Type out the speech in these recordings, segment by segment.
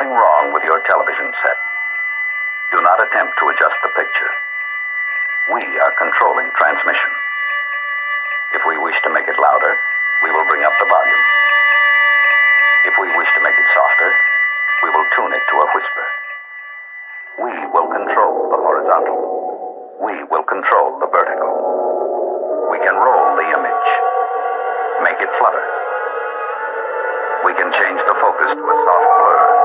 nothing wrong with your television set. Do not attempt to adjust the picture. We are controlling transmission. If we wish to make it louder, we will bring up the volume. If we wish to make it softer, we will tune it to a whisper. We will control the horizontal. We will control the vertical. We can roll the image. Make it flutter. We can change the focus to a soft blur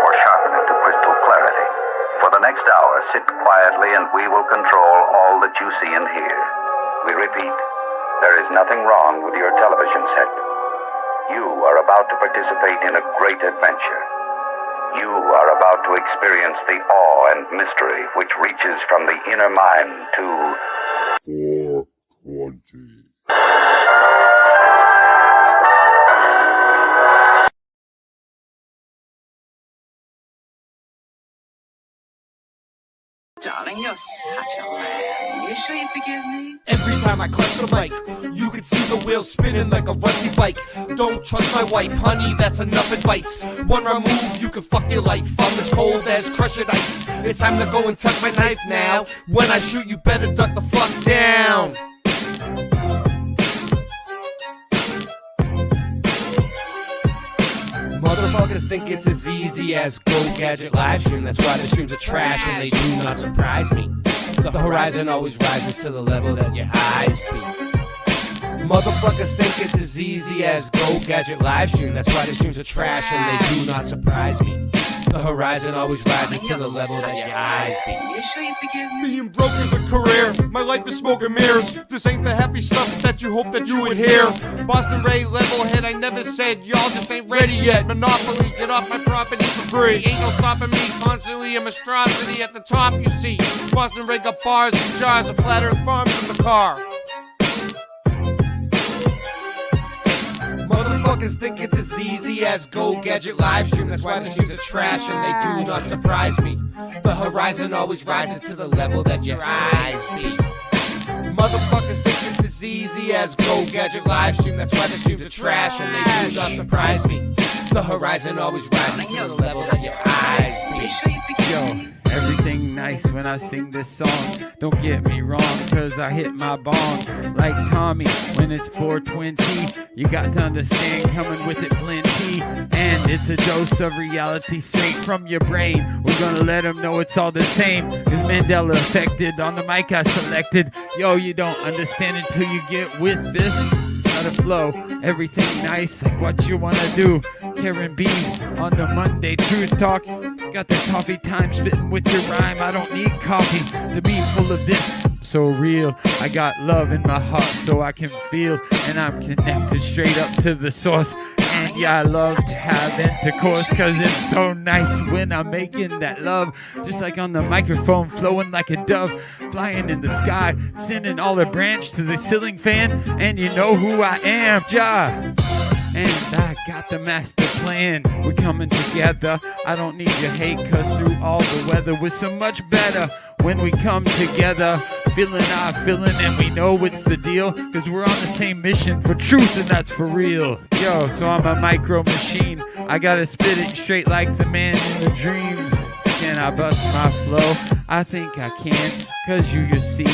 or sharpen it to crystal clarity. For the next hour, sit quietly and we will control all that you see and hear. We repeat, there is nothing wrong with your television set. You are about to participate in a great adventure. You are about to experience the awe and mystery which reaches from the inner mind to 420. Darling, you're such a lamb. You sure you forgive me? Every time I clutch the mic, you can see the wheels spinning like a rusty bike. Don't trust my wife, honey, that's enough advice. One wrong move, you can fuck your life. I'm as cold as crushed ice. It's time to go and tuck my knife now. When I shoot, you better duck the fuck down. Motherfuckers think it's as easy as Go Gadget live stream. That's why the streams are trash and they do not surprise me. The horizon always rises to the level that your eyes be. Motherfuckers think it's as easy as Go Gadget live stream. That's why the streams are trash and they do not surprise me. The horizon always rises to the level that your eyes be. You sure you forgive me? Being broke is a career. My life is smoke and mirrors. This ain't the happy stuff that you hope that you would hear. Boston Ray, level head, I never said y'all just ain't ready yet. Monopoly, get off my property for free. Ain't no stopping me, constantly a monstrosity at the top, you see. Boston Ray got bars and jars of flat earth farms in the car. Motherfuckers think it's as easy as Go Gadget live stream. That's why the streams are trash and they do not surprise me. The horizon always rises to the level that your eyes be. Motherfuckers think it's as easy as Go Gadget live stream. That's why the streams are trash and they do not surprise me. The horizon always rises to the level that your eyes be. Yo, everything nice when I sing this song. Don't get me wrong, cause I hit my bong like Tommy when it's 420. You got to understand, coming with it plenty. And it's a dose of reality straight from your brain. We're gonna let them know it's all the same. Cause Mandela affected on the mic I selected. Yo, you don't understand until you get with this. How to flow, everything nice like what you wanna do. Karen B on the Monday Truth Talk. Got the coffee time spitting with your rhyme. I don't need coffee to be full of this. So real, I got love in my heart so I can feel, and I'm connected straight up to the source. And yeah, I love to have intercourse cause it's so nice when I'm making that love. Just like on the microphone, flowing like a dove, flying in the sky, sending all the branch to the ceiling fan. And you know who I am, Ja. And I got the master plan. We're coming together. I don't need your hate cause through all the weather we're so much better when we come together. Feeling our feeling and we know it's the deal cause we're on the same mission for truth and that's for real. Yo, so I'm a micro machine. I gotta spit it straight like the man in the dreams. Can I bust my flow? I think I can, cause you see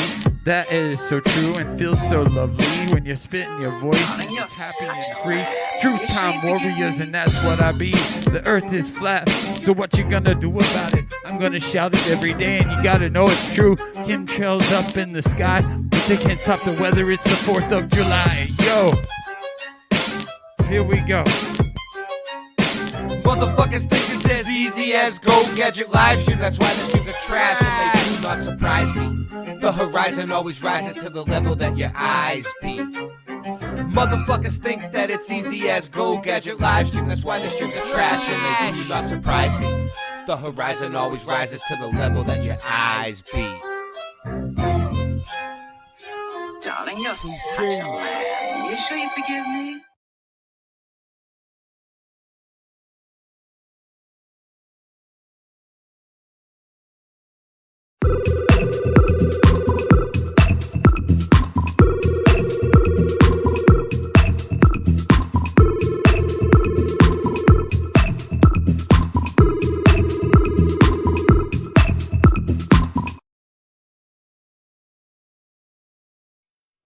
that it is so true and feels so lovely when you're spitting your voice and it's happy and free. Truth time warriors, and that's what I be. The earth is flat, so what you gonna do about it? I'm gonna shout it every day and you gotta know it's true. Chemtrails up in the sky, but they can't stop the weather, it's the 4th of July. Yo, here we go. Motherfuckers think it's as easy as Go Gadget live stream. That's why the streams are trash and they do not surprise me. The horizon always rises to the level that your eyes be. Motherfuckers think that it's easy as Go Gadget live stream. That's why the streams are trash and they do not surprise me. The horizon always rises to the level that your eyes be. Darling, you're such a lamb. You sure you forgive me?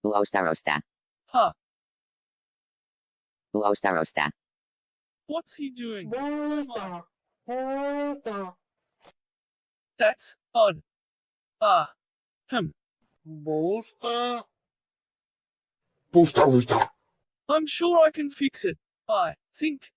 Uostarosta. Huh. Uostarosta. What's he doing? That's odd. I'm sure I can fix it. I think.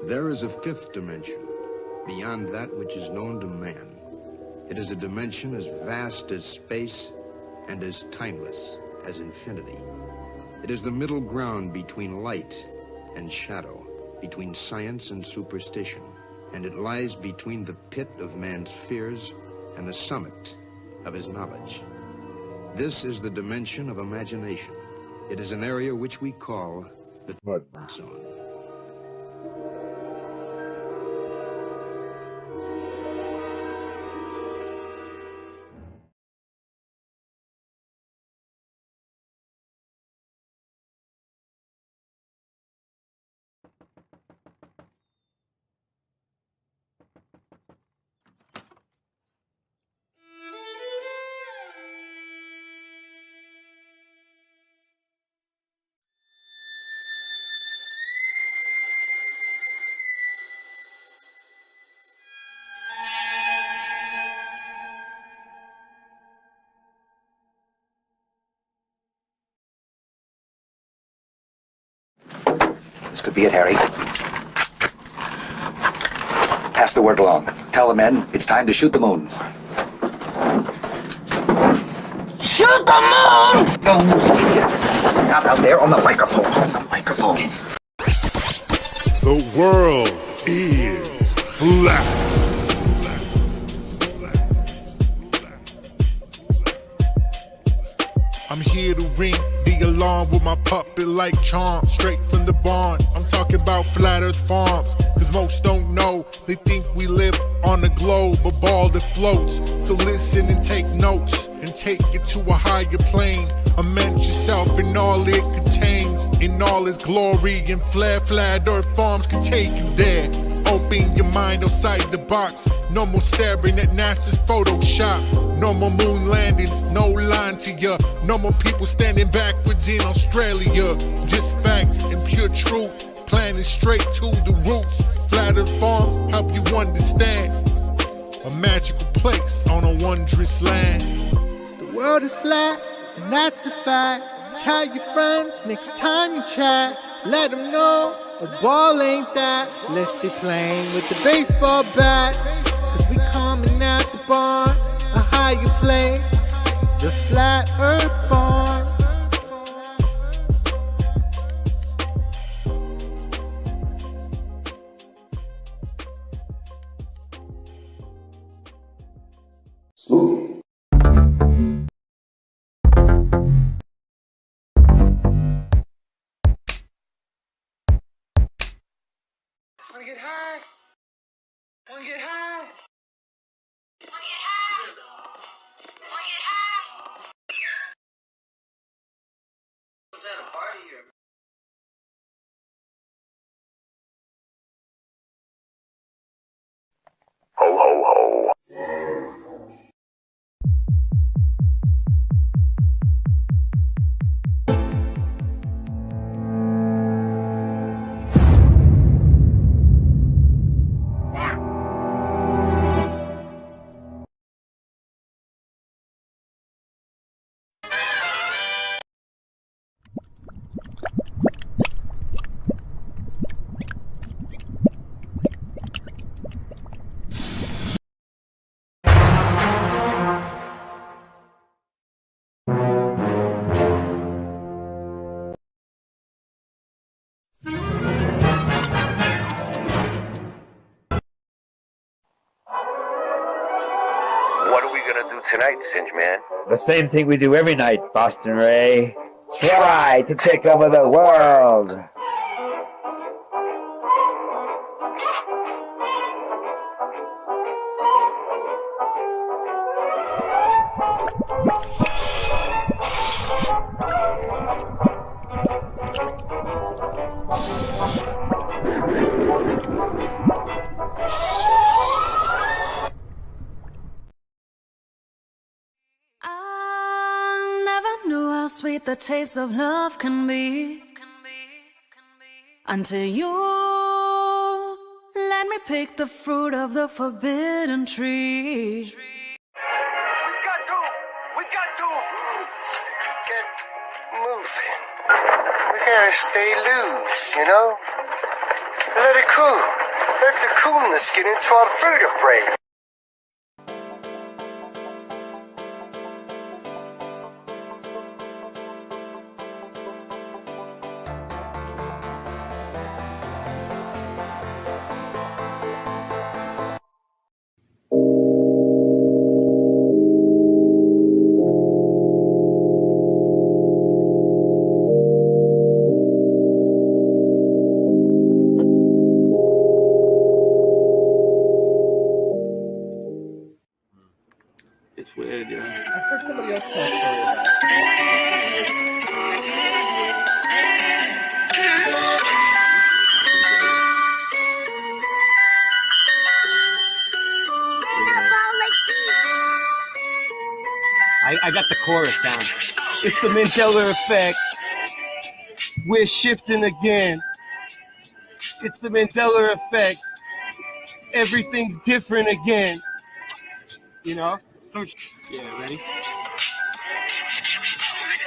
There is a fifth dimension, beyond that which is known to man. It is a dimension as vast as space and as timeless as infinity. It is the middle ground between light and shadow, between science and superstition, and it lies between the pit of man's fears and the summit of his knowledge. This is the dimension of imagination. It is an area which we call the mud zone. This could be it, Harry. Pass the word along. Tell the men it's time to shoot the moon. Shoot the moon! Not out there on the microphone. On the microphone. The world is flat. I'm here to ring the alarm with my puppet like charm, straight from the barn. I'm talking about Flat Earth Farms, cause most don't know. They think we live on a globe, a ball that floats. So listen and take notes, and take it to a higher plane. Imagine yourself in all it contains, in all its glory and flair. Flat Earth Farms can take you there. Open your mind outside the box. No more staring at NASA's Photoshop. No more moon landings, no line to ya. No more people standing backwards in Australia. Just facts and pure truth, planning straight to the roots. Flat Earth Farms help you understand. A magical place on a wondrous land. The world is flat, and that's a fact. Tell your friends next time you chat. Let them know a ball ain't that. Let's stay playing with the baseball bat. Cause we coming at the barn, a higher place, the Flat Earth Farms. Smooth. Wanna get high? Wanna get high? Was that a party or? Ho, ho, ho. what are we gonna do tonight, Singe Man? The same thing we do every night, Boston Ray. Try to take over the world. Sweet the taste of love can be, until you let me pick the fruit of the forbidden tree. We've got to get moving. We gotta stay loose, you know? Let it cool. Let the coolness get into our vertebrae. It's weird, yeah. I've heard somebody else tell a story about it. I got the chorus down. It's the Mandela effect. We're shifting again. It's the Mandela effect. Everything's different again. You know? So, yeah, ready?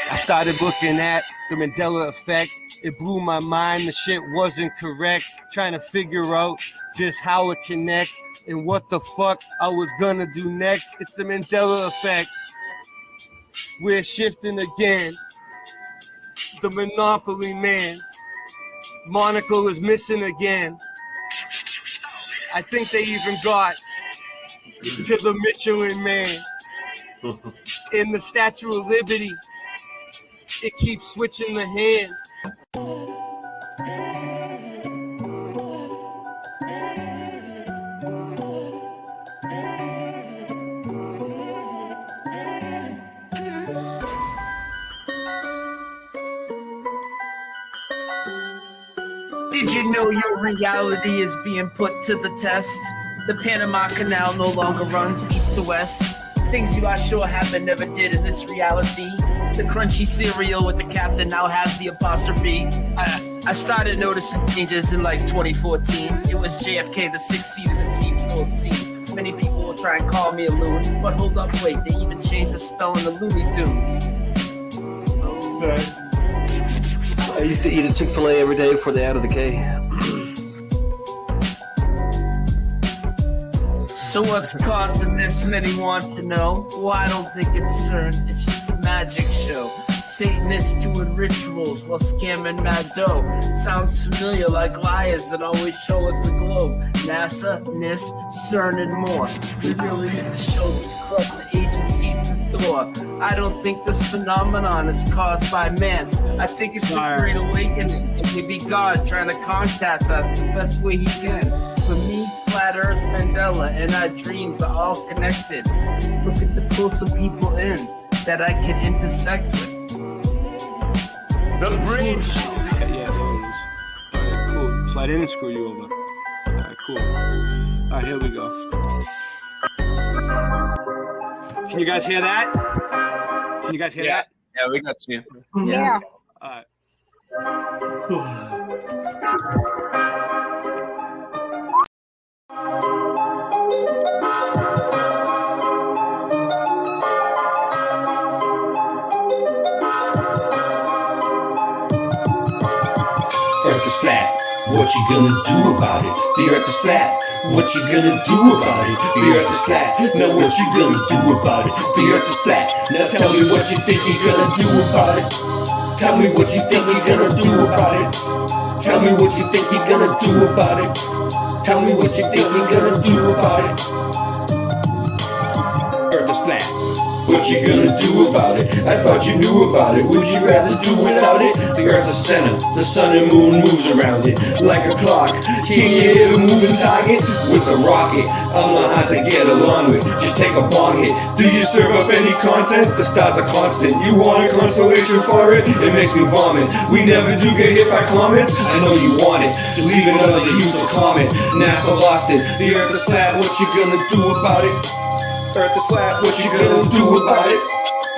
I started looking at the Mandela effect. It blew my mind. The shit wasn't correct. Trying to figure out just how it connects and what the fuck I was gonna do next. It's the Mandela effect. We're shifting again. The Monopoly man. Monocle is missing again. I think they even got to the Michelin man. In the Statue of Liberty, it keeps switching the hand. Did you know your reality is being put to the test? The Panama Canal no longer runs east to west. Things you are sure happen never did in this reality. The crunchy cereal with the captain now has the apostrophe. I started noticing changes in like 2014. It was JFK, the sixth seater that seemed so obscene. Many people will try and call me a loon, but hold up, wait, they even changed the spelling of Looney Tunes. Okay. I used to eat a Chick-fil-A every day before they added the K. So what's causing this? Many want to know. Well, I don't think it's CERN. It's just a magic show. Satanists doing rituals while scamming mad dough. Sounds familiar, like liars that always show us the globe. NASA, NIST, CERN, and more. We really need to show these corrupt agencies the door. I don't think this phenomenon is caused by man. I think it's a great awakening, and maybe God trying to contact us the best way he can. For me, Flat Earth, Mandela, and our dreams are all connected. Looking to pull some people in that I can intersect with. The bridge! Yeah, there it is. Alright, cool. So I didn't screw you over. Alright, cool. Alright, here we go. Can you guys hear that? Can you guys hear that? Yeah, we got you. Yeah. Alright. Earth is flat, what you gonna do about it? The earth is flat, what you gonna do about it? The earth is flat, now what you gonna do about it? The earth is flat, now tell me what you think you're gonna do about it. Tell me what you think you're gonna do about it. Tell me what you think you're gonna do about it. Tell me what you think you're gonna do about it. Earth earth is flat. What you gonna do about it? I thought you knew about it. Would you rather do without it? The earth's a center, the sun and moon moves around it like a clock. Can you hit a moving target with a rocket? I'm not hard to get along with, just take a bong hit. Do you serve up any content? The stars are constant. You want a consolation for it? It makes me vomit. We never do get hit by comments. I know you want it, just leave another useless comment. NASA lost it. The earth is flat, what you gonna do about it? Earth is flat, what you gonna do about it?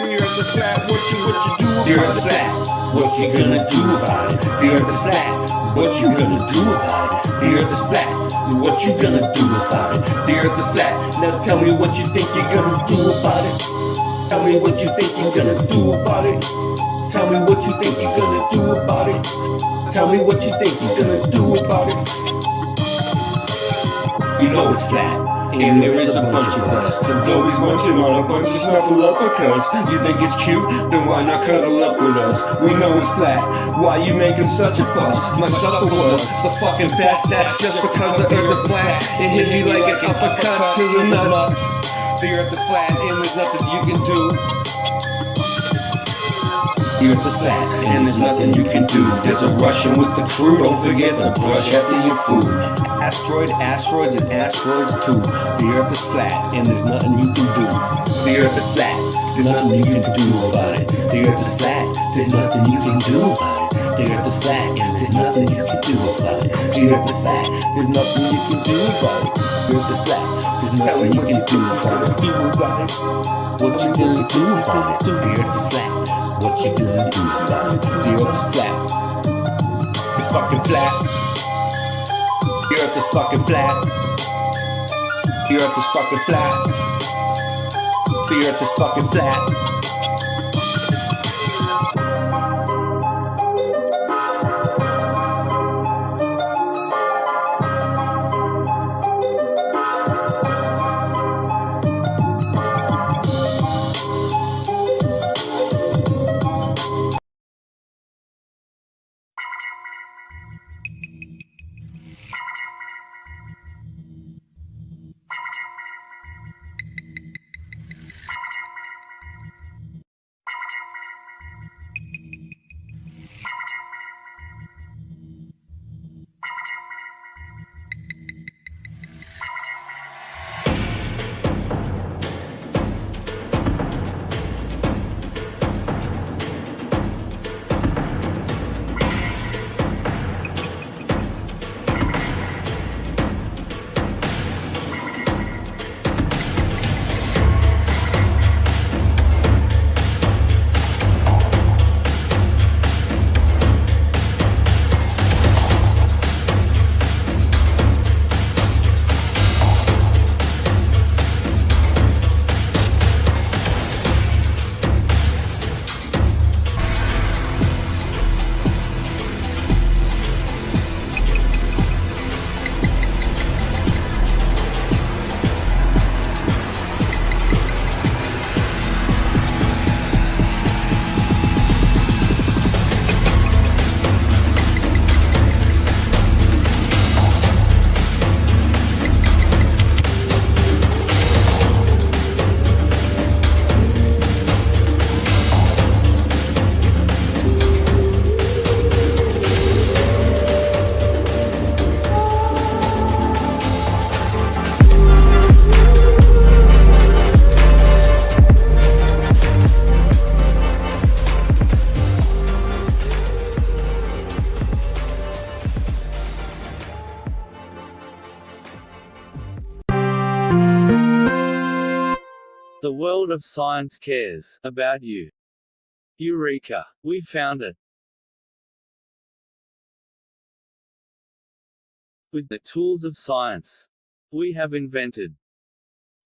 The earth is flat, what you do about it? The earth is flat, what you gonna do about it? The earth is flat, what you gonna do about it? The earth is flat, what you gonna do about it? The earth is flat, now tell me what you think you're gonna do about it. Tell me what you think you're gonna do about it. Tell me what you think you're gonna do about it. Tell me what you think you're gonna do about it. You know it's flat. And there is a bunch of us. The globe is munching on a bunch of snuffleupagus. You think it's cute? Then why not cuddle up with us? We know it's flat. Why you making such a fuss? My supper was the fucking best. That's just because the earth is flat. It hit me like an uppercut to the nuts. The earth is flat and there's nothing you can do. The earth is flat and there's nothing you can do. There's a Russian with the crew. Don't forget to brush after your food. Asteroids and asteroids too. The earth is flat and there's nothing you can do. The earth is flat, there's nothing you can do about it. The earth is flat, there's nothing you can do about it. The earth is flat and there's nothing you can do about it. The earth is flat, there's nothing you can do about it. The earth is flat, there's nothing you can do about it. What you gonna do about it? The earth is flat. What you gonna do about it? The earth is flat. It's fucking flat. The earth is fucking flat. The earth is fucking flat. The earth is fucking flat. The world of science cares about you. Eureka! We found it. With the tools of science, we have invented,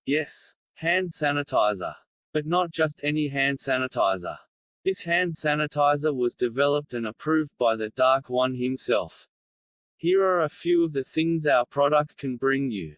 yes, hand sanitizer. But not just any hand sanitizer. This hand sanitizer was developed and approved by the Dark One himself. Here are a few of the things our product can bring you.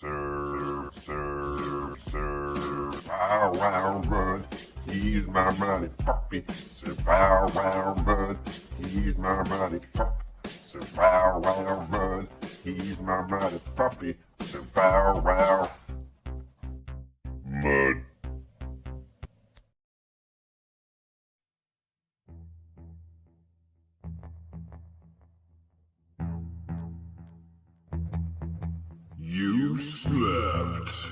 Bow wow, bud. He's my mighty puppy. Sir bow wow, bud. He's my mighty puppy. Sir bow wow, bud. He's my mighty puppy. Sir bow wow. Mud. You slept.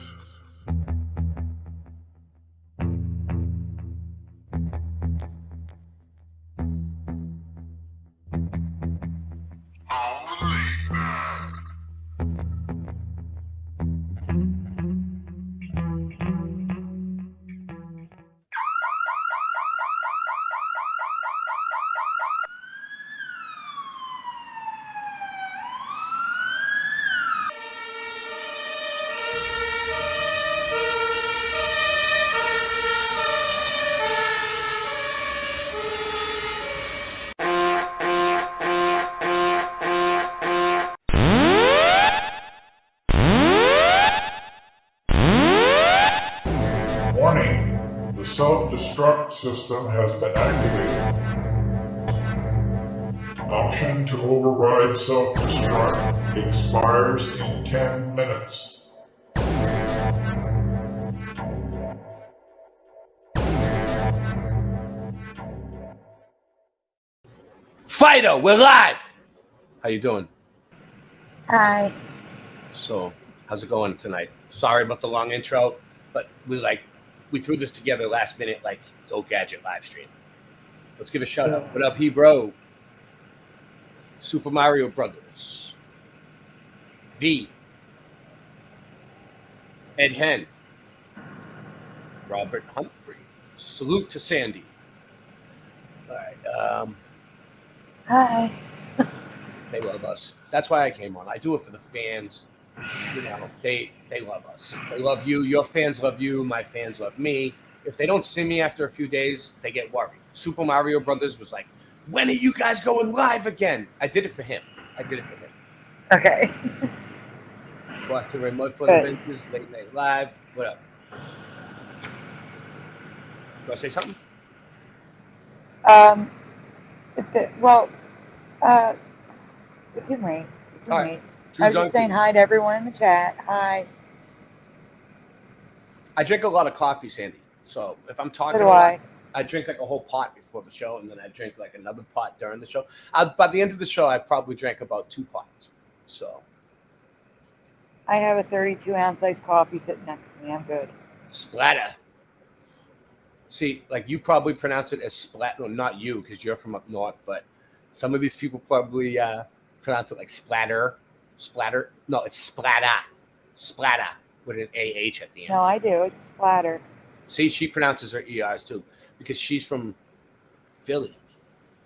Warning, the self-destruct system has been activated. Option to override self-destruct expires in 10 minutes. Fido, we're live. How you doing? Hi. So, how's it going tonight? Sorry about the long intro, but we threw this together last minute, like Go Gadget live stream. Let's give a shout out. What up, bro? Super Mario Brothers. V. Ed Hen. Robert Humphrey. Salute to Sandy. All right. Hi. They love us. That's why I came on. I do it for the fans. You know, they love us. They love you. Your fans love you. My fans love me. If they don't see me after a few days, they get worried. Super Mario Brothers was like, when are you guys going live again? I did it for him. Okay. Boston Ray Mudfoot Adventures, Late Night Live. What up? You want to say something? We can wait. All right. I was just saying hi to everyone in the chat. Hi. I drink a lot of coffee, Sandy. So if I'm talking, So do I. I drink like a whole pot before the show, and then I drink like another pot during the show. By the end of the show, I probably drank about 2 pots. So I have a 32-ounce iced coffee sitting next to me. I'm good. Splatter. See, like you probably pronounce it as splat. No, not you, because you're from up north, but some of these people probably pronounce it like splatter. Splatter. No, it's splatter. Splatter with an AH at the end. No, I do. It's splatter. See, she pronounces her ERs too because she's from Philly.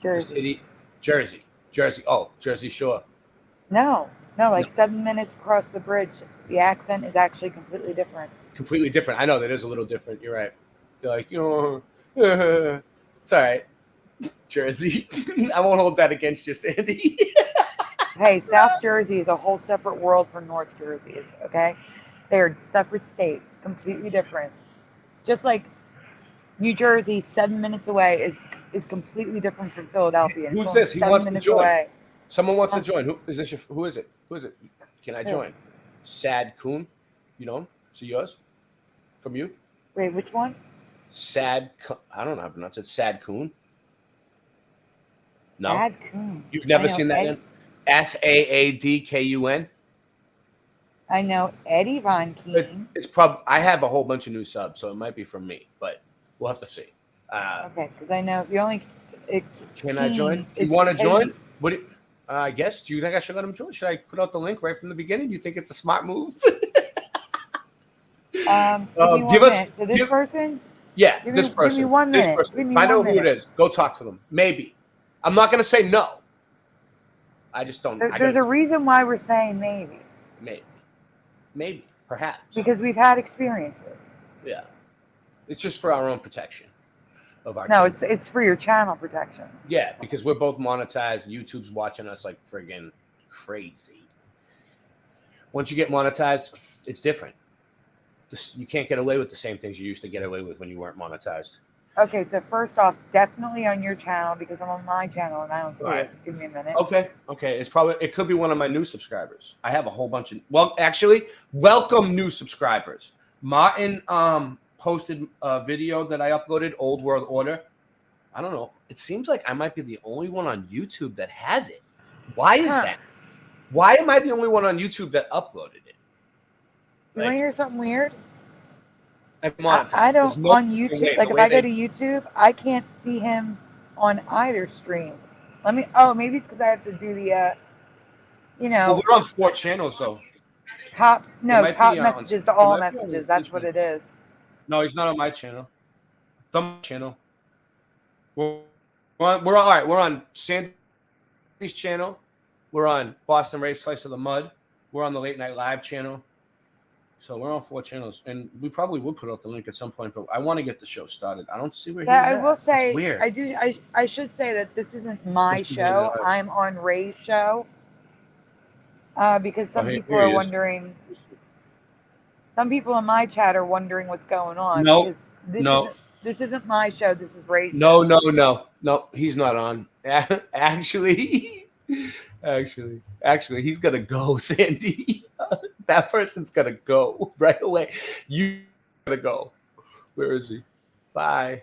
Jersey. Jersey. Oh, Jersey Shore. No, like 7 minutes across the bridge. The accent is actually completely different. Completely different. I know that is a little different. You're right. They're like, it's all right. Jersey. I won't hold that against you, Sandy. Hey, South Jersey is a whole separate world from North Jersey, okay? They're separate states, completely different. Just like New Jersey, 7 minutes away, is completely different from Philadelphia. Who's this? He wants to join. Away. Someone wants to join. Who is this? Who is it? Can I join? Sad Coon. You know him? Is he yours? From you? Wait, which one? Sad. I don't know how to pronounce it. Sad Coon. No. Sad Coon. You've never seen that name? SAADKUN. I know Eddie Von Keen. It's probably. I have a whole bunch of new subs, so it might be from me, but we'll have to see. Okay, because I know you only. Can I join? You want to join? What? I guess. Do you think I should let him join? Should I put out the link right from the beginning? Do you think it's a smart move? Give us. So this person. Yeah, this person. Give me 1 minute. Find out who it is. Go talk to them. Maybe. I'm not going to say no. I just don't. There's a reason why we're saying maybe. Maybe. Perhaps. Because we've had experiences. Yeah. It's just for our own protection of our No, channel. it's for your channel protection. Yeah, because we're both monetized. YouTube's watching us like friggin' crazy. Once you get monetized, It's different. You can't get away with the same things you used to get away with when you weren't monetized. Okay, so first off, definitely on your channel because I'm on my channel and I don't see Right. it. So give me a minute. Okay. It could be one of my new subscribers. I have a whole bunch of, well, actually, welcome new subscribers. Martin posted a video that I uploaded, Old World Order. I don't know. It seems like I might be the only one on YouTube that has it. Why is that? Why am I the only one on YouTube that uploaded it? You want to hear something weird? I I don't on YouTube. Like if I go to YouTube, I can't see him on either stream. Let me. Oh, maybe it's because I have to do the. You know. Well, we're on 4 channels though. Top be, messages to all messages. That's what it is. No, he's not on my channel. The channel. We're on all right. We're on Sandy's channel. We're on Boston Ray Slice of the Mud. We're on the Late Night Live channel. So we're on 4 channels, and we probably will put out the link at some point. But I want to get the show started. I don't see where. Yeah, he's I will at. say. It's weird. I should say that this isn't my show. I'm on Ray's show. Because some people are wondering. Some people in my chat are wondering what's going on. No, because this isn't my show. This is Ray's. No. He's not on. Actually, he's gonna go, Sandy. That person's gonna go right away. You gotta go. Where is he? Bye.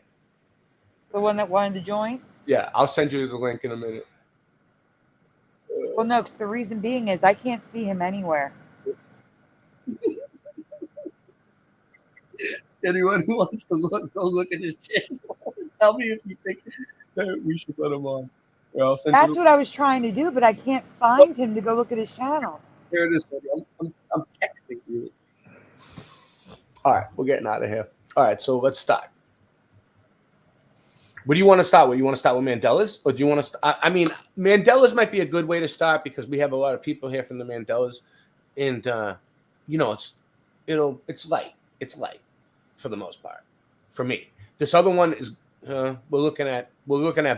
The one that wanted to join? Yeah, I'll send you the link in a minute. Well, no, because the reason being is I can't see him anywhere. Anyone who wants to go look at his channel. Tell me if you think that we should put him on. Well, that's what I was trying to do, but I can't find him to go look at his channel. Here it is. I'm texting you. All right, we're getting out of here. All right, so let's start. What do you want to start with? You want to start with Mandela's, or do you want to? I mean, Mandela's might be a good way to start because we have a lot of people here from the Mandela's, and it's light. It's light for the most part for me. This other one is we're looking at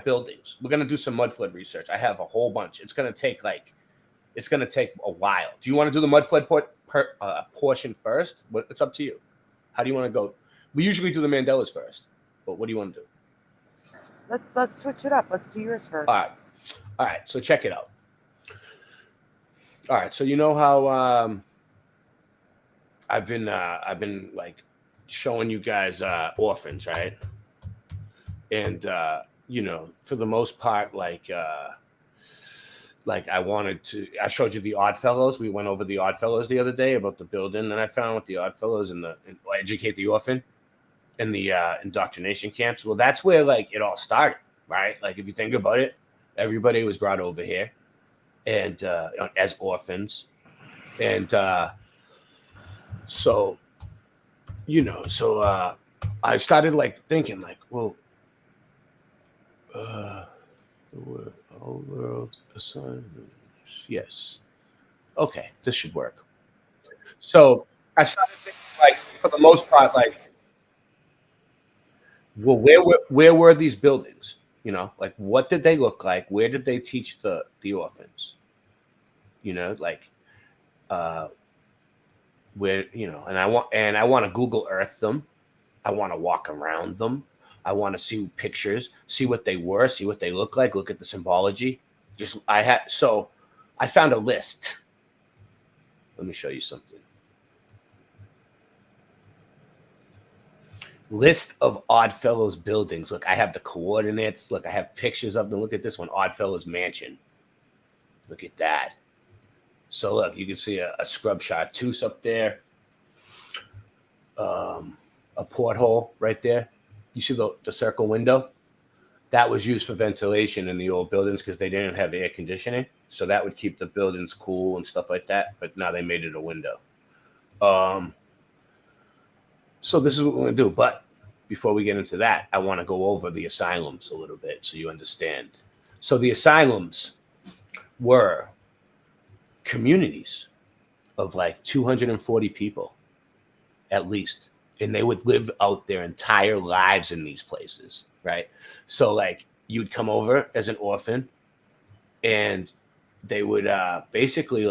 buildings. We're gonna do some mud flood research. I have a whole bunch. It's gonna take a while. Do you want to do the mud flood portion first? It's up to you. How do you want to go? We usually do the Mandela's first, but what do you want to do? Let's switch it up. Let's do yours first. All right. So check it out. All right. So you know how I've been like showing you guys orphans, right? And for the most part, I showed you the Oddfellows. We went over the Oddfellows the other day about the building, and I found with the Oddfellows and Educate the Orphan and the indoctrination camps. Well, that's where it all started, right? Like if you think about it, everybody was brought over here and as orphans, and so I started thinking well, the world assignments. Yes. Okay, this should work. So I started thinking for the most part, well, where were these buildings? What did they look like? Where did they teach the orphans? Where and I want to Google Earth them. I want to walk around them. I want to see pictures, see what they were, see what they look like, look at the symbology. I found a list. Let me show you something. List of Oddfellows buildings. Look, I have the coordinates. Look, I have pictures of them. Look at this one, Oddfellows Mansion. Look at that. So look, you can see a scrub chartreuse up there. A porthole right there. You see the circle window? That was used for ventilation in the old buildings because they didn't have air conditioning. So that would keep the buildings cool and stuff like that. But now they made it a window. So this is what we're going to do. But before we get into that, I want to go over the asylums a little bit so you understand. So the asylums were communities of 240 people at least. And they would live out their entire lives in these places, right? So you'd come over as an orphan and they would basically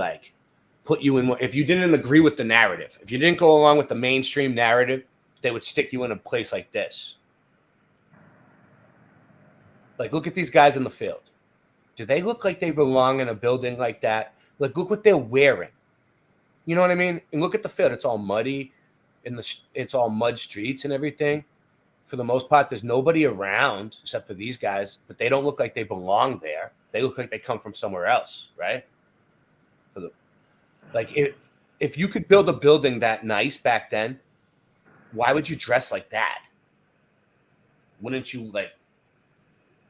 put you in. If you didn't agree with the narrative, if you didn't go along with the mainstream narrative, they would stick you in a place like this. Like, look at these guys in the field. Do they look like they belong in a building like that? Like, look what they're wearing. You know what I mean? And look at the field. It's all muddy, and it's all mud streets and everything. For the most part, there's nobody around except for these guys, but they don't look like they belong there. They look like they come from somewhere else, right? If you could build a building that nice back then, why would you dress like that? Wouldn't you, like,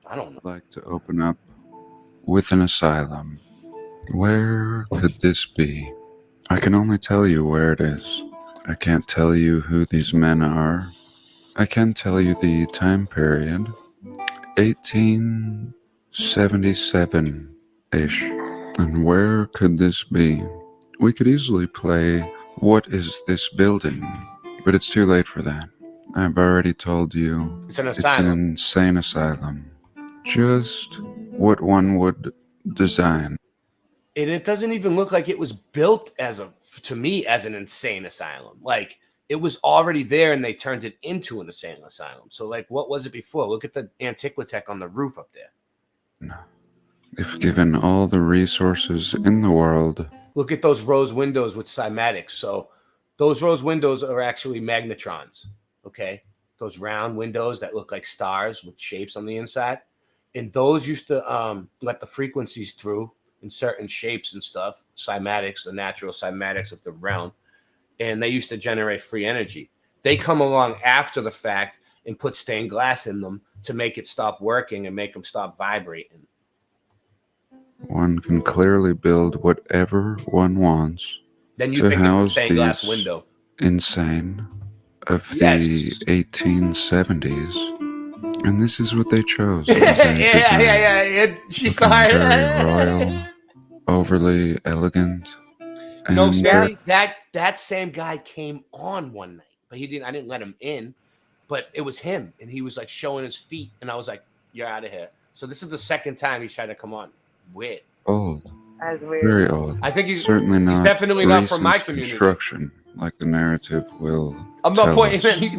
I don't know. I'd like to open up with an asylum. Where could this be? I can only tell you where it is. I can't tell you who these men are. I can tell you the time period. 1877-ish. And where could this be? We could easily play What Is This Building? But it's too late for that. I've already told you It's an it's asylum. an insane asylum. Just what one would design. And it doesn't even look like it was built to me as an insane asylum. Like, it was already there and they turned it into an insane asylum. So, like, what was it before? Look at the Antiquitech on the roof up there. No. If given all the resources in the world. Look at those rose windows with cymatics. So those rose windows are actually magnetrons, okay? Those round windows that look like stars with shapes on the inside. And those used to let the frequencies through in certain shapes and stuff, cymatics, the natural cymatics of the realm. And they used to generate free energy. They come along after the fact and put stained glass in them to make it stop working and make them stop vibrating. One can clearly build whatever one wants Then you to think it's a house stained glass these window. insane of the Yes. 1870s. And this is what they chose. Yeah. She saw Very royal, overly elegant. No, and Sandy, that same guy came on one night, but I didn't let him in, but it was him, and he was like showing his feet, and I was like, "You're out of here." So this is the second time he's trying to come on. Weird. old. That's weird. Very old. I think he's certainly not. He's definitely not from my recent community. Construction, like the narrative will. I'm not tell pointing us. any.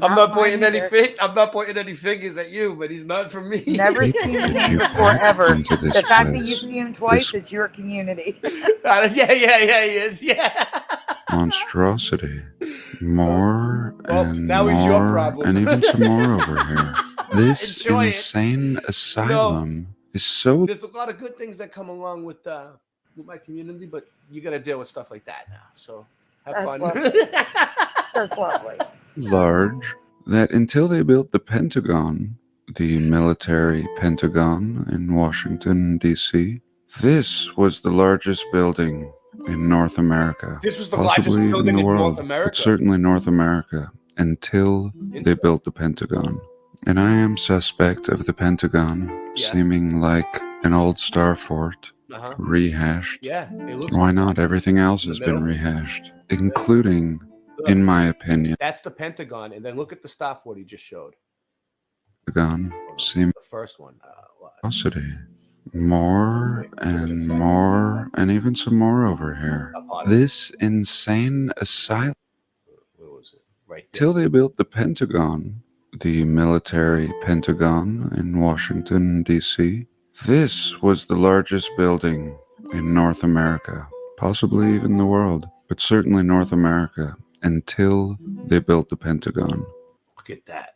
I'm not pointing any I'm not pointing any fingers at you, but he's not from me. Never seen him before ever. The fact that you've seen him twice, it's your community. Yeah, he is. Yeah. Monstrosity. More and now he's your more, problem. and even some more over here. This Enjoy it. insane asylum is so. There's a lot of good things that come along with my community, but you got to deal with stuff like that now. So have That's fun. lovely. That's lovely. large that until they built the Pentagon, the military Pentagon in Washington, D.C., this was the largest building in North America. This was the possibly largest even building the in world, North America. but certainly North America until they built the Pentagon. And I am suspect of the Pentagon seeming like an old star fort, rehashed. Yeah, it looks Why like not? Everything else in the has been middle. rehashed, including, in my opinion, That's the Pentagon, and then look at the star fort he just showed. Pentagon seem The first one. Curiosity. More and even some more over here. This insane asylum. Where was it? Right there. Till they built the Pentagon, the military Pentagon in Washington, D.C., this was the largest building in North America, possibly even the world, but certainly North America, until they built the Pentagon. Look at that.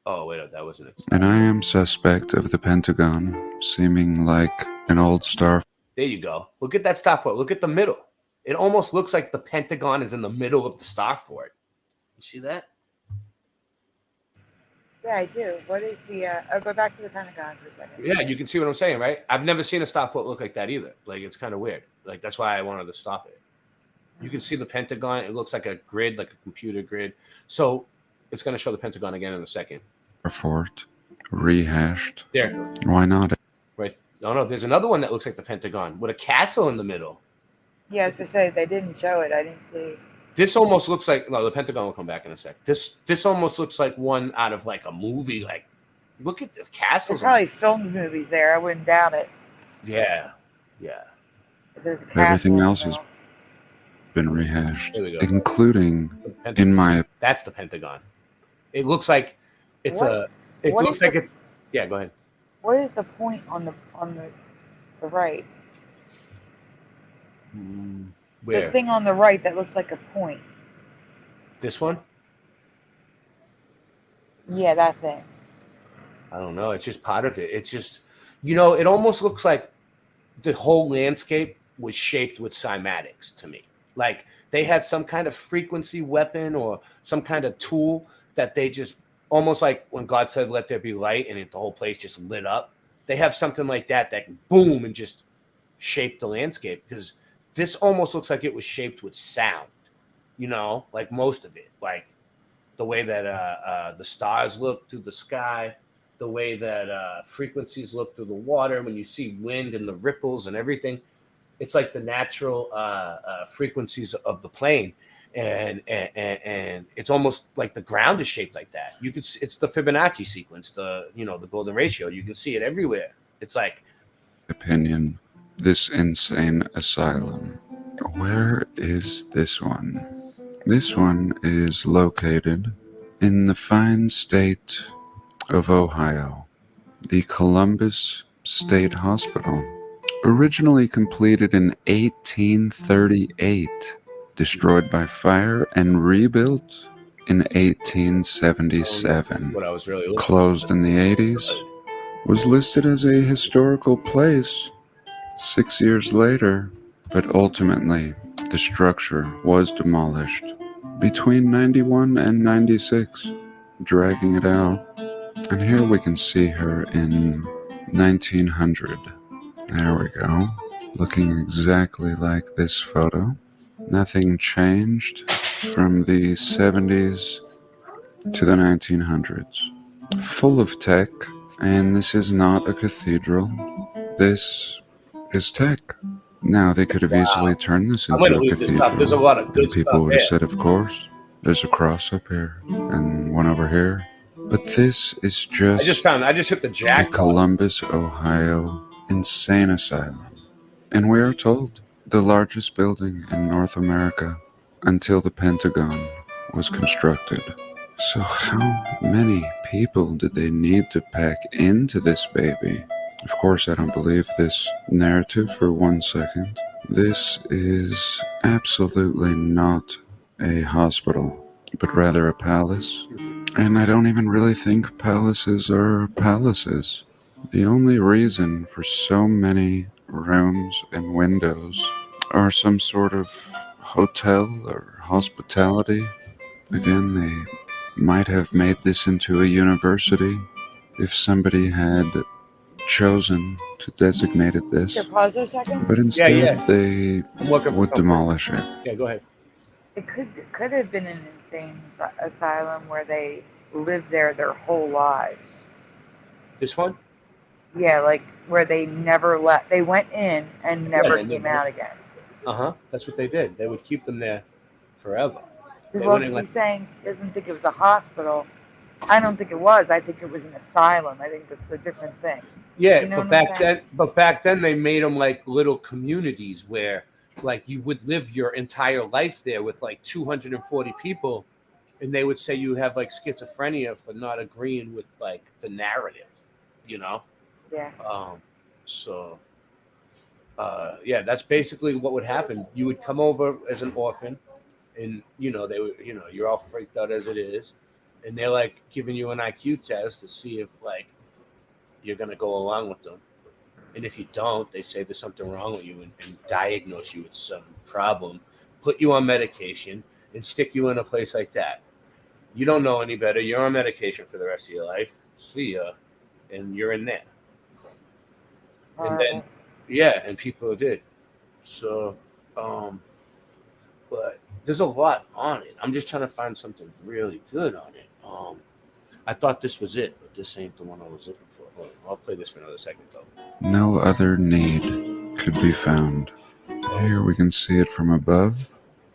Oh, wait, that wasn't it. And I am suspect of the Pentagon seeming like an old star. There you go. Look at that star fort. Look at the middle. It almost looks like the Pentagon is in the middle of the star fort. You see that? Yeah, I do. What is the? I'll go back to the Pentagon for a second. Yeah, you can see what I'm saying, right? I've never seen a star fort look like that either. Like, it's kind of weird. Like, that's why I wanted to stop it. You can see the Pentagon. It looks like a grid, like a computer grid. So it's going to show the Pentagon again in a second. Fort, rehashed. There. Why not? Right. No, there's another one that looks like the Pentagon with a castle in the middle. Yeah, I was gonna say they didn't show it. I didn't see. This almost looks like, no, the Pentagon will come back in a sec. This almost looks like one out of like a movie. Like, look at this castle. There's probably filmed movies there. I wouldn't doubt it. Yeah. If there's a castle Everything in the else is middle. been rehashed, There we go. including, The Pentagon. in my That's the Pentagon. It looks like it's What- It what looks is like the- it's. Yeah, go ahead. What is the point on the right? Where? The thing on the right that looks like a point. This one? Yeah, that thing. I don't know. It's just part of it. It's just, it almost looks like the whole landscape was shaped with cymatics to me. Like they had some kind of frequency weapon or some kind of tool that they just almost like when God said, "Let there be light," and the whole place just lit up. They have something like that can boom and just shape the landscape, because this almost looks like it was shaped with sound, like most of it, like the way that the stars look through the sky, the way that frequencies look through the water when you see wind and the ripples and everything. It's like the natural frequencies of the plane, and it's almost like the ground is shaped like that. You could it's the Fibonacci sequence, the golden ratio. You can see it everywhere. It's like, opinion, this insane asylum. Where is this one? This one is located in the fine state of Ohio, the Columbus State Hospital, originally completed in 1838, destroyed by fire and rebuilt in 1877, what I was really looking for. closed in the 80s, was listed as a historical place 6 years later, but ultimately the structure was demolished between 91 and 96, dragging it out. And here we can see her in 1900. There we go. Looking exactly like this photo. Nothing changed from the 70s to the 1900s. Full of tech, and this is not a cathedral. This is tech. Now, they could have easily turned this I'm into gonna a leave this cathedral. up. There's a lot of good and people stuff would have there. said, of course, there's a cross up here and one over here. But this is I just hit the a jackpot. Columbus, Ohio insane asylum. And we are told the largest building in North America until the Pentagon was constructed. So how many people did they need to pack into this baby? Of course, I don't believe this narrative for 1 second. This is absolutely not a hospital, but rather a palace. And I don't even really think palaces are palaces. The only reason for so many rooms and windows are some sort of hotel or hospitality. Again, they might have made this into a university if somebody had chosen to designate it this. Can pause a second? But instead, Yeah. they I'm looking for would something. demolish it. Yeah, go ahead. It could have been an insane asylum where they lived there their whole lives. This one? Yeah, like where they never left. They went in and never they came never- out again. That's what they did. They would keep them there forever. They Well, wouldn't because let- he's saying he doesn't think it was a hospital. I don't think it was. I think it was an asylum. I think that's a different thing. Yeah, You know but what I'm back then they made them like little communities where like you would live your entire life there with like 240 people, and they would say you have like schizophrenia for not agreeing with like the narrative, Yeah. Yeah, that's basically what would happen. You would come over as an orphan, and they would, you're all freaked out as it is, and they're like giving you an IQ test to see if like you're gonna go along with them. And if you don't, they say there's something wrong with you and diagnose you with some problem, put you on medication, and stick you in a place like that. You don't know any better. You're on medication for the rest of your life. See ya. And you're in there. And then, and people did. So, but there's a lot on it. I'm just trying to find something really good on it. I thought this was it, but this ain't the one I was looking for. Hold on, I'll play this for another second, though. No other need could be found. Here we can see it from above,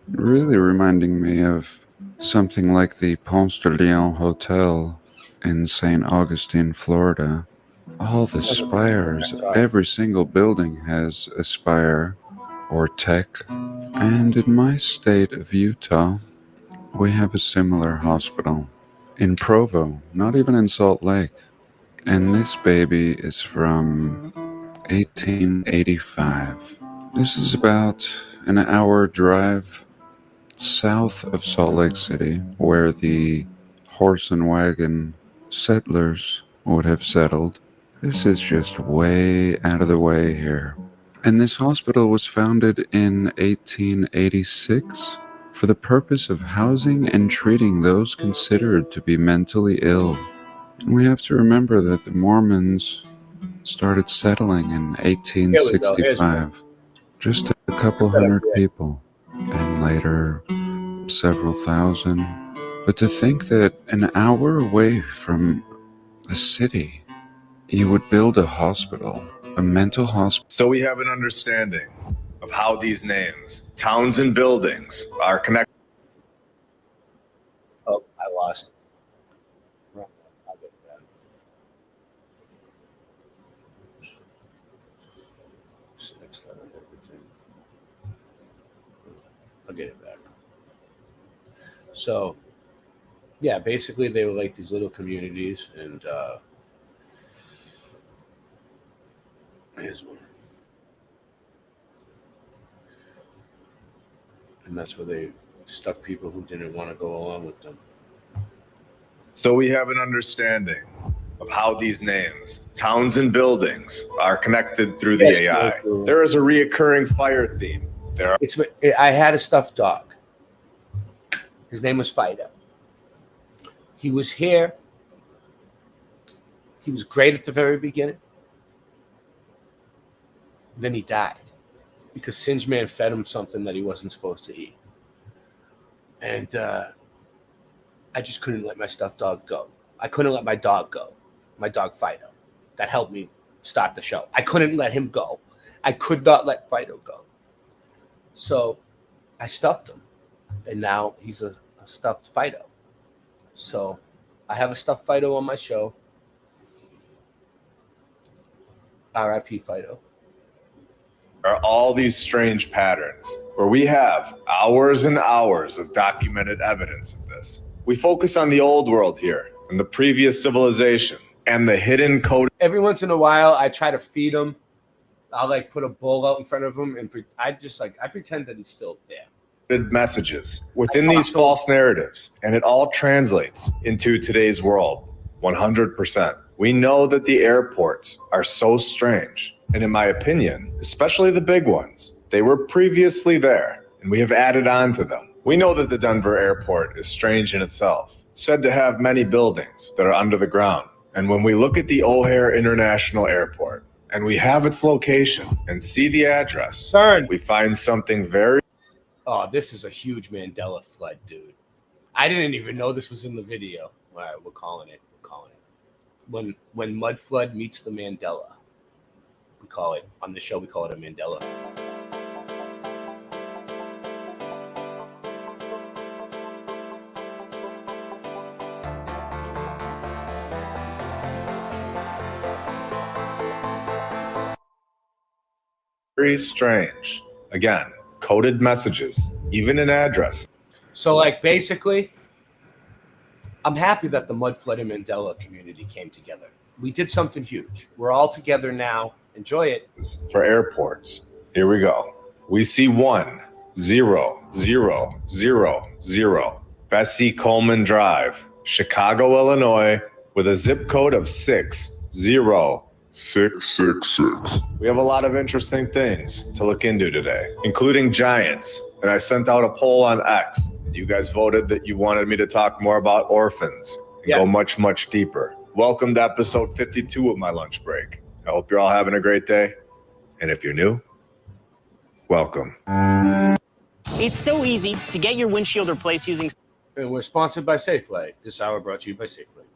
really reminding me of something like the Ponce de Leon Hotel in St. Augustine, Florida. All the spires, every single building has a spire or tech And in my state of Utah, we have a similar hospital. In Provo, not even in Salt Lake. And this baby is from 1885. This is about an hour drive south of Salt Lake City, where the horse and wagon settlers would have settled. This is just way out of the way here. And this hospital was founded in 1886 for the purpose of housing and treating those considered to be mentally ill. And we have to remember that the Mormons started settling in 1865. Just a couple hundred people, and later several thousand. But to think that an hour away from the city, you would build a hospital, a mental hospital. So we have an understanding of how these names, towns and buildings are connected. Oh, I lost it. I'll get it back. I'll get it back. So, yeah, basically they were like these little communities, and here's one. And that's where they stuck people who didn't want to go along with them. So we have an understanding of how these names, towns and buildings are connected through the AI. There is a reoccurring fire theme. I had a stuffed dog. His name was Fido. He was here. He was great at the very beginning. Then he died because Singe Man fed him something that he wasn't supposed to eat. And I just couldn't let my stuffed dog go. I couldn't let my dog go, my dog Fido. That helped me start the show. I couldn't let him go. I could not let Fido go. So I stuffed him, and now he's a stuffed Fido. So I have a stuffed Fido on my show. R.I.P. Fido. Are all these strange patterns where we have hours and hours of documented evidence of this. We focus on the old world here and the previous civilization and the hidden code. Every once in a while, I try to feed him. I'll like put a bowl out in front of him, and I pretend that he's still there. Messages within these false narratives, and it all translates into today's world 100%. We know that the airports are so strange, and in my opinion, especially the big ones, they were previously there, and we have added on to them. We know that the Denver airport is strange in itself, said to have many buildings that are under the ground. And when we look at the O'Hare International Airport, and we have its location and see the address, we find something very... Oh, this is a huge Mandela flood, dude. I didn't even know this was in the video. All right, we're calling it. When mud flood meets the Mandela. We call it, on the show, we call it a Mandela. Very strange. Again, coded messages, even an address. So, like, basically, I'm happy that the Mud Flood and Mandela community came together. We did something huge. We're all together now. Enjoy it. For airports, here we go. We see 10000 Bessie Coleman Drive, Chicago, Illinois, with a zip code of 60666. We have a lot of interesting things to look into today, including giants. And I sent out a poll on X. You guys voted that you wanted me to talk more about orphans and go much, much deeper. Welcome to episode 52 of my lunch break. I hope you're all having a great day. And if you're new, welcome. It's so easy to get your windshield replaced using... And we're sponsored by Safeway. This hour brought to you by Safeway.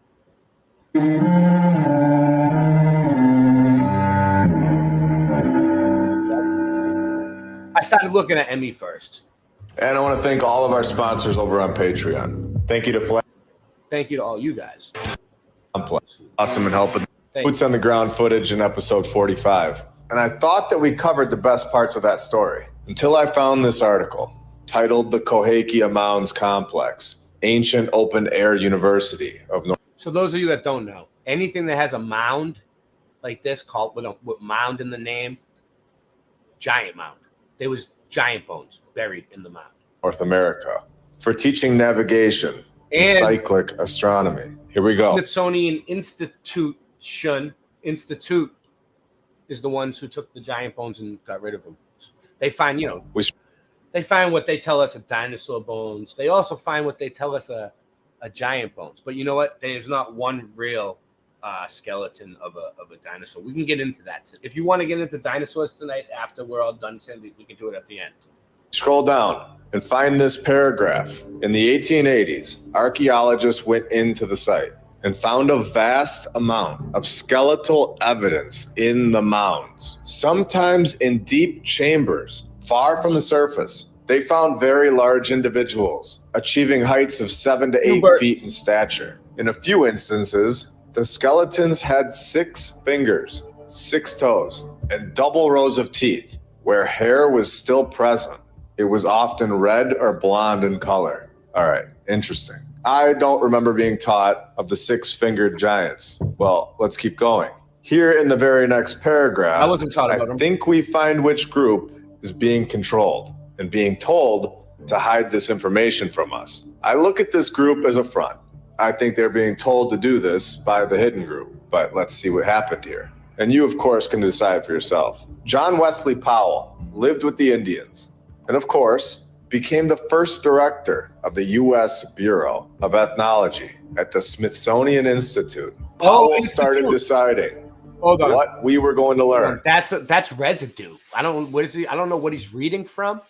I started looking at Emmy first. And I want to thank all of our sponsors over on Patreon. Thank you to Flash. Thank you to all you guys. Awesome and helping. Boots on the ground footage in episode 45. And I thought that we covered the best parts of that story. until I found this article titled The Cahokia Mounds Complex, Ancient Open Air University of North. So those of you that don't know, anything that has a mound like this, called with mound in the name, giant mound. There was giant bones buried in the mound. North America, for teaching navigation and cyclic astronomy. Here we go. Smithsonian Institute is the ones who took the giant bones and got rid of them. They find, they find what they tell us are dinosaur bones. They also find what they tell us are giant bones. But you know what? There's not one real skeleton of a dinosaur. We can get into that. If you want to get into dinosaurs tonight after we're all done, Sandy, we can do it at the end. Scroll down and find this paragraph. In the 1880s, archaeologists went into the site and found a vast amount of skeletal evidence in the mounds, sometimes in deep chambers far from the surface. They found very large individuals, achieving heights of 7 to 8 feet in stature. In a few instances, the skeletons had 6 fingers, 6 toes, and double rows of teeth. Where hair was still present, it was often red or blonde in color. All right, interesting. I don't remember being taught of the 6-fingered giants. Well, let's keep going. Here in the very next paragraph, I wasn't taught about them. I think we find which group is being controlled and being told to hide this information from us. I look at this group as a front. I think they're being told to do this by the hidden group, but let's see what happened here. And you, of course, can decide for yourself. John Wesley Powell lived with the Indians and, of course, became the first director of the U.S. Bureau of Ethnology at the Smithsonian Institute. Powell started deciding what we were going to learn. That's residue. I don't know what he's reading from,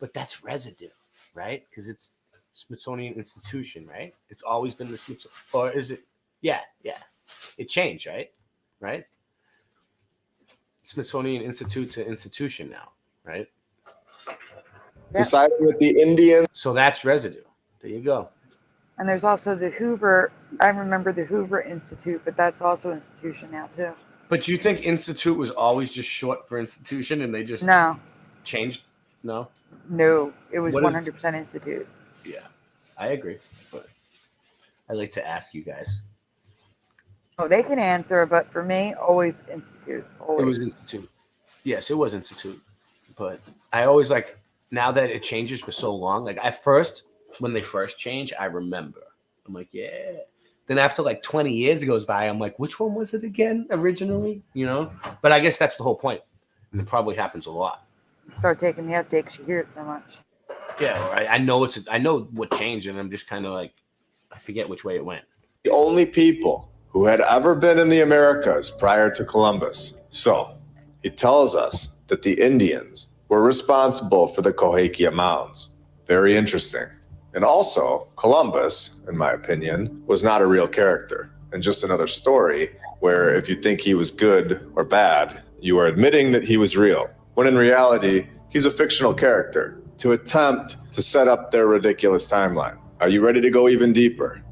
but that's residue, right? Because it's Smithsonian Institution, right? It's always been the Smithsonian, or is it? Yeah. It changed, right? Smithsonian Institute to institution now, right? Deciding with the Indians. So that's residue. There you go. And there's also the Hoover. I remember the Hoover Institute, but that's also institution now too. But you think institute was always just short for institution, and they just changed? No, it was 100% institute. Yeah, I agree, but I like to ask you guys. Oh, they can answer, but for me, always institute. Always. It was institute. Yes, it was institute, but I always like. Now that it changes for so long, like at first, when they first change, I remember. I'm like, yeah. Then after like 20 years goes by, I'm like, which one was it again originally? But I guess that's the whole point. And it probably happens a lot. You start taking the updates, you hear it so much. Yeah, I know I know what changed, and I'm just kind of like, I forget which way it went. The only people who had ever been in the Americas prior to Columbus. So he tells us that the Indians were responsible for the Cahokia Mounds. Very interesting. And also, Columbus, in my opinion, was not a real character and just another story where if you think he was good or bad, you are admitting that he was real, when in reality, he's a fictional character to attempt to set up their ridiculous timeline. Are you ready to go even deeper?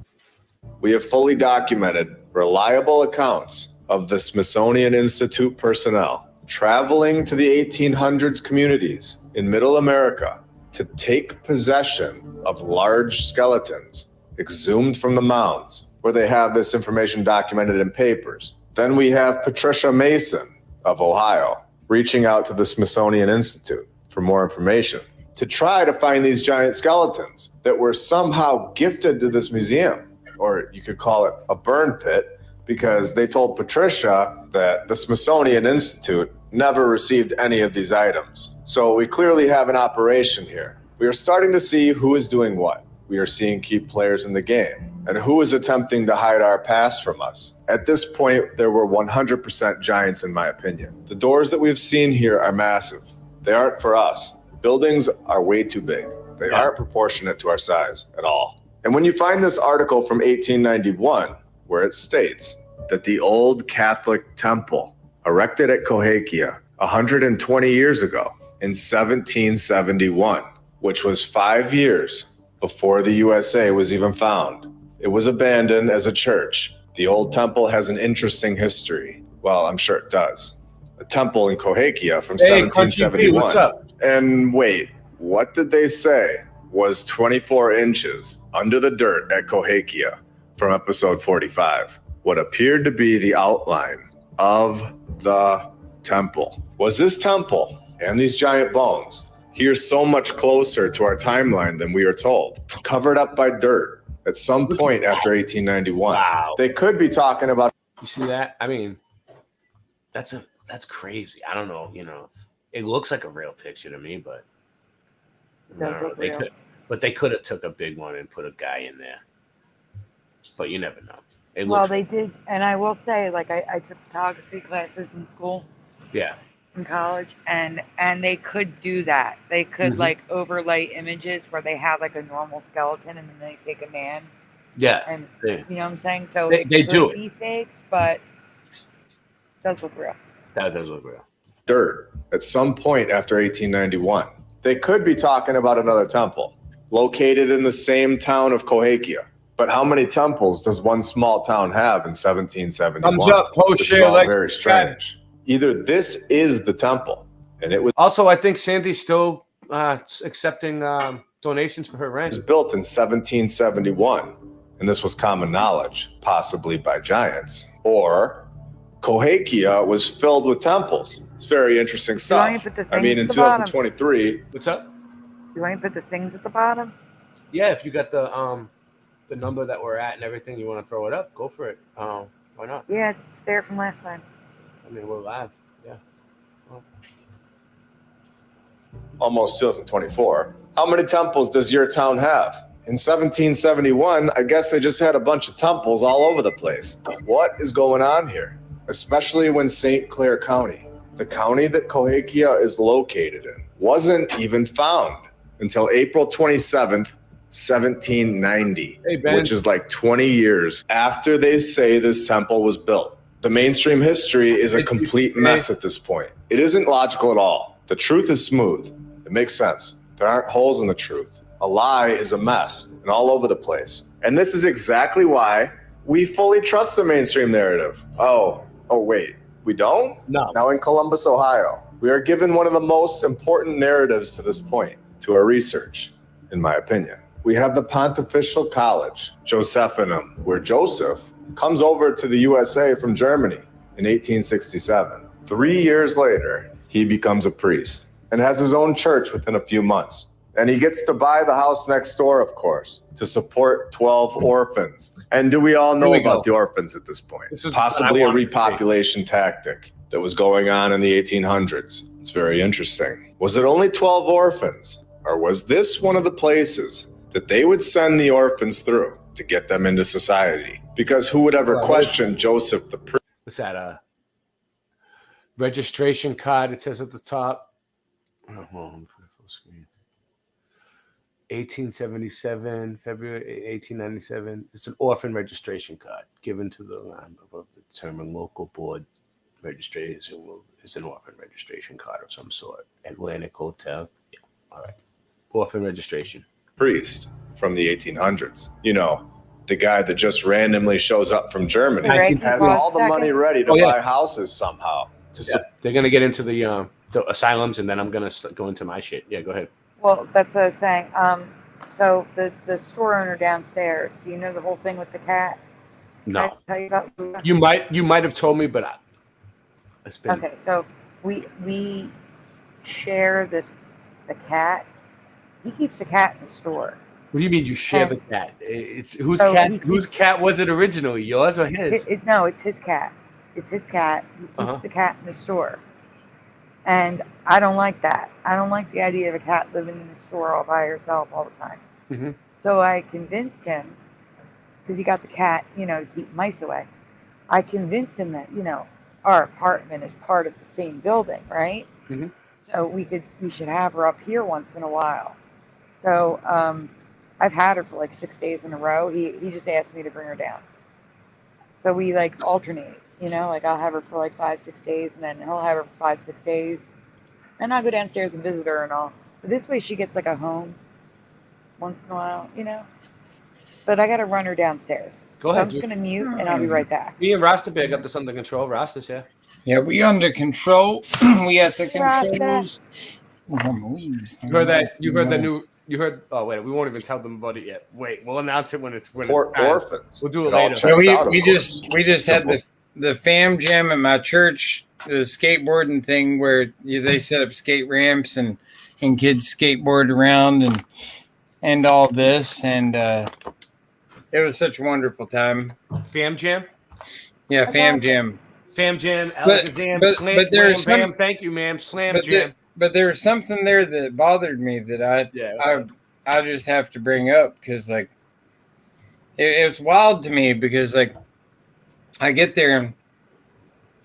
We have fully documented reliable accounts of the Smithsonian Institute personnel traveling to the 1800s communities in Middle America to take possession of large skeletons exhumed from the mounds, where they have this information documented in papers. Then we have Patricia Mason of Ohio reaching out to the Smithsonian Institute for more information to try to find these giant skeletons that were somehow gifted to this museum, or you could call it a burn pit, because they told Patricia that the Smithsonian Institute never received any of these items. So we clearly have an operation here. We are starting to see who is doing what. We are seeing key players in the game and who is attempting to hide our past from us. At this point, there were 100% giants in my opinion. The doors that we've seen here are massive. They aren't for us. Buildings are way too big. They aren't proportionate to our size at all. And when you find this article from 1891, where it states that the old Catholic temple erected at Cahokia 120 years ago in 1771, which was 5 years before the USA was even found. It was abandoned as a church. The old temple has an interesting history. Well, I'm sure it does. A temple in Cahokia from 1771. And wait, what did they say was 24 inches under the dirt at Cahokia from episode 45? What appeared to be the outline of the temple. Was this temple and these giant bones here so much closer to our timeline than we are told? Covered up by dirt at some point after 1891. Wow. They could be talking about. You see that? I mean, that's crazy. I don't know. It looks like a real picture to me, but they could have took a big one and put a guy in there. But you never know. Well, they did, and I will say, like, I took photography classes in school. Yeah. In college, and they could do that. They could like overlay images where they have like a normal skeleton, and then they take a man. Yeah. And you know what I'm saying? So they do it. Be fake, but it does look real. That does look real. Dirt at some point after 1891. They could be talking about another temple located in the same town of Cahokia. But how many temples does one small town have in 1771? Thumbs up, post, This is share, all like, very strange. Either this is the temple, and it was Also, I think Sandy's still accepting donations for her rent. built in 1771, and this was common knowledge, possibly by giants, or Cahokia was filled with temples. It's very interesting want me stuff. to put the I mean, in things at the bottom? 2023, What's up? Do you want me to put the things at the bottom? Yeah, if you got the number that we're at and everything, you want to throw it up, go for it. Why not? Yeah, it's there from last time. I mean, we're live. Yeah. Well. almost 2024. How many temples does your town have? In 1771, I guess they just had a bunch of temples all over the place. What is going on here? Especially when St. Clair County, the county that Cahokia is located in, wasn't even found until April 27th, 1790, which is like 20 years after they say this temple was built. The mainstream history is a complete mess at this point. It isn't logical at all. The truth is smooth. It makes sense. There aren't holes in the truth. A lie is a mess and all over the place. And this is exactly why we fully trust the mainstream narrative. Oh, wait, we don't? No. Now in Columbus, Ohio, we are given one of the most important narratives to this point, to our research, in my opinion. We have the Pontifical College, Josephinum, where Joseph comes over to the USA from Germany in 1867. 3 years later, he becomes a priest and has his own church within a few months. And he gets to buy the house next door, of course, to support 12 orphans. And do we all know about the orphans at this point? This is possibly a repopulation tactic that was going on in the 1800s. It's very interesting. Was it only 12 orphans? Or was this one of the places that they would send the orphans through to get them into society? Because who would ever question Joseph the priest? What's that? Registration card, it says at the top. Oh, hold on, put it full screen. 1877, February 1897. It's an orphan registration card given to the land above the determined local board. Registration is an orphan registration card of some sort. Atlantic Hotel. Yeah. All right. Orphan registration. Priest from the 1800s. You know, the guy that just randomly shows up from Germany has all the money ready to buy houses somehow. They're going to get into the asylums, and then I'm going to go into my shit. Yeah, go ahead. Well, that's what I was saying. So the store owner downstairs, do you know the whole thing with the cat? No. Can I tell you about Luca? You might have told me, but it's been... Okay, so we share the cat. He keeps the cat in the store. What do you mean you share the cat? It's whose cat? Whose cat was it originally? Yours or his? No, it's his cat. It's his cat. He keeps the cat in the store. And I don't like that. I don't like the idea of a cat living in the store all by herself all the time. Mm-hmm. So I convinced him, because he got the cat, to keep mice away. I convinced him that, our apartment is part of the same building, right? Mm-hmm. So we should have her up here once in a while. So I've had her for like 6 days in a row. He just asked me to bring her down. So we like alternate. Like I'll have her for like 5-6 days, and then he'll have her for 5-6 days, and I'll go downstairs and visit her and all. But this way she gets like a home once in a while, But I got to run her downstairs. Go ahead. I'm just going to mute, and I'll be right back. Me and Rasta Bear got this under control. Rasta's here. Yeah, we under control. We at the controls. You heard that? You heard the new? You heard? Oh wait, we won't even tell them about it yet. Wait, we'll announce it when it's Poor time. orphans. We'll do it It all later. checks out, of we course. just had Simple. the fam jam at my church, the skateboarding thing where they set up skate ramps and kids skateboard around and all this, and it was such a wonderful time. Fam jam. Yeah, fam jam. Fam jam, Alakazam, Slam but there's Jam, some, bam, thank you, ma'am, Slam but Jam. but there was something there that bothered me that I just have to bring up because like it's wild to me because like I get there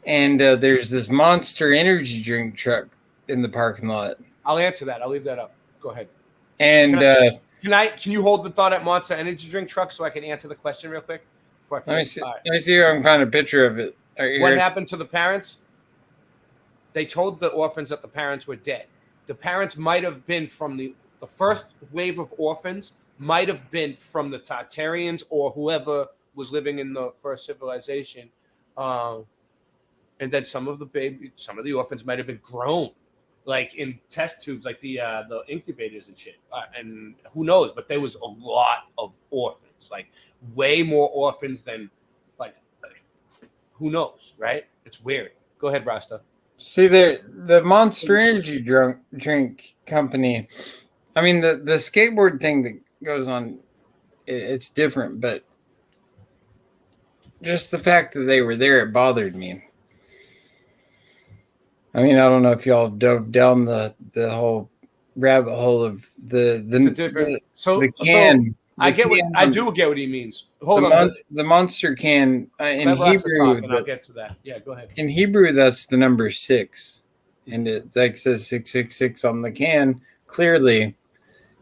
and there's this Monster energy drink truck in the parking lot. I'll answer that. I'll leave that up. Go ahead. And can you hold the thought at Monster energy drink truck so I can answer the question real quick? Before I let me finish? see. All right. Let me see if I can find a picture of it. Right What here. happened to the parents? They told the orphans that the parents were dead. The parents might have been from the first wave of orphans, might have been from the Tartarians or whoever was living in the first civilization. And then some of the orphans might have been grown, like in test tubes, like the incubators and shit. And who knows? But there was a lot of orphans, like way more orphans than like who knows, right? It's weird. Go ahead, Rasta. See there, the Monster Energy drink company. I mean, the skateboard thing that goes on, it's different, but just the fact that they were there, it bothered me. I mean, I don't know if y'all dove down the whole rabbit hole of the can. I do get what he means. Hold on. The monster can in Let Rasta Hebrew. talk and I'll get to that. Yeah, go ahead. In Hebrew, that's the number 6, and it like says 666 on the can clearly,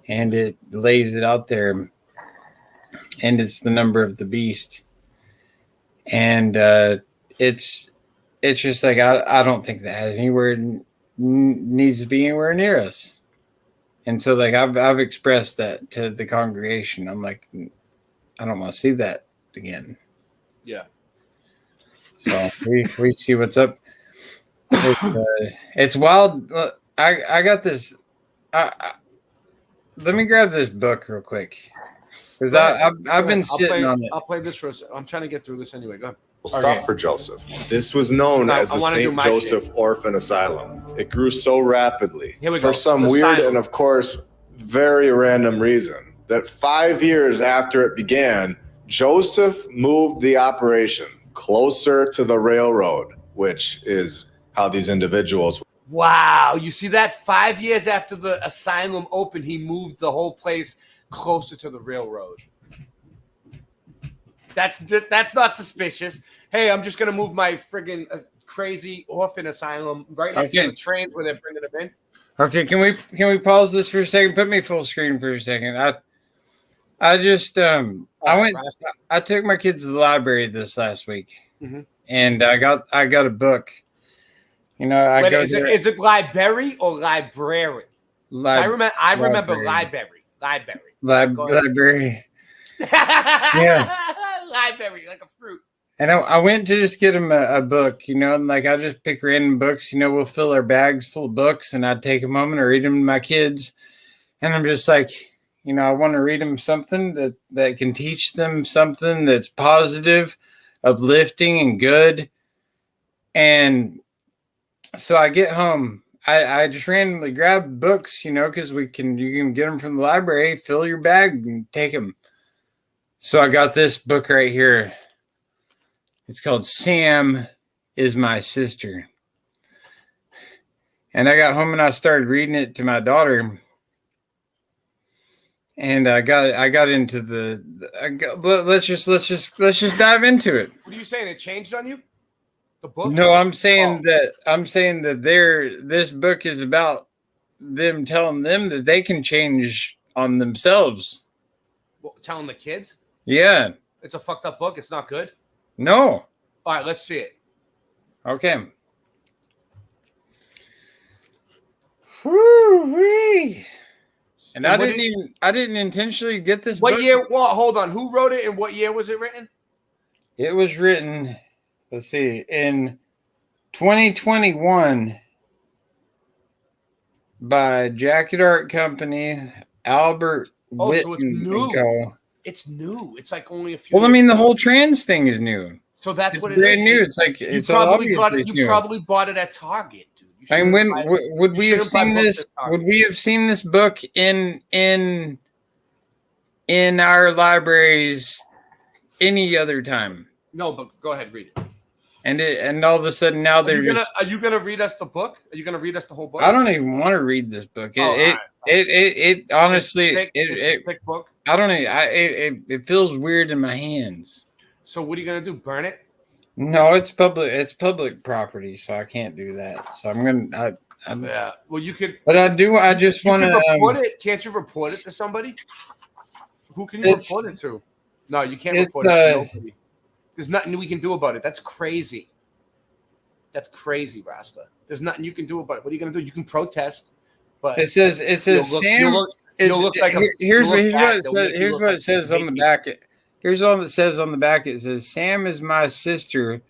and it lays it out there, and it's the number of the beast, and it's just like I don't think that has anywhere needs to be anywhere near us. And so, like, I've expressed that to the congregation. I'm like, I don't want to see that again. Yeah. So we see what's up. It's wild. I got this. Let me grab this book real quick because I've been sitting on it. I'll play this for a second. I'm trying to get through this anyway. Go ahead. Well, stop for Joseph. This was known as the St. Joseph Orphan Asylum. It grew so rapidly for some weird and, of course, very random reason that 5 years after it began, Joseph moved the operation closer to the railroad, which is how these individuals. Wow. You see that? 5 years after the asylum opened, he moved the whole place closer to the railroad. That's not suspicious. Hey, I'm just going to move my friggin' crazy orphan asylum right next to the trains where they're bringing them in. Okay, can we pause this for a second? Put me full screen for a second. I took my kids to the library this last week, and I got a book. You know, is it library or library? I remember library. Library. Yeah. Library, like a fruit. And I went to just get him a book, you know, and like I just pick random books, you know, we'll fill our bags full of books, and I'd take a moment to read them to my kids. And I'm just like, you know, I want to read them something that can teach them something that's positive, uplifting, and good. And so I get home. I just randomly grab books, you know, because you can get them from the library, fill your bag, and take them. So I got this book right here. It's called Sam Is My Sister. And I got home and I started reading it to my daughter. And I got into let's just dive into it. What are you saying? It changed on you? The book? No, I'm saying that this book is about them telling them that they can change on themselves. What, telling the kids? Yeah. It's a fucked up book. It's not good. No. All right, let's see it. Okay. Woo-wee. And I didn't intentionally get this book. What year? Well, hold on. Who wrote it and what year was it written? It was written, let's see, in 2021 by Jacket Art Company, Albert Oh, Whitten so it's and new. Co. It's new. It's like only a few. Well, I years mean, the old. whole trans thing is new. So that's It's what it brand is. new. It's like you it's probably bought obviously it. You new. probably bought it at Target, dude. You I mean, shouldn't when buy- would you we have shouldn't buy seen books this? at Target. Would we have seen this book in our libraries any other time? No, but go ahead, read it. And all of a sudden now they're just. Are you gonna read us the book? Are you gonna read us the whole book? I don't even want to read this book. It honestly it's a thick book. I don't even. It feels weird in my hands. So what are you gonna do? Burn it? No, it's public. It's public property, so I can't do that. So I'm gonna. Yeah. Well, you could. But I do. I just want to report it. Can't you report it to somebody? Who can you report it to? No, you can't report it to nobody. There's nothing we can do about it. That's crazy. That's crazy, Rasta. There's nothing you can do about it. What are you gonna do? You can protest, but it says Sam. You'll look like here's what it says. Here's what it says on the back. Here's all that says on the back. It says, "Sam is my sister."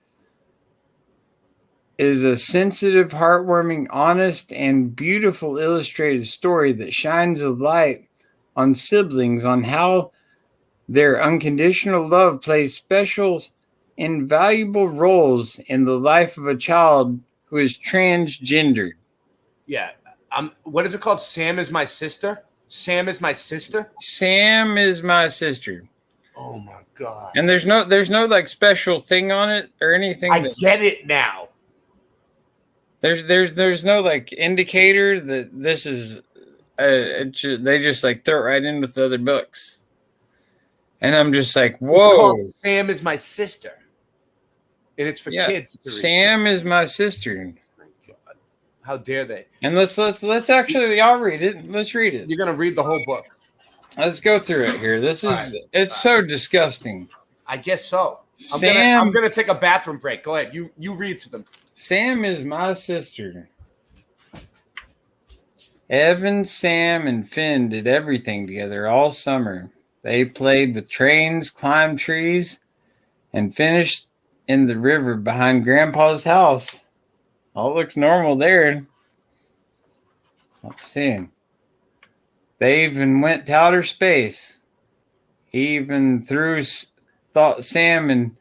Is a sensitive, heartwarming, honest, and beautiful illustrated story that shines a light on siblings, on how their unconditional love plays special, invaluable roles in the life of a child who is transgendered. Yeah. What is it called? Sam is my sister? Sam is my sister? Sam is my sister. Oh my God. And there's no like special thing on it or anything. I get it now. There's no like indicator that this is they just like throw it right in with the other books. And I'm just like, whoa. It's called Sam is my sister. And it's for kids to read. Sam is my sister. Oh my God. How dare they? And let's actually, I'll read it. Let's read it. You're gonna read the whole book. Let's go through it here. This is it's so disgusting. I guess so. I'm gonna take a bathroom break. Go ahead. You read to them. Sam is my sister. Evan, Sam, and Finn did everything together all summer. They played with trains, climbed trees, and finished in the river behind Grandpa's house. All looks normal there. Let's see. They even went to outer space. He even thought Sam and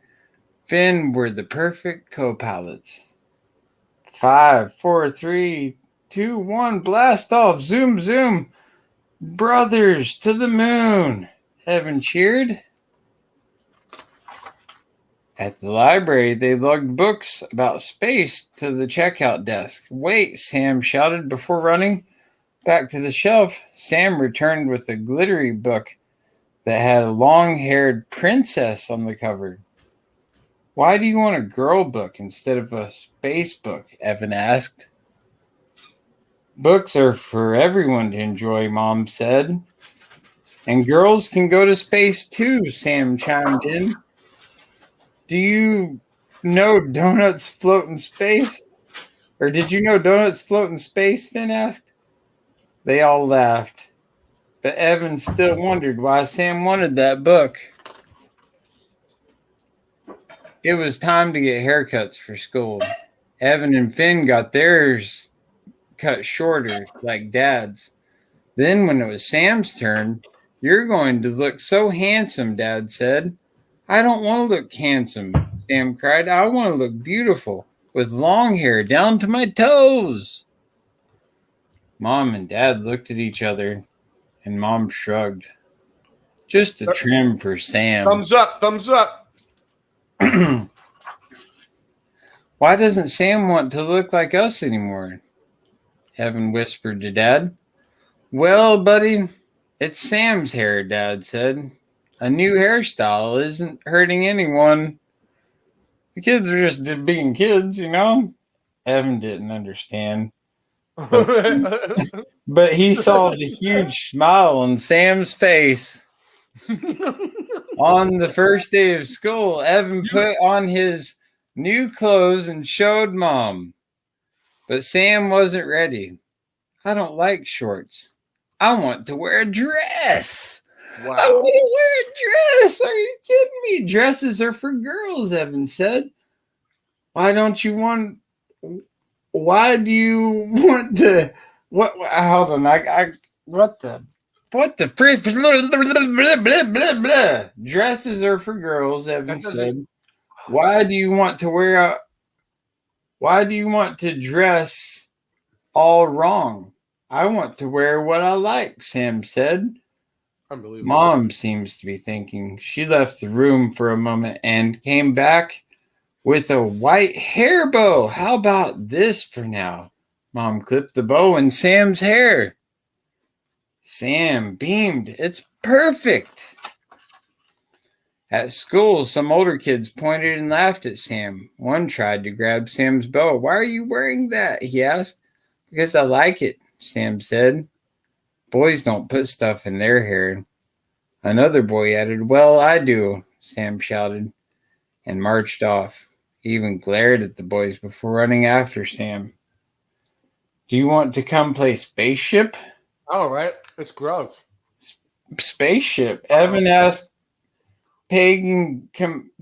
Finn were the perfect co-pilots. 5, 4, 3, 2, 1, blast off. Zoom, zoom. Brothers to the moon. Evan cheered. At the library, they lugged books about space to the checkout desk. Wait, Sam shouted before running back to the shelf. Sam returned with a glittery book that had a long-haired princess on the cover. Why do you want a girl book instead of a space book? Evan asked. Books are for everyone to enjoy, Mom said. And girls can go to space too, Sam chimed in. Do you know donuts float in space? Or did you know donuts float in space? Finn asked. They all laughed. But Evan still wondered why Sam wanted that book. It was time to get haircuts for school. Evan and Finn got theirs cut shorter, like Dad's. Then when it was Sam's turn, you're going to look so handsome, Dad said. I don't want to look handsome, Sam cried. I want to look beautiful with long hair down to my toes. Mom and Dad looked at each other, and Mom shrugged. Just a trim for Sam. Thumbs up, thumbs up. Why doesn't Sam want to look like us anymore? Evan whispered to Dad. Well, buddy, it's Sam's hair, Dad said. A new hairstyle isn't hurting anyone. The kids are just being kids, you know? Evan didn't understand. But he saw the huge smile on Sam's face. On the first day of school, Evan put on his new clothes and showed Mom. But Sam wasn't ready. I don't like shorts. I want to wear a dress. Wow. I want to wear a dress. Are you kidding me? Dresses are for girls, Evan said. Why do you want to What? Hold on. What the frick? Dresses are for girls, Evan said. Why do you want to dress all wrong? I want to wear what I like, Sam said. Unbelievable. Mom seems to be thinking. She left the room for a moment and came back with a white hair bow. How about this for now? Mom clipped the bow in Sam's hair. Sam beamed. It's perfect. At school, some older kids pointed and laughed at Sam. One tried to grab Sam's bow. Why are you wearing that? He asked. Because I like it, Sam said. Boys don't put stuff in their hair. Another boy added, well, I do, Sam shouted, and marched off. He even glared at the boys before running after Sam. Do you want to come play spaceship? All right. It's gross. Spaceship? Evan asked Pagan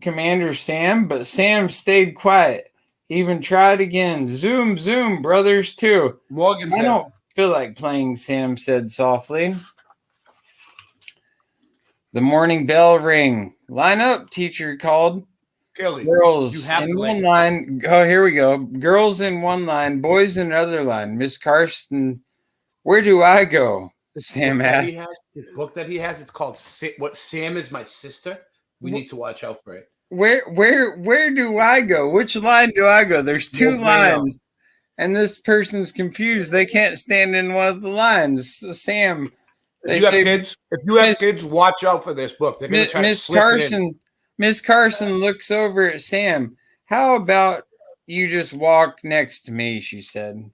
Commander Sam, but Sam stayed quiet. He even tried again. Zoom, zoom, brothers, too. Morgan's I don't feel like playing, Sam said softly. The morning bell rang. Line up, teacher called. Kelly, girls you have in to one line. Oh, here we go. Girls in one line, boys in another line. Miss Carson, where do I go? Sam asked. This book that he has, it's called What Sam Is My Sister. We need to watch out for it. Where do I go? Which line do I go? There's two lines, and this person's confused. They can't stand in one of the lines. So Sam, if you have kids, watch out for this book. They're going to try to slip it in. Miss Carson looks over at Sam. How about you just walk next to me, she said.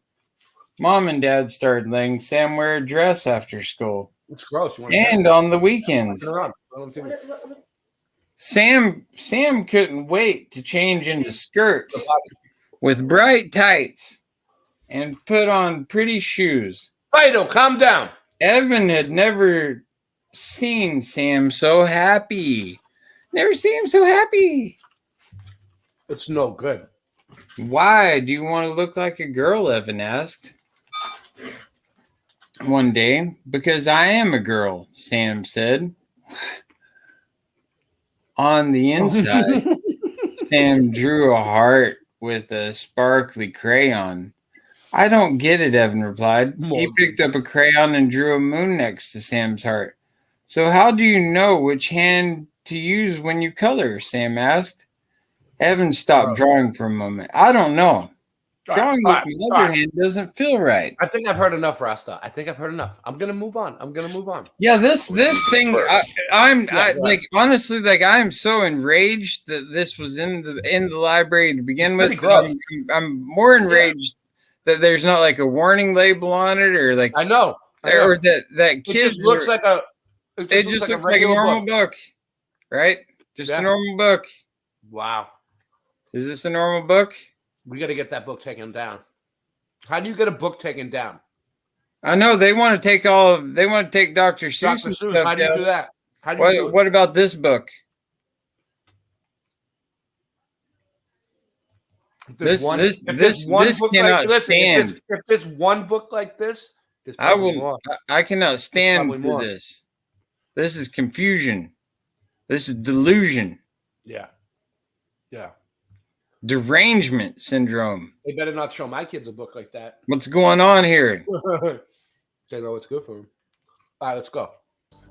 Mom and Dad started letting Sam wear a dress after school. It's gross. And on the weekends. Sam couldn't wait to change into skirts with bright tights and put on pretty shoes. Fido, calm down. Evan had never seen Sam so happy. Never seen him so happy. It's no good. Why do you want to look like a girl? Evan asked. One day, because I am a girl, Sam said. On the inside, Sam drew a heart with a sparkly crayon. I don't get it, Evan replied. He picked up a crayon and drew a moon next to Sam's heart. So how do you know which hand to use when you color? Sam asked. Evan stopped drawing for a moment. I don't know. Drawing with my other hand doesn't feel right. I think I've heard enough, Rasta. I think I've heard enough. I'm gonna move on. Yeah, this thing. Honestly, I'm so enraged that this was in the library to begin with. I'm more enraged that there's not like a warning label on it, or like I know. or that kids just looks like a. It just looks like a normal book, right? Just a normal book. Wow. Is this a normal book? We got to get that book taken down. How do you get a book taken down? I know they want to take Dr. Seuss. Dr. Seuss, how do you do that? How do you do it? What about this book? If there's one book like this, I cannot stand for this. This is confusion. This is delusion. Yeah. Yeah. Derangement syndrome. They better not show my kids a book like that. What's going on here? They know what's good for them. All right, let's go.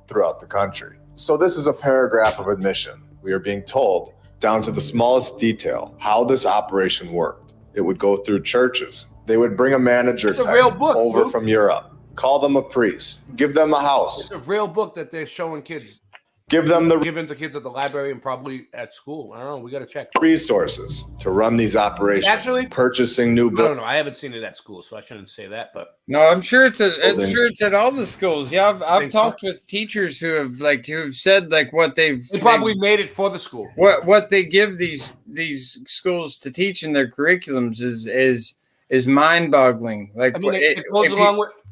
Throughout the country. So this is a paragraph of admission. We are being told, down to the smallest detail, how this operation worked. It would go through churches. They would bring a manager over from Europe, call them a priest, give them a house. It's a real book that they're showing kids. Given to kids at the library and probably at school. I don't know. We got to check resources to run these operations. Actually, purchasing new I don't know. I haven't seen it at school, so I shouldn't say that. But no, I'm sure it's at all the schools. Yeah, I've talked with teachers who've said what they probably made it for the school. What they give these schools to teach in their curriculums is mind-boggling.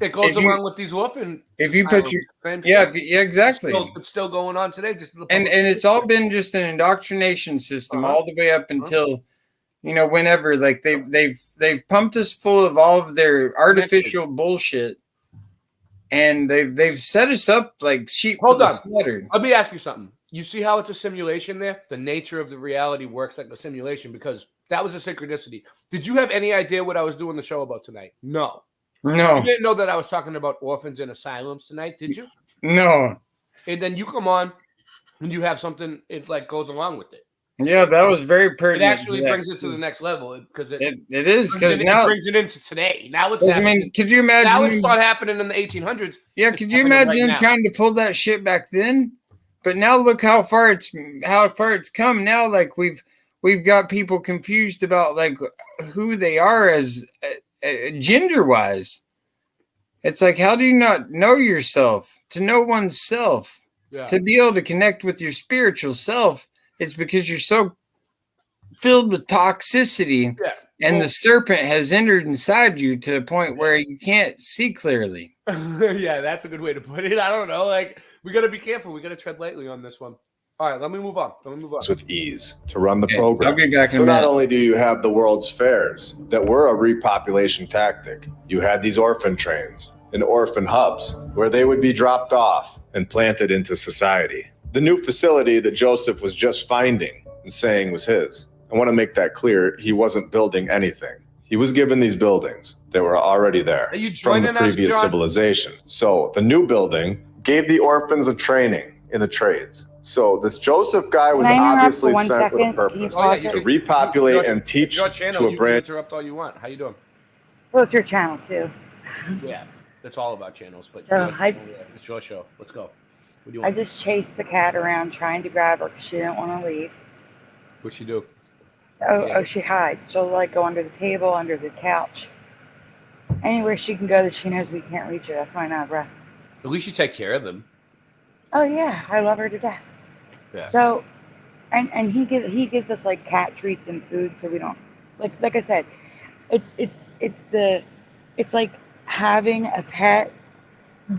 It goes along with these orphan. If you put exactly. It's still going on today. And it's all been just an indoctrination system all the way up until you know, whenever, like they've pumped us full of all of their artificial bullshit, and they've set us up like sheep for the slaughter. Let me ask you something. You see how it's a simulation there? The nature of the reality works like a simulation because that was a synchronicity. Did you have any idea what I was doing the show about tonight? No. No. You didn't know that I was talking about orphans and asylums tonight, did you? No. And then you come on and you have something, it like goes along with it. Yeah, that was very pertinent. It actually brings it to the next level because it is because now it brings it into today. Now it's I mean, could you imagine? Now it's not happening in the 1800s. Yeah, could you imagine trying to pull that shit back then? But now look how far it's come. Now, like we've got people confused about like who they are as gender wise. It's like, how do you not know yourself? To know oneself, to be able to connect with your spiritual self, it's because you're so filled with toxicity, and the serpent has entered inside you to a point where you can't see clearly. Yeah, that's a good way to put it. I don't know. Like, we got to be careful. We got to tread lightly on this one. All right, let me move on. With ease to run the program. I'll be back in So a not minute. only do you have the world's fairs that were a repopulation tactic, you had these orphan trains and orphan hubs where they would be dropped off and planted into society. The new facility that Joseph was just finding and saying was his. I want to make that clear. He wasn't building anything. He was given these buildings that were already there Are you from the joining us, previous John? civilization. So the new building gave the orphans a training in the trades. So this Joseph guy was Can I interrupt for obviously 1 sent with a second? Can you purpose pause to it? repopulate and teach Your channel, to a you can brand. interrupt all you want. How you doing? Well, it's your channel too. Yeah, it's all about channels, but So, it's your show. Let's go. What do you I want? just chased the cat around trying to grab her because she didn't want to leave. What'd she do? Oh, she hides. She'll like go under the table, under the couch. Anywhere she can go that she knows we can't reach her. That's why I'm out of breath. At least you take care of them. Oh yeah, I love her to death. Yeah. So, and he gives us like cat treats and food, so we don't like I said, it's like having a pet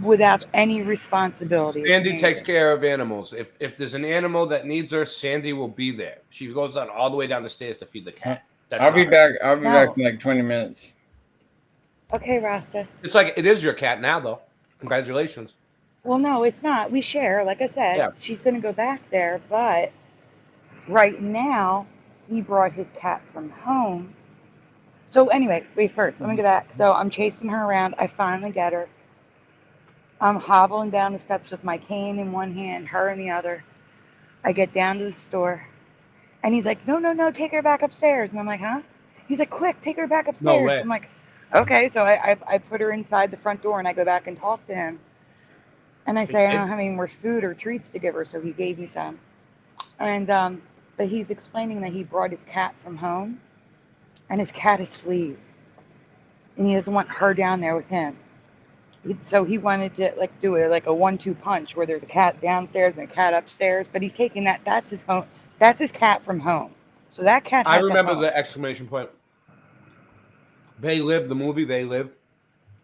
without any responsibility. Sandy takes care of animals. If there's an animal that needs her, Sandy will be there. She goes down all the way down the stairs to feed the cat. I'll be back in like 20 minutes. Okay, Rasta. It's like it is your cat now, though. Congratulations. Well, no, it's not. We share. Like I said, Yeah. she's going to go back there, but right now he brought his cat from home. So anyway, wait first. Let me go back. So I'm chasing her around. I finally get her. I'm hobbling down the steps with my cane in one hand, her in the other. I get down to the store, and he's like, no, take her back upstairs. And I'm like, huh? He's like, quick, take her back upstairs. way. I'm like, okay. So I put her inside the front door, and I go back and talk to him. And I say, I don't have any more food or treats to give her, so he gave me some. And but he's explaining that he brought his cat from home, and his cat has fleas, and he doesn't want her down there with him. So he wanted to like do it like a 1-2 punch where there's a cat downstairs and a cat upstairs, but he's taking that's his home. That's his cat from home. So that cat. I has a remember home. the exclamation point. They Live, the movie They Live.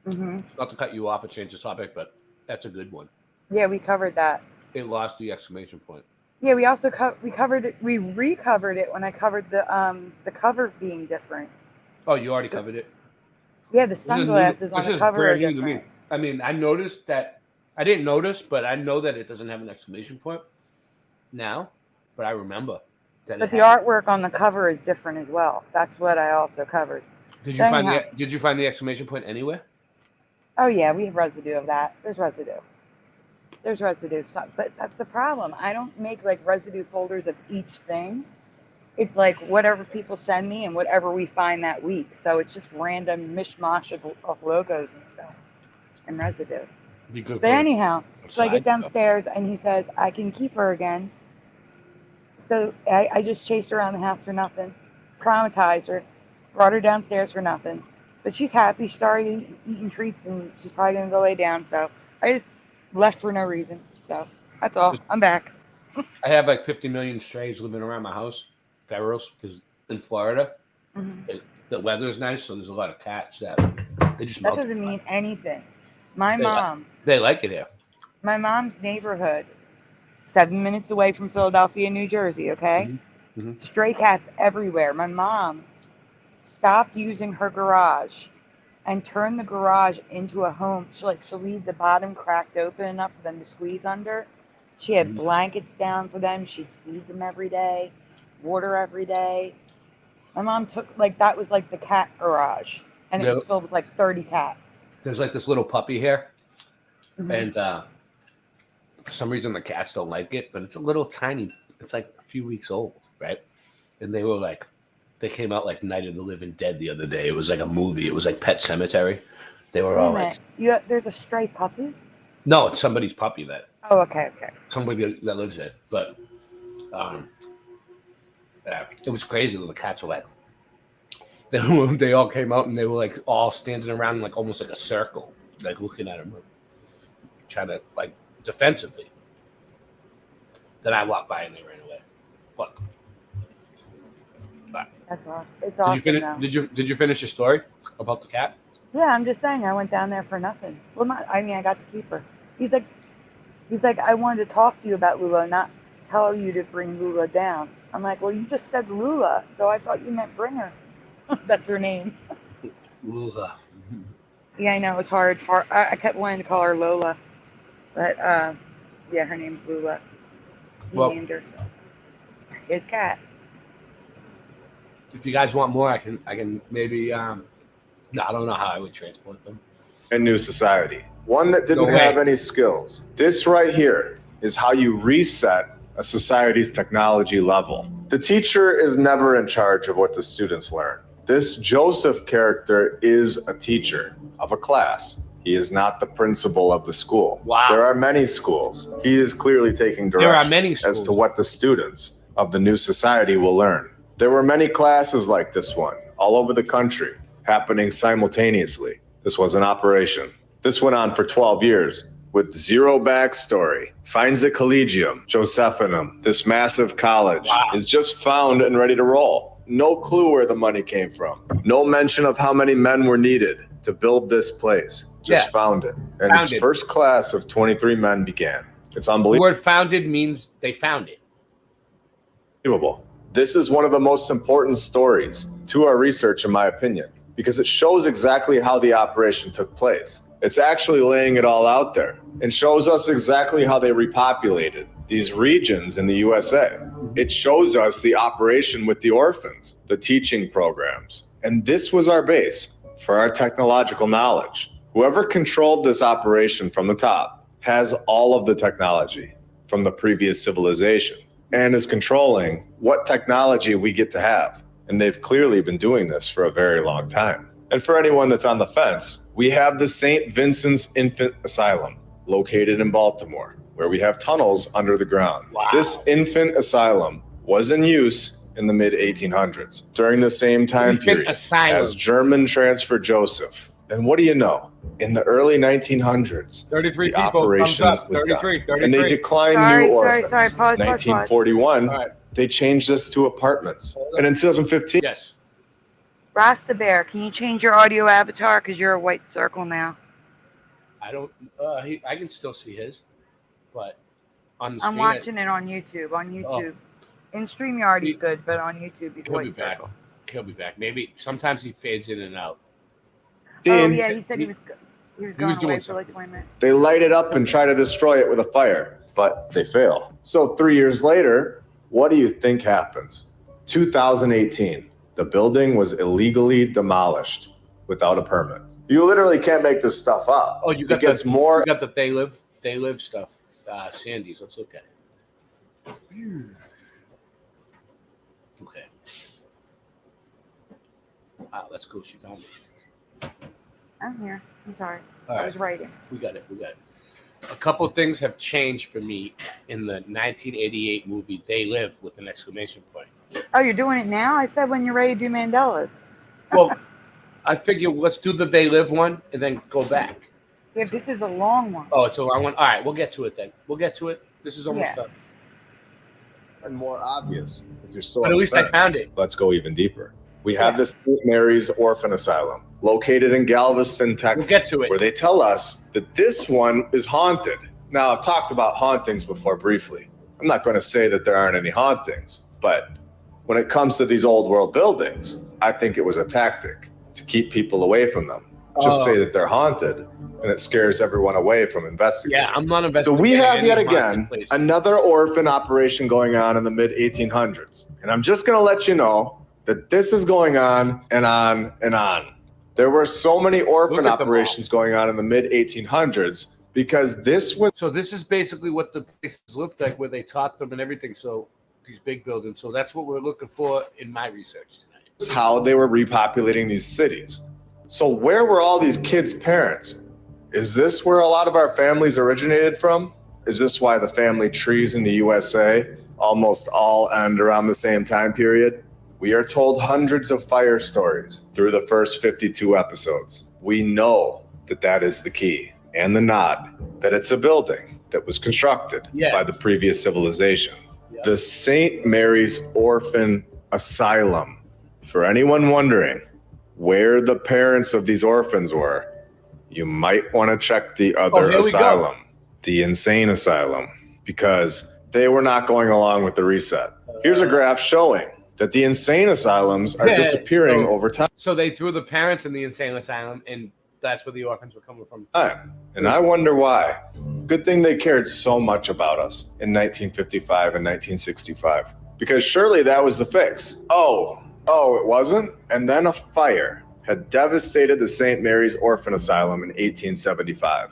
Mhm. Not to cut you off and change the topic, but that's a good one. Yeah, we covered that. It lost the exclamation point. Yeah, we also recovered it. We recovered it when I covered the cover being different. Oh, you already covered it. Yeah, the sunglasses on the cover are brand new to different. me. I mean, I noticed that. I didn't notice, but I know that it doesn't have an exclamation point now. But I remember that. But the artwork on the cover is different as well. That's what I also covered. Did you So find anyhow- Did you find the exclamation point anywhere? Oh yeah, we have residue of that. There's residue. There's residue. So, but that's the problem. I don't make like residue folders of each thing. It's like whatever people send me and whatever we find that week. So it's just random mishmash of logos and stuff and residue. Be good But for anyhow, so I side get downstairs and he says, I can keep her again. So I just chased her around the house for nothing, traumatized her, brought her downstairs for nothing. But she's happy. She's already eating treats and she's probably going to go lay down. So I just left for no reason. So that's all. I'm back. I have like 50 million strays living around my house, ferals, because in Florida, the weather's nice, so there's a lot of cats that they just That multiply. doesn't mean anything. My They mom, They like it here. my mom's neighborhood, 7 minutes away from Philadelphia, New Jersey, okay? Stray cats everywhere. My mom stopped using her garage and turned the garage into a home. She'll leave the bottom cracked open enough for them to squeeze under. She had blankets down for them. She'd feed them every day, water every day. My mom took, that was like the cat garage, and it was filled with 30 cats. There's this little puppy here, and for some reason the cats don't like it, but it's a little tiny. It's a few weeks old, right? And they were they came out Night of the Living Dead the other day. It was a movie. It was Pet Cemetery. They were all there's a stray puppy? No, it's somebody's puppy that. Oh, okay. Somebody that lives there, but it was crazy. The cats were they all came out and they were all standing around in almost a circle, looking at him, trying to defensively. Then I walked by and they ran away. But that's awesome. It's awesome. Did you finish your story about the cat? Yeah, I'm just saying I went down there for nothing. Well, I got to keep her. He's like, I wanted to talk to you about Lula, not tell you to bring Lula down. I'm like, well, you just said Lula, so I thought you meant bring her. That's her name. Lula. Yeah, I know, it was hard. I kept wanting to call her Lola, but yeah, her name's Lula. He named her, so his cat. If you guys want more, I can maybe I don't know how I would transport them. A new society. One that didn't have any skills. This right here is how you reset a society's technology level. The teacher is never in charge of what the students learn. This Joseph character is a teacher of a class. He is not the principal of the school. Wow. There are many schools. He is clearly taking direction as to what the students of the new society will learn. There were many classes like this one all over the country, happening simultaneously. This was an operation. This went on for 12 years with zero backstory. Finds the Collegium Josephinum, this massive college, is just found and ready to roll. No clue where the money came from. No mention of how many men were needed to build this place. Just found it. And its first class of 23 men began. It's unbelievable. The word founded means they found it. Unbelievable. This is one of the most important stories to our research, in my opinion, because it shows exactly how the operation took place. It's actually laying it all out there and shows us exactly how they repopulated these regions in the USA. It shows us the operation with the orphans, the teaching programs. And this was our base for our technological knowledge. Whoever controlled this operation from the top has all of the technology from the previous civilization and is controlling what technology we get to have. And they've clearly been doing this for a very long time. And for anyone that's on the fence, we have the St. Vincent's Infant Asylum located in Baltimore, where we have tunnels under the ground. Wow. This infant asylum was in use in the mid-1800s, during the same time period as German transfer Joseph. And what do you know? In the early 1900s, 33 the operation was done. And they declined new orphans. 1941, they changed this to apartments. And in 2015... Yes. Rasta Bear, can you change your audio avatar? Because you're a white circle now. I don't... I can still see his, but on the screen... I'm watching it on YouTube. In StreamYard, he's good, but on YouTube, he's white circle. He'll be back. Maybe sometimes he fades in and out. Oh, yeah, he said he was going away for 20 minutes. They light it up and try to destroy it with a fire, but they fail. So 3 years later, what do you think happens? 2018, the building was illegally demolished without a permit. You literally can't make this stuff up. Oh, you got the they live stuff. Sandy's, let's look at it. Okay. Wow, that's cool. She found it. I'm here. I'm sorry. All I was writing. We got it. A couple things have changed for me in the 1988 movie They Live with an exclamation point. Oh, you're doing it now? I said when you're ready to do Mandela's. Well, I figure let's do the They Live one and then go back. Yeah, this is a long one. Oh, it's a long one. All right, we'll get to it then. We'll get to it. This is almost done. And more obvious, if you're still but at least I found it. Let's go even deeper. We have the St. Mary's Orphan Asylum, located in Galveston, Texas, we'll get to it. Where they tell us that this one is haunted. Now, I've talked about hauntings before briefly. I'm not going to say that there aren't any hauntings, but when it comes to these old world buildings, I think it was a tactic to keep people away from them. Just say that they're haunted, and it scares everyone away from investigating. Yeah, I'm not So investigating. we have any yet haunted again places. another orphan operation going on in the mid 1800s. And I'm just going to let you know that this is going on and on and on. There were so many orphan operations going on in the mid 1800s because this was. So this is basically what the places looked like, where they taught them and everything. So these big buildings. So that's what we're looking for in my research tonight. How they were repopulating these cities. So where were all these kids' parents? Is this where a lot of our families originated from? Is this why the family trees in the USA almost all end around the same time period? We are told hundreds of fire stories through the first 52 episodes. We know that that is the key and the nod, that it's a building that was constructed by the previous civilization. The St. Mary's Orphan Asylum. For anyone wondering where the parents of these orphans were, you might want to check the other asylum, the insane asylum, because they were not going along with the reset. Here's a graph showing that the insane asylums are disappearing over time. So they threw the parents in the insane asylum, and that's where the orphans were coming from. And I wonder why. Good thing they cared so much about us in 1955 and 1965, because surely that was the fix. Oh, it wasn't? And then a fire had devastated the St. Mary's Orphan Asylum in 1875.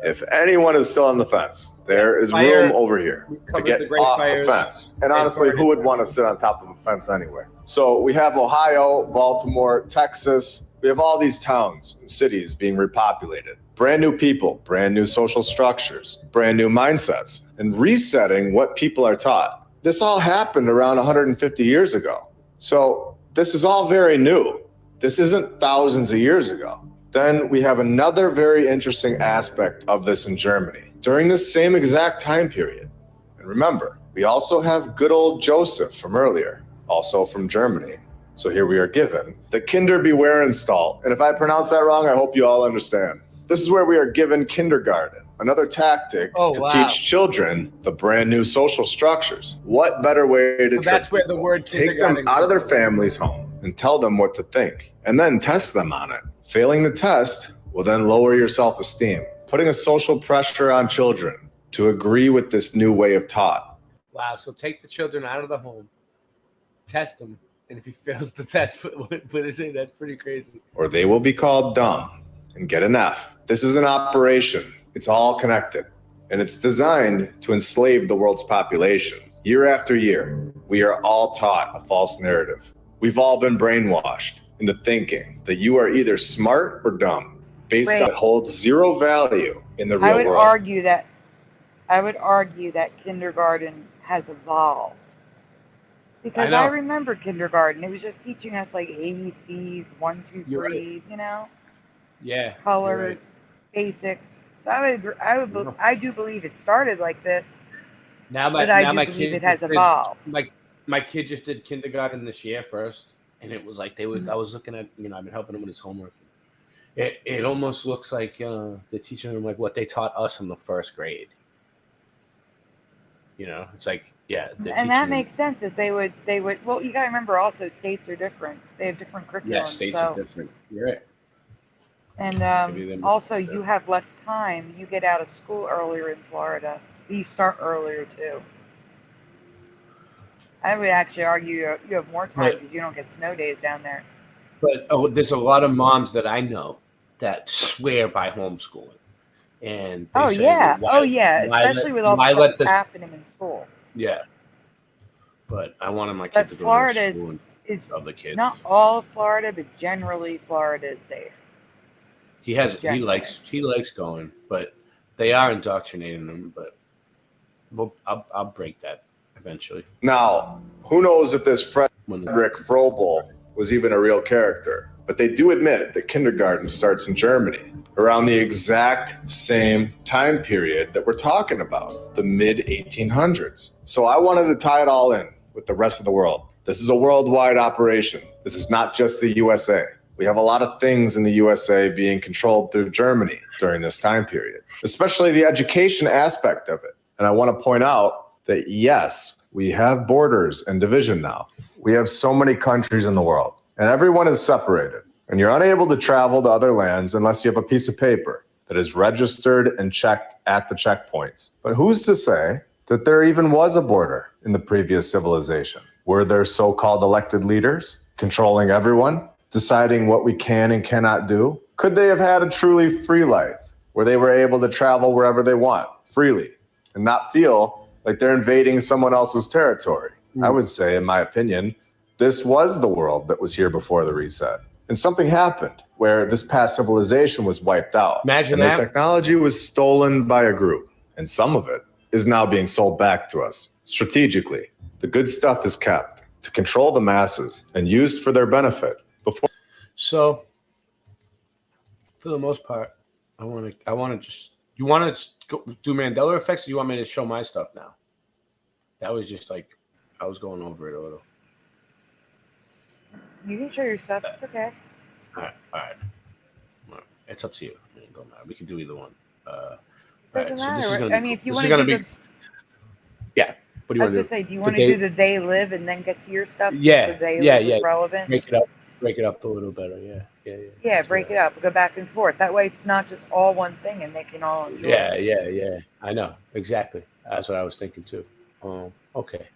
If anyone is still on the fence, there is room over here to get off the fence. And honestly, who would want to sit on top of a fence anyway? So we have Ohio, Baltimore, Texas. We have all these towns and cities being repopulated. Brand new people, brand new social structures, brand new mindsets, and resetting what people are taught. This all happened around 150 years ago. So this is all very new. This isn't thousands of years ago. Then we have another very interesting aspect of this in Germany during this same exact time period. And remember, we also have good old Joseph from earlier, also from Germany. So here we are given the Kinder Bewahrenstalt. And if I pronounce that wrong, I hope you all understand. This is where we are given kindergarten, another tactic to teach children the brand new social structures. What better way to trick people? Take them out of their family's home and tell them what to think, and then test them on it. Failing the test will then lower your self-esteem, putting a social pressure on children to agree with this new way of thought. Wow, so take the children out of the home, test them, and if he fails the test, what they say, that's pretty crazy. Or they will be called dumb and get an F. This is an operation. It's all connected, and it's designed to enslave the world's population. Year after year, we are all taught a false narrative. We've all been brainwashed into thinking that you are either smart or dumb, based on it holds zero value in the real world. I would argue that kindergarten has evolved. Because I remember kindergarten. It was just teaching us like ABCs, 1, 2, 3s, you know? Yeah. Colors, basics. So I do believe it started like this. My kid it has evolved. My kid just did kindergarten this year first, and it was like I was looking at, I've been helping him with his homework. It almost looks like they're teaching him like what they taught us in the first grade. It's like, and that makes sense that they would. Well, you got to remember also states are different. They have different curriculums. Yeah, states are different. You're right. And also, you have less time. You get out of school earlier in Florida. You start earlier too. I would actually argue you have more time because you don't get snow days down there. But there's a lot of moms that I know that swear by homeschooling. And especially with all the stuff happening in schools. Yeah. But I wanted my kid to go Florida to school is of the kids. not all of Florida, but generally Florida is safe. He likes going, but they are indoctrinating him. But I'll break that eventually. Now, who knows if this Frederick Froebel was even a real character? But they do admit that kindergarten starts in Germany around the exact same time period that we're talking about, the mid-1800s. So I wanted to tie it all in with the rest of the world. This is a worldwide operation. This is not just the USA. We have a lot of things in the USA being controlled through Germany during this time period, especially the education aspect of it. And I want to point out that yes, we have borders and division now. We have so many countries in the world, and everyone is separated. And you're unable to travel to other lands unless you have a piece of paper that is registered and checked at the checkpoints. But who's to say that there even was a border in the previous civilization? Were there so-called elected leaders controlling everyone, deciding what we can and cannot do? Could they have had a truly free life where they were able to travel wherever they want freely and not feel like they're invading someone else's territory? I would say, in my opinion, this was the world that was here before the reset. And something happened where this past civilization was wiped out. Imagine and that. the technology was stolen by a group, and some of it is now being sold back to us strategically. The good stuff is kept to control the masses and used for their benefit. So, for the most part, I want to just. You want to do Mandela effects, or you want me to show my stuff now? That was just like I was going over it a little. You can show your stuff. It's okay. All right. It's up to you. It don't matter. We can do either one. Doesn't So matter. this is gonna I mean, if you this want is to gonna do be. Yeah. What do you I want was to gonna do? say, do you want to do the they live and then get to your stuff? Since Yeah. the they Yeah. live Yeah. is relevant. Break it up a little better. Yeah. Yeah, break it up. Go back and forth. That way, it's not just all one thing, and they can all enjoy. Yeah. I know exactly. That's what I was thinking too. Okay.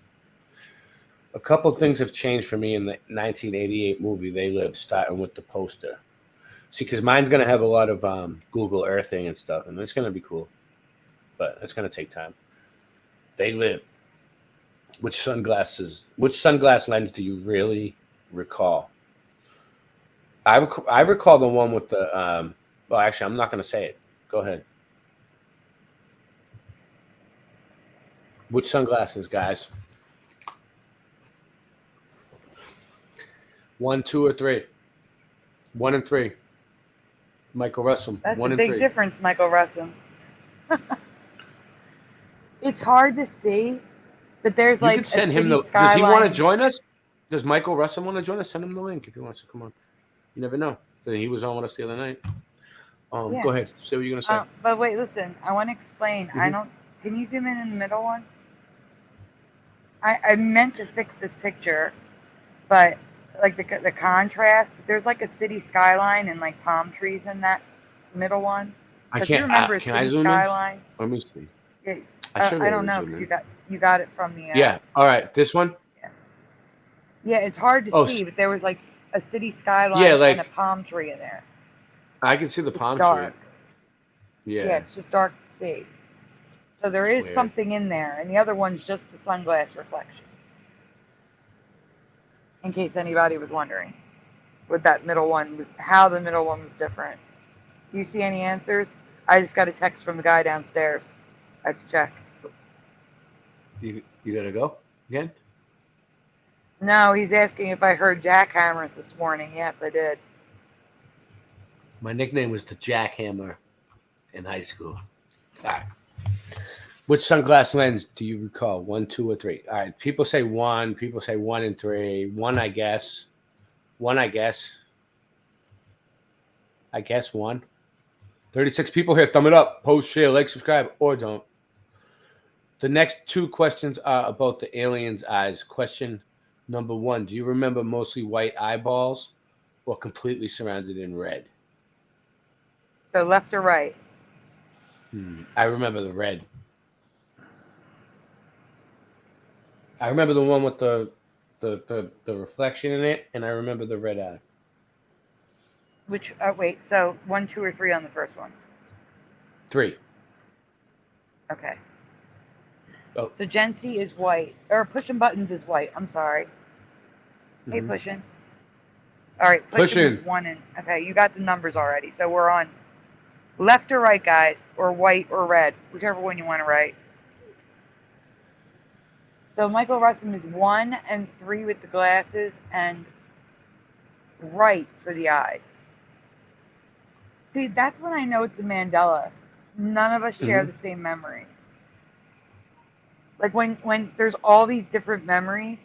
A couple things have changed for me in the 1988 movie They Live, starting with the poster. See, because mine's gonna have a lot of Google Earthing and stuff, and it's gonna be cool, but it's gonna take time. They Live. Which sunglass lens do you really recall? I recall the one with the well, actually, I'm not going to say it. Go ahead. Which sunglasses, guys? 1, 2, or 3? 1 and 3. Michael Russell. That's 1 a and big 3. difference, Michael Russell. It's hard to see, but there's You like could send a him city the. Does he want to skyline. join us? Does Michael Russell want to join us? Send him the link if he wants to come on. You never know. He was on with us the other night. Yeah. Go ahead. Say what you're gonna say. But wait, listen. I want to explain. I Mhm. don't. Can you zoom in the middle one? I meant to fix this picture, but like the contrast. There's like a city skyline and like palm trees in that middle one. I If you can't. remember a Can I city zoom skyline? in? Let me see. Yeah, I should I don't know because you got it from the. Yeah. All right. This one. Yeah, it's hard to Oh, see, but there was like a city skyline Yeah, and like- a palm tree in there. I can see the It's palm dark. tree. Yeah, it's just dark to see. So there is Weird. something in there, and the other one's just the sunglass reflection. In case anybody was wondering what that middle one was, how the middle one was different. Do you see any answers? I just got a text from the guy downstairs. I have to check. You gotta go again? No, he's asking if I heard jackhammers this morning. Yes, I did. My nickname was the Jackhammer in high school. All right. Which sunglass lens do you recall? 1, 2, or 3? All right. People say 1. People say 1 and 3. 1, I guess. 1, I guess. I guess 1. 36 people here. Thumb it up. Post, share, like, subscribe, or don't. The next 2 questions are about the alien's eyes. Question number 1. Do you remember mostly white eyeballs or completely surrounded in red? So left or right? I remember the red. I remember the one with the reflection in it, and I remember the red eye. Which, wait, so 1, 2, or 3 on the first one? 3. Okay. Oh. So Gen C is white, or pushing buttons is white. I'm sorry. Hey, Mhm. pushing. All right, pushing Pushing. is 1 and okay. You got the numbers already, so we're on left or right, guys, or white or red, whichever one you want to write. So Michael Russell is 1 and 3 with the glasses, and right for the eyes. See, that's when I know it's a Mandela. None of us share Mhm. the same memory. Like when there's all these different memories.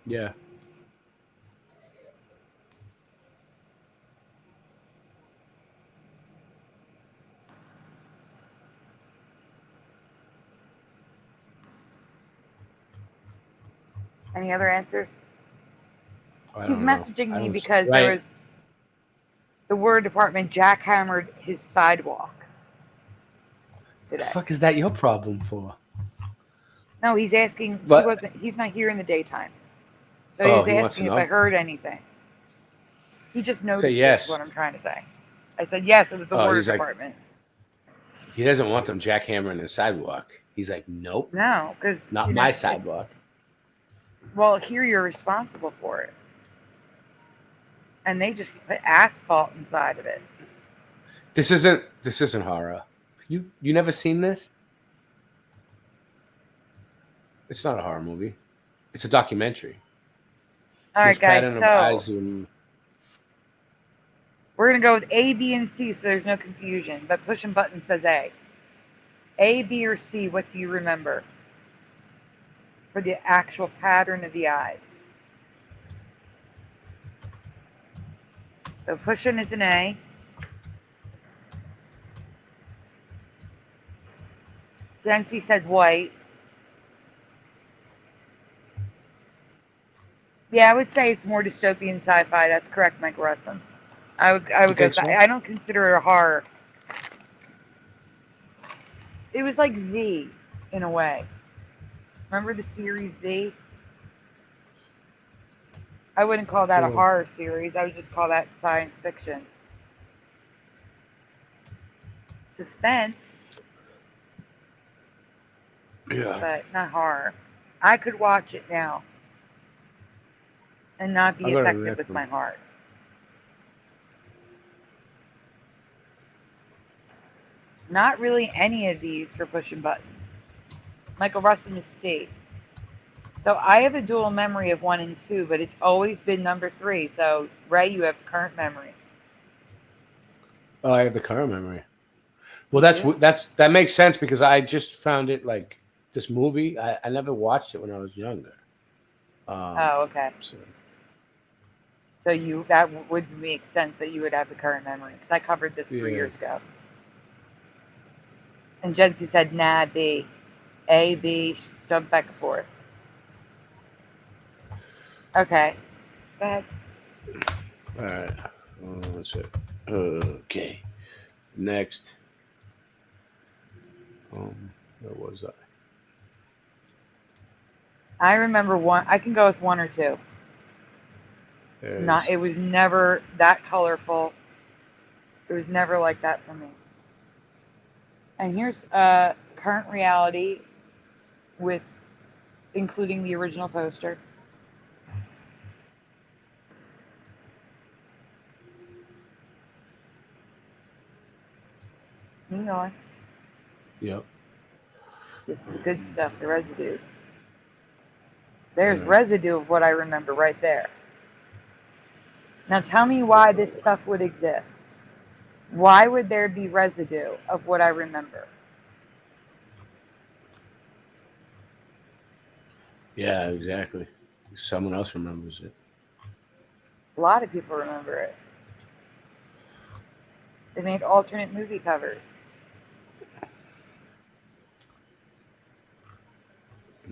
Yeah. Any other answers? I He's don't know. messaging I me don't- because right. there was the word department jackhammered his sidewalk What today. the fuck is that your problem for? No, he's asking. What? He's not here in the daytime, so Oh, he he was wants to asking if I know? heard anything. He just noticed it, yes. is what I'm trying to say. I said yes. It was the Oh, water he's like- department. He doesn't want them jackhammering the sidewalk. He's like, nope, No, because not my sidewalk. Well, here you're responsible for it, and they just put asphalt inside of it. This isn't horror. You never seen this? It's not a horror movie. It's a documentary. All right, Which guys. pattern of So eyes you- we're gonna go with A, B, and C, so there's no confusion. But pushing button says A. A, B, or C. What do you remember for the actual pattern of the eyes? So pushing is an A. Dempsey said white. Yeah, I would say it's more dystopian sci-fi. That's correct, Mike Russin. I would go think with that. so? I don't consider it a horror. It was like V in a way. Remember the series V? I wouldn't call that a Yeah. horror series. I would just call that science fiction. Suspense, Yeah. but not horror. I could watch it now and not be I gotta affected with reckon. my heart. Not really any of these for pushing buttons. Michael Rustin is C. So I have a dual memory of 1 and 2, but it's always been number 3. So Ray, you have current memory. Oh, I have the current memory. Well, that makes sense because I just found it like this movie. I never watched it when I was younger. Oh, okay. So that would make sense that you would have the current memory because I covered this 3 Yeah. years ago. And Jency said, nah, B. A, B, jump back and forth. Okay. Go ahead. All right. That's it. Okay. Next. Where was I? I remember one. I can go with 1 or 2. It was never that colorful. It was never like that for me. And here's current reality with including the original poster. Hang on. Yep. It's the good stuff, the residue. There's residue of what I remember right there. Now tell me why this stuff would exist. Why would there be residue of what I remember? Yeah, exactly. Someone else remembers it. A lot of people remember it. They made alternate movie covers.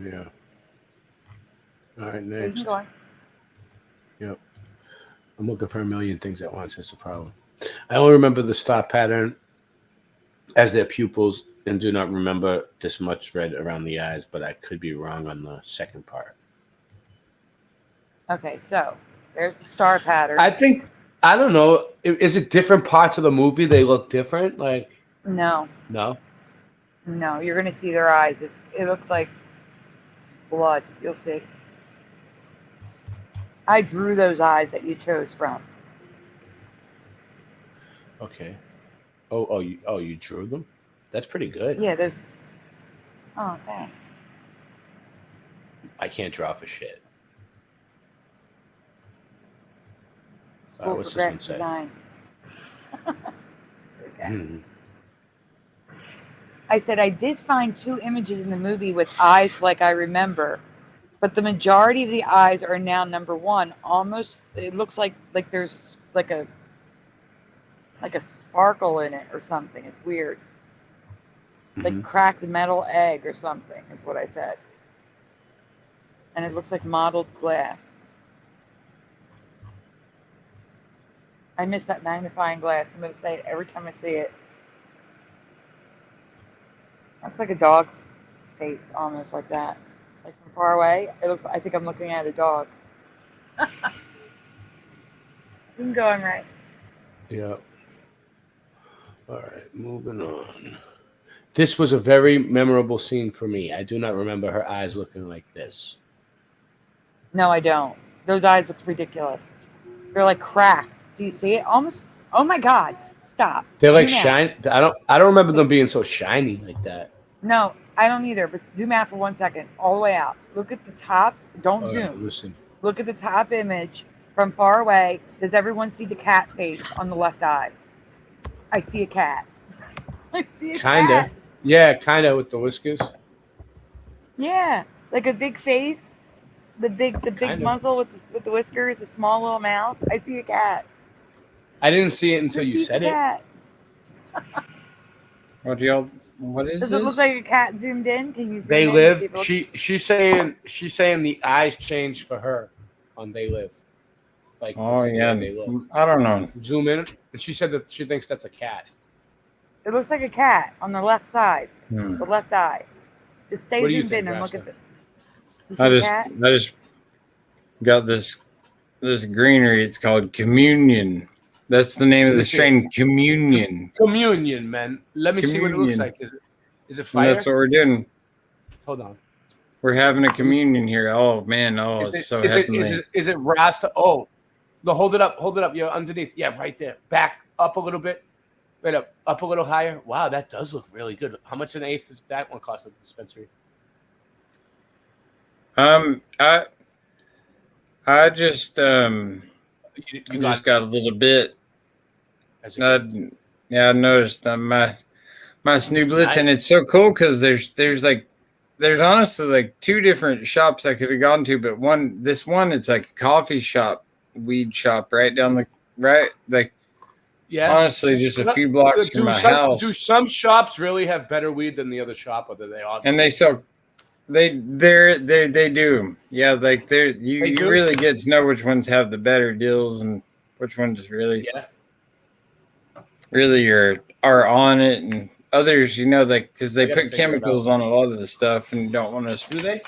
Yeah. All right, You next. can go on. Yep. I'm looking for a million things at once. That's the problem. I only remember the star pattern as their pupils and do not remember this much red around the eyes, but I could be wrong on the second part. Okay, so there's the star pattern. I don't know. Is it different parts of the movie? They look different? Like, No, no? you're gonna see their eyes. It looks like it's blood. You'll see. I drew those eyes that you chose from. Okay. You drew them? That's pretty good. Yeah, there's. Oh, thanks. I can't draw for shit. School What's for this one graphic say? design. Hmm. I said I did find 2 images in the movie with eyes like I remember, but the majority of the eyes are now number 1. Almost, it looks like there's like a sparkle in it or something. It's weird. Like cracked metal egg or something is what I said. and it looks like mottled glass. I miss that magnifying glass. I'm going to say it every time I see it. That's like a dog's face, almost like that. Like from far away, it looks. I think I'm looking at a dog. I'm going right. Yeah. All right, moving on. This was a very memorable scene for me. I do not remember her eyes looking like this. No, I don't. Those eyes look ridiculous. They're like cracked. Do you see it? Almost. Oh my God! Stop. They're like Zoom out. shiny. I don't remember them being so shiny like that. No, I don't either. But zoom out for 1 second, all the way out. Look at the top. Don't All zoom. right, listen. Look at the top image from far away. Does everyone see the cat face on the left eye? I see a cat. I see a Kinda. cat. Yeah, kinda with the whiskers. Yeah, like a big face, the big Kind of. muzzle with the whiskers, a small little mouth. I see a cat. I didn't see it until I you see said the it. cat. What is Does this? it look like a cat zoomed in? Can you zoom They in? Live. See if it looks- She's saying the eyes changed for her on They Live. Like Oh the way yeah, they look. I don't know. Zoom in, and she said that she thinks that's a cat. It looks like a cat on the left side, Hmm. the left eye. Just stay What do you zoomed think, in and look Rasta? at the. You see I the just cat? got this greenery. It's called Communion. That's the name of the strain, Communion. Communion, man. Let me see what it looks Communion. like. Is it And fire? that's what we're doing. Hold on. We're having a communion here. Oh man, oh it's so heavenly. Is it Rasta? Oh, no, hold it up. Yeah, underneath. Yeah, right there. Back up a little bit. Right up a little higher. Wow, that does look really good. How much an eighth is that one cost at the dispensary? I just You just got a little bit. Yeah, I noticed my Snooblets, and it's so cool because there's honestly like two different shops I could have gone to, but this one it's like a coffee shop, weed shop right down the like. Yeah, honestly, just a few blocks from my house. Do some shops really have better weed than the other shop, or do they all? And they sell, they do. Yeah, like you really get to know which ones have the better deals and which ones really are on it, and others, like because they put chemicals on a lot of the stuff and don't want us. Do they?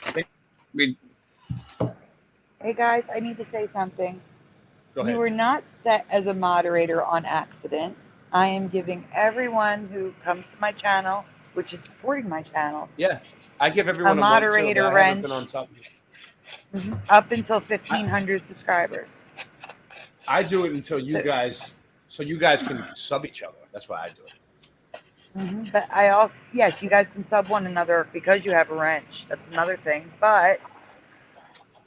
Hey guys, I need to say something. Go ahead. You were not set as a moderator on accident. I am giving everyone who comes to my channel, which is supporting my channel, Yeah, I give everyone a a vote, too, moderator but I haven't wrench been on top of it. up until 1,500 subscribers. I do it until you guys, so you guys can sub each other. That's why I do it. But I also, yes, you guys can sub one another because you have a wrench. That's another thing. But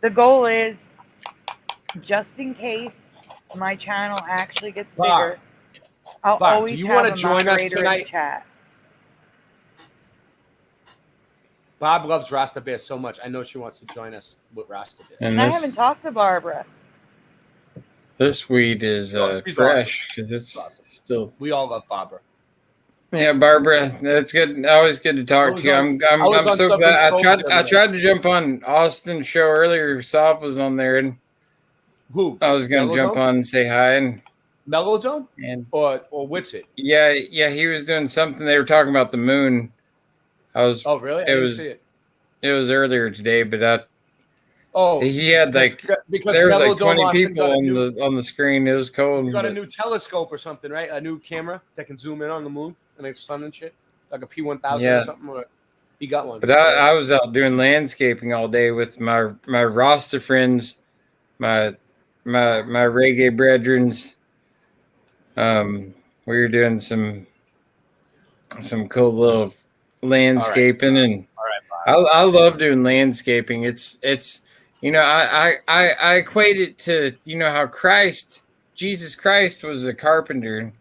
the goal is, just in case my channel actually gets bigger, I'll always do you have want a to join us moderator in the tonight? chat. Bob loves Rasta Bear so much. I know she wants to join us with Rasta Bear. And I haven't talked to Barbara. This weed is He's fresh because it's still. We all love Barbara. Yeah, Barbara, that's good. Always good to talk to you. I'm so glad. I tried to jump on Austin's show earlier. Soph was on there, and who I was going to jump on and say hi and Melozone and or Witsit. Yeah, he was doing something. They were talking about the moon. Oh really? I didn't see it. It was earlier today, but he had because there was like Melozone 20 Austin people got on the screen. It was cold. You got a new telescope or something, right? A new camera that can zoom in on the moon and the sun and shit, like a P1000 Yeah. or something. Or he got one. But I was out doing landscaping all day with my Rasta friends, my reggae brethrens. We were doing some cool little landscaping, and I love doing landscaping. It's I equate it to how Jesus Christ was a carpenter,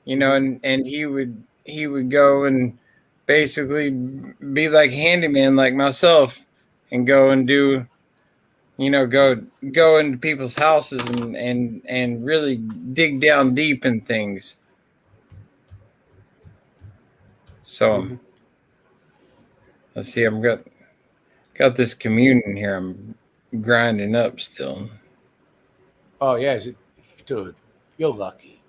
and he would go and basically be like handyman like myself and go and do go into people's houses and really dig down deep in things. So let's see, Got this communion here. I'm grinding up still. Oh yeah, is it, dude? You're lucky.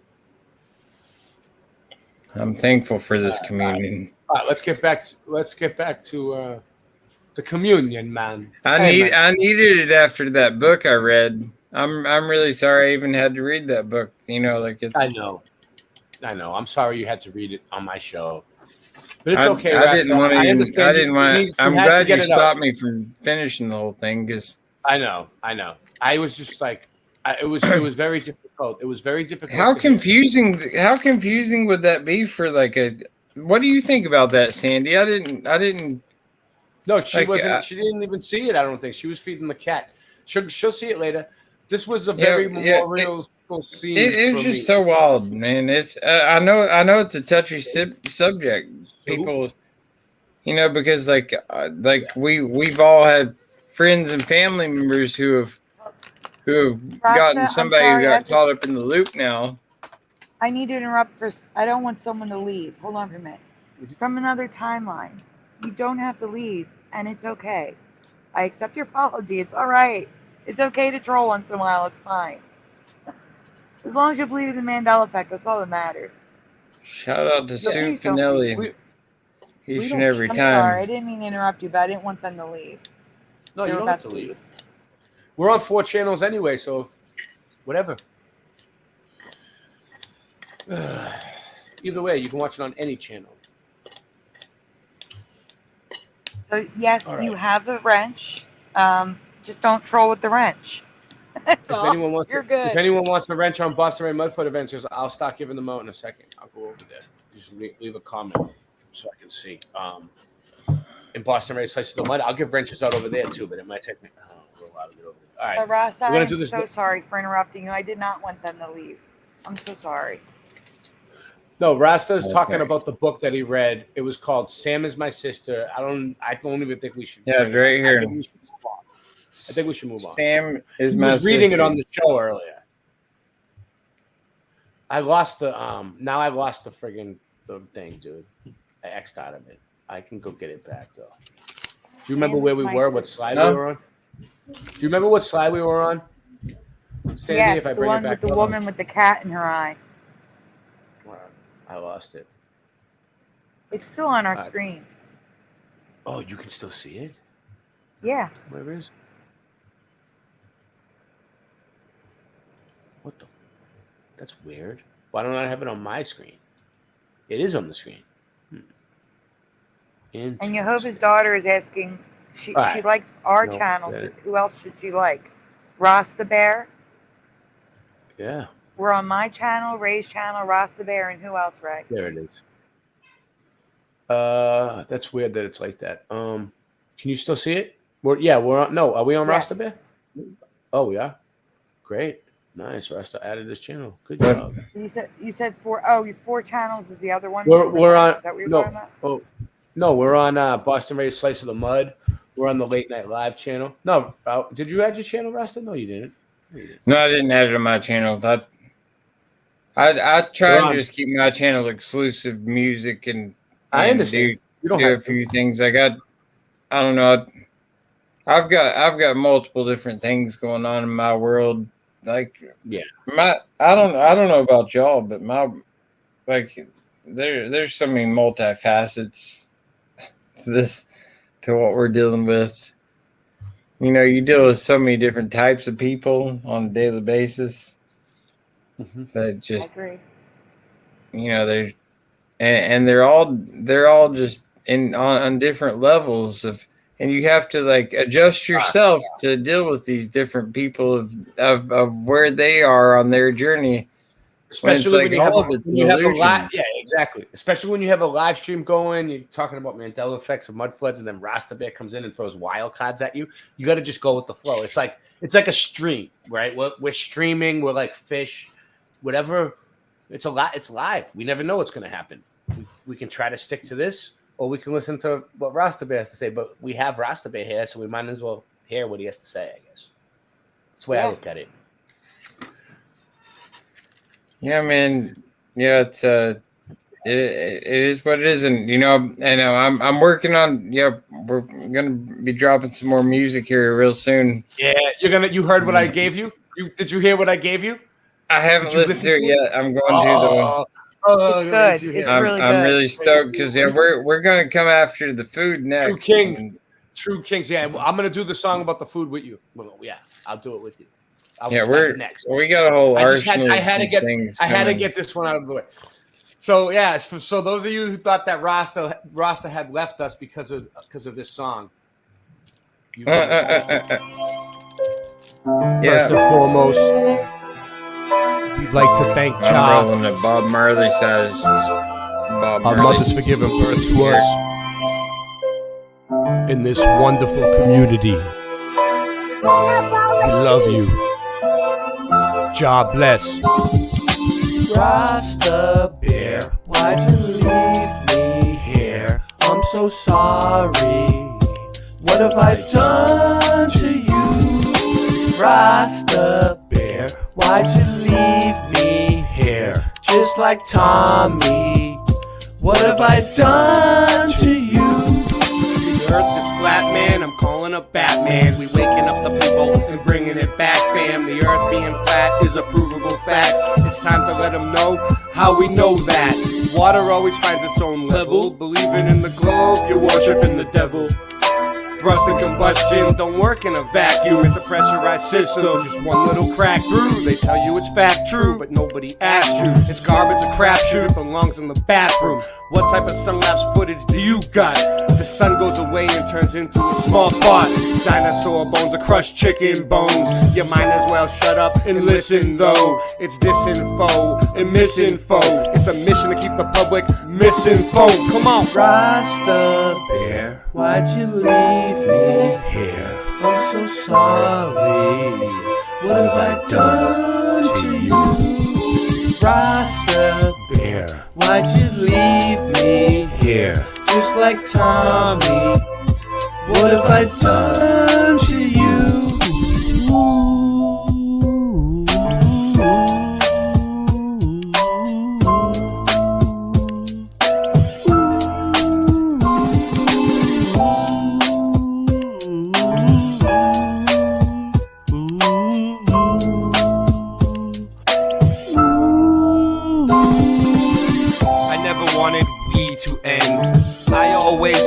I'm thankful for this communion. All right, let's get back to the communion, man. I needed it after that book I read. I'm really sorry I even had to read that book. You know, like it's. I know. I'm sorry you had to read it on my show, but it's okay. I didn't want to. I didn't want. I'm glad you stopped me from finishing the whole thing because. I know. I was just like, it was very difficult. It was very difficult. How confusing would that be for like a? What do you think about that, Sandy? I didn't. No, she wasn't. She didn't even see it. I don't think she was feeding the cat. She'll see it later. This was a very memorial scene. It was just so wild, man. It's I know it's a touchy subject. People, you know, because like we've all had friends and family members who have gotten somebody who got caught up in the loop now. I need to interrupt for. I don't want someone to leave. Hold on for a minute. From another timeline. You don't have to leave, and it's okay. I accept your apology. It's all right. It's okay to troll once in a while. It's fine. As long as you believe in the Mandela effect, that's all that matters. Shout out to Sue Finelli. Each and every time. I'm sorry. I didn't mean to interrupt you, but I didn't want them to leave. No, you don't have to leave. We're on 4 channels anyway, so whatever. Either way, you can watch it on any channel. So yes, you have the wrench. Just don't troll with the wrench. That's all. You're good. If anyone wants a wrench on Boston Ray Mudfoot Adventures, I'll start giving them out in a second. I'll go over there. Just leave a comment so I can see. In Boston Ray Slice of the Mud, I'll give wrenches out over there too, but it might take me a little while to get over there. All right, Ross, I'm so sorry for interrupting you. I did not want them to leave. I'm so sorry. No, Rasta's talking about the book that he read. It was called "Sam Is My Sister." I don't even think we should. Yeah, it's right here. I think we should move on. Sam is my sister. I was reading it on the show earlier. I lost the now I lost the friggin' the thing, dude. I X'd out of it. I can go get it back though. Do you remember where we were? What slide we were on? Do you remember what slide we were on? Sandy, yes, if I bring the one it back with the woman with the cat in her eye. I lost it. It's still on our screen. Oh, you can still see it? Yeah. Where is it? What the? That's weird. Why don't I have it on my screen? It is on the screen. And Yehovah's daughter is asking, she liked our channel. Who else should she like? Rasta Bear? Yeah. We're on my channel, Ray's channel, Rasta Bear, and who else, Ray? There it is. That's weird that it's like that. Can you still see it? We're on. No, are we on Rasta Bear? Oh, we are. Great, nice. Rasta added this channel. Good job. You said 4. Oh, 4 channels is the other one. We're on. Is that what you're talking about? Oh, no, we're on Boston Ray's Slice of the Mud. We're on the Late Night Live channel. No, did you add your channel, Rasta? No, you didn't. No, I didn't add it on my channel. I try to just keep my channel exclusive music and I understand. Do a few things. I don't know. I've got multiple different things going on in my world. Like I don't know about y'all, but there's so many multifacets to what we're dealing with. You know, you deal with so many different types of people on a daily basis. That just, you know, they're all just on different levels of, and you have to like adjust yourself to deal with these different people of where they are on their journey. Especially when you have a live, yeah, exactly. Especially when you have a live stream going, you're talking about Mandela effects of mud floods, and then Rasta Bear comes in and throws wild cards at you. You got to just go with the flow. It's like a stream, right? We're streaming. We're like fish. Whatever, it's live. We never know what's going to happen. We can try to stick to this, or we can listen to what Rasta Bear has to say. But we have Rasta Bear here, so we might as well hear what he has to say, I guess. That's the way I look at it. Yeah, man. Yeah, it's it is what it is, and I know I'm working on. We're gonna be dropping some more music here real soon. Yeah, you heard what I gave you? Did you hear what I gave you? I haven't listened to it yet. I'm going to though. It's good. It's really good. I'm really stoked because we're gonna come after the food next. True Kings. Yeah, I'm gonna do the song about the food with you. Well, yeah, I'll do it with you. We're next. We got a whole arsenal. I had to get this one out of the way. So yeah, so those of you who thought that Rasta had left us because of this song. First and foremost, we'd like to thank Jah. I'm rolling the Bob Marley says. Our mothers for giving birth to us in this wonderful community. We love you. Jah bless. Rasta bear, why'd you leave me here? I'm so sorry. What have I done to you? Rasta bear, why'd you leave me here? Just like Tommy. What have I done to you? The earth is flat, man. I'm calling up Batman. We waking up the people and bringing it back, fam. The earth being flat is a provable fact. It's time to let them know how we know that. Water always finds its own level. Believing in the globe, you're worshiping the devil. Thrust and combustion don't work in a vacuum. It's a pressurized system, just one little crack through. They tell you it's fact true, but nobody asked you. It's garbage, a crapshoot, it belongs in the bathroom. What type of sun-lapse footage do you got? The sun goes away and turns into a small spot. Dinosaur bones or crushed chicken bones. You might as well shut up and listen though. It's disinfo and misinfo. It's a mission to keep the public misinformed. Come on. Rasta bear, why'd you leave me here? I'm so sorry. What have I done to you? Rasta bear, why'd you leave me here? Just like Tommy. What have I done to you?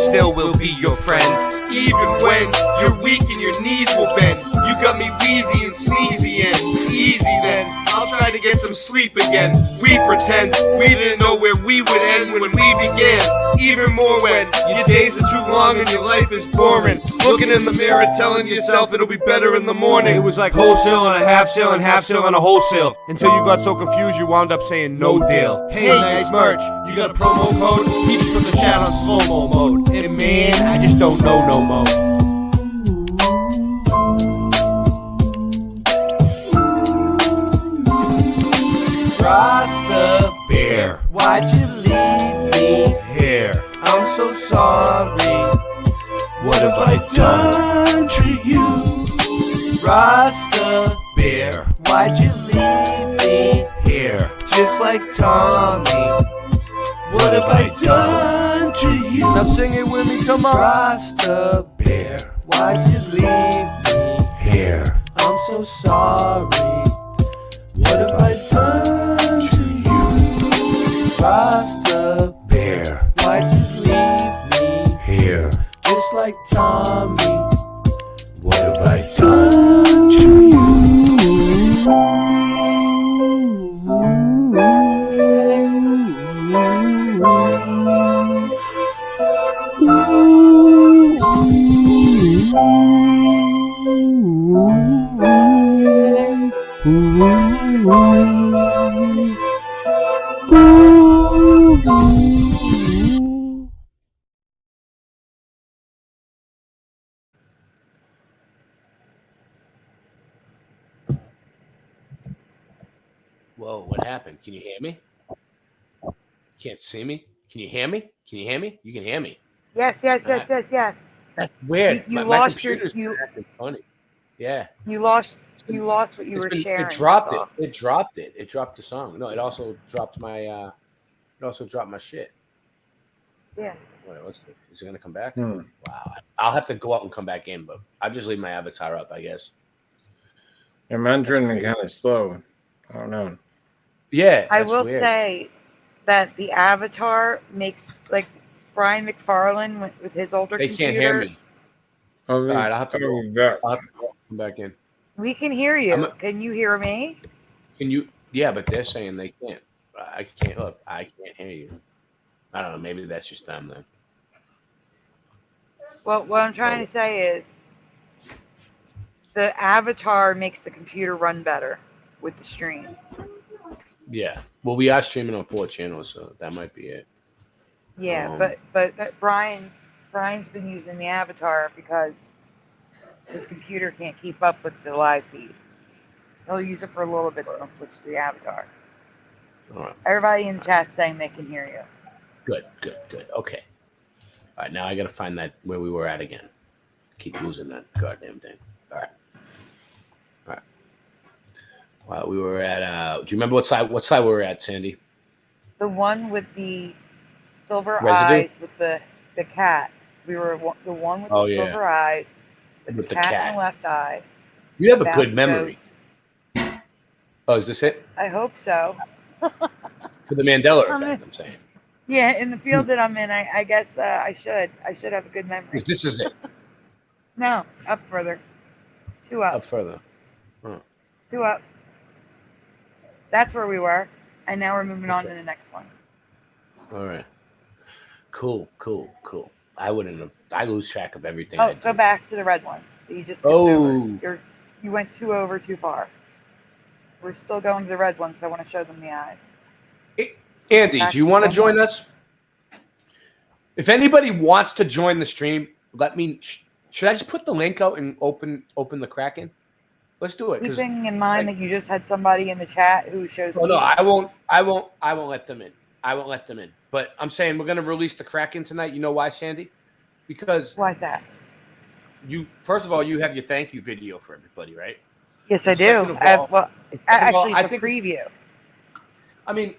Still will be your friend, even when you're weak and your knees will bend. You got me wheezy and sneezy and easy then. I'll try to get some sleep again. We pretend we didn't know where we would end when we began. Even more when your days are too long and your life is boring. Looking in the mirror telling yourself it'll be better in the morning. It was like wholesale and a half sale and half sale and a wholesale. Until you got so confused you wound up saying no deal. Hey, nice merch, you got a promo code? He just put the chat on slow-mo mode. And man, I just don't know no more. Rasta bear, why'd you leave me here? I'm so sorry. What have I done to you? Rasta bear, why'd you leave me here? Just like Tommy. What have I done to you? Now sing it with me, come on. Rasta bear, why'd you leave me here? I'm so sorry. What have I done to you? Rasta bear, why'd you leave me here? Just like Tommy. What have I done to you? Whoa, what happened? Can you hear me? Can't see me? Can you hear me? Can you hear me? You can hear me. Yes. That's weird. You my lost computer's your acting funny. Yeah. You lost what you were sharing. It dropped it. It dropped the song. No, it also dropped my It also dropped my shit. Yeah. Wait, is it gonna come back? Hmm. Wow. I'll have to go out and come back in, but I'll just leave my avatar up, I guess. Yeah, mine's running kind of slow. I don't know. Yeah, I that's will weird. say that the avatar makes like Brian McFarlane with his older They computer. can't hear me. All right, I'll have to go. I'll have to come back in. We can hear you. Can you hear me? Can you? Yeah, but they're saying they can't. I can't. Look, I can't hear you. I don't know. Maybe that's just them then. Well, what I'm trying to say is the avatar makes the computer run better with the stream. Yeah. Well, we are streaming on 4 channels, so that might be it. Yeah, but Brian's been using the avatar because his computer can't keep up with the live feed. He'll use it for a little bit, and he'll switch to the avatar. All right. Everybody in the chat saying they can hear you. Good. Okay. All right, now I got to find that where we were at again. Keep losing that goddamn thing. All right. Well, we were at. Do you remember what side we were at, Sandy? The one with the silver Residue? eyes with the cat. We were the one with the silver eyes with the cat in the left eye. You have a About good the memory. goats. Oh, is this it? I hope so. For the Mandela effect, I'm saying. Yeah, in the field that I'm in, I guess I should have a good memory. This is it. No, up further. 2 up. Up further. Oh. 2 up. That's where we were, and now we're moving on to the next one. All right. Cool. I wouldn't have. I lose track of everything. Oh, go back to the red one that you just skipped over. You went 2 over too far. We're still going to the red one, so I want to show them the eyes. Andy, do you want to join us? If anybody wants to join the stream, let me. Should I just put the link out and open the Kraken? Let's do it. Keeping in mind that you just had somebody in the chat who shows. Oh no, I won't let them in. I won't let them in. But I'm saying we're gonna release the Kraken tonight. You know why, Sandy? Because why is that? First of all, you have your thank you video for everybody, right? Yes, I do. Actually, it's a preview. I mean,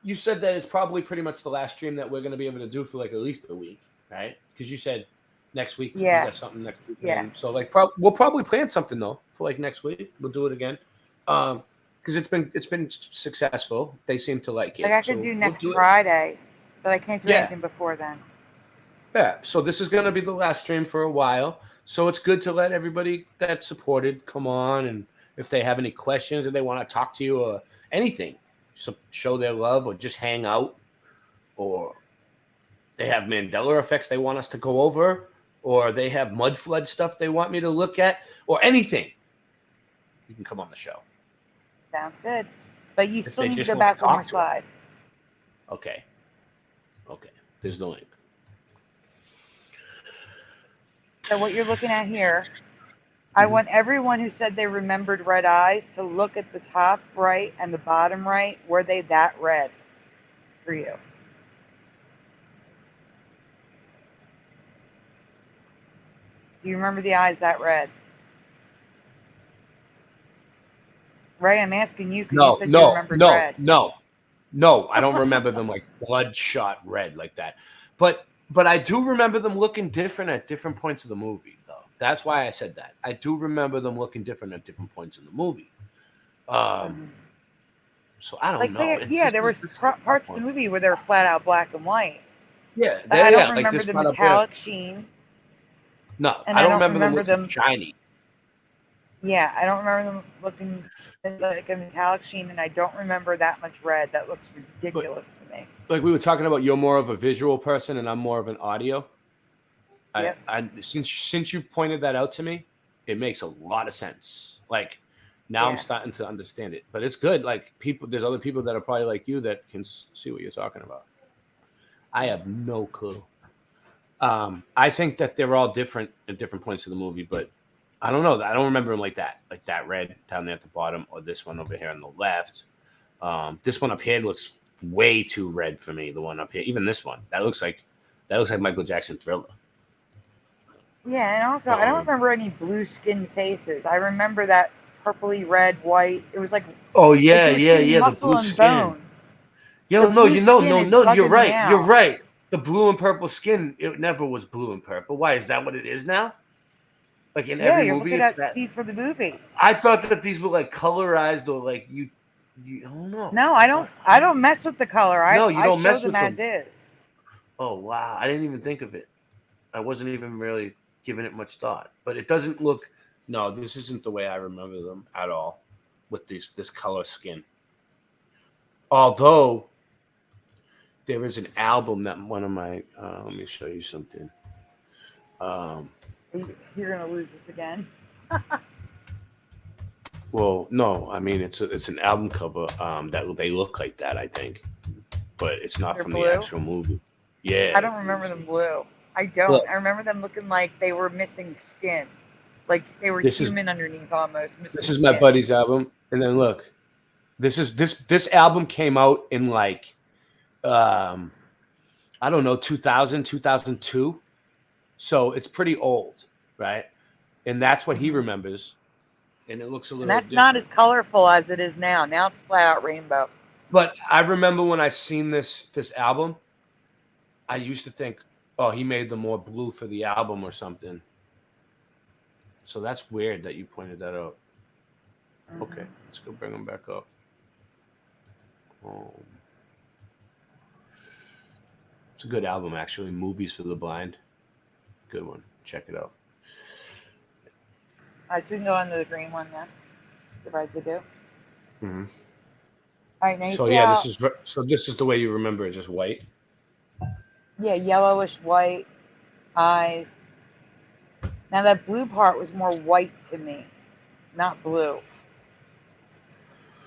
you said that it's probably pretty much the last stream that we're going to be able to do for like at least a week, right? Because you said next week. Yeah. We got something next week. Yeah. So like, we'll probably plan something though for like next week. We'll do it again. Because it's been successful. They seem to like it. Like I could do next Friday, but I can't do anything before then. Yeah. So this is going to be the last stream for a while. So it's good to let everybody that supported come on, and if they have any questions or they want to talk to you or anything, so show their love or just hang out, or they have Mandela effects they want us to go over, or they have mud flood stuff they want me to look at, or anything, you can come on the show. Sounds good. But you still need to go back on your slide. Okay. There's the link. So what you're looking at here, I want everyone who said they remembered red eyes to look at the top right and the bottom right. Were they that red for you? Do you remember the eyes that red? Ray, I'm asking you because you said you remembered red. No, I don't remember them like bloodshot red like that. But I do remember them looking different at different points of the movie, though. That's why I said that. I do remember them looking different at different points in the movie. So I don't know. There were parts of the movie where they were flat out black and white. Yeah, I don't remember the metallic sheen. No, and I don't remember them shiny. Yeah, I don't remember them looking like a metallic sheen, and I don't remember that much red. That looks ridiculous to me. Like we were talking about, you're more of a visual person, and I'm more of an audio. Yep. Since you pointed that out to me, it makes a lot of sense. Like now I'm starting to understand it. But it's good. Like there's other people that are probably like you that can see what you're talking about. I have no clue. I think that they're all different at different points of the movie, but I don't know. I don't remember them like that red down there at the bottom, or this one over here on the left. This one up here looks way too red for me. The one up here, even this one, that looks like Michael Jackson Thriller. Yeah, and also I don't remember any blue skinned faces. I remember that purpley red, white. It was like muscle and bone. Yo, The no, blue you know, skin no, is no, you're bugging me right. You're out. right. The blue and purple skin, it never was blue and purple. Why? Is that what it is now? Like in Yeah, every you're movie, looking it's at that. see for the movie. I thought that these were like colorized or like you I don't know. No, I don't mess with the color. No, you I don't show mess them with as them. is. Oh wow, I didn't even think of it. I wasn't even really giving it much thought. But it doesn't look. No, this isn't the way I remember them at all. With this color skin. Although there is an album that one of my. Let me show you something. You're gonna lose this again. Well, no, I mean it's an album cover that they look like that, I think, but it's not They're from blue? the actual movie. Yeah, I don't remember them blue. I don't. Look. I remember them looking like they were missing skin, like they were This is- human underneath almost. Missing This is my skin. buddy's album, and then look, this album came out in like, I don't know, 2000, 2002, so it's pretty old, right? And that's what he remembers, and it looks a little. And that's different. not as colorful as it is now. Now it's flat out rainbow. But I remember when I seen this album, I used to think, oh, he made them more blue for the album or something. So that's weird that you pointed that out. Okay, let's go bring them back up. It's a good album, actually. Movies for the Blind. Good one. Check it out. I can go into the green one then. Otherwise I do. Mm-hmm. All right, now you So see yeah, how, this is the way you remember it, just white. yeah, yellowish white eyes. Now that blue part was more white to me, not blue.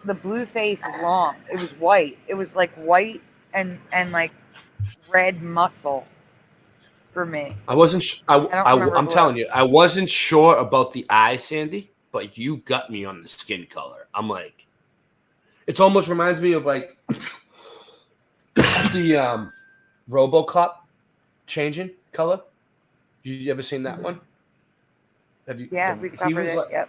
The blue face is long. It was white. It was like white and like red muscle for me. I wasn't. remember I'm blue. telling you, I wasn't sure about the eyes, Sandy, but you got me on the skin color. I'm like, it almost reminds me of like the RoboCop changing color. You ever seen that one? Have you? Yeah, we covered it. Like, yep.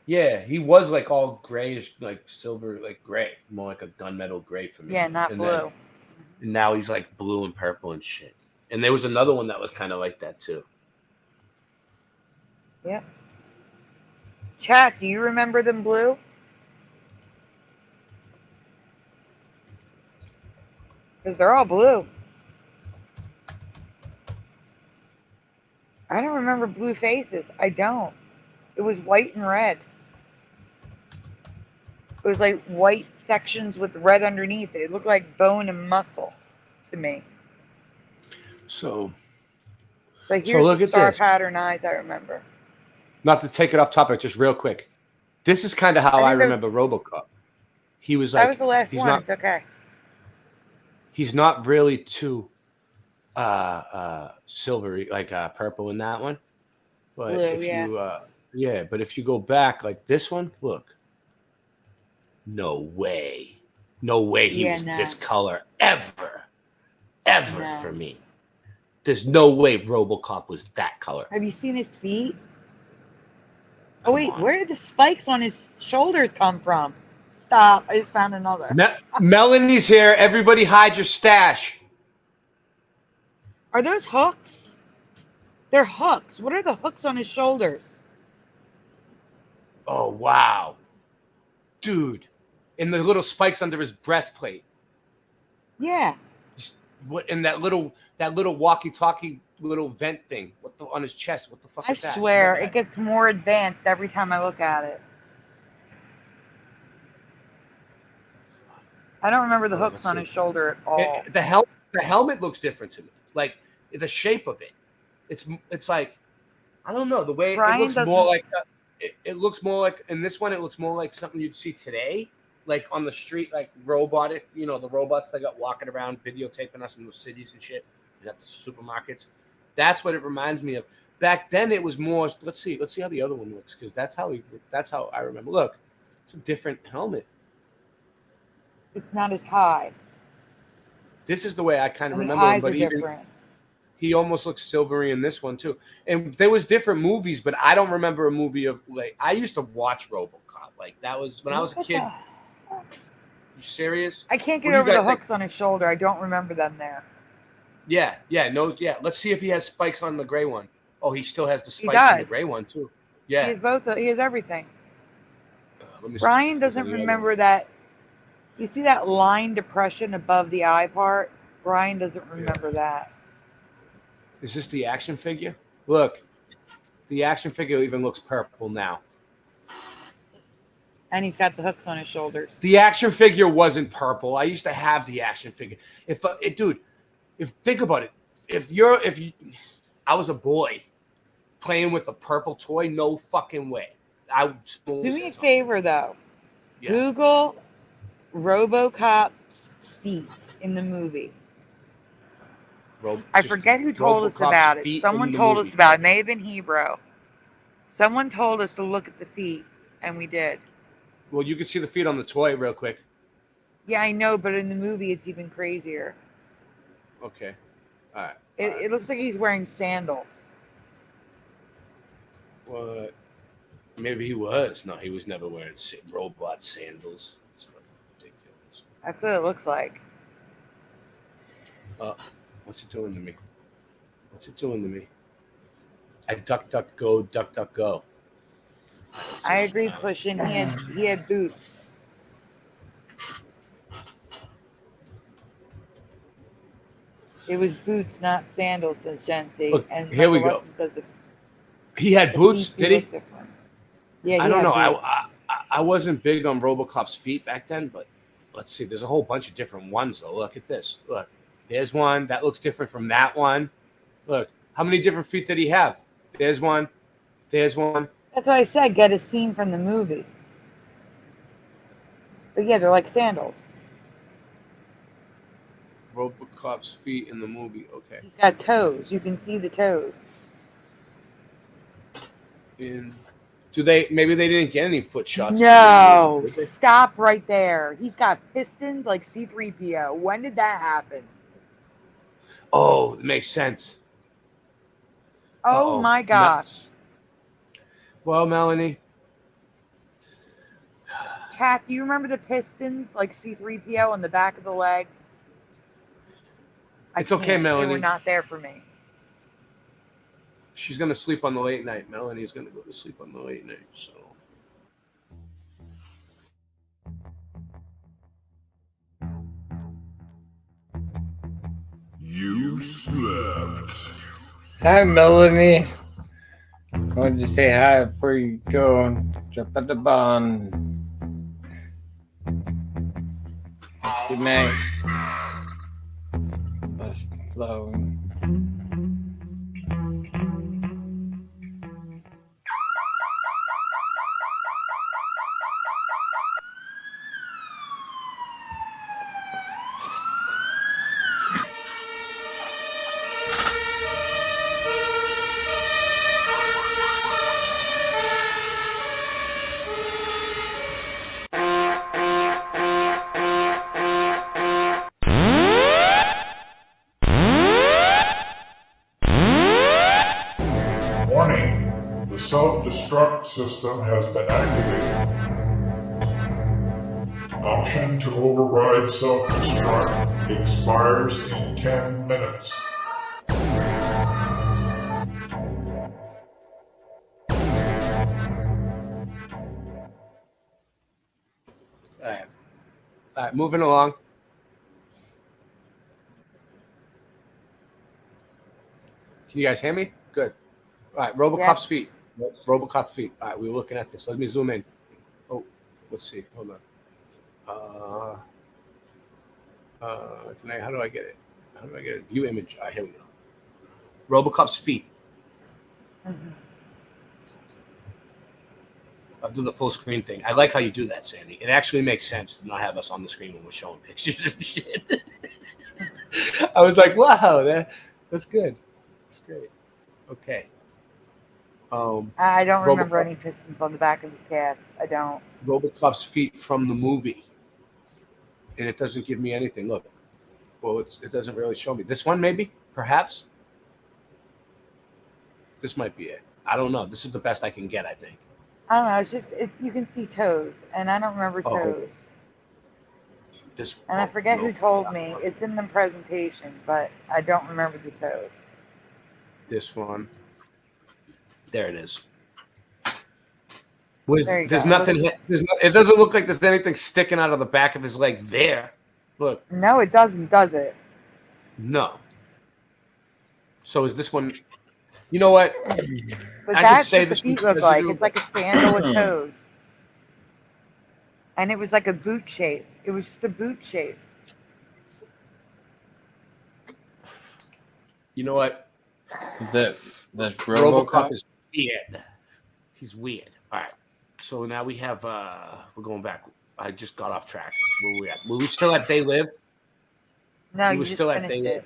yeah, he was like all grayish, like silver, like gray, more like a gunmetal gray for me. Yeah, not and blue. And now he's like blue and purple and shit. And there was another one that was kind of like that too. Yep. Chat, do you remember them blue? Because they're all blue. I don't remember blue faces. I don't. It was white and red. It was like white sections with red underneath. It looked like bone and muscle to me. So But here's look the at star this. pattern eyes I remember. Not to take it off topic, just real quick. This is kind of how I think remember RoboCop. He was like, That was the last he's one. not, It's okay. he's not really too silvery, like purple in that one. But Blue, if but if you go back like this one, look. No way he was this color ever No. for me. There's no way RoboCop was that color. Have you seen his feet? Oh wait, where did the spikes on his shoulders come from? Stop! I just found another. Melanie's here. Everybody hide your stash. Are those hooks? They're hooks. What are the hooks on his shoulders? Oh wow, dude! And the little spikes under his breastplate. Yeah. What? And that little walkie-talkie little vent thing. On his chest? What the fuck I is that? swear it gets more advanced every time I look at it. I don't remember the hooks on his shoulder at all. The helmet looks different to me. Like the shape of it. It's like, I don't know, the way Brian it looks more like it looks more like in this one. It looks more like something you'd see today, like on the street, like robotic. You know, the robots that got walking around videotaping us in the cities and shit, and at the supermarkets. That's what it reminds me of. Back then, it was more. Let's see how the other one looks, because that's how I remember. Look, it's a different helmet. It's not as high. This is the way I kind of And the remember him, eyes but are even different. he almost looks silvery in this one too. And there was different movies, but I don't remember a movie of like I used to watch RoboCop. Like that was when I was a kid. You serious? I can't What get do you over the guys think? hooks on his shoulder. I don't remember them there. Yeah. Yeah. Let's see if he has spikes on the gray one. Oh, he still has the He spikes on the does. gray one too. He Yeah. has both. He has everything. Let me see Brian if there's doesn't any other remember one. that. You see that line depression above the eye part? Brian doesn't remember that. Is this the action figure? Look, the action figure even looks purple now. And he's got the hooks on his shoulders. The action figure wasn't purple. I used to have the action figure. Dude, think about it. If I was a boy playing with a purple toy, no fucking way. Do me a favor though. Yeah. Google RoboCop's feet in the movie. I forget who told us about it. Someone told us about it. It may have been Hebrew. Someone told us to look at the feet, and we did. Well, you can see the feet on the toy real quick. Yeah, I know, but in the movie, it's even crazier. Okay. All right. It looks like he's wearing sandals. What? Maybe he was. No, he was never wearing robot sandals. It's fucking ridiculous. That's what it looks like. What's it doing to me? What's it doing to me? I duck, go. I agree, Pushin. He had boots. It was boots, not sandals, says Jency. Look, and here we Michael go. Says He had boots, did he? Different. Yeah, I don't know. Boots. I wasn't big on RoboCop's feet back then, but let's see. There's a whole bunch of different ones, though. Look at this. Look, there's one that looks different from that one. Look, how many different feet did he have? There's one. There's one. That's what I said. Get a scene from the movie. But yeah, they're like sandals. RoboCop's feet in the movie. Okay. He's got toes. You can see the toes. Maybe they didn't get any foot shots? No, stop right there. He's got pistons like C-3PO. When did that happen? Oh, it makes sense. Oh my gosh. Well, Melanie. Chat, do you remember the pistons like C-3PO on the back of the legs? It's okay, Melanie. They were not there for me. She's going to sleep on the late night. Melanie's going to go to sleep on the late night. So. You slept. Hi, Melanie. I wanted to say hi before you go. Jump at the bond. Good night. Bust flowing. Warning, the self-destruct system has been activated. Option to override self-destruct expires in 10 minutes. All right, moving along. Can you guys hear me? Good. All right, RoboCop's feet. RoboCop's feet. All right, we're looking at this. Let me zoom in. Oh, let's see. Hold on. How do I get it? How do I get it? View image. All right, here we go. RoboCop's feet. Mm-hmm. I'll do the full screen thing. I like how you do that, Sandy. It actually makes sense to not have us on the screen when we're showing pictures of shit. I was like, wow, that's good. That's great. Okay. I don't remember any pistons on the back of his calves. I don't. RoboCop's feet from the movie. And it doesn't give me anything. Look. Well, it doesn't really show me. This one, maybe? Perhaps? This might be it. I don't know. This is the best I can get, I think. I don't know. It's you can see toes, and I don't remember toes. This. And I forget who told me. It's in the presentation, but I don't remember the toes. This one. There it is. There you There's go. nothing. It doesn't look like there's anything sticking out of the back of his leg there. Look. No, it doesn't, does it? No. So is this one? You know what? But I that's could say what the this feet one's look like. residual. It's like a sandal with toes. And it was like a boot shape. It was just a boot shape. You know what? That's RoboCop is weird. He's weird. All right. So now we have. We're going back. I just got off track. Where we at? Were we still at They Live? No, we you were just still at finished They it. Live.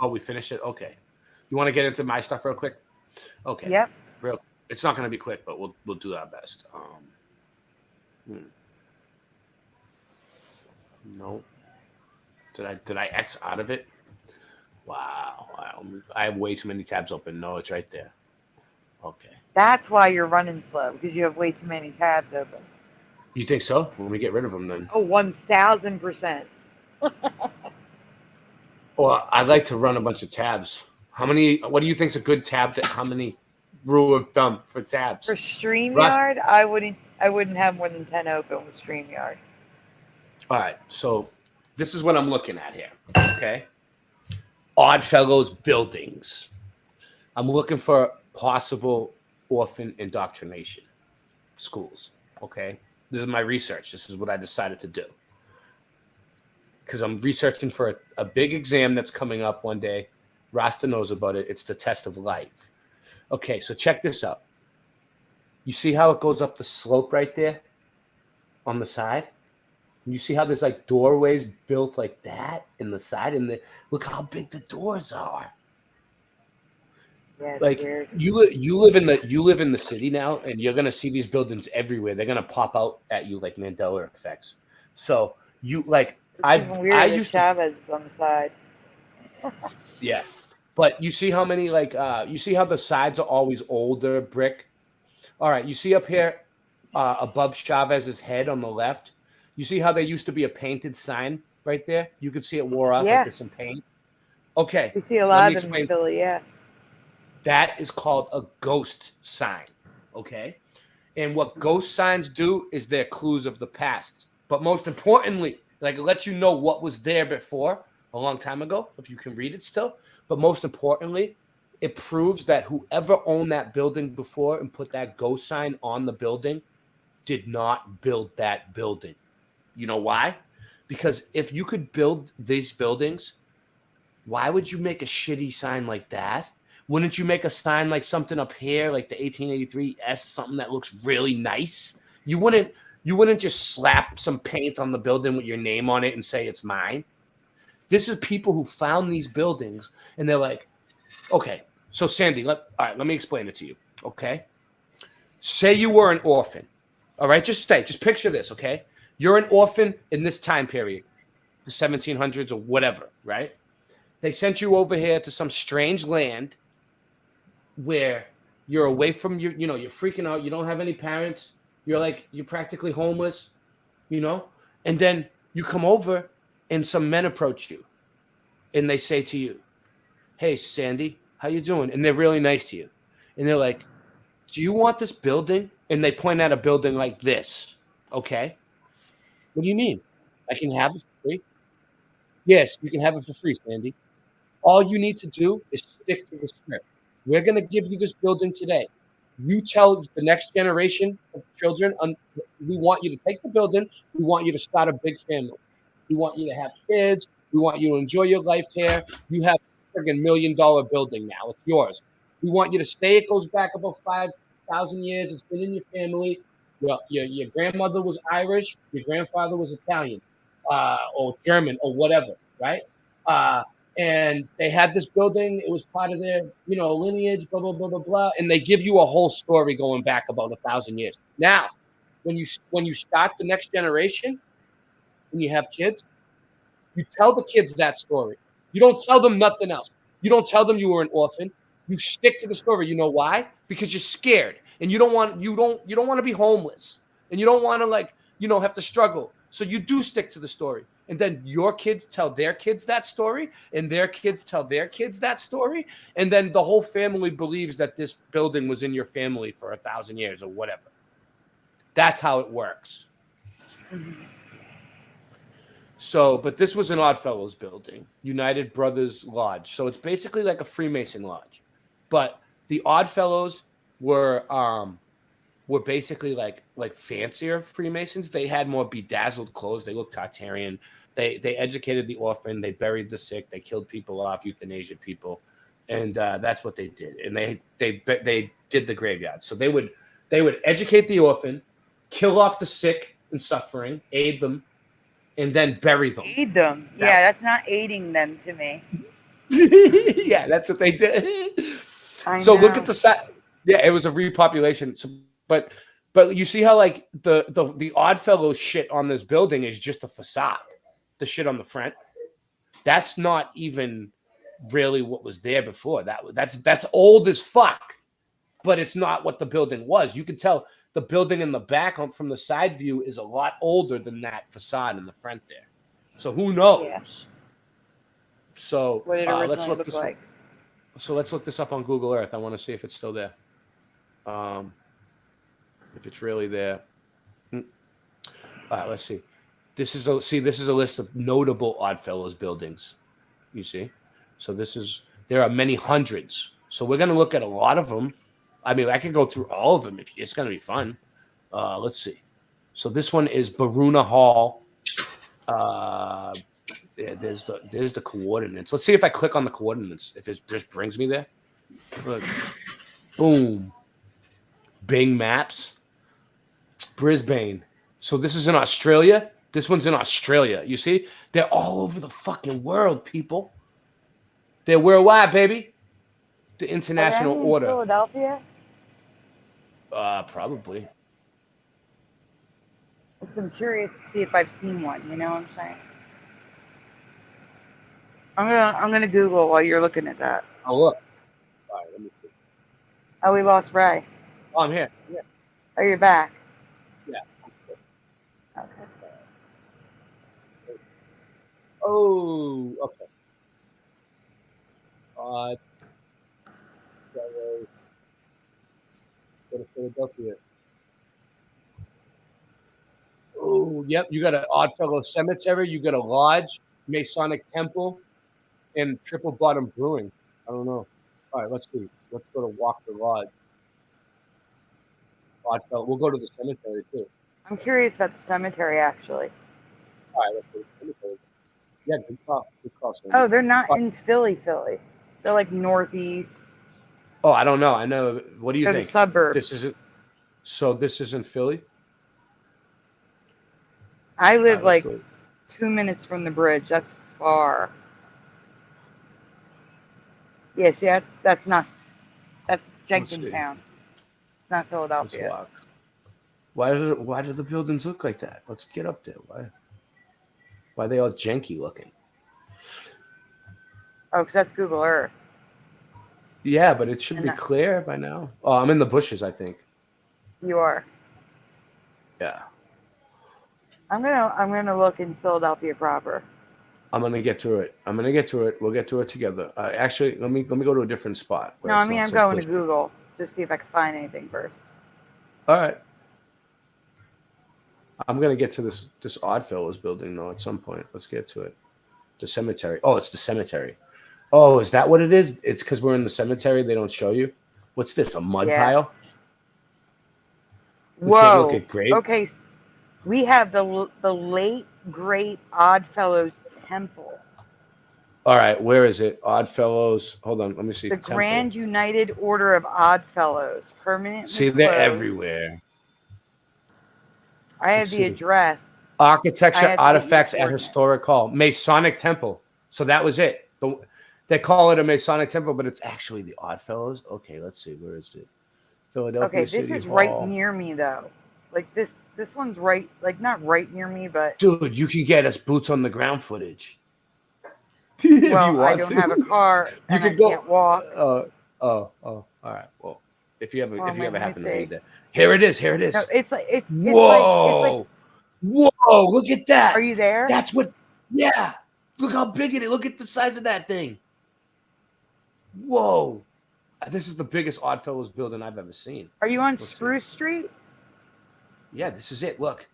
Oh, we finished it. Okay. You want to get into my stuff real quick? Okay. Yep. Real. It's not going to be quick, but we'll do our best. No. Did I X out of it? Wow. I have way too many tabs open. No, it's right there. Okay. That's why you're running slow, because you have way too many tabs open. You think so? When we get rid of them, then. Oh, 1,000%. Well, I like to run a bunch of tabs. How many? What do you think's a good tab? How many rule of thumb for tabs? For StreamYard, I wouldn't have more than 10 open with StreamYard. All right, so this is what I'm looking at here. Okay, Oddfellows buildings. I'm looking for possible orphan indoctrination schools. Okay, this is my research. This is what I decided to do because I'm researching for a big exam that's coming up one day. Rasta knows about it. It's the test of life. Okay, so check this out. You see how it goes up the slope right there on the side? You see how there's like doorways built like that in the side, and look how big the doors are. Yeah, like weird. you live in the city now, and you're gonna see these buildings everywhere. They're gonna pop out at you like Mandela effects. So you like I used Chavez is on the side. Yeah. But you see how many you see how the sides are always older brick? All right, you see up here above Chavez's head on the left, you see how there used to be a painted sign right there? You could see it wore off like there's some paint. Okay. You see a lot of them in Philly, yeah. That is called a ghost sign, okay? And what ghost signs do is they're clues of the past. But most importantly, like it lets you know what was there before a long time ago, if you can read it still. But most importantly, it proves that whoever owned that building before and put that ghost sign on the building did not build that building. You know why? Because if you could build these buildings, why would you make a shitty sign like that? Wouldn't you make a sign like something up here, like the 1883 S, something that looks really nice? You wouldn't just slap some paint on the building with your name on it and say it's mine. This is people who found these buildings, and they're like, okay, so Sandy, let me explain it to you, okay? Say you were an orphan, all right? Just picture this, okay? You're an orphan in this time period, the 1700s or whatever, right? They sent you over here to some strange land where you're away from you're freaking out. You don't have any parents. You're practically homeless, and then you come over and some men approach you and they say to you, hey, Sandy, how you doing? And they're really nice to you. And they're like, do you want this building? And they point at a building like this. Okay. What do you mean? I can have it for free? Yes, you can have it for free, Sandy. All you need to do is stick to the script. We're going to give you this building today. You tell the next generation of children, we want you to take the building. We want you to start a big family. We want you to have kids. We want you to enjoy your life here. You have a friggin' $1 million building now. It's yours. We want you to stay. It goes back about 5,000 years. It's been in your family. Your grandmother was Irish. Your grandfather was Italian or German or whatever, right? And they had this building. It was part of their, lineage, blah, blah, blah, blah, blah. And they give you a whole story going back about 1,000 years. Now, when you start the next generation, when you have kids, you tell the kids that story. You don't tell them nothing else. You don't tell them you were an orphan. You stick to the story. You know why? Because you're scared and you don't want to be homeless and you don't want to have to struggle. So you do stick to the story. and then your kids tell their kids that story, and their kids tell their kids that story, and then the whole family believes that this building was in your family for 1,000 years or whatever. That's how it works. So, but this was an Oddfellows building, United Brothers Lodge. So it's basically like a Freemason lodge, but the Oddfellows were basically like fancier Freemasons. They had more bedazzled clothes. They looked Tartarian. They educated the orphan. They buried the sick. They killed people off, euthanasia people, and that's what they did. And they did the graveyard. So they would educate the orphan, kill off the sick and suffering, aid them, and then bury them. Aid them. Yeah, that's not aiding them to me. Yeah, that's what they did. So look at the side. Yeah, it was a repopulation. So, but you see how like the Oddfellows shit on this building is just a facade. The shit on the front, that's not even really what was there before. That's old as fuck, but it's not what the building was. You can tell the building in the back from the side view is a lot older than that facade in the front there. So who knows? Yeah. So what did it let's look look this like? So let's look this up on Google Earth. I want to see if it's still there. If it's really there. All right, let's see. This is a list of notable Oddfellows buildings. You see? So there are many hundreds. So we're going to look at a lot of them. I mean, I could go through all of them. It's going to be fun. Let's see. So this one is Baruna Hall. Yeah, there's the coordinates. Let's see if I click on the coordinates, if it just brings me there. Look. Boom. Bing Maps. Brisbane. So this is in Australia. This one's in Australia. You see? They're all over the fucking world, people. They're worldwide, baby. The international order. Philadelphia? Probably. I'm curious to see if I've seen one. You know what I'm saying? I'm gonna Google while you're looking at that. Oh look. All right, let me see. Oh, we lost Ray. Oh, I'm here. Yeah. Oh, you're back. Yeah. Okay. Oh, okay. Go to Philadelphia. Oh, yep. You got an Oddfellow Cemetery. You got a lodge, Masonic Temple, and Triple Bottom Brewing. I don't know. All right, let's see. Let's go to Walk the Lodge. Oddfellow. We'll go to the cemetery too. I'm curious about the cemetery, actually. All right, let's go to the cemetery. Yeah, good call. Oh, they're not in Philly. They're like northeast. Oh, I don't know. I know. What do you They're think? the suburbs. This isn't Philly? I live like 2 minutes from the bridge. That's far. Yeah, see, that's Jenkintown. It's not Philadelphia. Why do the buildings look like that? Let's get up there. Why are they all janky looking? Oh, because that's Google Earth. Yeah, but it should be clear by now. Oh, I'm in the bushes, I think. You are. Yeah. I'm gonna look in Philadelphia proper. I'm gonna get to it. We'll get to it together. Actually, let me go to a different spot. No, I mean I'm going to Google to see if I can find anything first. All right. I'm gonna get to this Oddfellows building though at some point. Let's get to it. The cemetery. Oh, it's the cemetery. Oh, is that what it is? It's because we're in the cemetery. They don't show you. What's this? A mud pile? Whoa. Look at grave. Okay. We have the late great Oddfellows Temple. All right, where is it? Oddfellows. Hold on, let me see. The Temple. Grand United Order of Oddfellows, permanently. See, they're closed. Everywhere. I have the address. Architecture artifacts at Historic Hall, Masonic Temple. So that was it. They call it a Masonic Temple, but it's actually the Oddfellows. Okay, let's see. Where is it? Philadelphia. Okay, this City is Hall. right near me though. Like this one's right, like not right near me, but dude, you can get us boots on the ground footage. Well, I don't have a car and I can't walk. All right. Well, if you ever happen to need that, here it is. No, it's whoa, whoa! Look at that. Are you there? That's what. Yeah. Look how big it is. Look at the size of that thing. Whoa. This is the biggest Oddfellows building I've ever seen. Are you on Spruce Street? Yeah, this is it. Look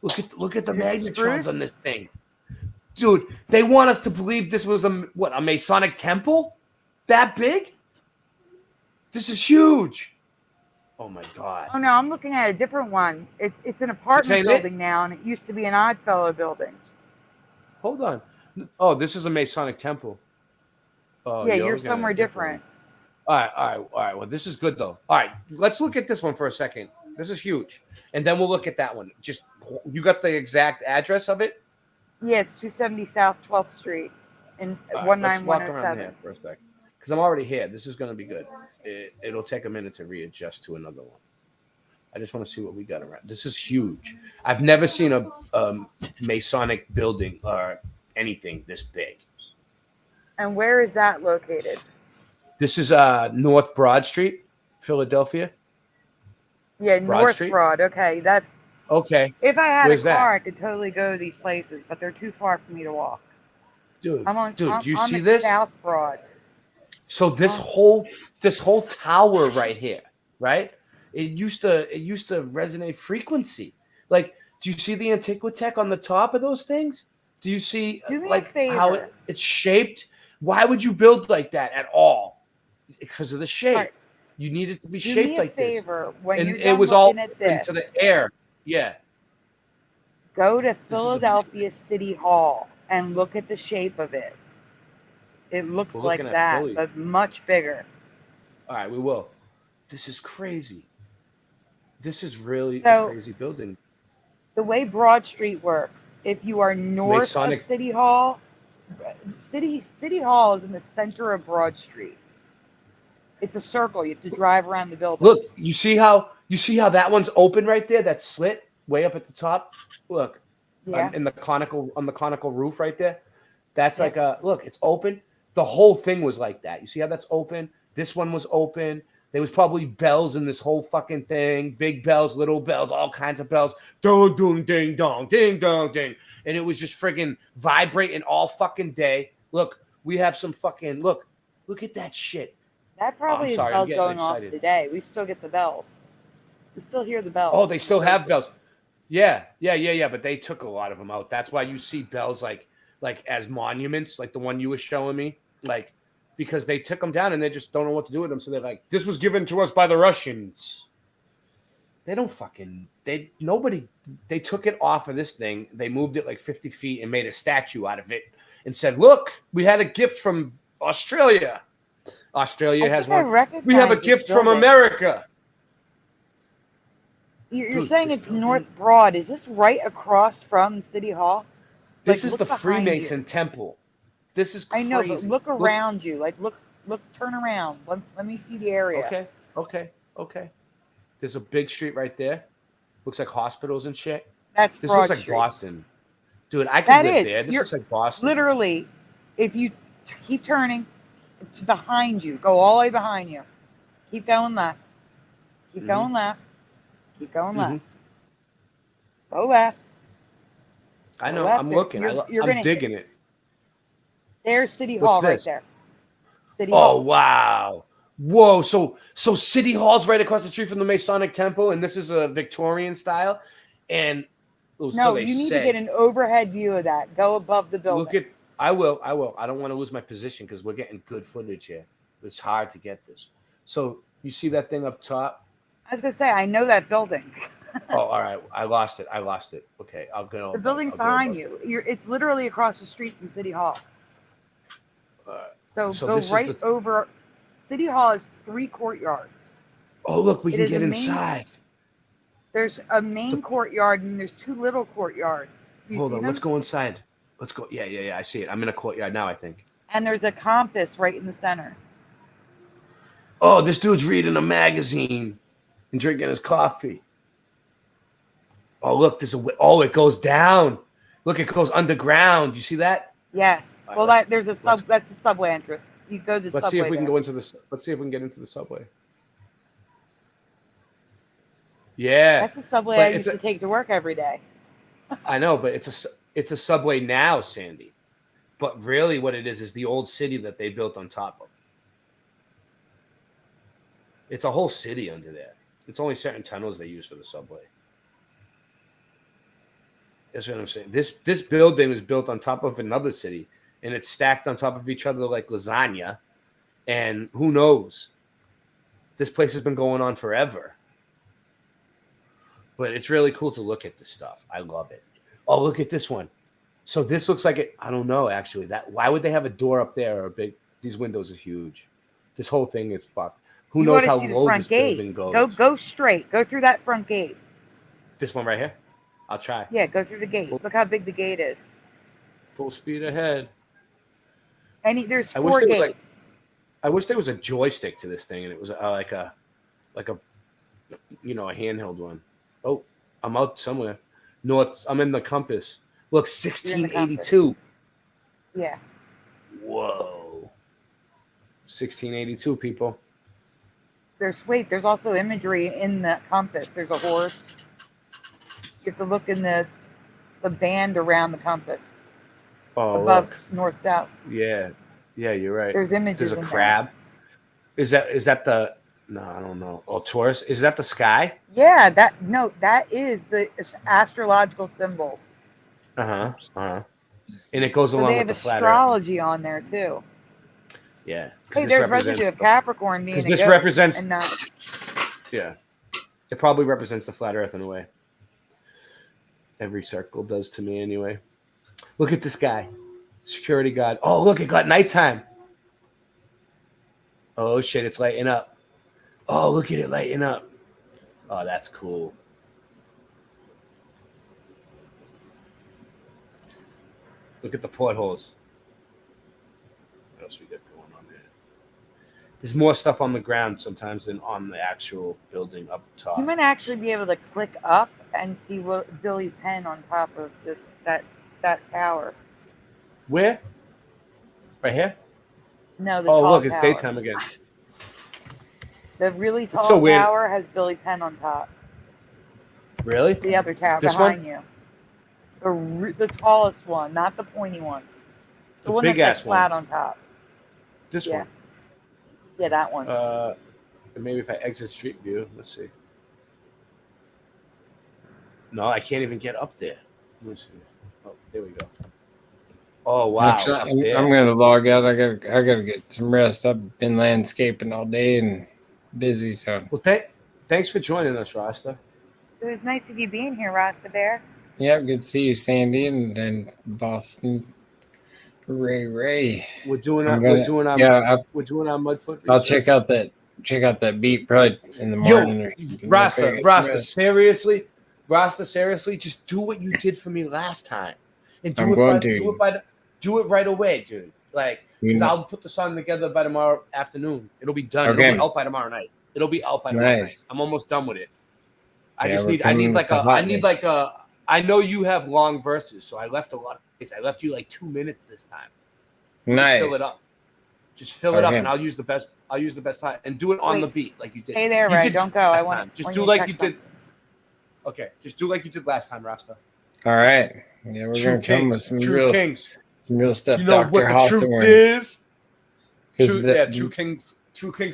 at the Is it magnetrons spruce? on this thing. Dude, they want us to believe this was a Masonic temple? That big? This is huge. Oh my God. Oh no, I'm looking at a different one. It's an apartment ain't building now, and it used to be an Oddfellow building. Hold on. Oh, this is a Masonic temple. Oh, Yeah, you're somewhere different. All right. Well, this is good though. All right, let's look at this one for a second. This is huge, and then we'll look at that one. Just you got the exact address of it? Yeah, it's 270 South 12th Street in All right, let's walk around 19107. here for a sec, because I'm already here. This is going to be good. It'll take a minute to readjust to another one. I just want to see what we got around. This is huge. I've never seen a Masonic building or anything this big. And where is that located? This is North Broad Street, Philadelphia. Yeah, Broad North Street? Broad. Okay, that's. Okay. If I had Where's a car, that? I could totally go to these places, but they're too far for me to walk. Dude, I'm do you I'm see at this? South Broad. So this whole tower right here, right? It used to resonate frequency. Like, do you see the Antiquitech on the top of those things? Do you see Do me a like favor. how it's shaped? Why would you build like that at all? Because of the shape. Right. You need it to be Do shaped me a like this. favor when And you're it done was all looking at into this. the air. Yeah. Go to Philadelphia City Hall and look at the shape of it. It looks We're like looking at that, Philly. but much bigger. All right, we will. This is crazy. This is really So- a crazy building. The way Broad Street works, if you are north Masonic- of City Hall, City Hall is in the center of Broad Street. It's a circle. You have to drive around the building. Look, you see how that one's open right there? That slit way up at the top. Look, Yeah. on the conical roof right there. That's like a look. It's open. The whole thing was like that. You see how that's open? This one was open. There was probably bells in this whole fucking thing. Big bells, little bells, all kinds of bells. Dong, dong, ding, dong, ding, dong, ding. And it was just friggin' vibrating all fucking day. Look, we have some fucking look at that shit. That probably I'm is sorry, I'm bells getting going off excited. today. We still get the bells. We still hear the bells. Oh, they still have bells. Yeah. But they took a lot of them out. That's why you see bells like as monuments, like the one you were showing me, like because they took them down and they just don't know what to do with them. So they're like, this was given to us by the Russians. They don't fucking they took it off of this thing. They moved it like 50 feet and made a statue out of it and said, look, we had a gift from Australia. Australia has one. We have a gift from America. You're Dude, saying this it's building- North Broad. Is this right across from City Hall? This Like, is look the behind Freemason you. temple. This is I crazy. know, but look around you. Like, look, turn around. Let me see the area. Okay. There's a big street right there. Looks like hospitals and shit. That's This Broad looks like Street. Boston. Dude, I could That live is. there. This You're looks like Boston. literally, if you keep turning to behind you, go all the way behind you. Keep going left. Keep going left. Keep going left. Go left. I Go know. left I'm there. looking. You're I'm gonna digging it. There's City What's Hall right this? there. City Oh Hall. wow. Whoa. So City Hall's right across the street from the Masonic Temple, and this is a Victorian style. And No, you need to get an overhead view of that. Go above the building. Look at. I will. I don't want to lose my position because we're getting good footage here. It's hard to get this. So you see that thing up top? I was gonna say I know that building. Oh, all right. I lost it. Okay, I'll go. The building's behind you. It's literally across the street from City Hall. So go this is right over. City Hall is 3 courtyards. Oh, look, we It can is get a main- inside. There's a main courtyard and there's 2 little courtyards. You Hold see on. them? Let's go inside. Let's go. Yeah. I see it. I'm in a courtyard now, I think. And there's a compass right in the center. Oh, this dude's reading a magazine and drinking his coffee. Oh, look, it goes down. Look, it goes underground. You see that? Yes. All right, Well, that's a subway entrance. You go to the Let's subway. see if we can there. go into this. Let's see if we can get into the subway. Yeah. That's a subway but I it's used to take to work every day. I know, but it's it's a subway now, Sandy. But really what it is the old city that they built on top of. It's a whole city under there. It's only certain tunnels they use for the subway. That's what I'm saying. This building was built on top of another city, and it's stacked on top of each other like lasagna. And who knows? This place has been going on forever. But it's really cool to look at this stuff. I love it. Oh, look at this one. So this looks like it. I don't know, actually. Why would they have a door up there or a big? These windows are huge. This whole thing is fucked. Who knows how low this building goes? Go straight. Go through that front gate. This one right here? I'll try. Yeah, go through the gate. Look how big the gate is. Full speed ahead. There's 4 gates. I wish there was a joystick to this thing, and it was like a a handheld one. Oh, I'm out somewhere. No, I'm in the compass. Look, 1682. Yeah. Whoa. 1682, people. There's also imagery in the compass. There's a horse. You have to look in the band around the compass. Oh, above look. north south. Yeah, you're right. There's images. There's a crab. Is that the? No, I don't know. Oh, Taurus. Is that the sky? Yeah, that is the astrological symbols. And it goes So along they with have the flat astrology on there too. Yeah. Hey, there's residue of Capricorn being. Because this represents. And not, yeah, it probably represents the flat Earth in a way. Every circle does to me anyway. Look at this guy, security guard. Oh, look, it got nighttime. Oh shit, it's lighting up. Oh, look at it lighting up. Oh, that's cool. Look at the portholes. What else we got going on there? There's more stuff on the ground sometimes than on the actual building up top. you might actually be able to click up and see what Billy Penn on top of that tower. Where? Right here? No, the oh, tall look, it's tower. daytime again. The really tall so weird. tower has Billy Penn on top. Really? The other tower This behind one? you. The tallest one, not the pointy ones. The one big that's ass like flat one. on top. This Yeah. one. Yeah, that one. Maybe if I exit Street View, let's see. No, I can't even get up there. Let me see. Oh, there we go. Oh wow! Actually, I'm gonna log out. I gotta get some rest. I've been landscaping all day and busy. So well, thanks for joining us, Rasta. It was nice of you being here, Rasta Bear. yeah, good to see you, Sandy, and Boston. Ray. We're doing our Mudfoot. I'll check out that beat probably in the morning. Yo, or something. Rasta, seriously, just do what you did for me last time, and do it right away, dude. Like, because I'll put the song together by tomorrow afternoon. It'll be done. Okay. It'll be out by tomorrow night. Nice. I'm almost done with it. I know you have long verses, so I left a lot. I left you like 2 minutes this time. Nice. Fill it up. Just fill it up, and I'll use the best part, and do it on the beat like you did. Stay there, right? Don't go. I want. Just do like you did. Okay, just do like you did last time, Rasta. All right. Yeah, we're gonna come with some real stuff. You know Dr. what the Hawthorne. truth is? True Kings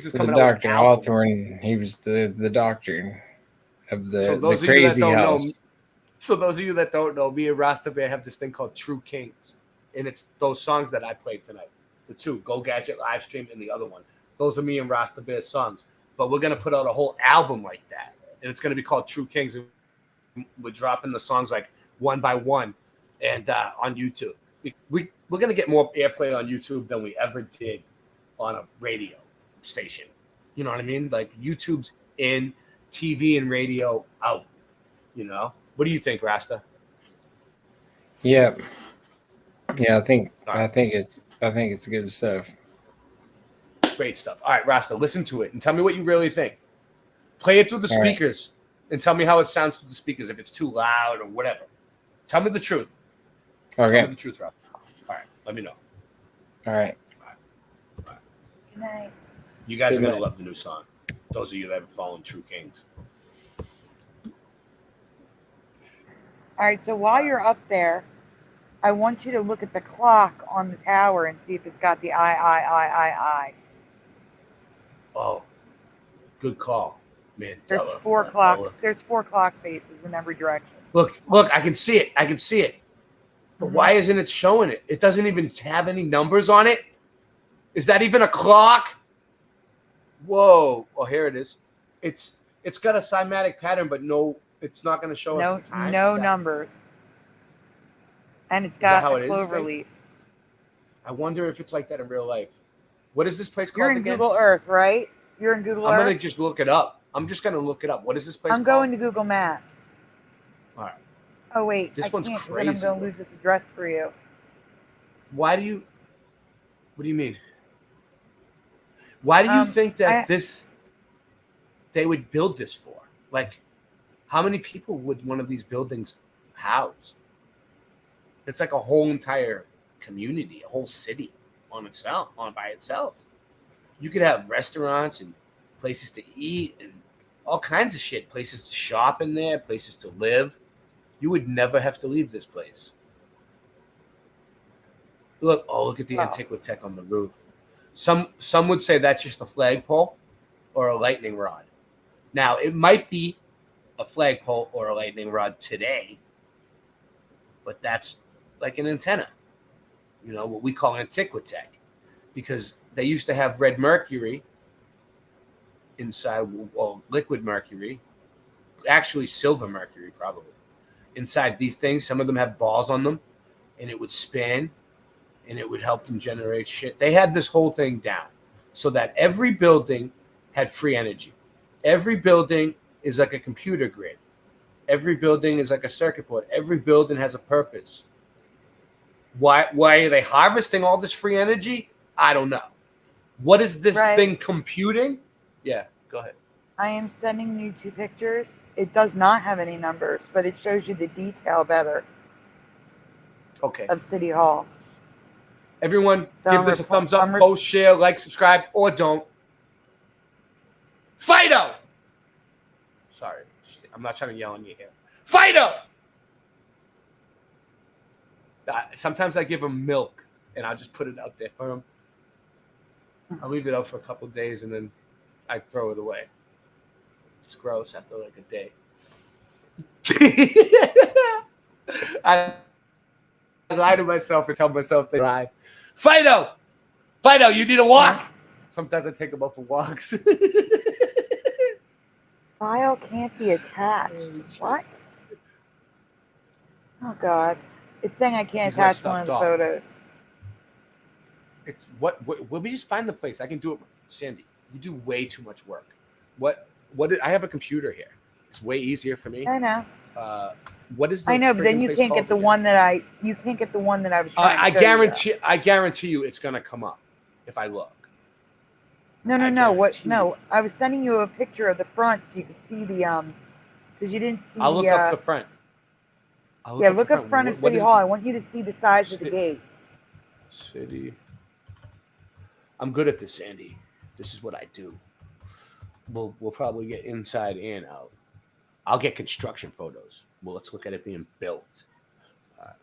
is the coming out. Dr. Hawthorne, he was the doctor of the So crazy house. So those of you that don't know, me and Rasta Bear have this thing called True Kings, and it's those songs that I played tonight. The two, Go Gadget live stream, and the other one. Those are me and Rasta Bear's songs. But we're gonna put out a whole album like that, and it's gonna be called True Kings. And we're dropping the songs like one by one, and on YouTube. We're gonna get more airplay on YouTube than we ever did on a radio station. You know what I mean? Like YouTube's in, TV and radio out. You know. What do you think, Rasta? Yeah. I think it's good stuff. Great stuff. All right, Rasta, listen to it and tell me what you really think. Play it through the speakers and tell me how it sounds through the speakers, if it's too loud or whatever. Tell me the truth. Okay. Tell me the truth, Rasta. All right, let me know. All right. Good night. You guys are going to love the new song. Those of you that have followed True Kings. All right, so while you're up there, I want you to look at the clock on the tower and see if it's got the I. Oh, good call, Mandela. There's 4 clock. There's 4 clock faces in every direction. Look, I can see it. I can see it. But why isn't it showing it? It doesn't even have any numbers on it. Is that even a clock? Whoa. Oh, here it is. It's got a cymatic pattern, but no, it's not going to show us the time. No numbers. And it's got a it clover is? leaf. I wonder if it's like that in real life. What is this place called You're in again? Google Earth, right? You're in Google Earth? I'm going to just look it up. I'm just going to look it up. What is this place I'm going to Google Maps. All right. Oh, wait. This one's can't, crazy. I'm going to lose this address for you. Why do you... What do you mean? Why do you think that they would build this for? Like, how many people would one of these buildings house? It's like a whole entire community, a whole city by itself. You could have restaurants and places to eat and all kinds of shit, places to shop in there, places to live. You would never have to leave this place. Look at the Antiquitech on the roof. Some would say that's just a flagpole or a lightning rod. Now, it might be a flagpole or a lightning rod today, but that's like an antenna, what we call Antiquitech, because they used to have red mercury inside, liquid mercury, actually silver mercury probably, inside these things. Some of them have balls on them, and it would spin, and it would help them generate shit. They had this whole thing down so that every building had free energy. Every building is like a computer grid. Every building is like a circuit board. Every building has a purpose. Why are they harvesting all this free energy? I don't know. What is this thing computing? Yeah, go ahead. I am sending you 2 pictures. It does not have any numbers, but it shows you the detail better. Okay. Of City Hall. Everyone, give this a thumbs up, post, share, like, subscribe, or don't. Fido! Sorry, I'm not trying to yell on you here. Fido! Sometimes I give him milk, and I'll just put it out there for him. I'll leave it out for a couple of days, and then I throw it away. It's gross after like a day. I lie to myself and tell myself they drive. Fido, you need a walk. Sometimes I take them out for walks. File can't be attached. What? Oh God! It's saying I can't attach one of the photos. It's what? Let me just find the place. I can do it, Sandy. You do way too much work. What? I have a computer here. It's way easier for me. I know. What is the? I know, but then you can't get the one that I. You can't get the one that I was trying to show you. I guarantee you, it's gonna come up if I look. No. What? No, I was sending you a picture of the front so you could see the because you didn't see. I'll look up the front. Look up front of City Hall. I want you to see the size of the gate. City. I'm good at this, Sandy. This is what I do. We'll probably get inside and out. I'll get construction photos. Well, let's look at it being built. All right.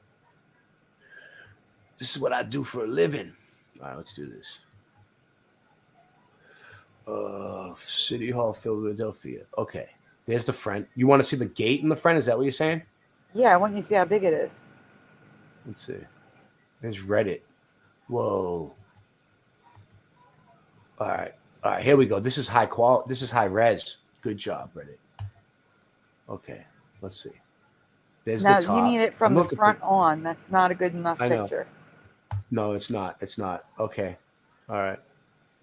This is what I do for a living. All right, let's do this. City Hall, Philadelphia. Okay, there's the front. You want to see the gate in the front? Is that what you're saying? Yeah, I want you to see how big it is. Let's see. There's Reddit. Whoa. All right, here we go. This is high quality. This is high res. Good job, Reddit. Okay, let's see. There's the top. You need it from the front on. That's not a good enough picture. No, it's not. It's not. Okay. All right.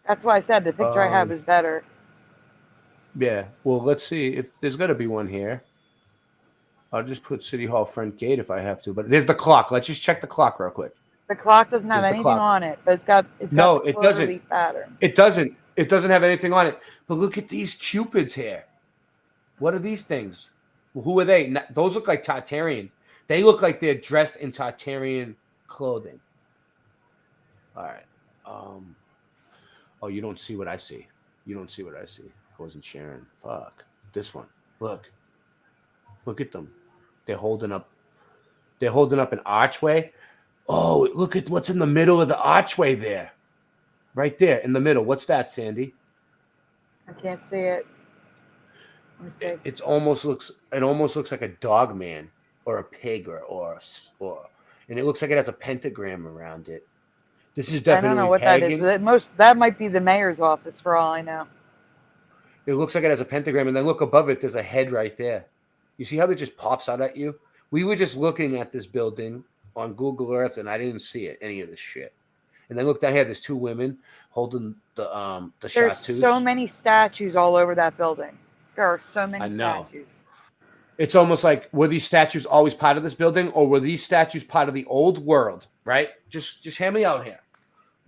That's why I said the picture I have is better. Yeah. Well, let's see if there's got to be one here. I'll just put City Hall front gate if I have to. But there's the clock. Let's just check the clock real quick. The clock doesn't have anything on it, but it's got no, the it doesn't. leaf pattern. It doesn't. It doesn't have anything on it. But look at these cupids here. What are these things? Who are they? Those look like Tartarian. They look like they're dressed in Tartarian clothing. All right. Oh, you don't see what I see. You don't see what I see. I wasn't sharing. Fuck. This one. Look. Look at them. They're holding up They're holding up an archway. Oh, look at what's in the middle of the archway there. Right there in the middle. What's that, Sandy? I can't see it. Let me see. It almost looks like a dog man or a pig or and it looks like it has a pentagram around it. This is definitely I don't know what pagan. that is. That might be the mayor's office for all I know. It looks like it has a pentagram, and then look above it. There's a head right there. You see how it just pops out at you? We were just looking at this building on Google Earth, and I didn't see it, any of this shit. And then look down here. There's two women holding the There's chartreuse. so many statues all over that building. There are so many I know. statues. It's almost like, were these statues always part of this building, or were these statues part of the old world? Right? Just hear me out here.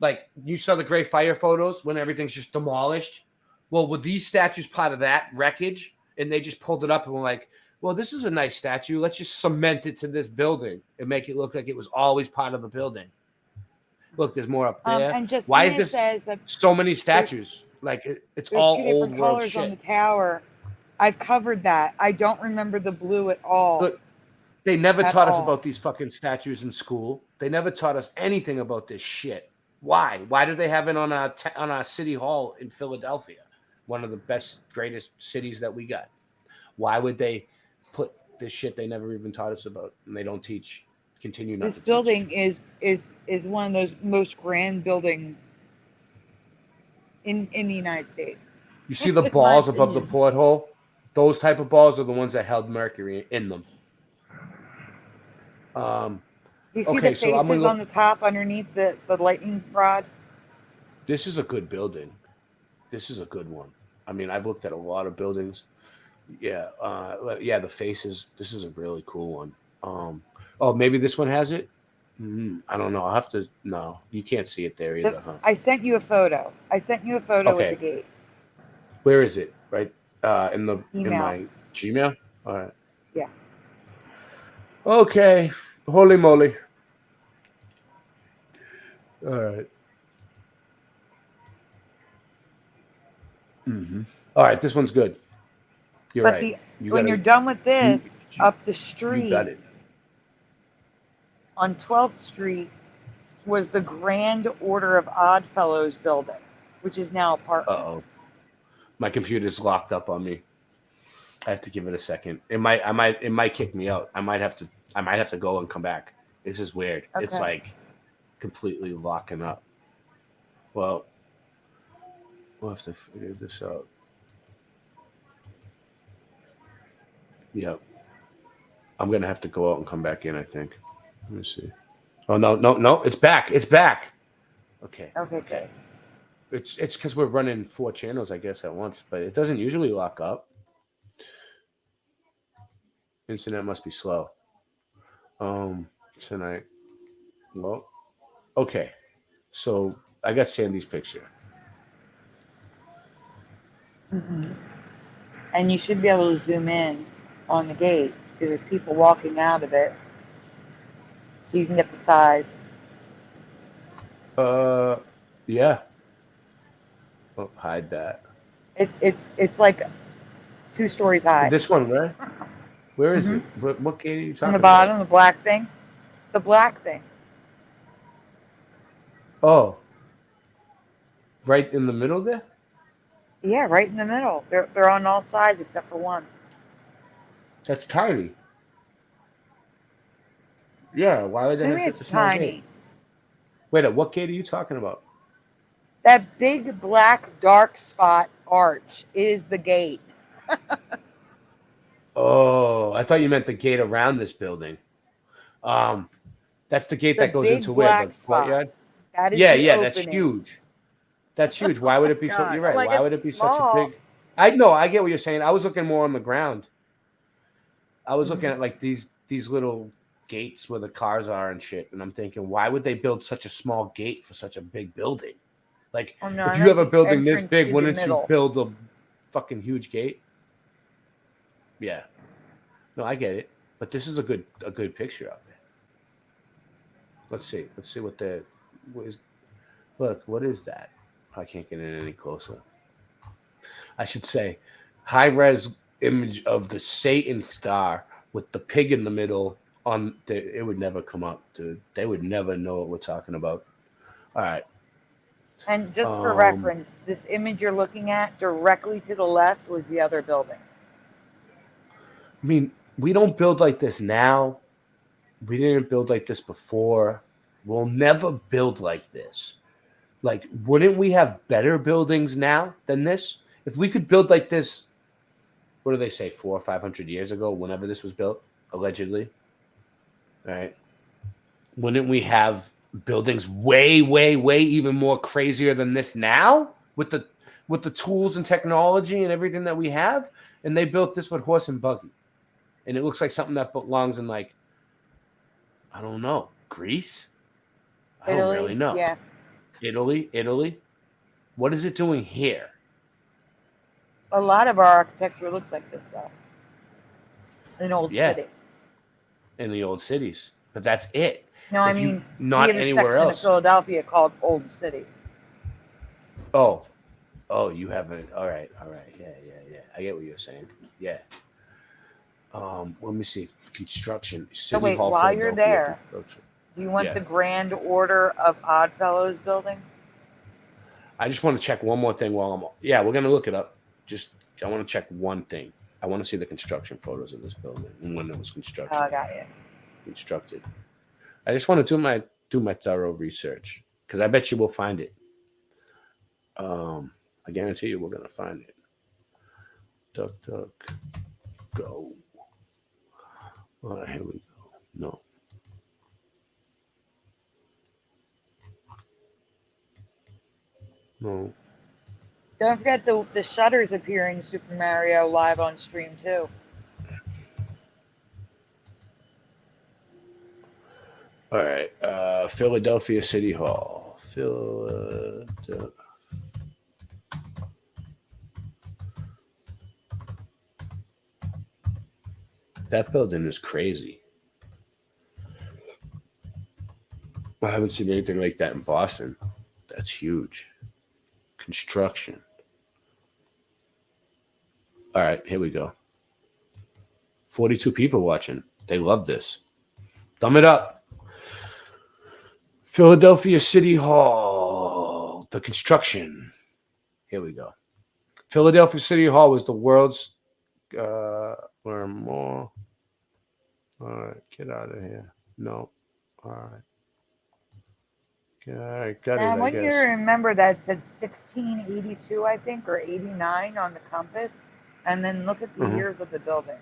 Like, you saw the Great Fire photos when everything's just demolished. Well, were these statues part of that wreckage? And they just pulled it up and were like, well, this is a nice statue. Let's just cement it to this building and make it look like it was always part of the building. Look, there's more up there. And just why is this says that so many statues? Like, it's all two old different world colors shit. on the tower. I've covered that. I don't remember the blue at all. Look, they never At taught us all. about these fucking statues in school. They never taught us anything about this shit. Why? Why do they have it on our city hall in Philadelphia, one of the best, greatest cities that we got? Why would they put this shit they never even taught us about, and they don't teach? Continue not This to building teach. is one of those most grand buildings in the United States. You see the balls above the porthole? Those type of balls are the ones that held mercury in them. You see the faces on the top underneath the lightning rod? This is a good building. This is a good one. I mean, I've looked at a lot of buildings. Yeah, the faces. This is a really cool one. Oh, maybe this one has it? I don't know. I'll have to. No, you can't see it there either, huh? I sent you a photo. With the gate. Where is it? Right in my Gmail? All right. Yeah. Okay. Holy moly. All right. All right, this one's good. You're right. When you're done with this, up the street, you got it. On 12th Street was the Grand Order of Odd Fellows building, which is now apartments. Uh-oh. My computer's locked up on me. I have to give it a second. It might kick me out. I might have to go and come back. This is weird. Okay. It's like completely locking up. Well, we'll have to figure this out. Yep. I'm gonna have to go out and come back in, I think. Let me see. Oh no, it's back. It's back. Okay. Okay. It's because we're running 4 channels, I guess, at once, but it doesn't usually lock up. Internet must be slow. Tonight. Well, okay. So I got Sandy's picture. And you should be able to zoom in on the gate because there's people walking out of it, so you can get the size. Yeah. Oh, hide that. It's like 2 stories high. This one, right? Where is it? What gate are you talking On the bottom, about? the black thing. The black thing. Oh. Right in the middle there? Yeah, right in the middle. They're on all sides except for one. That's tiny. Yeah, why would they Maybe have it's such a small tiny. gate? Wait, what gate are you talking about? That big black dark spot arch is the gate. Oh, I thought you meant the gate around this building. That's the gate that goes into where? The courtyard? That is Yeah, the that's opening. huge. That's huge. Why would it be so? God, You're right. like Why would it's it be small. such a big? I know. I get what you're saying. I was looking more on the ground. I was looking at like these little gates where the cars are and shit, and I'm thinking, why would they build such a small gate for such a big building? Like, Oh, no, if I you meant have a the building this entrance big, to the wouldn't you middle. build a fucking huge gate? Yeah. No, I get it. But this is a good picture out there. Let's see. Let's see what is. Look, what is that? I can't get in any closer. I should say, high-res image of the Satan star with the pig in the middle It would never come up, dude. They would never know what we're talking about. All right. And just for reference, this image you're looking at directly to the left was the other building. I mean, we don't build like this now. We didn't build like this before. We'll never build like this. Like, wouldn't we have better buildings now than this? If we could build like this, what do they say, 400 or 500 years ago, whenever this was built, allegedly, right? Wouldn't we have buildings way, way, way even more crazier than this now with the tools and technology and everything that we have? And they built this with horse and buggy. And it looks like something that belongs in, like, I don't know, Greece? I don't really know. Yeah. Italy. What is it doing here? A lot of our architecture looks like this, though. In old city. In the old cities. But that's it. No, I mean, not we have a anywhere section else. of Philadelphia called Old City. Oh, you have it. All right. Yeah. I get what you're saying. Yeah. Let me see. Construction. So wait, while you're there, do you want the Grand Order of Oddfellows building? I just want to check one more thing while I'm. Yeah, we're gonna look it up. I want to check one thing. I want to see the construction photos of this building and when it was constructed. Oh, I got you. Constructed. I just want to do my thorough research because I bet you we'll find it. I guarantee you we're gonna find it. Duck, go. All right, here we go. No. No. Don't forget the shutters appear in Super Mario live on stream too. All right. Philadelphia City Hall. Philadelphia. That building is crazy. I haven't seen anything like that in Boston. That's huge. Construction. All right, here we go. 42 people watching. They love this. Thumb it up. Philadelphia City Hall. The construction. Here we go. Philadelphia City Hall was the world's learn more. All right, get out of here. No. All right. Okay, got it. I want you to remember that said 1682, I think, or 89 on the compass, and then look at the years of the building.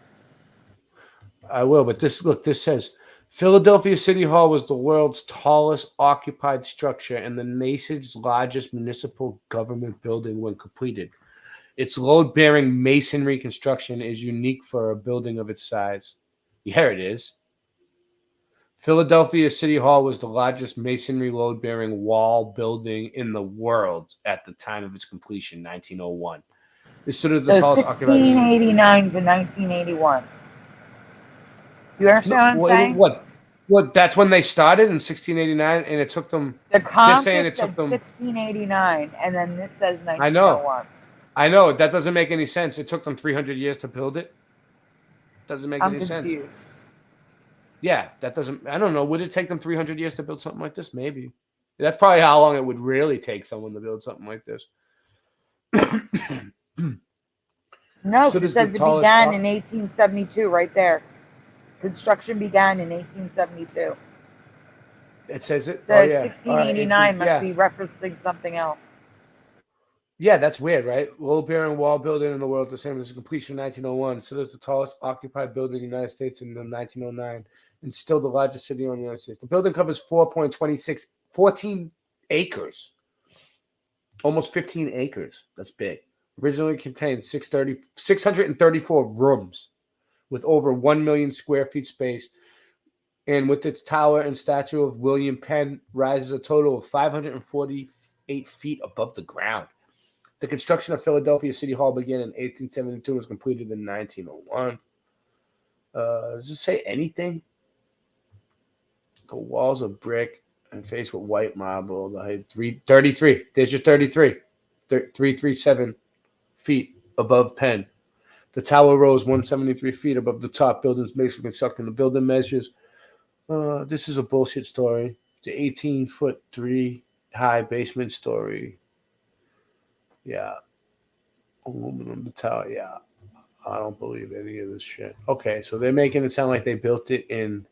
I will, but this says Philadelphia City Hall was the world's tallest occupied structure and the nation's largest municipal government building when completed. Its load-bearing masonry construction is unique for a building of its size. Yeah, it is. Philadelphia City Hall was the largest masonry load-bearing wall building in the world at the time of its completion, 1901. It stood as the tallest occupied. 1689 to 1981. You understand what I'm saying? What? That's when they started in 1689, and it took them. The compass said 1689, and then this says 1901. I know. That doesn't make any sense. It took them 300 years to build it. Doesn't make any confused. sense. Yeah, that doesn't. I don't know. Would it take them 300 years to build something like this? Maybe. That's probably how long it would really take someone to build something like this. No, it says it began in 1872, right there. Construction began in 1872. It says it. So 1689 must be referencing something else. Yeah, that's weird, right? Load-bearing wall building in the world, the same as completion in 1901. So there's the tallest occupied building in the United States in 1909, and still the largest city in the United States. The building covers 14 acres, almost 15 acres. That's big. Originally contained 634 rooms with over 1 million square feet space, and with its tower and statue of William Penn rises a total of 548 feet above the ground. The construction of Philadelphia City Hall began in 1872 and was completed in 1901. Does it say anything? The walls are brick and faced with white marble. The height 33. There's your 33. 337 feet above Penn. The tower rose 173 feet above the top building's masonry construction. The building measures This is a bullshit story. The 18-foot 3 high basement story. Yeah. Aluminum the tower. Yeah. I don't believe any of this shit. Okay, so they're making it sound like they built it in,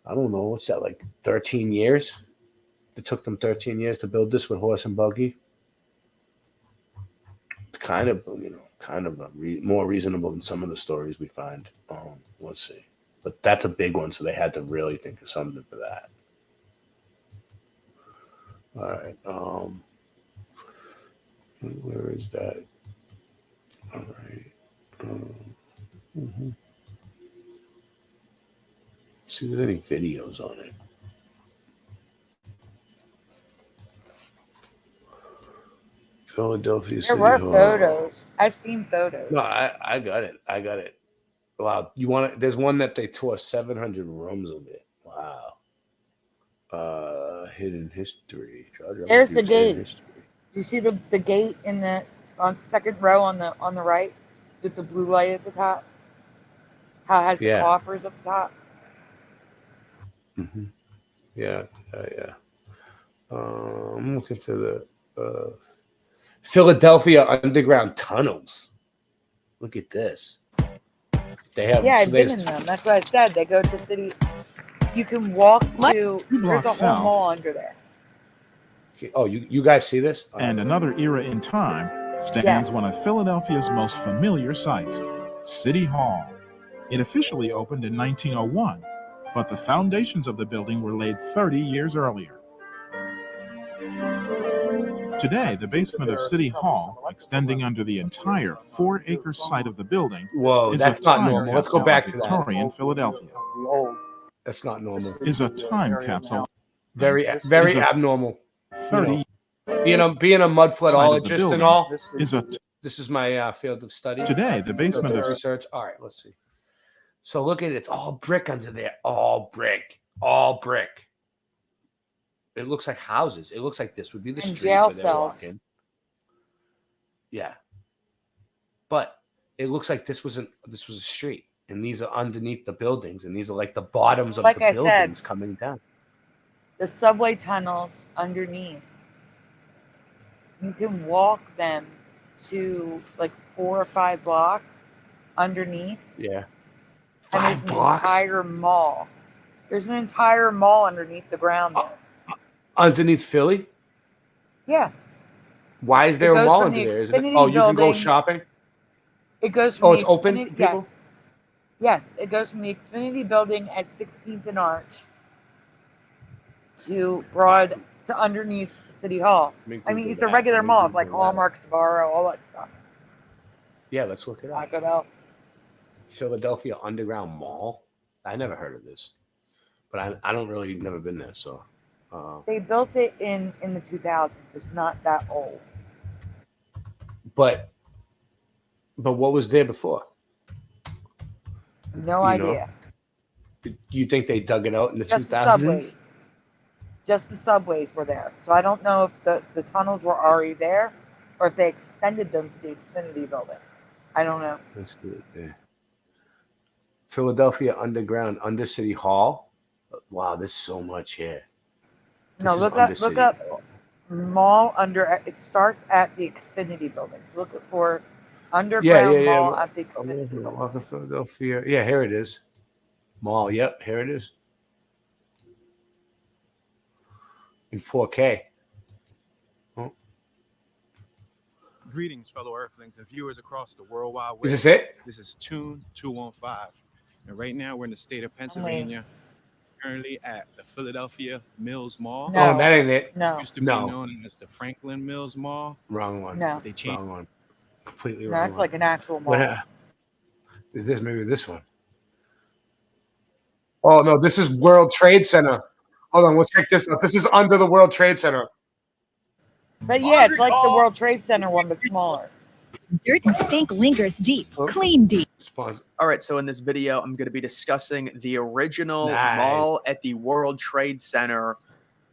I don't know, what's that, like 13 years? It took them 13 years to build this with horse and buggy. It's kind of, more reasonable than some of the stories we find. Let's see. But that's a big one, so they had to really think of something for that. All right. Where is that? All right. See if there's any videos on it. Philadelphia There City were Hall. photos. I've seen photos. No, I got it. I got it. Wow. You want it? There's one that they tore 700 rooms of it. Wow. Hidden history. There's the gate. Do you see the gate in the second row on the right with the blue light at the top? How it has the coffers up the top? Mm-hmm. Yeah. I'm looking for the Philadelphia underground tunnels. Look at this. They have. Yeah, I've been in them. That's what I said. They go to city. You can walk to. There's a whole mall under there. Oh, you guys see this? And another era in time stands one of Philadelphia's most familiar sights, City Hall. It officially opened in 1901, but the foundations of the building were laid 30 years earlier. Today, the basement of City Hall, extending under the entire 4-acre site of the building, Whoa, is that's a not time normal. Let's go capsule back of to that. Victorian Philadelphia. That's not normal. Is a time capsule. Very abnormal. 30. Being a mudfloodologist and all. This is my field of study. Today, the basement of research. All right, let's see. So look at it. It's all brick under there. All brick. All brick. It looks like houses. It looks like this would be the street jail where they cells. walk in. Yeah. But it looks like this was a street. And these are underneath the buildings. And these are like the bottoms of Like the I buildings said, coming down. the subway tunnels underneath. You can walk them to like 4 or 5 blocks underneath. Yeah. And 5 blocks? Entire mall. There's an entire mall underneath the ground there. Underneath Philly? Yeah. Why is there a mall under there? Isn't it? Oh, you can go shopping? It goes from it's open to people? Yes. It goes from the Xfinity building at 16th and Arch to underneath City Hall. I mean, it's a regular mall, like Hallmark, Sbarro, all that stuff. Yeah, let's look it up. Taco Bell. Philadelphia Underground Mall? I never heard of this. But I don't really, never been there, so. They built it in the 2000s. It's not that old. But what was there before? No idea. You think they dug it out in the 2000s? Subways. Just the subways were there. So I don't know if the tunnels were already there or if they extended them to the Xfinity building. I don't know. Let's do it there. Philadelphia Underground under City Hall. Wow, there's so much here. No, look up mall under. It starts at the Xfinity building. So look for underground mall at the Xfinity building. Philadelphia. Yeah, here it is. Mall. Yep, here it is. In 4K. Oh. Greetings, fellow Earthlings and viewers across the World Wide Web. Is this it? This is Tune 215. And right now we're in the state of Pennsylvania. Currently at the Philadelphia Mills Mall. No. Oh, that ain't it. No. Used to be known as the Franklin Mills Mall. Wrong one. No. They changed. Wrong one. Completely No, wrong. it's like an actual mall. Maybe this one. Oh no, this is World Trade Center. Hold on, we'll check this out. This is under the World Trade Center. But yeah, it's like the World Trade Center one, but smaller. Dirt and stink lingers deep. Clean deep. All right, so in this video, I'm going to be discussing the original mall at the World Trade Center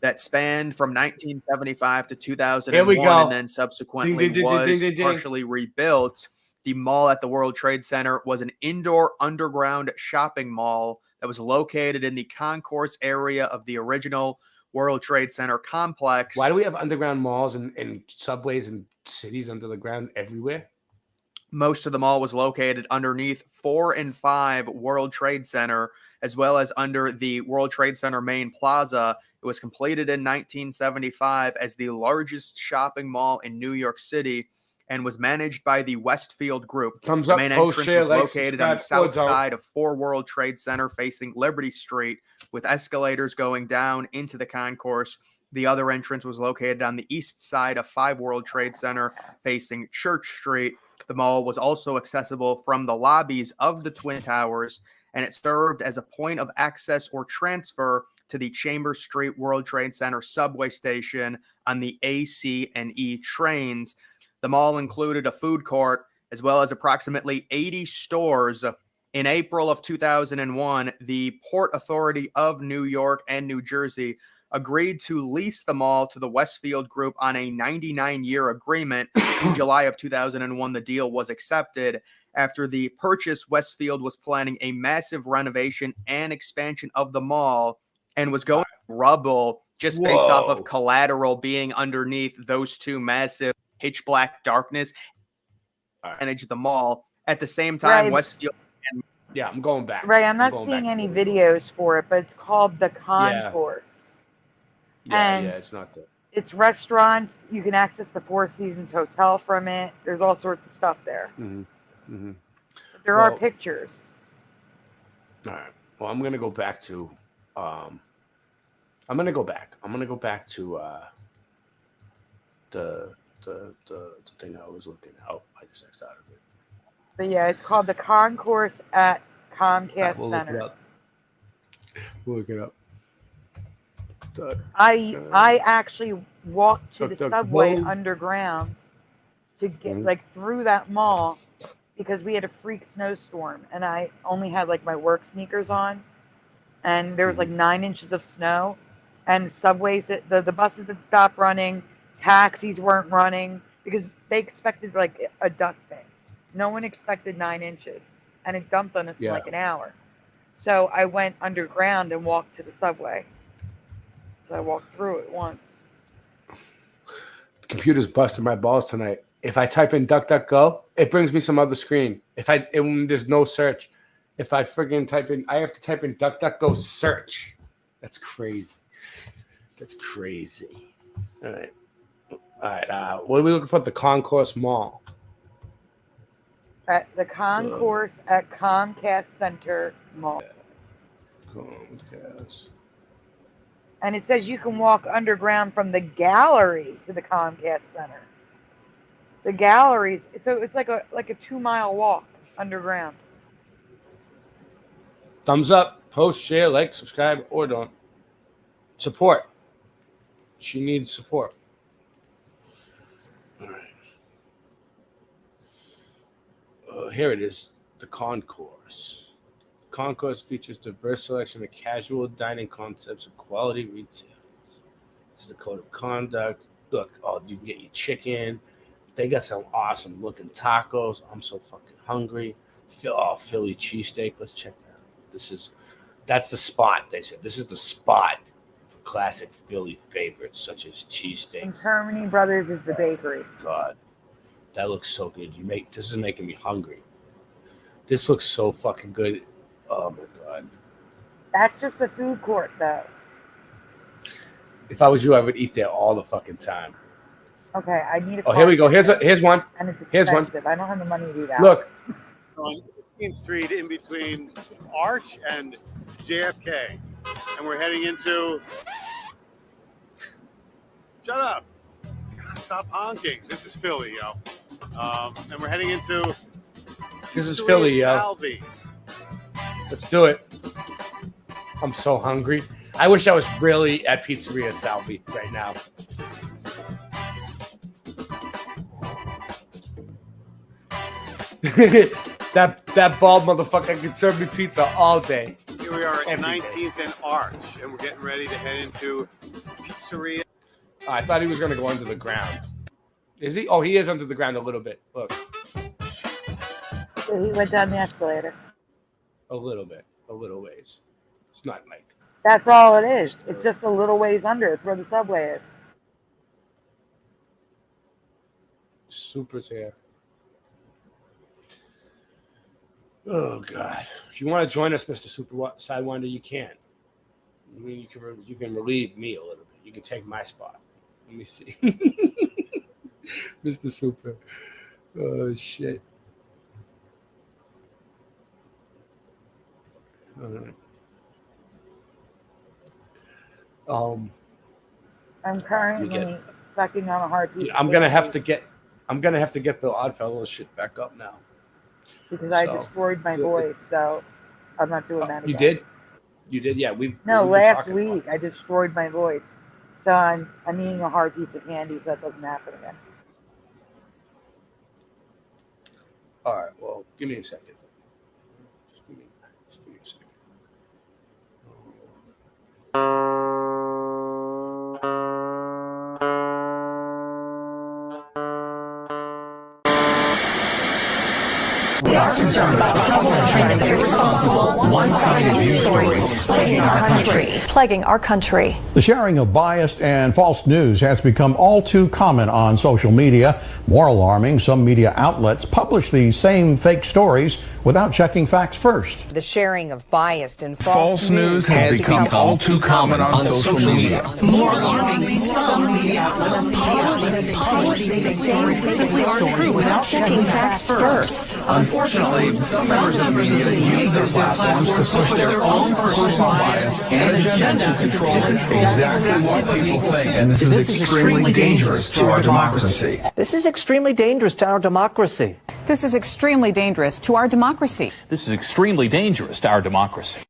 that spanned from 1975 to 2001 and then subsequently was partially rebuilt the mall at the World Trade Center was an indoor underground shopping mall that was located in the concourse area of the original World Trade Center complex. Why do we have underground malls and subways and cities under the ground everywhere? Most of the mall was located underneath 4 and 5 World Trade Center, as well as under the World Trade Center main plaza. It was completed in 1975 as the largest shopping mall in New York City and was managed by the Westfield Group. Thumbs the up, main post, entrance share, was like, located on the subscribe, south side of 4 World Trade Center facing Liberty Street, with escalators going down into the concourse. The other entrance was located on the east side of 5 World Trade Center facing Church Street. The mall was also accessible from the lobbies of the Twin Towers, and it served as a point of access or transfer to the Chambers Street World Trade Center subway station on the A, C, and E trains. The mall included a food court as well as approximately 80 stores. In April of 2001, the Port Authority of New York and New Jersey agreed to lease the mall to the Westfield Group on a 99-year agreement. In July of 2001, the deal was accepted. After the purchase, Westfield was planning a massive renovation and expansion of the mall and was going rubble just based off of collateral being underneath those two massive pitch black darkness manage the mall. At the same time, Right. Westfield. Yeah, I'm going back. Right, I'm not seeing any videos for it, but it's called the Yeah. Concourse. Yeah, And yeah, it's not the. it's restaurants. You can access the Four Seasons Hotel from it. There's all sorts of stuff there. Mm-hmm. Mm-hmm. But there are pictures. All right. Well, I'm gonna go back to. I'm gonna go back to the thing I was looking at. Oh, I just X'd out of it. But yeah, it's called the Concourse at Comcast We'll look it Center. up. We'll look it up. I actually walked to the Duck, subway whoa. underground to get like through that mall because we had a freak snowstorm and I only had like my work sneakers on and there was like 9 inches of snow and subways the buses had stopped running, taxis weren't running because they expected like a dusting. No one expected 9 inches and it dumped on us in like an hour. So I went underground and walked to the subway. So I walked through it once. The computer's busting my balls tonight. If I type in DuckDuckGo, it brings me some other screen. There's no search. If I friggin' type in, I have to type in DuckDuckGo search. That's crazy. That's crazy. All right. What are we looking for at the Concourse Mall? At the Concourse at Comcast Center Mall. Comcast. And it says you can walk underground from the gallery to the Comcast Center. The galleries, so it's like a 2-mile walk underground. Thumbs up, post, share, like, subscribe, or don't. Support. She needs support. All right. Here it is, the Concourse. Concourse features diverse selection of casual dining concepts and quality retail. This is the code of conduct. Look, you can get your chicken. They got some awesome looking tacos. I'm so fucking hungry. Philly cheesesteak. Let's check that out. That's the spot. They said this is the spot for classic Philly favorites such as And cheesesteaks. Termini Brothers is the bakery. God, that looks so good. This is making me hungry. This looks so fucking good. Oh my God. That's just the food court, though. If I was you, I would eat there all the fucking time. Okay, I need a. Oh, here we go. Here's one. And it's Here's one. expensive. I don't have the money to do that. Look. On 15th Street in between Arch and JFK. And we're heading into... Shut up. Stop honking. This is Philly, yo. And we're heading into... This is Philly, yo. Salvi. Let's do it. I'm so hungry. I wish I was really at Pizzeria Salvi right now. that bald motherfucker can serve me pizza all day. Here we are at Every 19th and Arch, and we're getting ready to head into Pizzeria. I thought he was going to go under the ground. Is he? Oh, he is under the ground a little bit. Look. So he went down the escalator. A little bit, a little ways. It's not like That's all it is. It's just a little ways under. It's where the subway is. Super's here. Oh God! If you want to join us, Mr. Super Sidewinder, you can. I mean, you can relieve me a little bit. You can take my spot. Let me see, Mr. Super. Oh shit! All right. I'm currently sucking on a hard piece. I'm gonna have to get the Oddfellows shit back up now. Because I destroyed my voice, so I'm not doing that again. You did? You did? Yeah, No, last week I destroyed my voice, so I'm eating a hard piece of candy, so that doesn't happen again. All right. Well, give me a second. Just give me a second. We are concerned about the troubling trend of irresponsible, one-sided news stories plaguing our country. The sharing of biased and false news has become all too common on social media. More alarming, some media outlets publish these same fake stories without checking facts first. The sharing of biased and False news has become all too common on social media. More alarming, some media outlets publish these same fake stories without checking facts first. Unfortunately, some members of the media use their platforms to push their own personal bias and agenda to control exactly what people think. And this is extremely dangerous to our democracy. This is extremely dangerous to our democracy. This is extremely dangerous to our democracy. This is extremely dangerous to our democracy.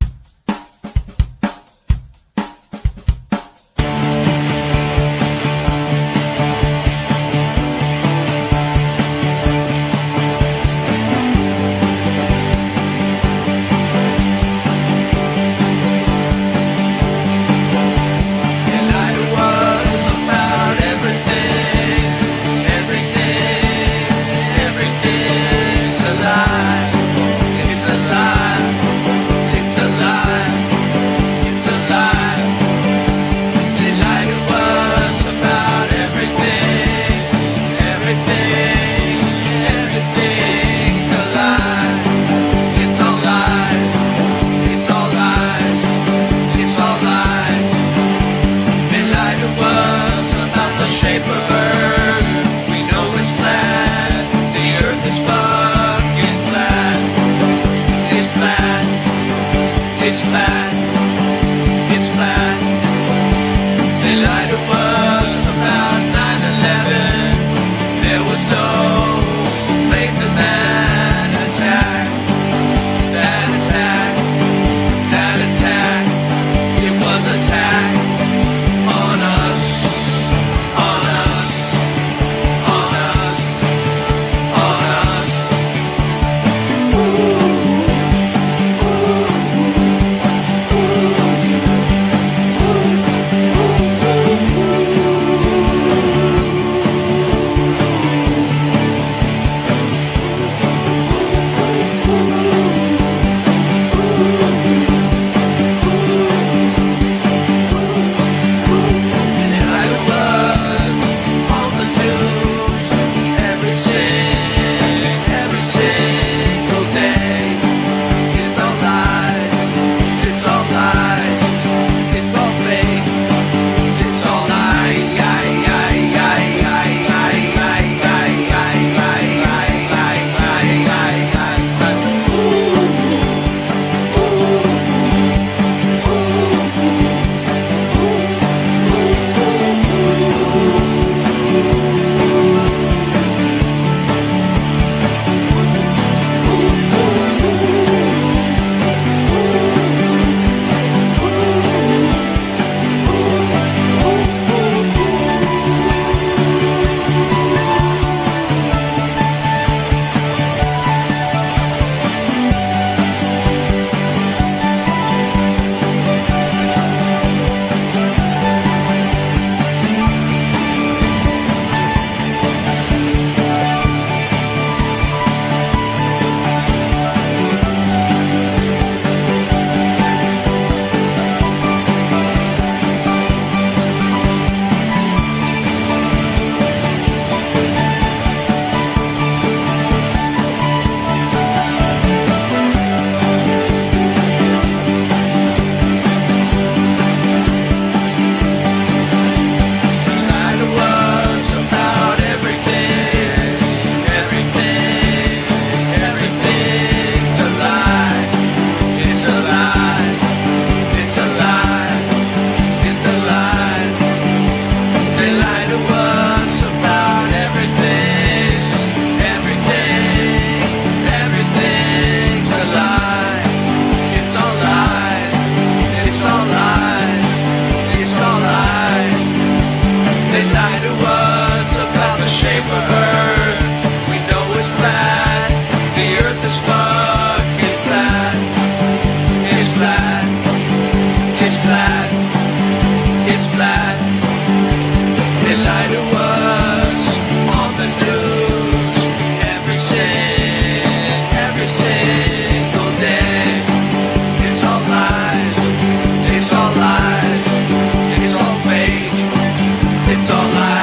It's flat. It's flat. They lie to us on the news every single day. It's all lies. It's all lies. It's all fake. It's all lies.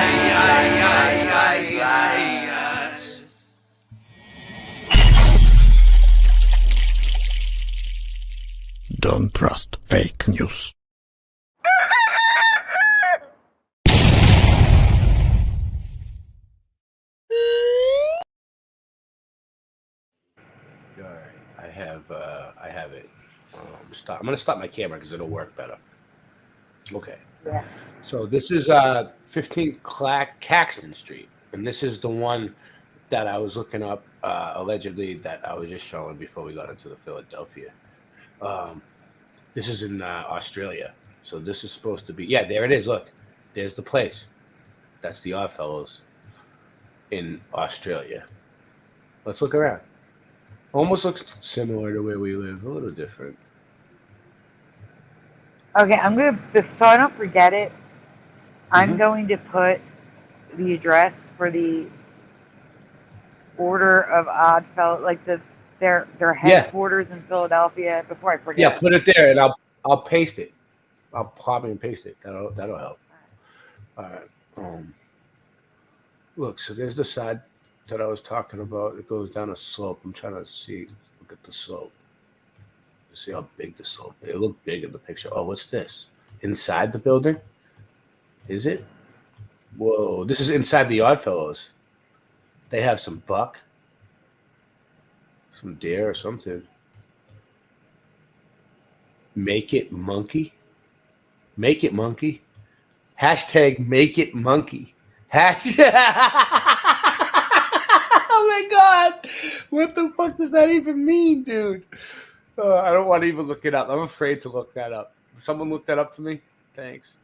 Don't trust fake news. All right, I have it. I'm gonna stop my camera because it'll work better. Okay. Yeah. So this is 15 Caxton Street, and this is the one that I was looking up allegedly that I was just showing before we got into the Philadelphia. This is in Australia, so this is supposed to be. Yeah, there it is. Look, there's the place. That's the Oddfellows in Australia. Let's look around. Almost looks similar to where we live, a little different. Okay, I'm gonna, so I don't forget it, I'm going to put the address for the Order of Oddfellows, like their headquarters in Philadelphia, before I forget. Yeah, put it there, and I'll paste it. I'll copy and paste it. That'll help. All right. Look, so there's the side that I was talking about. It goes down a slope. I'm trying to see. Look at the slope. See how big the slope is. It looked big in the picture. Oh, what's this? Inside the building? Is it? Whoa, this is inside the Oddfellows. They have some buck, some deer or something. Make it monkey. Make it monkey. Hashtag make it monkey. Hashtag. Oh my God. What the fuck does that even mean, dude? I don't want to even look it up. I'm afraid to look that up. Someone look that up for me? Thanks.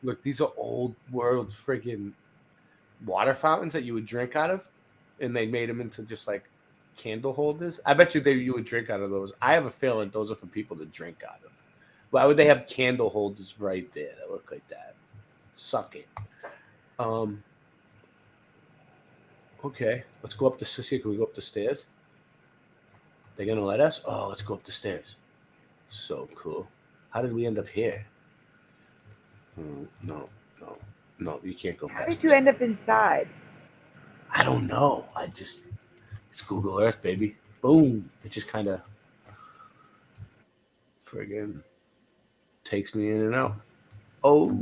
Look, these are old world friggin' water fountains that you would drink out of, and they made them into just like candle holders. I bet you would drink out of those. I have a feeling those are for people to drink out of. Why would they have candle holders right there that look like that? Suck it. Okay, let's go up the stairs. Can we go up the stairs? They're gonna let us? Oh, let's go up the stairs. So cool. How did we end up here? No, you can't go past. How did you end up inside? I don't know. It's Google Earth, baby. Boom. It just kind of friggin' takes me in and out. Oh.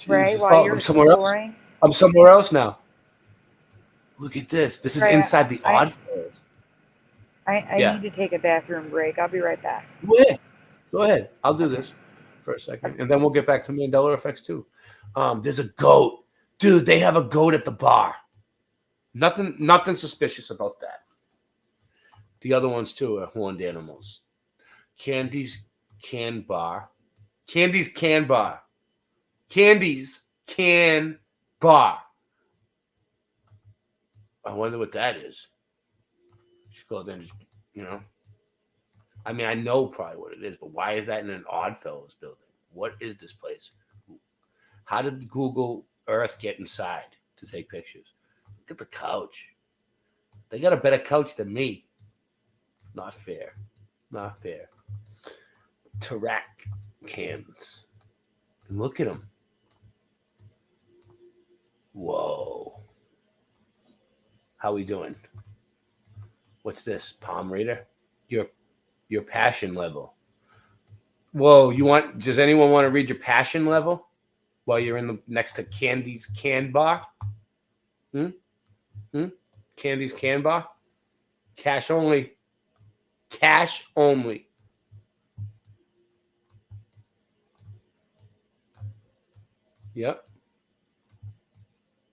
Ray, Jesus. while you're I'm somewhere else. exploring. I'm somewhere else now. Look at this. This is Ray, inside the Oddfellows. I need to take a bathroom break. I'll be right back. Go ahead. I'll do this for a second, and then we'll get back to Mandela effects too. There's a goat, dude. They have a goat at the bar. Nothing suspicious about that. The other ones too are horned animals. Candy's Can Bar. Candy's Can Bar. Candy's Can Bar. I wonder what that is. She goes in, I mean, I know probably what it is, but why is that in an Oddfellows building? What is this place? How did Google Earth get inside to take pictures? Look at the couch. They got a better couch than me. Not fair. Not fair. Tarak cans. Look at them. Whoa. How we doing? What's this? Palm reader? Your passion level. Whoa, does anyone want to read your passion level while you're next to Candy's Can Bar? Candy's Can Bar? Cash only. Cash only. Yep.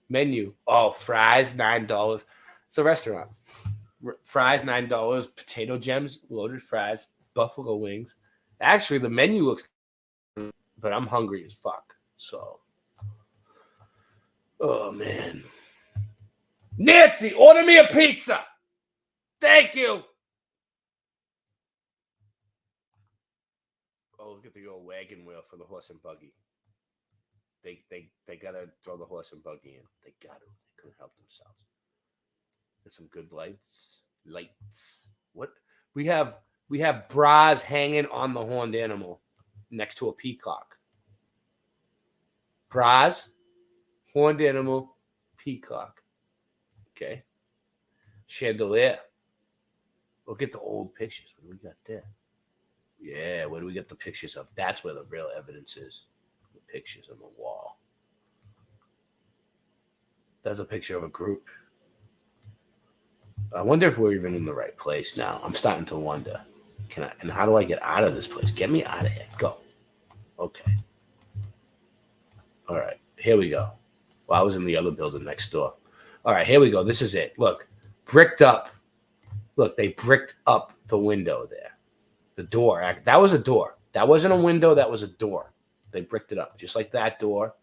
Menu. Oh, fries, $9. It's a restaurant. Fries, $9. Potato gems, loaded fries, buffalo wings. Actually, the menu looks good, but I'm hungry as fuck. So, oh, man. Nancy, order me a pizza. Thank you. Oh, look at the old wagon wheel for the horse and buggy. They gotta throw the horse and buggy in. They gotta. They couldn't help themselves. There's some good lights. Lights. What we have bras hanging on the horned animal next to a peacock. Bras, horned animal, peacock. Okay. Chandelier. Look at the old pictures. What do we got there? Yeah, where do we get the pictures of? That's where the real evidence is. The pictures on the wall. That's a picture of a group. I wonder if we're even in the right place now. I'm starting to wonder. And how do I get out of this place? Get me out of here. Go. Okay. All right. Here we go. Well, I was in the other building next door. All right, here we go. This is it. Look, bricked up. Look, they bricked up the window there. The door. That was a door. That wasn't a window. That was a door. They bricked it up, just like that door.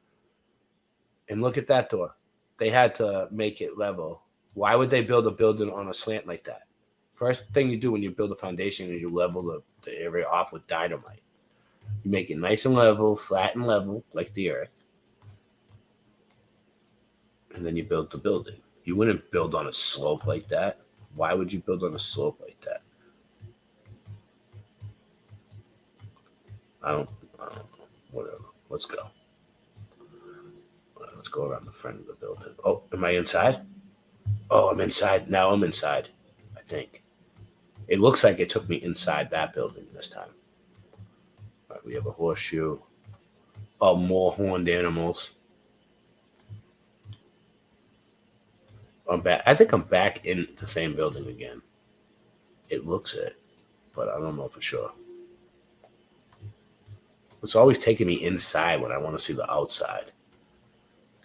And look at that door. They had to make it level. Why would they build a building on a slant like that? First thing you do when you build a foundation is you level the area off with dynamite. You make it nice and level, flat and level, like the earth. And then you build the building. You wouldn't build on a slope like that. Why would you build on a slope like that? I don't know. Whatever. Let's go. Let's go around the front of the building. Oh, am I inside? Oh, I'm inside. Now I'm inside, I think. It looks like it took me inside that building this time. All right, we have a horseshoe. Oh, more horned animals. I'm back. I think I'm back in the same building again. It looks it, but I don't know for sure. It's always taking me inside when I want to see the outside.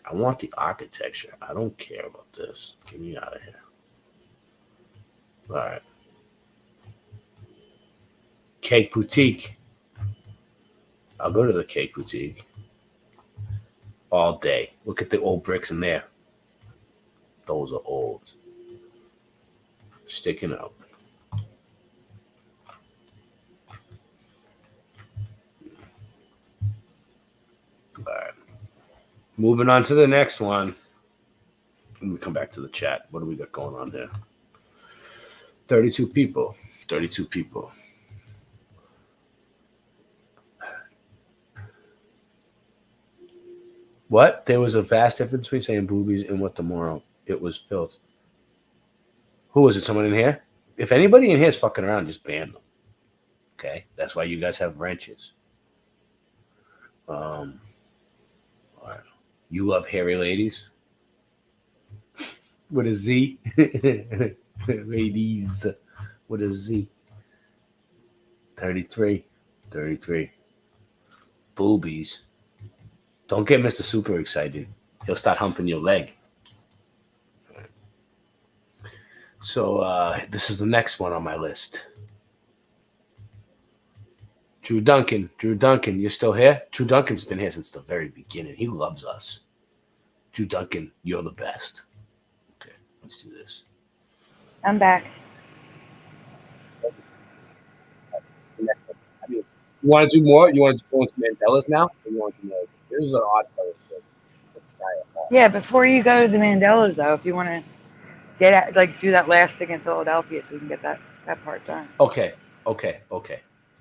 I want the architecture. I don't care about this. Get me out of here. All right. Cake Boutique. I'll go to the Cake Boutique all day. Look at the old bricks in there. Those are old. Sticking out. All right. Moving on to the next one. Let me come back to the chat. What do we got going on there? 32 people. 32 people. What? There was a vast difference between saying boobies and what tomorrow it was filled. Who was it? Someone in here? If anybody in here is fucking around, just ban them. Okay? That's why you guys have wrenches. All right. You love hairy ladies? With a Z? Ladies. With a Z. 33. 33. Boobies. Don't get Mr. Super excited. He'll start humping your leg. Right. So this is the next one on my list. Drew Duncan, you're still here? Drew Duncan's been here since the very beginning. He loves us. Drew Duncan, you're the best. Okay, let's do this. I'm back. I mean, you want to do more? You want to go into Mandela's now? Or you want to do more? This is an odd fellow. Yeah, before you go to the Mandelas, though, if you want to get at, like, do that last thing in Philadelphia so we can get that part done. Okay.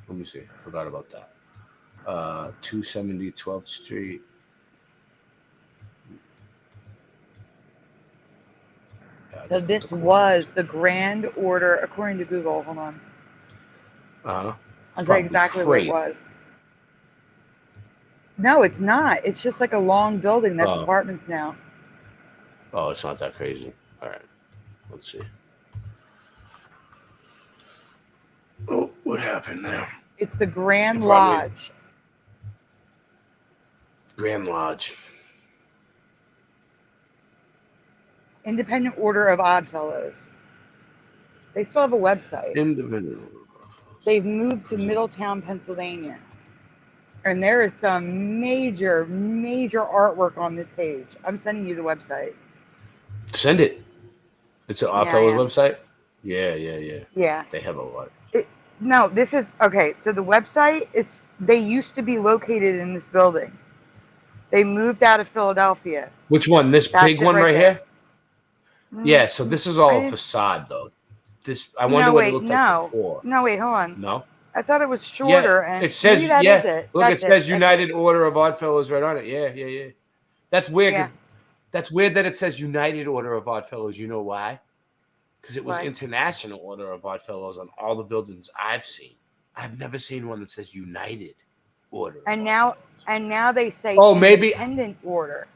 Let me see. I forgot about that. 270 12th Street. So this was the grand order, according to Google. Hold on. I'll tell you exactly what it was. No, it's not. It's just like a long building that's apartments now. Oh, it's not that crazy. All right. Let's see. Oh, what happened there? It's the Grand Lodge. Grand Lodge. Independent Order of Oddfellows. They still have a website. Independent. They've moved to Middletown, Pennsylvania. And there is some major, major artwork on this page. I'm sending you the website. Send it. It's an Oddfellows website? Yeah. Yeah. They have a lot. No, this is okay. So the website is. They used to be located in this building. They moved out of Philadelphia. Which one? This That's big it one right right there. here? Yeah, so this is all I a didn't- facade, though. This I wonder No, what it wait, looked like no. before. No, wait, hold on. No? I thought it was Yeah, shorter, and it says, maybe that yeah. is it. Look, That's it says That's United it. Order of Oddfellows right on it. Yeah, yeah, yeah. That's weird. Yeah. 'Cause that's weird that it says United Order of Oddfellows. You know why? Because it was Why? International Order of Oddfellows on all the buildings I've seen. I've never seen one that says United Order. And now they say Oh, maybe- independent order.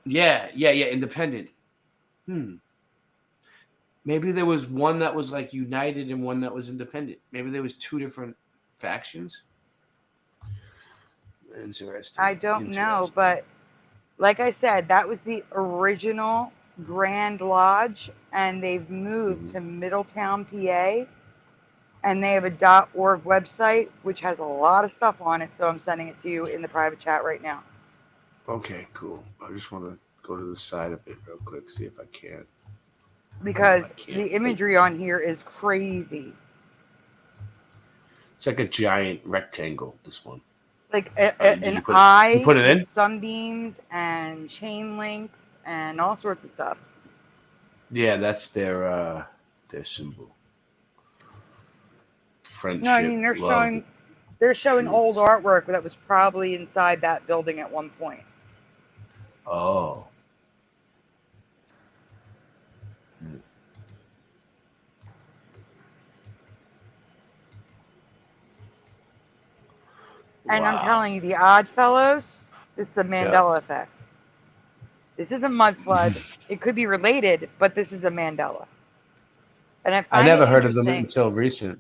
Yeah, independent. Maybe there was one that was like United and one that was independent. Maybe there was two different factions. Interesting. I don't know, but like I said, that was the original Grand Lodge, and they've moved to Middletown, PA, and they have a .org website which has a lot of stuff on it. So I'm sending it to you in the private chat right now. Okay, cool. I just want to go to the side of it real quick, see if I can. Because the imagery on here is crazy. It's like a giant rectangle, this one. Like Did an you eye you put it in? with sunbeams and chain links and all sorts of stuff. Yeah, that's their symbol. Friendship. No, I mean they're showing old artwork that was probably inside that building at one point. Oh. And I'm telling you, the Oddfellows, this is a Mandela effect. This is a mudflood. It could be related, but this is a Mandela. And I never heard of them until recent.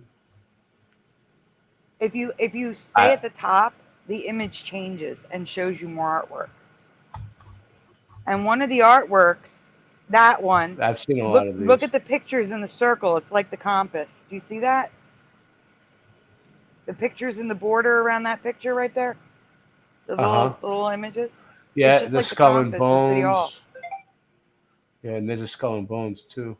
If you stay at the top, the image changes and shows you more artwork. And one of the artworks, that one, I've seen a lot of these. Look at the pictures in the circle. It's like the compass. Do you see that? The pictures in the border around that picture right there? The little images? Yeah, It's just the like skull the and compass in City Hall. bones. Yeah, and there's a skull and bones too.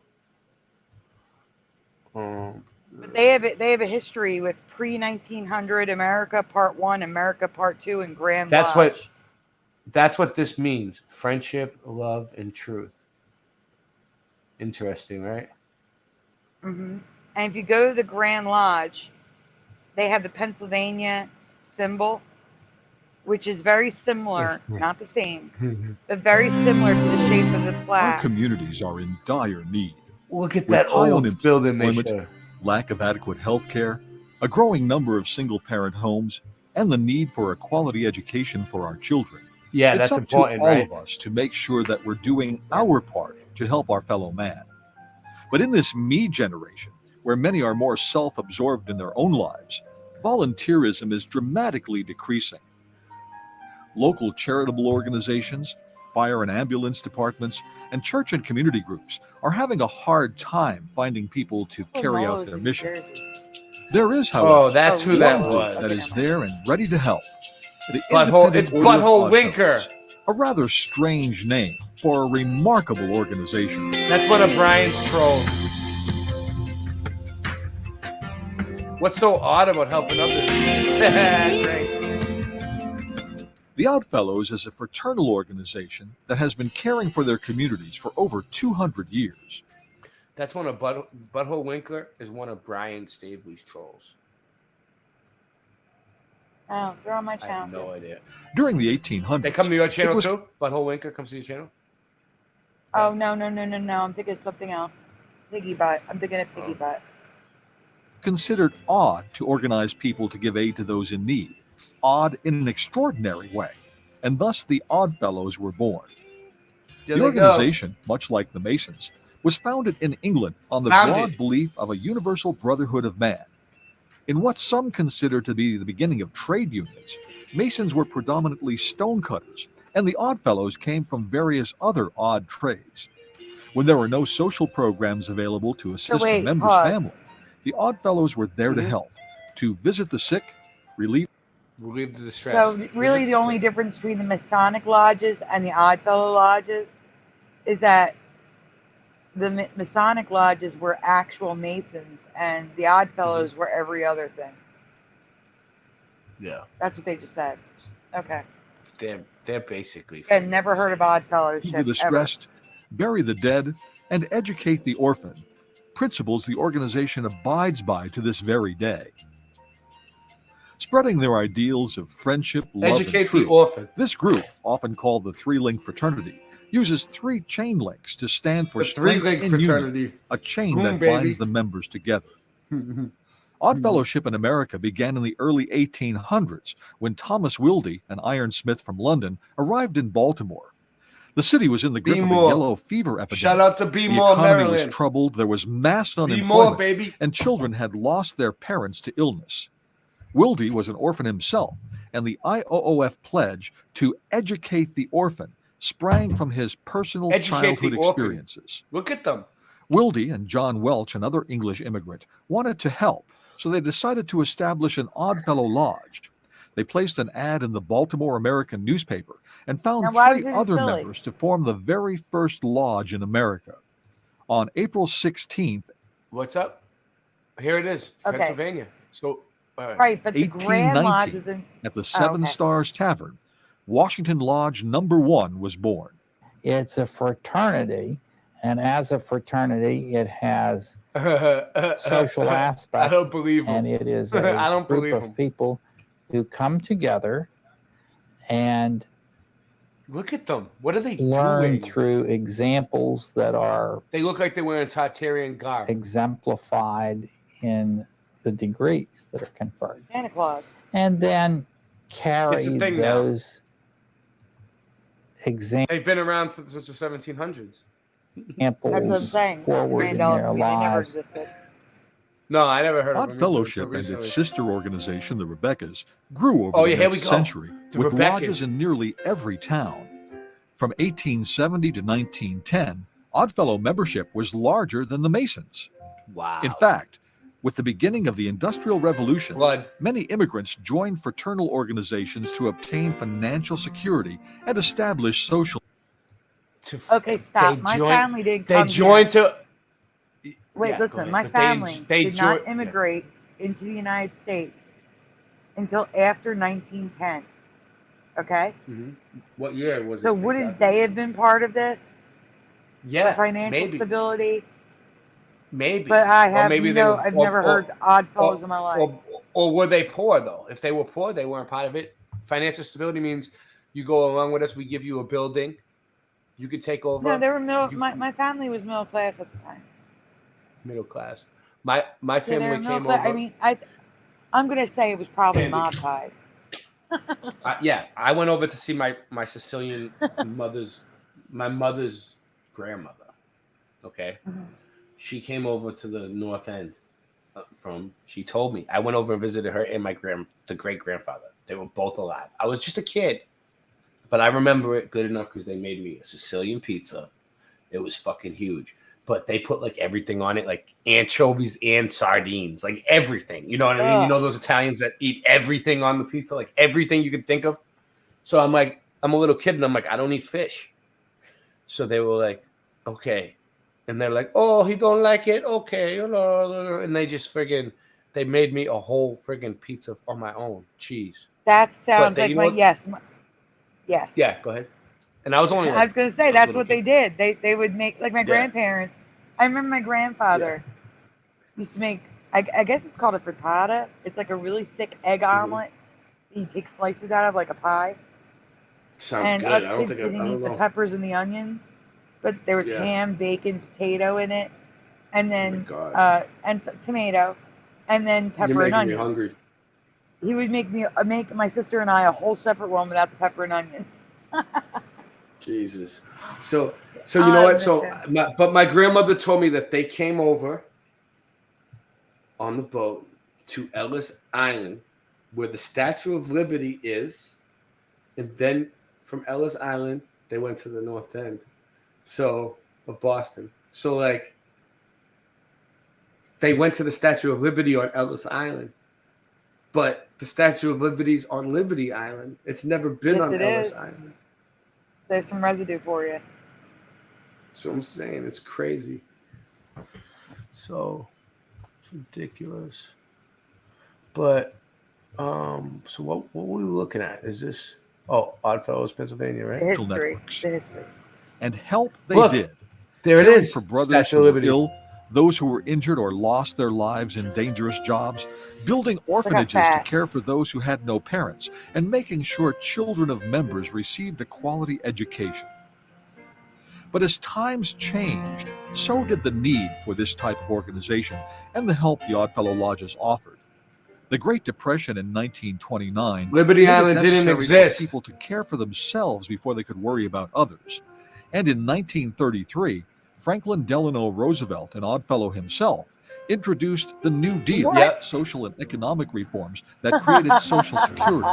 But they have a history with pre-1900 America Part 1, America Part 2, and Grand Lodge. That's what this means. Friendship, love, and truth. Interesting, right? Mm-hmm. And if you go to the Grand Lodge, they have the Pennsylvania symbol, which is very similar, not the same, but very similar to the shape of the Our flag. communities are in dire need. Look at With that high old building they unemployment, show. lack of adequate health care, a growing number of single-parent homes, and the need for a quality education for our children. Yeah, it's that's up important, to all right? of us to make sure that we're doing our part to help our fellow man. But in this me generation, where many are more self-absorbed in their own lives, volunteerism is dramatically decreasing. Local charitable organizations, fire and ambulance departments, and church and community groups are having a hard time finding people to carry out their mission. There is, however, Oh, that's who that one group was. that is there and ready to help. The Butthole- Independent it's Order of Butthole Oddfellows, Winker. a rather strange name for a remarkable organization. That's one of Brian's trolls. What's so odd about helping others? Great. The Oddfellows is a fraternal organization that has been caring for their communities for over 200 years. That's one of Butthole Winkler is one of Brian Staveley's trolls. Oh, they're on my I channel. have no idea. During the 1800s, They come to your it channel was too? Butthole Winker comes to your channel? Oh, no. I'm thinking of something else. Piggy butt. I'm thinking of piggy butt. considered odd to organize people to give aid to those in need, odd in an extraordinary way, and thus the Oddfellows were born. There The they go. organization, much like the Masons, was founded in England on the broad belief of a universal brotherhood of man. In what some consider to be the beginning of trade unions, Masons were predominantly stonecutters, and the Oddfellows came from various other odd trades. When there were no social programs available to assist a member's family, the Oddfellows were there to help, to visit the sick, relieve the distress. So really the only difference between the Masonic lodges and the Oddfellow lodges is that the Masonic lodges were actual Masons, and the Odd Fellows were every other thing. Yeah. That's what they just said. Okay. They're basically. I've never heard of Odd The Fellowship ever. distressed, bury the dead, and educate the orphan. Principles the organization abides by to this very day. Spreading their ideals of friendship, love, Educate and the truth. orphan. This group, often called the Three-Link Fraternity, uses 3 chain links to stand for The strength Three-Link and Fraternity. union, a chain Boom, that baby. binds the members together. Odd Fellowship in America began in the early 1800s when Thomas Wilde, an ironsmith from London, arrived in Baltimore. The city was in the grip of a yellow fever epidemic. Shout out to The B-More, economy was Maryland. troubled, there was mass More, unemployment, baby. and children had lost their parents to illness. Wilde was an orphan himself, and the IOOF pledge to educate the orphan sprang from his personal Educate childhood the orphan. experiences. Look at them. Wilde and John Welch, another English immigrant, wanted to help, so they decided to establish an Oddfellow Lodge. They placed an ad in the Baltimore American newspaper and found Now, why was 3 it in other Philly? members to form the very first lodge in America. On April 16th, What's up? Here it is, Okay. Pennsylvania. So, Right, but the Grand Lodge 1890, was in. at the Seven Stars Tavern, Washington Lodge number 1 was born. It's a fraternity, and as a fraternity, it has social aspects. I don't believe him. And it is a I don't group believe of him. people who come together and Look at them. What are they learn doing? through examples that are They look like they're wearing Tartarian garb. exemplified in the degrees that are conferred. Santa Claus. And then carry It's a thing now. those examples They've been around since the 1700s. That's what I'm saying. forward in $1 their for me, they never lives. existed. No, I never heard of Odd them Fellowship until and its recently. sister organization, the Rebeccas, grew over Oh, the yeah, here next we go. century, The with Rebeccas. lodges in nearly every town. From 1870 to 1910, Oddfellow membership was larger than the Masons. Wow. In fact, with the beginning of the Industrial Revolution, Blood. many immigrants joined fraternal organizations to obtain financial security and establish social. Okay, stop. They My joined- family didn't They come joined here. to. Wait, Yeah, go listen. ahead. My But family they did not joined- immigrate into the United States until after 1910. Okay? Mhm. What year was it? So wouldn't exactly? they have been part of this? Yeah, The financial maybe. stability? Maybe. But I Or have maybe they no, were- I've or- never or- heard Odd Fellows or- in my life. Or were they poor though? If they were poor, they weren't part of it. Financial stability means you go along with us. We give you a building. You could take over. No, they were my family was middle class at the time. Middle class. My Yeah, they were family middle came class. over. I mean, I'm gonna say it was probably Candy. mob ties. Yeah, I went over to see my Sicilian my mother's grandmother. Okay, Mm-hmm. she came over to the North End. She told me I went over and visited her and the great grandfather. They were both alive. I was just a kid, but I remember it good enough because they made me a Sicilian pizza. It was fucking huge. But they put like everything on it, like anchovies and sardines, like everything. You know what I mean? Ugh. You know those Italians that eat everything on the pizza, like everything you could think of. So I'm like, I'm a little kid, and I'm like, I don't eat fish. So they were like, okay, and they're like, oh, he don't like it, okay, and they just they made me a whole friggin' pizza on my own, cheese. That sounds they- like you my know what? yes. Yes. Yeah, go ahead. And I was only. I was gonna say a that's little what they did. They would make like my Yeah. grandparents. I remember my grandfather used to make. I guess it's called a frittata. It's like a really thick egg Mm-hmm. omelet. You take slices out of like a pie. Sounds And good. us I don't kids think I didn't don't eat the know. peppers and the onions, but there was Yeah. ham, bacon, potato in it, and then God. and tomato, and then pepper You're and making me onion. hungry. He would make my sister and I a whole separate one without the pepper and onion. Jesus. So you know what? So, listen. but my grandmother told me that they came over on the boat to Ellis Island, where the Statue of Liberty is, and then from Ellis Island they went to the North End, of Boston. So like, they went to the Statue of Liberty on Ellis Island, but the Statue of Liberty's on Liberty Island. It's never been Yes, on it Ellis is. Island. There's some residue for you. That's what I'm saying. It's crazy. So it's ridiculous. But so what were we looking at? Is this Oddfellows, Pennsylvania, right? The history. And help they Look, did. there it Caring is. for brothers Statue who of were Liberty. ill, those who were injured or lost their lives in dangerous jobs, building orphanages to fat. care for those who had no parents, and making sure children of members received a quality education. But as times changed, so did the need for this type of organization and the help the Oddfellow Lodges offered. The Great Depression in 1929 Liberty made it Island didn't necessary exist. for people to care for themselves before they could worry about others. And in 1933, Franklin Delano Roosevelt, an Oddfellow himself, introduced the New Deal, social and economic reforms that created Social Security.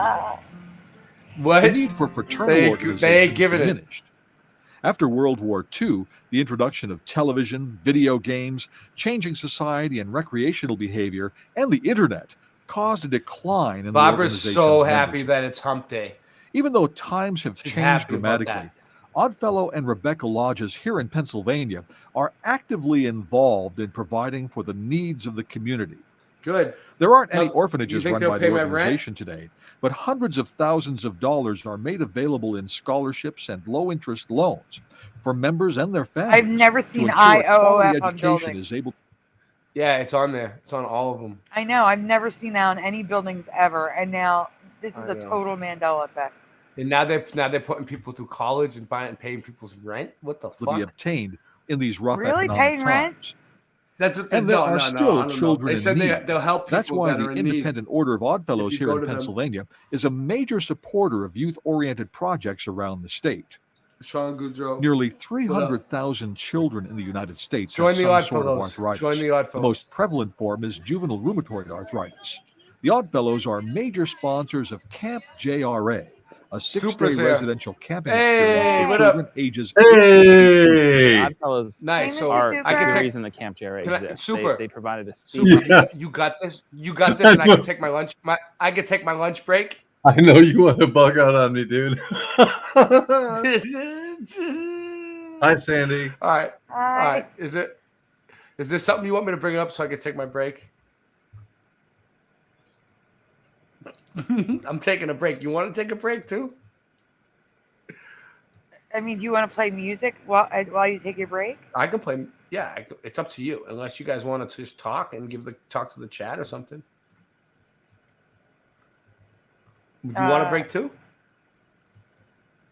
What? The need for fraternal They organizations ain't giving it. diminished. After World War II, the introduction of television, video games, changing society and recreational behavior, and the internet caused a decline in the Barbara's organization's so happy membership. that it's hump day. Even though times have She's changed happy about dramatically, Oddfellow and Rebecca Lodges here in Pennsylvania are actively involved in providing for the needs of the community. Good. There aren't any Now, orphanages you think run they'll by pay the my rent? organization today, but hundreds of thousands of dollars are made available in scholarships and low-interest loans for members and their families. I've never to seen ensure a quality IOOF on education buildings. is able. Yeah, it's on there. It's on all of them. I know. I've never seen that on any buildings ever, and now this is I a know. total Mandela effect. And now they're putting people through college and paying people's rent. What the to be fuck? obtained in these rough Really? economic Paying times. rent? That's what And there are still children They in said need. they'll help people That's why that the are in need. Independent Order of Oddfellows If you here go in to them. Pennsylvania is a major supporter of youth-oriented projects around the state. Sean Goudreau. Nearly 300,000 children in the United States Join have the some sort of Oddfellows. arthritis. Join the Oddfellows. The most prevalent form is juvenile rheumatoid arthritis. The Oddfellows are major sponsors of Camp JRA, a Super's 6-day here. residential camping Hey, experience for what up? children ages Oddfellows Nice. So are I can the take reason the Camp JRA Can I- exists. Super. They provided a Super. You got this. You got this, and I can take my lunch. I can take my lunch break. I know you want to bug out on me, dude. Hi, Sandy. All right. All right. Is there something you want me to bring up so I can take my break? I'm taking a break. You want to take a break too? I mean, do you want to play music while you take your break? I can play. Yeah, it's up to you. Unless you guys want to just talk and talk to the chat or something. Do you want a break too?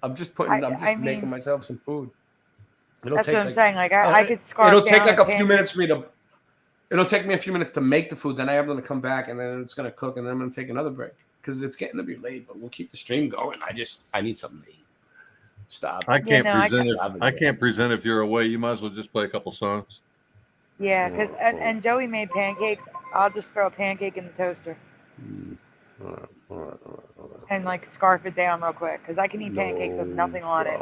I'm just making mean, myself some food. That's what I'm saying. Like I could scarf It'll take down like a a few pan- minutes for me to. It'll take me a few minutes to make the food. Then I have them to come back, and then it's gonna cook, and then I'm gonna take another break because it's getting to be late. But we'll keep the stream going. I need something to eat. Stop. I can't present if you're away. You might as well just play a couple songs. Yeah, because and Joey made pancakes. I'll just throw a pancake in the toaster and like scarf it down real quick because I can eat pancakes with nothing on it.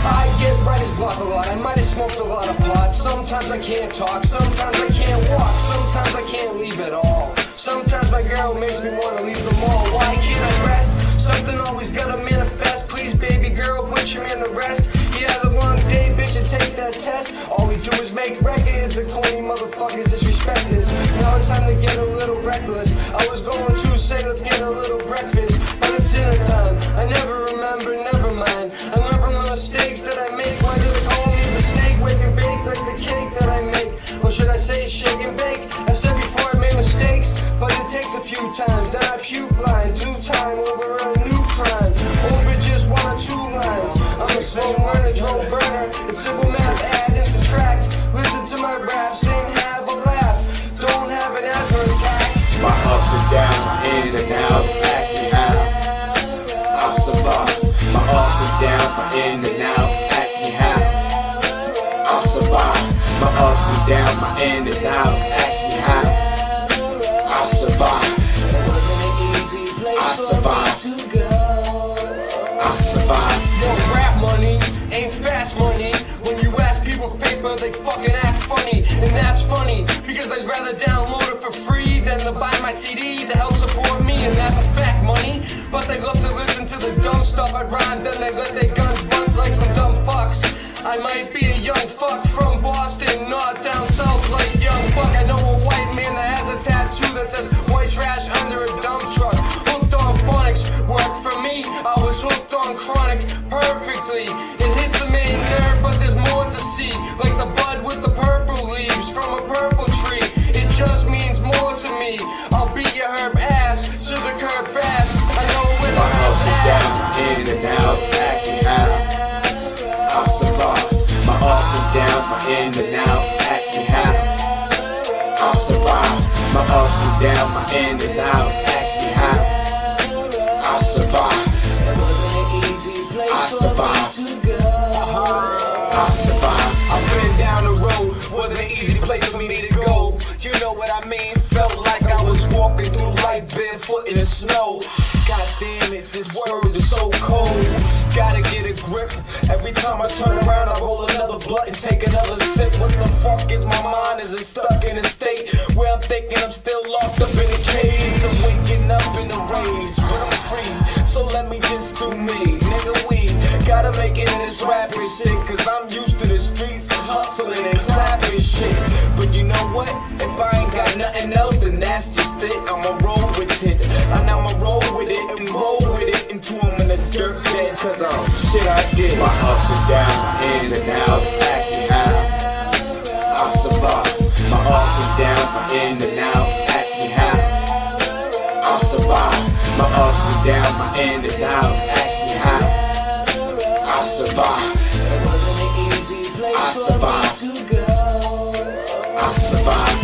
I get writer's block a lot. I might have smoked a lot of pot. Sometimes I can't talk. Sometimes I can't walk. Sometimes I can't leave at all. Sometimes my girl makes me want to leave the mall. Why can't I rest? Something always gotta manifest. Please, baby girl, put your man to rest. Yeah, the long day, bitch, and take that test. All we do is make records. The corny motherfuckers disrespect us. Now it's time to get a little reckless. I was going to say let's get a little breakfast, but it's dinner time. I never remember, never mind. I learn from the mistakes that I make. Why do they call me mistake? Wake and bake like the cake that I make. Or should I say shake and bake? I've said before I made mistakes, but it takes a few times. Then I puke line, do time over a new crime. Over just 1 or 2 lines. I'm a slow learner, drone burner. It's simple math, add and subtract. Listen to my raps and have a laugh. Don't have an asthma attack. My ups and downs, ins and outs, ask me how I survive. My ups and downs, my ins and outs, ask me how I survive. My ups and downs, my in and out, ask me how I survive. I survive. I survive. Rap they fucking act funny. And that's funny, because they'd rather download it for free than to buy my CD to help support me. And that's a fact, money. But they love to listen to the dumb stuff I rhyme, then they let their guns butt like some dumb fucks. I might be a young fuck from Boston, not down south like young fuck. I know a white man that has a tattoo that says white trash under a dump truck. Hooked on phonics worked for me. I was hooked on chronic perfectly. It hits a main nerve, but there's more to see. Like the bud with the purple leaves from a purple tree. It just means more to me. I'll beat your herb ass to the curb fast. I know when my ups and downs, in and out, ask me how I survive. My ups and downs, my in and outs, ask me how I survive. My ups and downs, my in and out, ask me how I survive. I survive. I survive. I've been down the road, wasn't an easy place for me to go. You know what I mean? Felt like I was walking through life barefoot in the snow. God damn it, this world is so cold. Gotta get a grip. Every time I turn around, I roll another blunt and take another sip. What the fuck is my mind? Is it stuck in a state where I'm thinking I'm still locked up in a cage? I'm waking up in a rage, but I'm free. So let me just do me, nigga. We gotta make it in this rapping shit, cause I'm used to the streets hustling and clapping shit. But you know what? If I ain't got nothing else, then that's just it. I'ma roll with it, and I'ma roll with it and roll with it until I'm in the dirt bed, cause shit I did. My ups and downs, my ins and outs, ask me how I survive. My ups and downs, my ins and outs, ask me how I survive. My ups and downs, my ins and outs, ask me how I survive. I survive. I survive.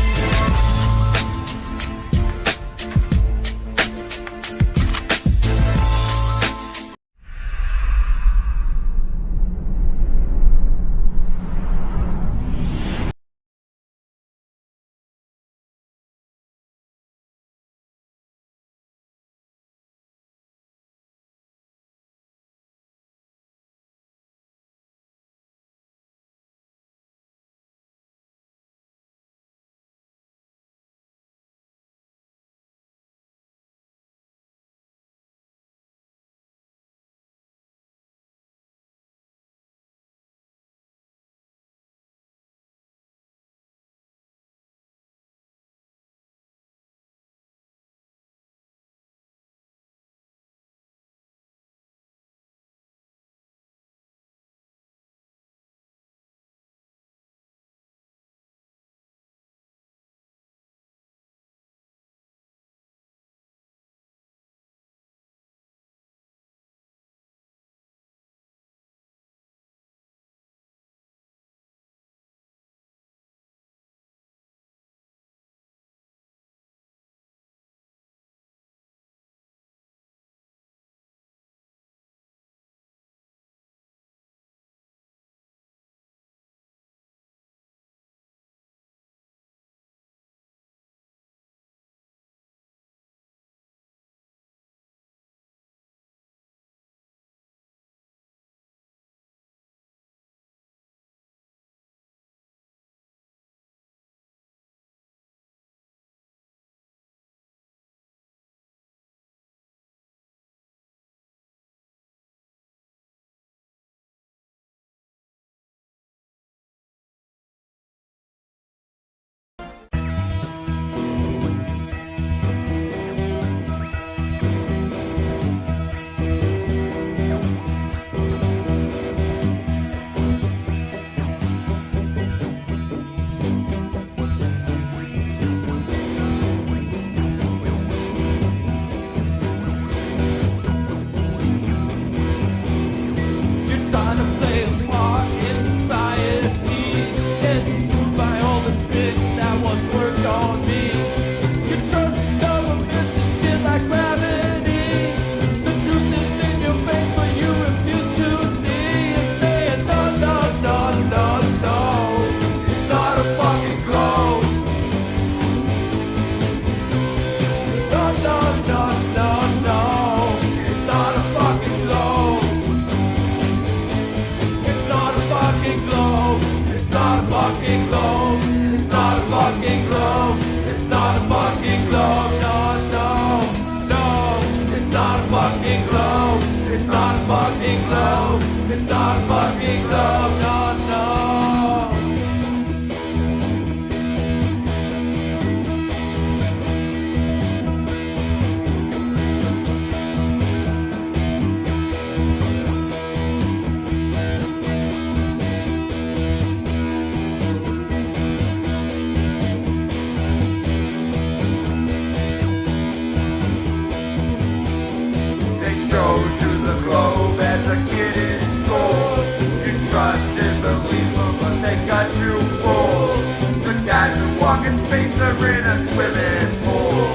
a kid in school. You trusted the believer, but they got you fooled. The guys who walk in space are in a swimming pool.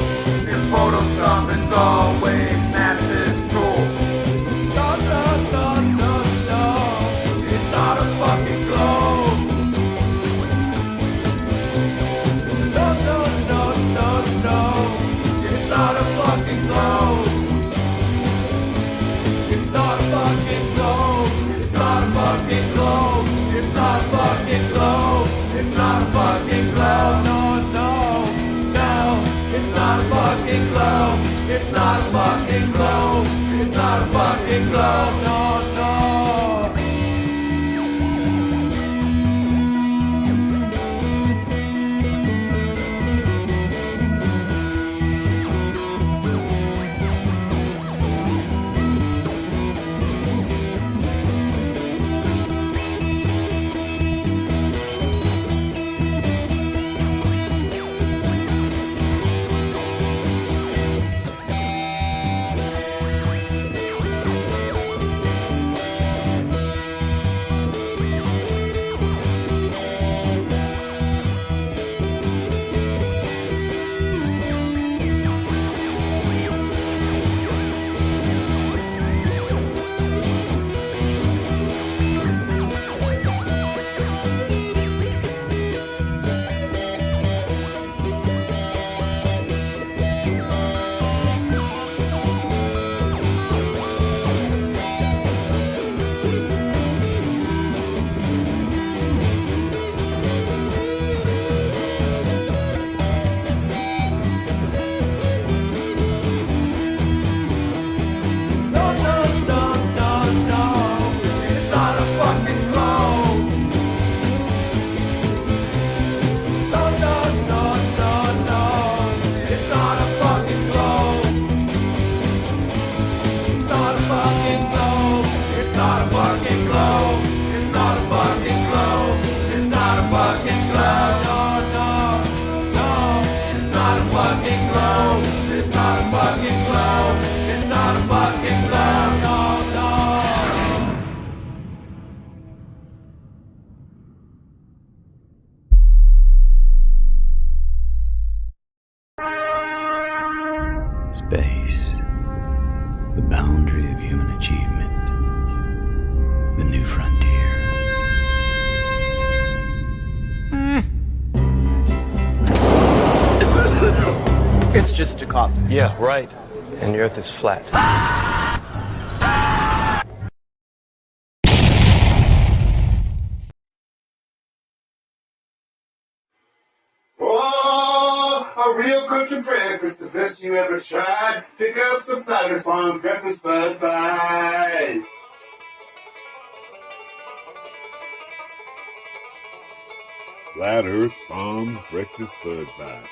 Your Photoshop is always master's tool. No, no, no, no, no. It's not a fucking globe. No, no, no, no, no. It's not a fucking globe. It's not a fucking globe. It's not a fucking globe. It's not a fucking globe. It's not a fucking globe. No, no, no. It's not a fucking globe. It's not a fucking globe. It's not a fucking globe. No, no. Space, the boundary of human achievement, the new frontier. It's just a cough. Yeah, right. And the Earth is flat. Oh, a real country breakfast, the best you ever tried. Pick up some Flatter Farms breakfast bud bites. Flat Earth Farms breakfast bud bites.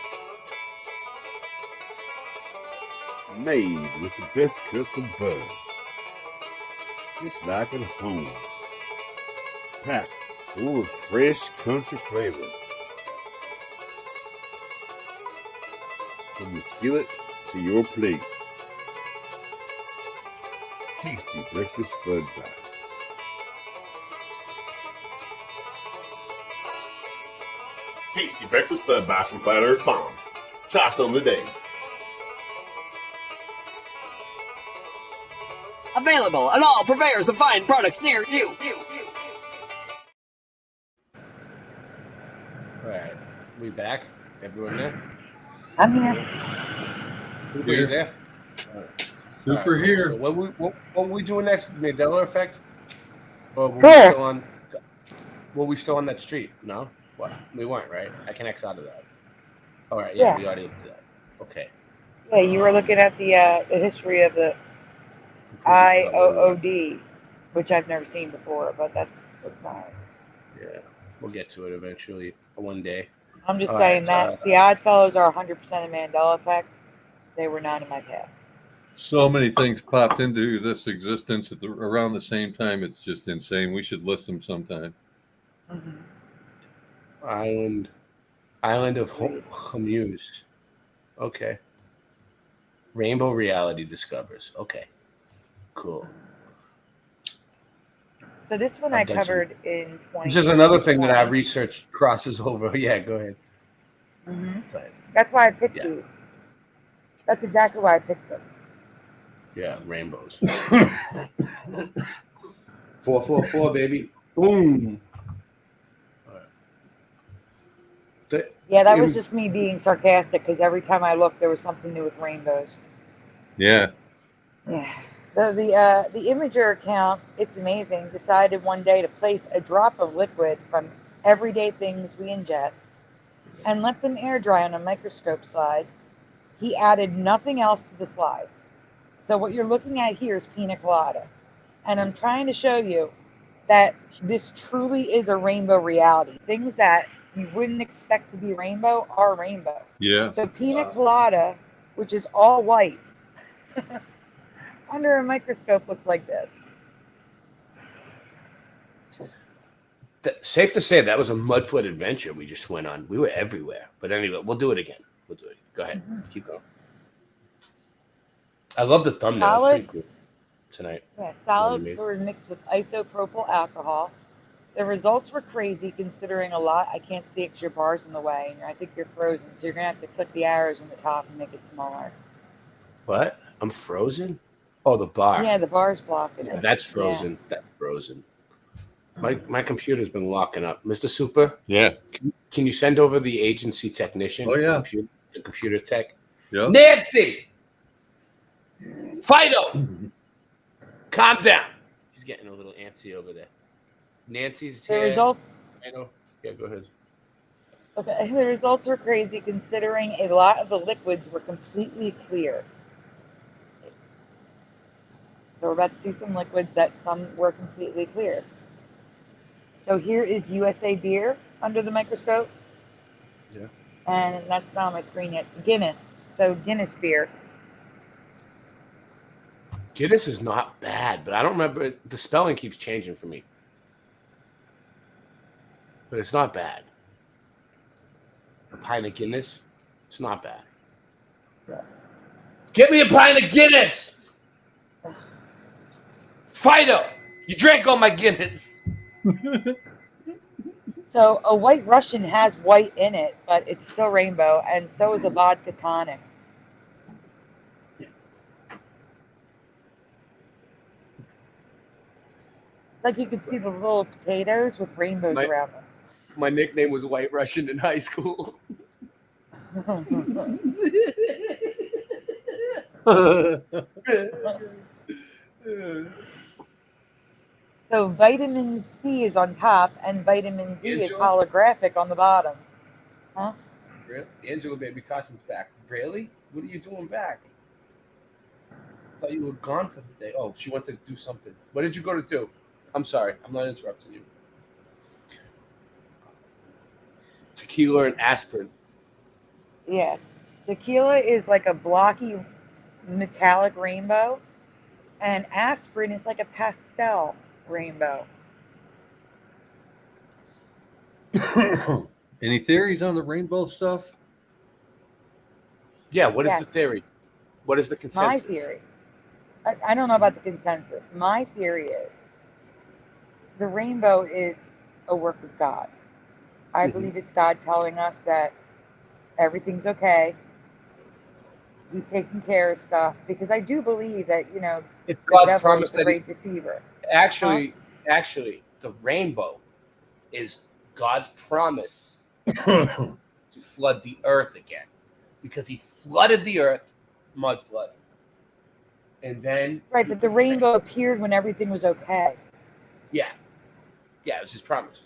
Made with the best cuts of bud. Just like at home. Packed full of fresh country flavor. From the skillet to your plate. Tasty breakfast bud bites. Tasty breakfast bud bites from Flat Earth Farms. Try some today. Available at all purveyors of fine products near you. All right, we back. Everyone there? I'm here. Super, you there? All right. Super here. So what were we doing next? Mandela effect? Or were we still on that street? No? What? We weren't, right? I can X out of that. All right, yeah. We already looked at that. Okay. Yeah, you were looking at the history of the IOOD, which I've never seen before, but that's fine. Yeah, we'll get to it eventually, one day. I'm just saying that the Oddfellows are 100% a Mandela effect. They were not in my past. So many things popped into this existence at around the same time. It's just insane. We should list them sometime. Mm-hmm. Island of Humuse. Okay. Rainbow Reality discovers. Okay. Cool. So this one I covered in 20. This is another thing that I researched crosses over. Yeah, go ahead. That's why I picked these. That's exactly why I picked them. Yeah, rainbows. 444, baby. Boom. Yeah, that was just me being sarcastic because every time I looked, there was something new with rainbows. Yeah. Yeah. So the Imager account, it's amazing, decided one day to place a drop of liquid from everyday things we ingest and let them air dry on a microscope slide. He added nothing else to the slides. So what you're looking at here is pina colada. And I'm trying to show you that this truly is a rainbow reality. Things that you wouldn't expect to be rainbow are rainbow. Yeah. So pina colada, which is all white, under a microscope looks like this. Safe to say that was a mudfoot adventure we just went on. We were everywhere. But anyway, we'll do it again. We'll do it. Go ahead. Keep going. I love the thumbnail. It's pretty cool tonight. Yeah, solids were mixed with isopropyl alcohol. The results were crazy considering a lot. I can't see it because your bar's in the way, and I think you're frozen, so you're going to have to click the arrows in the top and make it smaller. What? I'm frozen? Oh, the bar. Yeah, the bar's blocking it. That's frozen. Yeah. That's frozen. My computer's been locking up. Mr. Super? Yeah. Can you send over the agency technician? Oh, yeah. The computer tech? Yeah. Nancy! Fido! Calm down. He's getting a little antsy over there. Nancy's The here. results. I know. Yeah, go ahead. Okay, the results were crazy considering a lot of the liquids were completely clear. So we're about to see some liquids that some were completely clear. So here is USA beer under the microscope. Yeah. And that's not on my screen yet. Guinness. So Guinness beer. Guinness is not bad, but I don't remember. The spelling keeps changing for me. But it's not bad. A pint of Guinness, it's not bad. Yeah. Get me a pint of Guinness! Fido! You drank all my Guinness! So a White Russian has white in it, but it's still rainbow, and so is a vodka tonic. It's like you could see the little potatoes with rainbows around them. My nickname was White Russian in high school. So vitamin C is on top and vitamin D is holographic on the bottom. Huh? Really? Angela Baby Costume's back. Really? What are you doing back? I thought you were gone for the day. Oh, she went to do something. What did you go to do? I'm sorry. I'm not interrupting you. Tequila and aspirin. Yeah. Tequila is like a blocky metallic rainbow, and aspirin is like a pastel rainbow. Any theories on the rainbow stuff? Yeah, what is the theory? What is the consensus? My theory. I don't know about the consensus. My theory is the rainbow is a work of God. I believe it's God telling us that everything's okay. He's taking care of stuff, because I do believe that, you know, it's God's promise is the that great deceiver. Actually, the rainbow is God's promise to flood the earth again, because he flooded the earth, mud flood. And then Right, but the rainbow appeared when everything was okay. Yeah, it was his promise.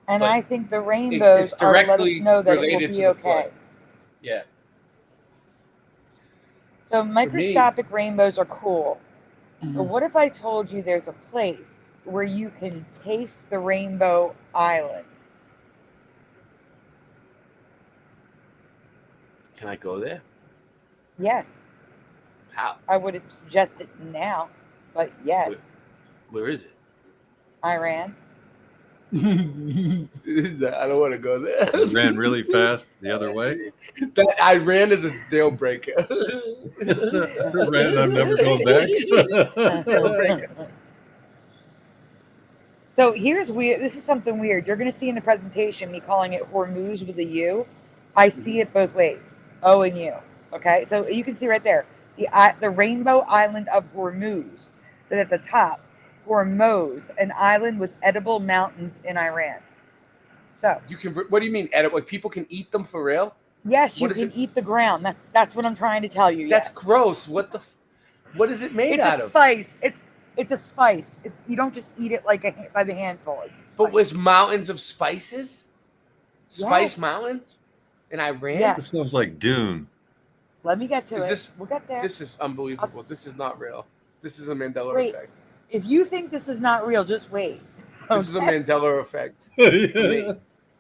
And But I think the rainbows are to let us know that it will be okay. Yeah. So microscopic rainbows are cool. But what if I told you there's a place where you can taste the rainbow island? Can I go there? Yes. How? I would suggest it now, but yes. Where is it? Iran. I don't want to go there. It ran really fast the other way. That Iran is a deal breaker. Ran, I'm never going back. Deal breaker. So here's weird. This is something weird. You're going to see in the presentation me calling it Hormuz with a U. I see it both ways, O and U. Okay, so you can see right there the Rainbow Island of Hormuz. But at the top, Hormuz, an island with edible mountains in Iran. So you can. What do you mean edible? Like people can eat them for real? Yes, you can eat the ground. That's what I'm trying to tell you. That's yes. gross. What is it made out of? It's a spice. It's a spice. You don't just eat it like by the handful. But was mountains of spices? Spice Yes. Mountain in Iran? Yes. This sounds like Dune. Let me get to Is it. this- We'll get there. This is unbelievable. This is not real. This is a Mandela Wait. effect. If you think this is not real, just wait. This is a Okay? Mandela effect. For me.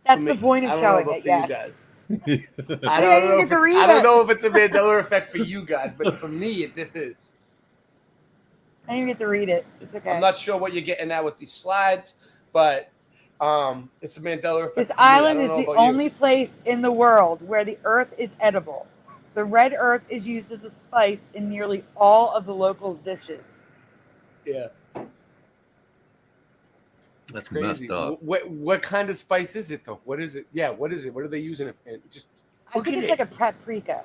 That's For the me. point of I don't know showing about it. for Yes. you guys. I I didn't don't know get if to read I don't it. know if it's a Mandela effect for you guys, but for me, this is. I didn't get to read it. It's okay. I'm not sure what you're getting at with these slides, but it's a Mandela effect. This for me. I island don't is know the about you. only place in the world where the earth is edible. The red earth is used as a spice in nearly all of the locals' dishes. Yeah. That's Crazy. messed up. What kind of spice is it though? What is it? Yeah, what is it? What are they using it for? Just I think it's like a paprika.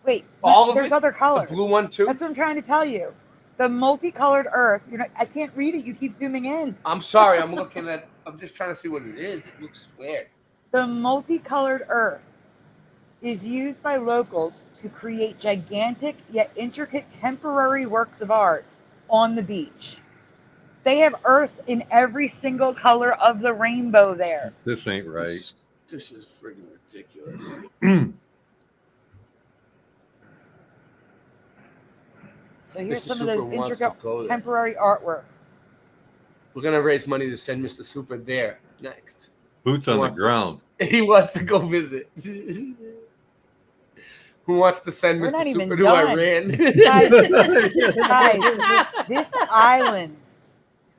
Wait, all of there's it? other colors. The blue one too? That's what I'm trying to tell you. The multicolored earth. I can't read it. You keep zooming in. I'm sorry, I'm just trying to see what it is. It looks weird. The multicolored earth is used by locals to create gigantic yet intricate temporary works of art on the beach. They have earth in every single color of the rainbow there. This ain't right. This is friggin' ridiculous. So here's Mr. some Super of those wants to intricate go there. temporary artworks. We're gonna raise money to send Mr. Super there next. Boots on the ground. He wants to go visit. Who wants to send We're Mr. not even Super to done. Iran? Guys,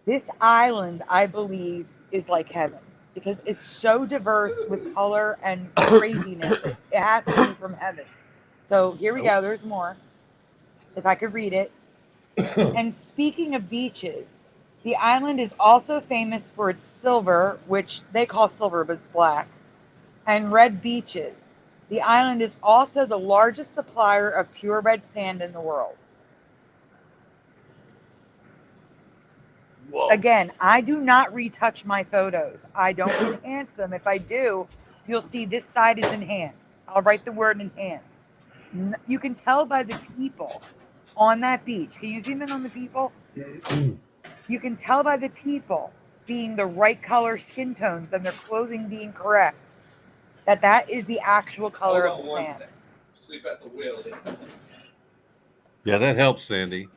this island, I believe, is like heaven because it's so diverse with color and craziness. It has to be from heaven. So here we go. There's more. If I could read it. And speaking of beaches, the island is also famous for its silver, which they call silver, but it's black, and red beaches. The island is also the largest supplier of pure red sand in the world. Whoa. Again, I do not retouch my photos. I don't enhance them. If I do, you'll see this side is enhanced. I'll write the word enhanced. You can tell by the people on that beach. Can you zoom in on the people? You can tell by the people being the right color skin tones and their clothing being correct that is the actual color of the sand. Sleep at the wheel. Yeah, that helps, Sandy.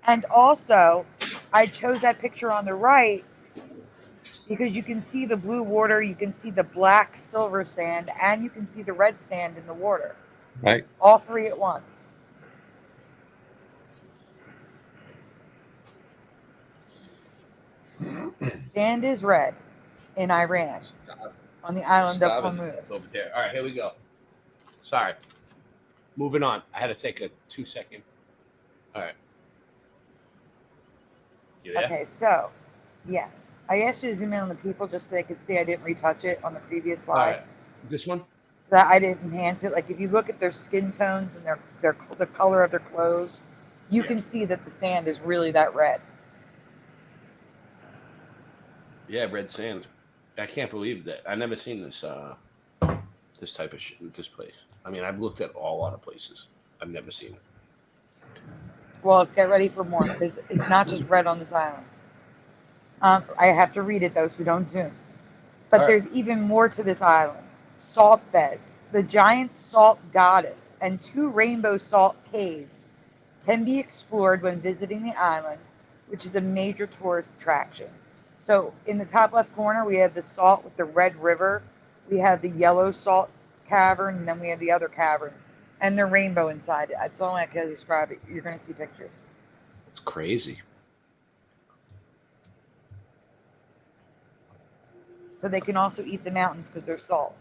And also, I chose that picture on the right because you can see the blue water, you can see the black silver sand, and you can see the red sand in the water. Right. All three at once. Sand is red in Iran on the island of Hormuz. Over there. All right, here we go. Sorry. Moving on. I had to take a 2-second. All right. You there? Okay, so, yes. I asked you to zoom in on the people just so they could see I didn't retouch it on the previous slide. All right. This one? So that I didn't enhance it. Like if you look at their skin tones and the color of their clothes, you can see that the sand is really that red. Yeah, red sand. I can't believe that. I've never seen this this type of shit at this place. I mean, I've looked at a lot of places. I've never seen it. Well, get ready for more because it's not just red on this island. I have to read it though, so don't zoom. But there's even more to this island. Salt beds, the giant salt goddess, and 2 rainbow salt caves can be explored when visiting the island, which is a major tourist attraction. So in the top left corner, we have the salt with the red river. We have the yellow salt cavern, and then we have the other cavern. And the rainbow inside it. That's the only way I can describe it. You're going to see pictures. It's crazy. So they can also eat the mountains because they're salt.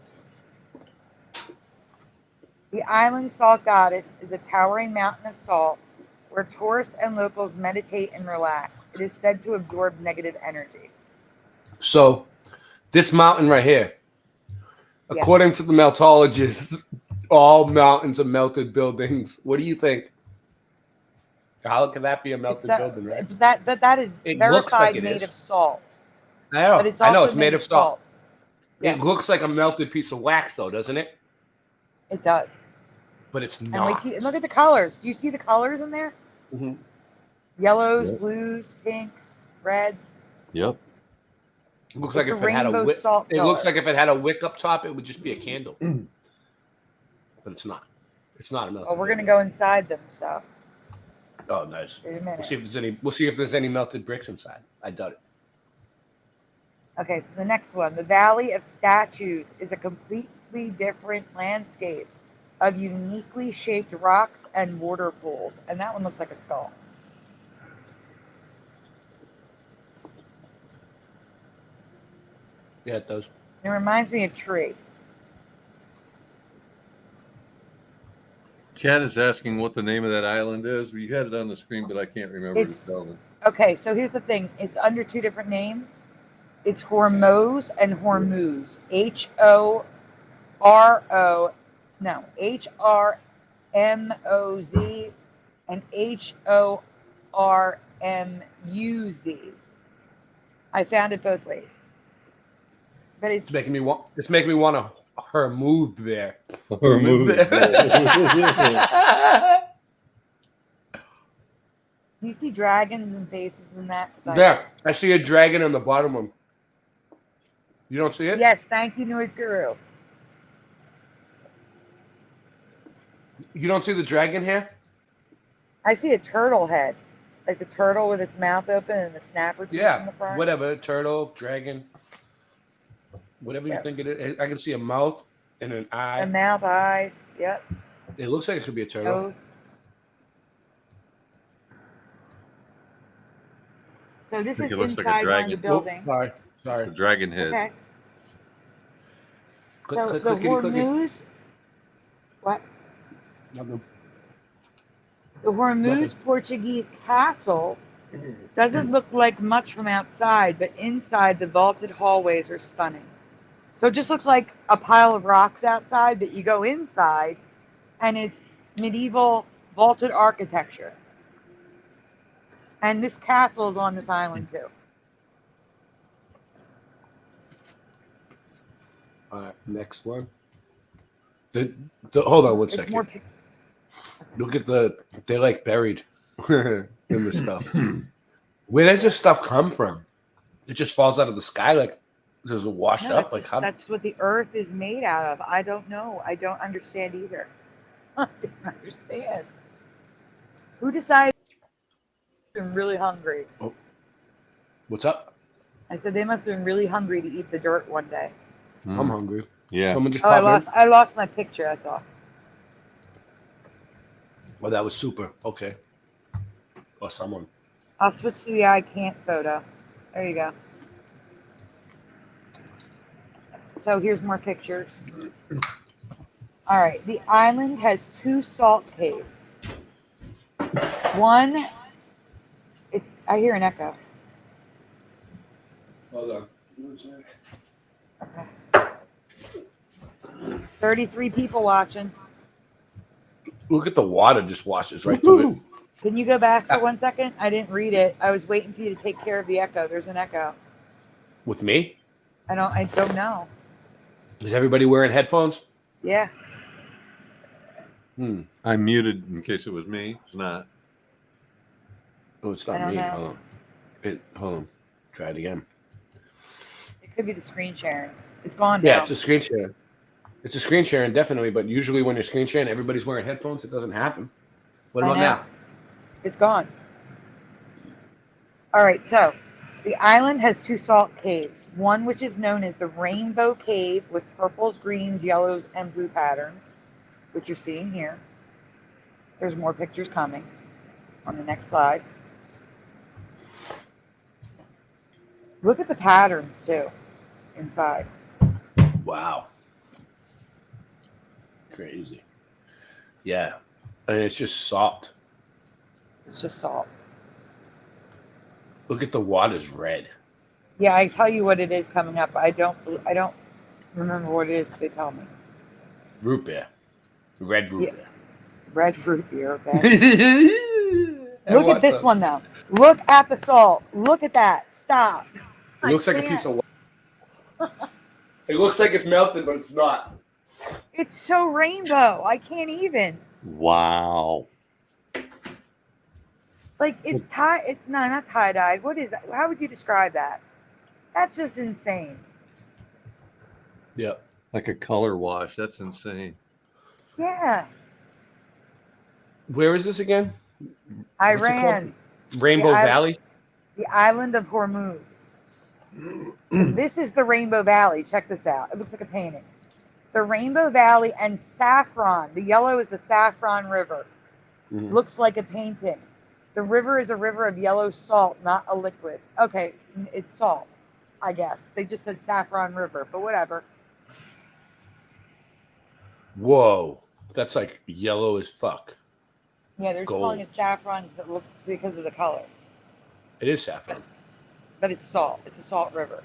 The island salt goddess is a towering mountain of salt where tourists and locals meditate and relax. It is said to absorb negative energy. So, this mountain right here, according to the meltologists, all mountains are melted buildings. What do you think? How could that be a melted building, right? That is It verified looks like it made is. of salt. I know. But it's I know also it's made of salt. Yeah. It looks like a melted piece of wax, though, doesn't it? It does. But it's And not. look at the colors. Do you see the colors in there? Mm-hmm. Yellows, Yep. blues, pinks, reds. Yep. It looks It's like a if it had a rainbow wick. salt It looks color. like if it had a wick up top, it would just be a candle. But it's not. It's not a melted. Well, we're gonna building. go inside them, so Oh, nice. wait a We'll minute. see if there's any. We'll see if there's any melted bricks inside. I doubt it. Okay, so the next one, the Valley of Statues, is a completely different landscape of uniquely shaped rocks and water pools, and that one looks like a skull. Yeah, it does. It reminds me of tree. Chad is asking what the name of that island is. You had it on the screen, but I can't remember to tell them. Okay, so here's the thing. It's under two different names. It's Hormuz and Hormuz. Hormoz. And Hormuz. I found it both ways. But It's making me want. It's making me want her move there. Her move do you see dragons and faces in that? 'Cause There, I see a dragon on the bottom one. You don't see it? Yes, thank you, Noise Guru. You don't see the dragon here? I see a turtle head. Like the turtle with its mouth open and the snapper teeth in Yeah, the front. whatever. Turtle, dragon, whatever you think it is. I can see a mouth and an eye. A mouth, eyes. Yep. It looks like it could be a turtle. Nose. So this think is it looks like a inside one of the dragon. buildings. Sorry. The dragon head. Okay. Click, So click, the clickety, clickety. Hormuz. What? Nothing. The Hormuz Portuguese castle doesn't look like much from outside, but inside the vaulted hallways are stunning. So it just looks like a pile of rocks outside, but you go inside and it's medieval vaulted architecture. And this castle is on this island too. All right, next one. Hold on one It's second. more Look at they're like buried in the stuff. Where does this stuff come from? It just falls out of the sky like does it wash No, up? Like how? that's what the earth is made out of. I don't know. I don't understand either. I don't understand. Who decided they're really hungry? Oh. What's up? I said they must have been really hungry to eat the dirt one day. I'm hungry. Yeah. Someone just Oh, popped in. I lost my picture, that's all. Oh, that was super. Okay. Or someone. I'll switch to the I can't photo. There you go. So here's more pictures. All right, the island has 2 salt caves. One, I hear an echo. Hold on. Okay. 33 people watching. Look at the water just washes right through it. Can you go back for 1 second? I didn't read it. I was waiting for you to take care of the echo. There's an echo. With me? I don't know. Is everybody wearing headphones? Yeah. I muted in case it was me. It's not. Oh, it's I not don't me. know. Hold on. Try it again. It could be the screen sharing. It's gone now. Yeah, it's a screen share. It's a screen sharing, definitely. But usually when you're screen sharing, everybody's wearing headphones. It doesn't happen. What I about know. now? It's gone. All right, so the island has 2 salt caves. One which is known as the Rainbow Cave with purples, greens, yellows, and blue patterns, which you're seeing here. There's more pictures coming on the next slide. Look at the patterns too inside. Wow. Crazy. Yeah. And it's just salt. It's just salt. Look at the water's red. Yeah, I tell you what it is coming up. I don't remember what it is. They tell me. Root beer. Red root beer. Red root beer. Okay. Look at this one though. Look at the salt. Look at that. Stop. It looks like a piece of water. It looks like it's melted, but it's not. It's so rainbow. I can't even. Wow. Like it's no, not tie-dyed. What is that? How would you describe that? That's just insane. Yep. Like a color wash. That's insane. Yeah. Where is this again? Iran. Rainbow Valley? The island of Hormuz. This is the Rainbow Valley. Check this out. It looks like a painting. The Rainbow Valley and saffron. The yellow is the Saffron River. Mm-hmm. Looks like a painting. The river is a river of yellow salt, not a liquid. Okay, it's salt, I guess. They just said Saffron River, but whatever. Whoa. That's like yellow as fuck. Yeah, they're calling it saffron because of the color. It is saffron. But it's salt. It's a salt river.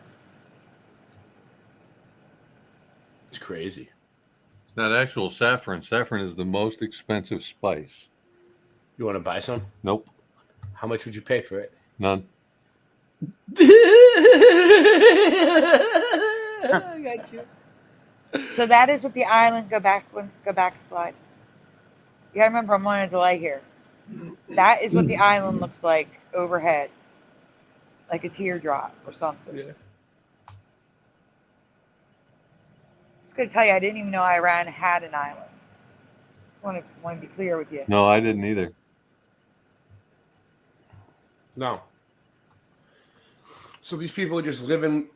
It's crazy. It's not actual saffron. Saffron is the most expensive spice. You want to buy some? Nope. How much would you pay for it? None. I got you. So that is what the island. Go back a slide. You gotta remember, I'm on a delay here. That is what the island looks like overhead, like a teardrop or something. Yeah. I was gonna tell you, I didn't even know Iran had an island. Just want to be clear with you. No, I didn't either. No. So these people are just living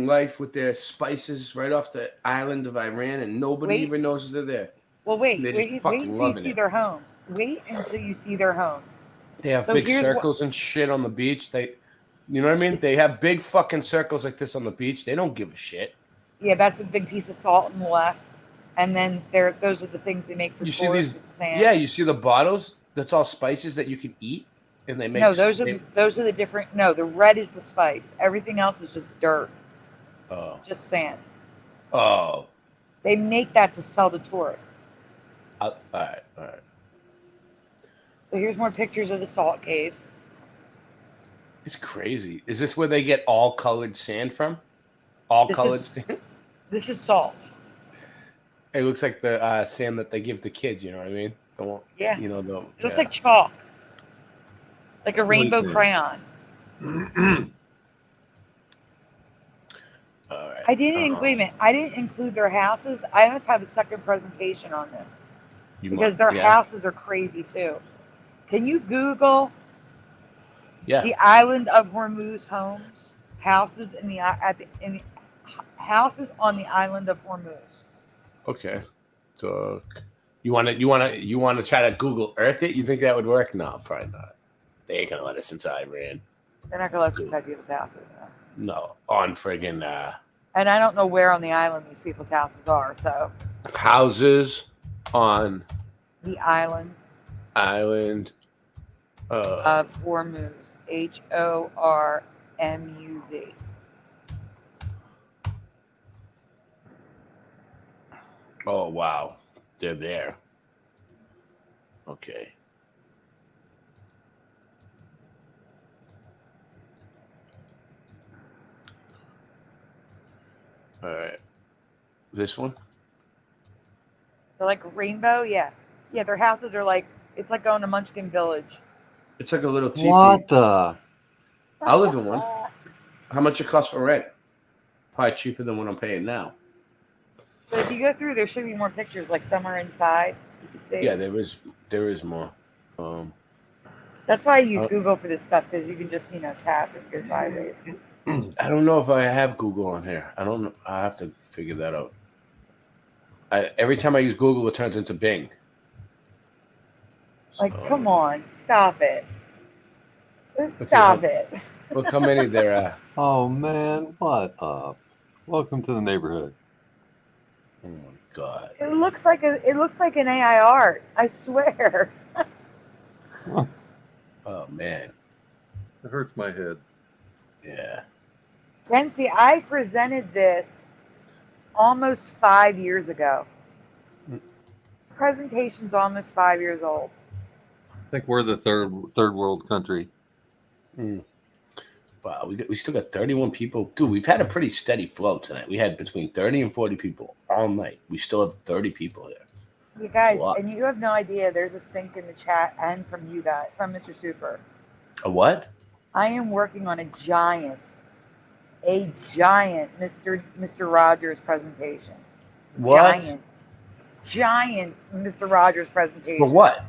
life with their spices right off the island of Iran, and nobody even knows they're there. Well, wait They're until you see their homes. Wait until you see their homes. They have big circles and shit on the beach. You know what I mean? They have big fucking circles like this on the beach. They don't give a shit. Yeah, that's a big piece of salt on the left, and then those are the things they make for tourists with the sand. Yeah, you see the bottles? That's all spices that you can eat, and they make. No, those are the different. No, the red is the spice. Everything else is just dirt. Oh. Just sand. Oh. They make that to sell to tourists. All right. So here's more pictures of the salt caves. It's crazy. Is this where they get all colored sand from? All colored sand? This is salt. It looks like the sand that they give to kids, you know what I mean? Yeah. You know, it looks like chalk. Like a rainbow crayon. All right. I didn't wait a minute. I didn't include their houses. I must have a second presentation on this. Because their houses are crazy too. Can you Google the island of Hormuz houses houses on the island of Hormuz? Okay. So you want to try to Google Earth it? You think that would work? No, probably not. They ain't gonna let us into Iran. They're not gonna let us inside people's houses. No, on friggin' and I don't know where on the island these people's houses are. So houses on the island of Hormuz. HORMUZ. Oh wow, they're there. Okay. All right. This one? They're like rainbow, yeah. Yeah, their houses are like, it's like going to Munchkin Village. It's like a little teepee. What the? I live in one. How much it costs for rent? Probably cheaper than what I'm paying now. But if you go through, there should be more pictures, like somewhere inside. You can see. Yeah, there is more. That's why I use Google for this stuff, because you can just, tap and go sideways. I don't know if I have Google on here. I don't know. I have to figure that out. Every time I use Google, it turns into Bing. Like, come on, stop it. Stop it. Look how many there are. Oh man, what up? Welcome to the neighborhood. Oh my god. It looks like an AI art. I swear. Oh man, it hurts my head. Yeah. Kenzie, I presented this almost 5 years ago. This presentation's almost 5 years old. I think we're the third world country. Wow, we still got 31 people. Dude, we've had a pretty steady flow tonight. We had between 30 and 40 people all night. We still have 30 people here. You guys, and you have no idea, there's a sync in the chat and from you guys, from Mr. Super. A what? I am working on a giant Mr. Rogers presentation. What? Giant Mr. Rogers presentation. For what?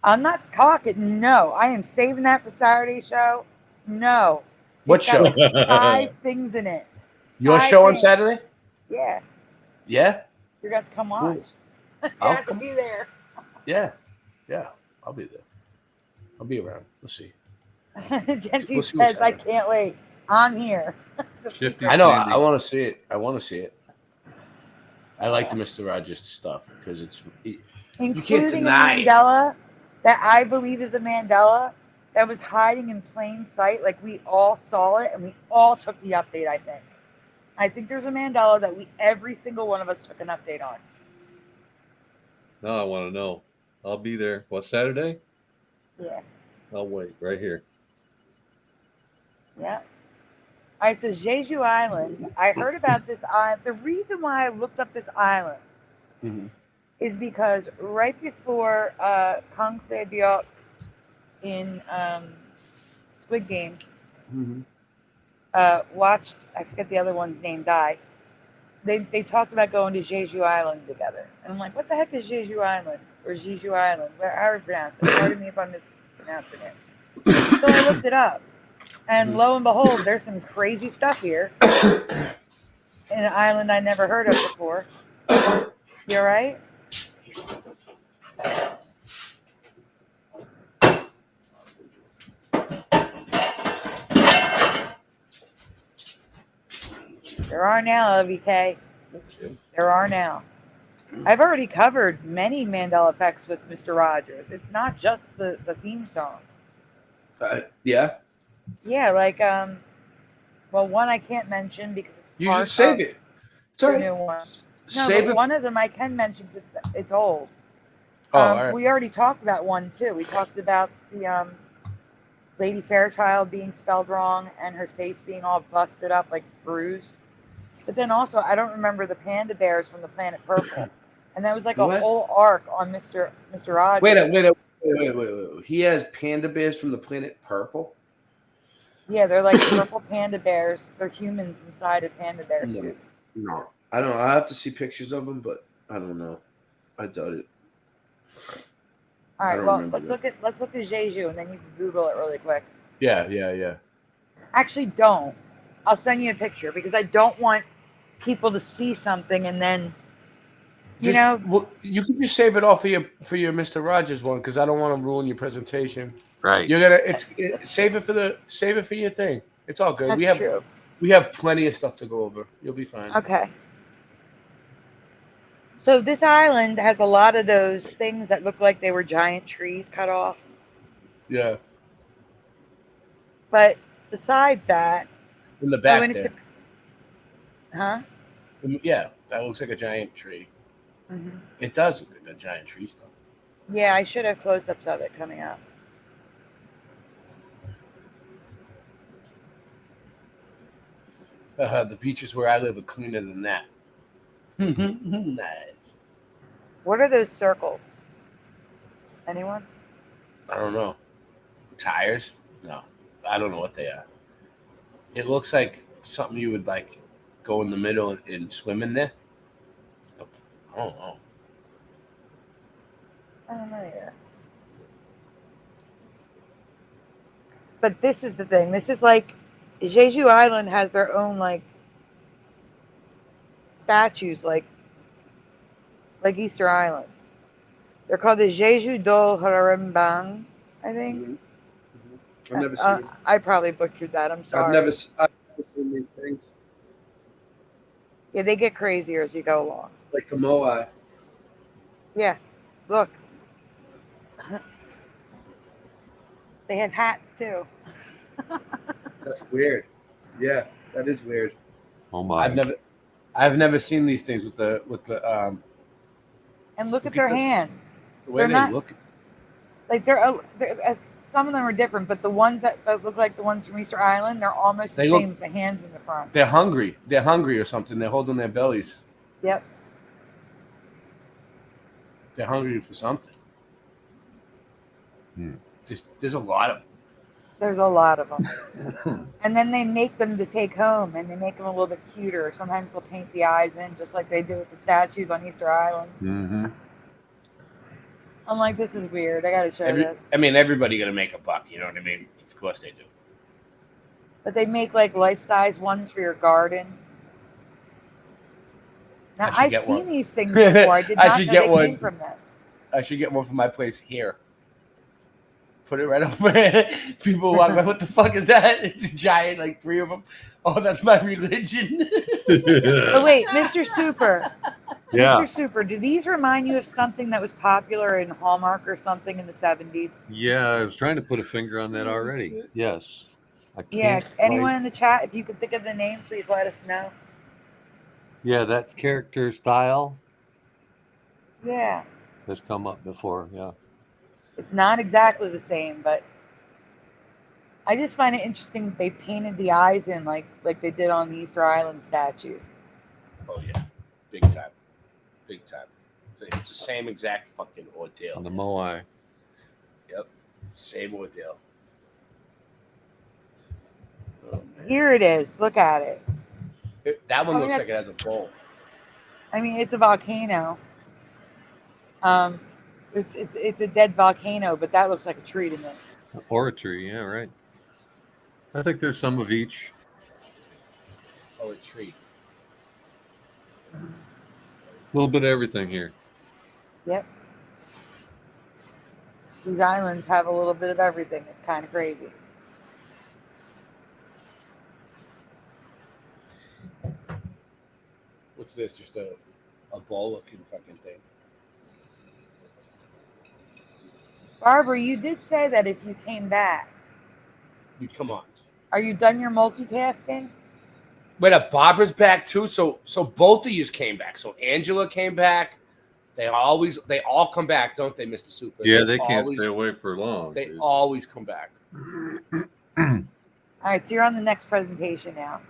I'm not talking. No, I am saving that for Saturday's show. No. What It's show? got 5 things in it. Your 5 show on things. Saturday? Yeah. Yeah? You're going to have to come watch. You I'll have to be there. Yeah. I'll be there. I'll be around. We'll see. Jency We'll see what's says, I can't wait. I'm here. I know. I want to see it. I like the Mr. Rogers stuff because you can't Including a deny it. Mandela that I believe is a Mandela that was hiding in plain sight. Like, we all saw it and we all took the update, I think there's a Mandela that every single one of us took an update on. Now I want to know. I'll be there. What, Saturday? Yeah. I'll wait right here. Yeah. All right, so Jeju Island. I heard about this island. The reason why I looked up this island is because right before Kang Se-byuk in Squid Game watched, I forget the other one's name, die. They talked about going to Jeju Island together. And I'm like, what the heck is Jeju Island? Or Jeju Island? However you pronounce it. Pardon me if I'm mispronouncing it. So I looked it up. And lo and behold, there's some crazy stuff here. In an island I never heard of before. You all right? There are now, LVK. There are now. I've already covered many Mandela effects with Mr. Rogers. It's not just the theme song. Yeah. Yeah, like, well, one I can't mention because it's You part should save of it. It's the all right. new one. No, Save but it. one of them I can mention because it's old. Oh, all right. We already talked about one, too. We talked about the Lady Fairchild being spelled wrong and her face being all busted up, like bruised. But then also, I don't remember the panda bears from the Planet Purple. And that was like a What? whole arc on Mr. Rogers. Wait. He has panda bears from the Planet Purple? Yeah, they're like purple panda bears. They're humans inside of panda bear suits. No. I don't know. I have to see pictures of them, but I don't know. I doubt it. All I right, don't well, remember let's look at Jeju, and then you can Google it really quick. Yeah. Actually, don't. I'll send you a picture because I don't want people to see something and then, Well, you can just save it all for your Mr. Rogers one because I don't want to ruin your presentation. Right. You're gonna save it for your thing. It's all good. That's true. We have plenty of stuff to go over. You'll be fine. Okay. So this island has a lot of those things that look like they were giant trees cut off. Yeah. But besides that, In the back it's there. huh? Yeah, that looks like a giant tree. Mm-hmm. It does look like a giant tree stuff. Yeah, I should have close-ups of it coming up. The beaches where I live are cleaner than that. Nice. What are those circles? Anyone? I don't know. Tires? No. I don't know what they are. It looks like something you would like go in the middle and swim in there. I don't know. I don't know yet. But this is the thing. This is like Jeju Island has their own like statues, like Easter Island. They're called the Jeju Do Harambang, I think. I've never seen it. I probably butchered that. I'm sorry. I've never seen these things. Yeah, they get crazier as you go along. Like the Moai. Yeah, look. They have hats too. That's weird. Yeah, that is weird. Oh my! I've never seen these things with the And look at their hands. The way They're they not look. like some of them are different, but the ones that look like the ones from Easter Island, they're almost the same with the hands in the front. They're hungry. They're hungry or something. They're holding their bellies. Yep. They're hungry for something. There's a lot of them. There's a lot of them. And then they make them to take home, and they make them a little bit cuter. Sometimes they'll paint the eyes in, just like they do with the statues on Easter Island. Mm-hmm. I'm like, this is weird. I got to show this. I mean, everybody got to make a buck. You know what I mean? Of course they do. But they make like life-size ones for your garden. Now, I've seen these things before. I did not know they came from them. I should get one for my place here. Put it right over there. People walk by, what the fuck is that? It's a giant, like 3 of them. Oh, that's my religion. Oh, wait, Mr. Super. Yeah. Mr. Super, do these remind you of something that was popular in Hallmark or something in the 70s? Yeah, I was trying to put a finger on that already. Yes. Yeah, anyone in the chat, if you could think of the name, please let us know. Yeah, that character style Yeah. has come up before. Yeah. It's not exactly the same, but I just find it interesting that they painted the eyes in like they did on the Easter Island statues. Oh yeah, big time, big time. It's the same exact fucking ordeal. On the Moai. Yep, same ordeal. Here it is. Look at it. That one looks like it has a bowl. I mean, it's a volcano. It's a dead volcano, but that looks like a tree to me. Or a tree, yeah, right. I think there's some of each. Oh, a tree. A little bit of everything here. Yep. These islands have a little bit of everything. It's kind of crazy. What's this? Just a bowl looking fucking thing. Barbara, you did say that if you came back. Come on. Are you done your multitasking? Wait, Barbara's back too. So both of you came back. So Angela came back. They all come back, don't they, Mr. Super? Yeah, they can't stay away for long. They always come back. All right, so you're on the next presentation now.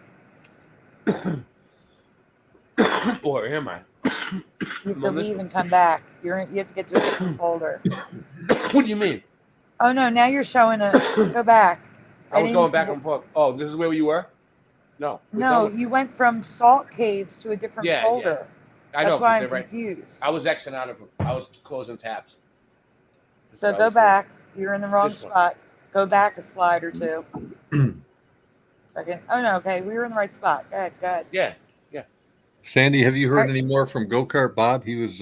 Or am I? You have to leave and come back. You have to get to a different folder. What do you mean? Oh no, now you're showing go back. I was going back and forth. Oh, this is where you were? No. No, you went from salt caves to a different folder. Yeah. I know. That's why I'm right. confused. I was Xing out of them. I was closing tabs. So go back. You're in the wrong spot. Go back a slide or two. Second. Oh no, okay. We were in the right spot. Go ahead. Yeah. Sandy, have you heard any more from Go-Kart Bob? He was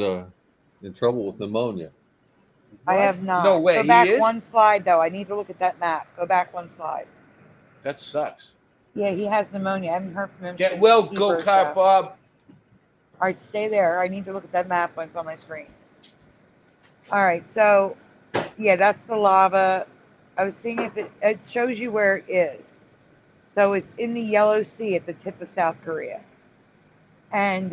in trouble with pneumonia. I have not. No way. Go back one slide, though. I need to look at that map. Go back one slide. That sucks. Yeah, he has pneumonia. I haven't heard from him. Get well, Go-Kart Bob. All right, stay there. I need to look at that map when it's on my screen. All right, so, yeah, that's the lava. I was seeing if it shows you where it is. So it's in the Yellow Sea at the tip of South Korea. And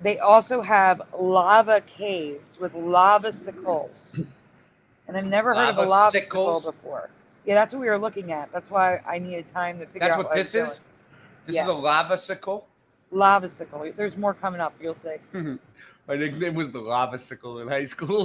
they also have lava caves with lava sickles. And I've never heard of a lava sickle before. Yeah, that's what we were looking at. That's why I needed time to figure out what this is? This is a lava sickle? Lava sickle. There's more coming up. You'll see. My nickname was the lava sickle in high school.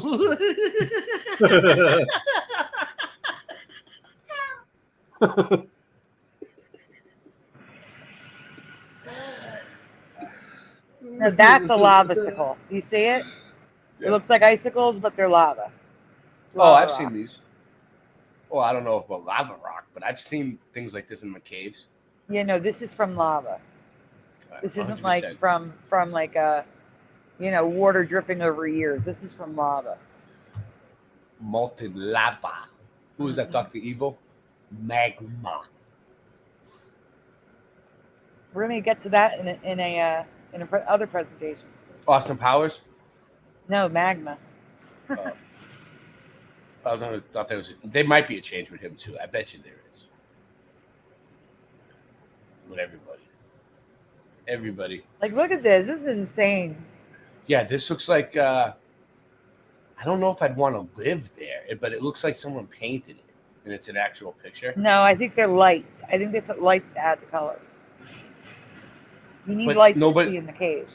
No, that's a lava sickle. Do you see it? It looks like icicles, but they're lava. I've seen these. Well, I don't know if a lava rock, but I've seen things like this in the caves. Yeah, no, this is from lava. This isn't 100%. like from like a, water dripping over years. This is from lava. Molten lava. Who is that, Dr. Evil? Magma. We're gonna get to that in a other presentation. Austin Powers? No, magma. thought there was. There might be a change with him too. I bet you there is. With everybody. Like, look at this. This is insane. Yeah, this looks like. I don't know if I'd want to live there, but it looks like someone painted it, and it's an actual picture. No, I think they're lights. I think they put lights to add the colors. You need lights to see in the cave.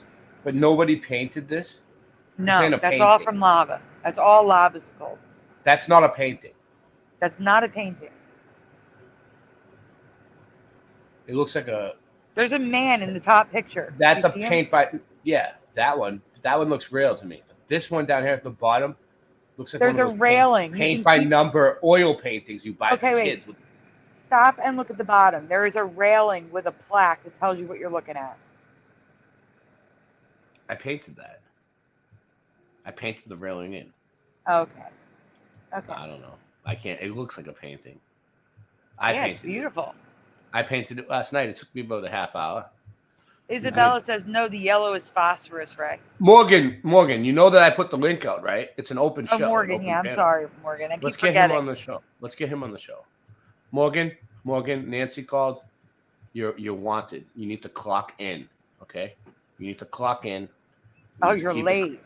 But nobody painted this? No, that's all from lava. That's all lavasicles. That's not a painting. That's not a painting. It looks like a... There's a man in the top picture. That's a paint by... Yeah, that one. That one looks real to me. This one down here at the bottom looks like there's one of a railing. Paint by number oil paintings you buy for wait. kids. Stop and look at the bottom. There is a railing with a plaque that tells you what you're looking at. I painted that. I painted the railing in. Okay. Okay. I don't know. I can't. It looks like a painting. It's beautiful. I painted it last night. It took me about a half hour. Isabella says, no, the yellow is phosphorus, Ray. Morgan, you know that I put the link out, right? It's an open show. Morgan, yeah, I'm sorry, Morgan. Let's get him on the show. Let's get him on the show. Morgan, Nancy called. You're wanted. You need to clock in, okay? You need to clock in. You're late.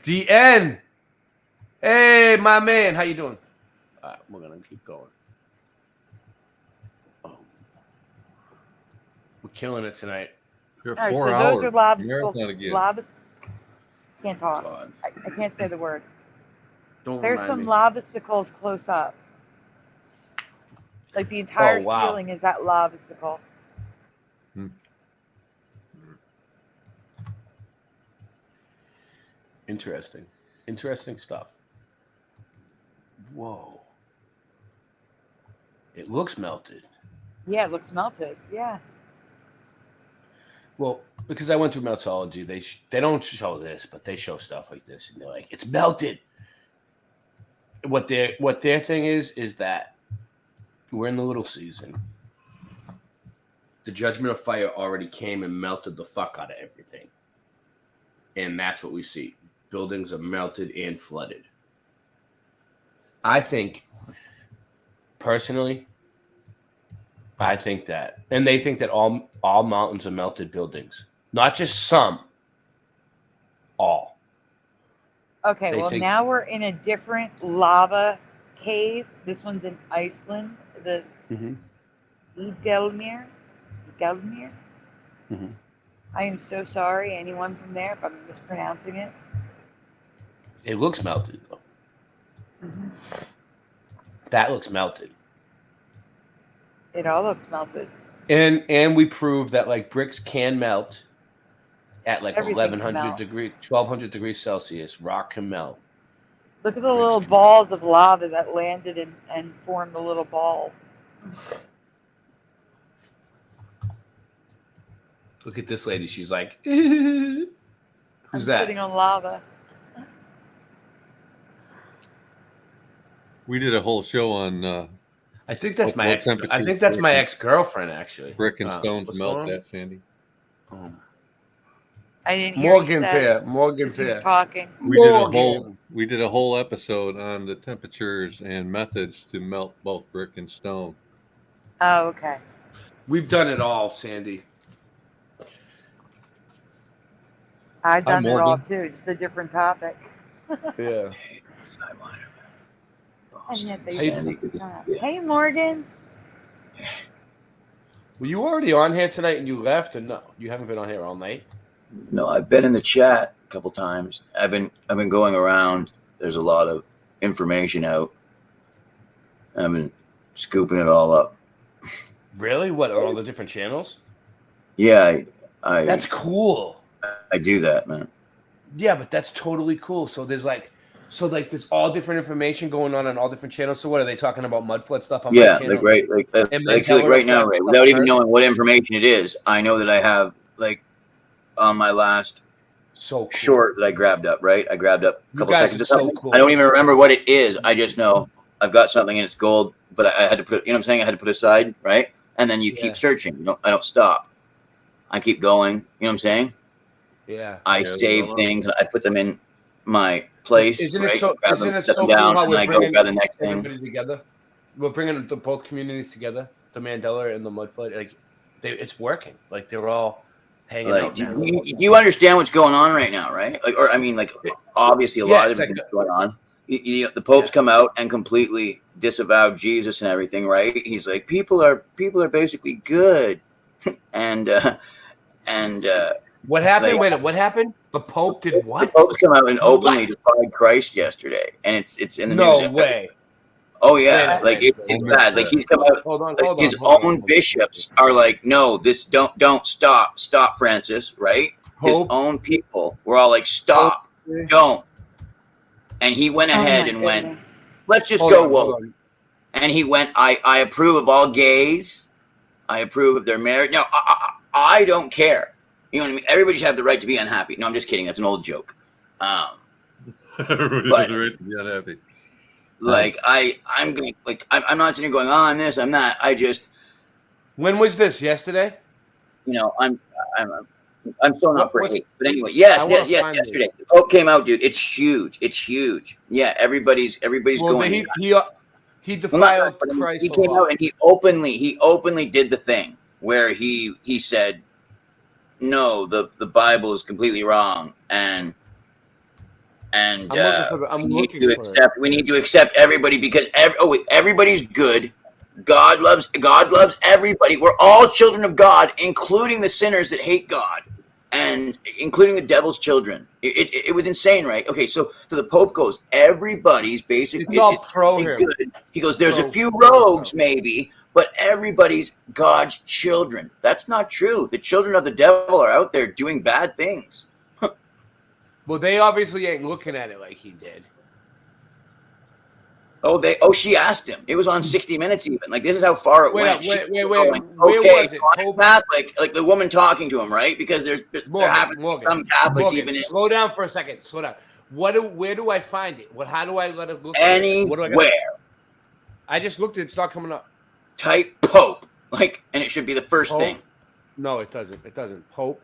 DN. Hey, my man, how you doing? All right, we're gonna keep going. We're killing it tonight. You're All right, 4 so hours. those are lava. Marathon again. Can't talk. I can't say the word. Don't There's remind some me. lavasicles close up. Like the entire wow. ceiling is that lavasicle. Interesting stuff. Whoa. It looks melted. Yeah, it looks melted. Yeah. Well, because I went through meltology, they don't show this, but they show stuff like this, and they're like, it's melted. What their thing is that we're in the little season. The judgment of fire already came and melted the fuck out of everything, and that's what we see. Buildings are melted and flooded. I think, personally, that, and they think that all mountains are melted buildings, not just some, all. Okay, now we're in a different lava cave. This one's in Iceland, the Egelmir. I am so sorry, anyone from there, if I'm mispronouncing it. It looks melted, though. That looks melted. It all looks melted. And we proved that like bricks can melt at like Everything 1100 degrees, 1200 degrees Celsius. Rock can melt. Look at the little balls of lava that landed and formed the little balls. Look at this lady. She's like, who's that? Sitting on lava. We did a whole show on. I think that's my ex. I think that's my ex-girlfriend, actually. Brick and stone to melt that, Sandy. I didn't hear Morgan's here. Morgan's here. Talking. We did a whole episode on the temperatures and methods to melt both brick and stone. Oh, okay. We've done it all, Sandy. I've done it all too, just a different topic. Yeah. Hey, Morgan. Were you already on here tonight and you left, or no? You haven't been on here all night? No, I've been in the chat a couple times. I've been going around. There's a lot of information out. I've been scooping it all up. Really? What are all the different channels? Yeah, I That's cool. I do that, man. Yeah, but that's totally cool. So there's there's all different information going on all different channels. So what are they talking about? Mud flood stuff on my channel? Like right now, Ray, without even knowing what information it is, I know that I have on my last short that I grabbed up. Right, I grabbed up a couple seconds of something. I don't even remember what it is. I just know I've got something and it's gold, but I had to put it. You know what I'm saying? I had to put it aside, right? And then you keep searching. I don't stop. I keep going. You know what I'm saying? Yeah. I save things. I put them in my place. Isn't right? it so? Grab Isn't them, it set so them cool down, how and we're I go bringing grab the next thing. everybody together? We're bringing both communities together. The Mandela and the Mudflood. Like, it's working. Like they're all hanging out now. Do you understand what's going on right now, right? Like, or I mean, like obviously a lot of it's everything's going on. The Pope's come out and completely disavowed Jesus and everything, right? He's like, people are basically good, and what happened? like, Wait, what happened? The Pope did what? The Pope's come out and openly defied Christ yesterday, and it's in the news. No way. Oh yeah, Wait, it's bad. Like he's come out. Hold on. His own bishops are like, no, this don't stop, Francis, right? His own people were all like, stop, don't. And he went ahead and went, let's just go woke. And he went, I approve of all gays. I approve of their marriage. No, I don't care. You know what I mean? Everybody should have the right to be unhappy. No, I'm just kidding. That's an old joke. Everybody has the right to be unhappy. Like I'm going like I'm not sitting here going on this. I'm not. I just. When was this? Yesterday. You know, I'm so not for hate. But anyway, yes, yesterday. The Pope came out, dude. It's huge. It's huge. Yeah, everybody's going. He defiled Christ. He came out and he openly did the thing where he said, no, the Bible is completely wrong, and we need to accept everybody because everybody's good. God loves everybody. We're all children of God, including the sinners that hate God, and including the devil's children. It was insane, right? Okay, so the Pope goes, everybody's basically it's all pro him. Good. He goes, there's a few rogues maybe, but everybody's God's children. That's not true. The children of the devil are out there doing bad things. Well, they obviously ain't looking at it like he did. She asked him. It was on 60 Minutes even. Like, this is how far it went. Wait. Where was it? Catholic, like the woman talking to him, right? Because there happen to be some Catholics even in. Slow down for a second. Slow down. Where do I find it? How do I let it look? Anywhere. I just looked at it. It's not coming up. Type Pope. And it should be the first thing. No, it doesn't. It doesn't. Pope.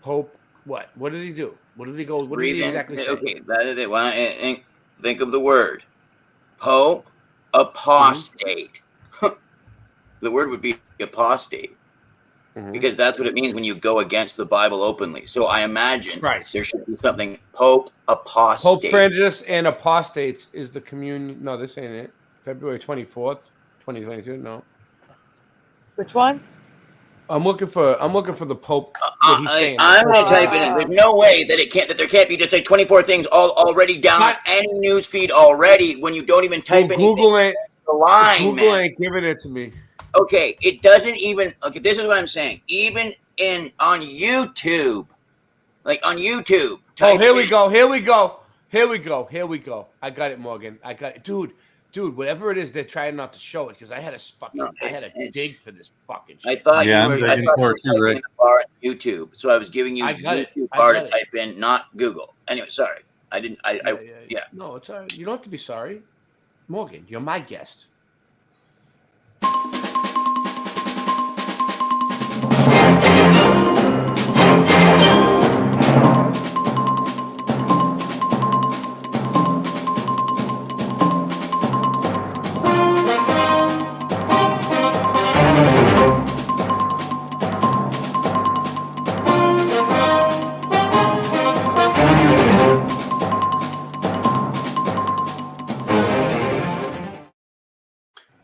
Pope. What? What did he do? What did he go? What did he exactly say? Okay, that is it. Well, think of the word. Pope apostate. The word would be apostate. Because that's what it means when you go against the Bible openly. So I imagine there should be something Pope apostate. Pope Francis and apostates is the communion. No, this ain't it. February 24th, 2022. No. Which one? I'm looking for the Pope. I'm gonna type it in. There's no way that there can't be just like 24 things already down on any news feed already when you don't even type anything. Google ain't ain't giving it to me. Okay, it doesn't even. Okay, this is what I'm saying. Even on YouTube, Here we go. I got it, Morgan. I got it, dude. Whatever it is, they're trying not to show it because I had to dig for this fucking shit. I thought you were typing the bar on YouTube, so I was giving you YouTube bar to type in, not Google. Anyway, sorry, I didn't. Yeah. No, it's all right. You don't have to be sorry, Morgan. You're my guest.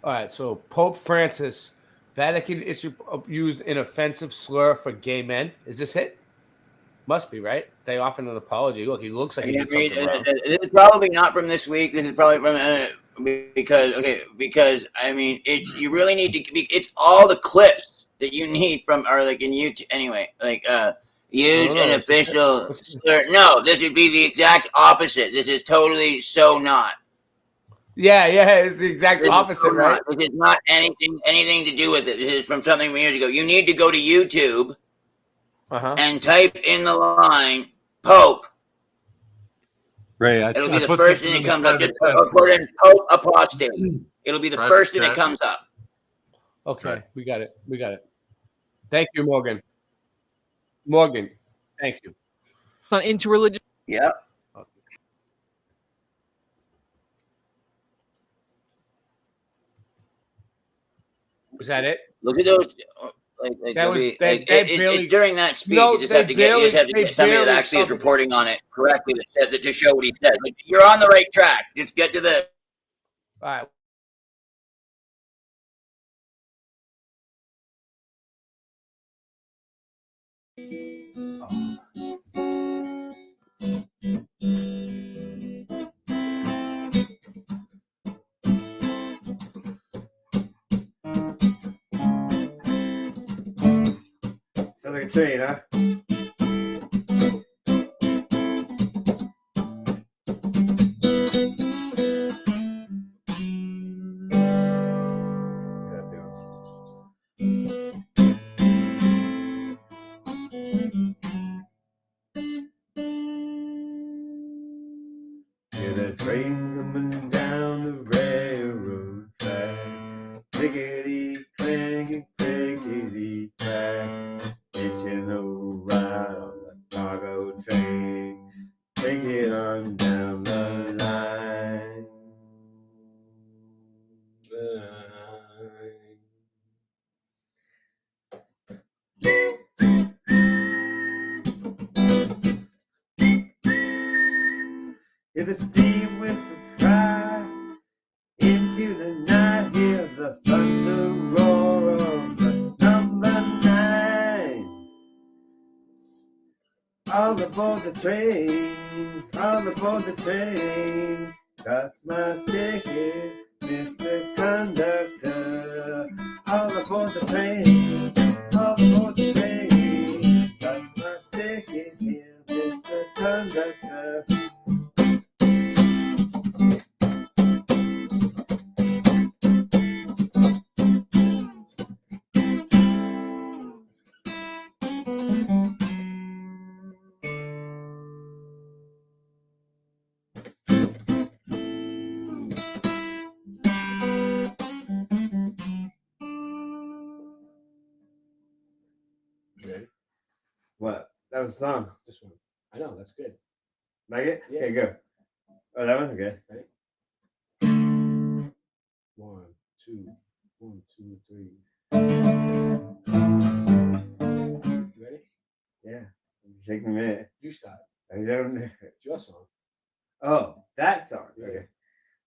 All right, so Pope Francis, Vatican used an offensive slur for gay men. Is this it? Must be, right? They offer an apology. Look, he looks like he did something wrong. This is probably not from this week. This is probably from because I mean, you really need to. It's all the clips that you need from in YouTube. Anyway, use an official slur. No, this would be the exact opposite. This is totally so not. Yeah, it's the exact opposite, right? This is not anything to do with it. This is from something from years ago. You need to go to YouTube and type in the line Pope. Ray, it'll be the first thing that comes up. Just put in Pope apostate. It'll be the first thing that comes up. Okay, we got it. Thank you, Morgan. Thank you. It's not interreligious. Yeah. Was that it? Look at those. It's during that speech. You just have to get somebody that actually is reporting on it correctly that says it to show what he said. Like, you're on the right track. Just get to the. All right. Sounds like a train, huh? Hear the train coming down the railroad track. Clickety clanky, clickety clack. Hitching a ride on the cargo train. Take it on down the line. Hear the steam whistle cry into the night. Hear the thunder roar of the number 9. All aboard the train, all aboard the train. Got my ticket, Mr. Conductor. All aboard the train, all aboard the train. Got my ticket here, Mr. Conductor. Ready? What? That was a song. This one. I know, that's good. Like it? Yeah. Okay, go. Oh, that one? Okay. Ready? 1, 2, 1, 2, 3. You ready? Yeah. It's taking a minute. You start. I don't. It's your song. Oh, that song. Yeah. Okay.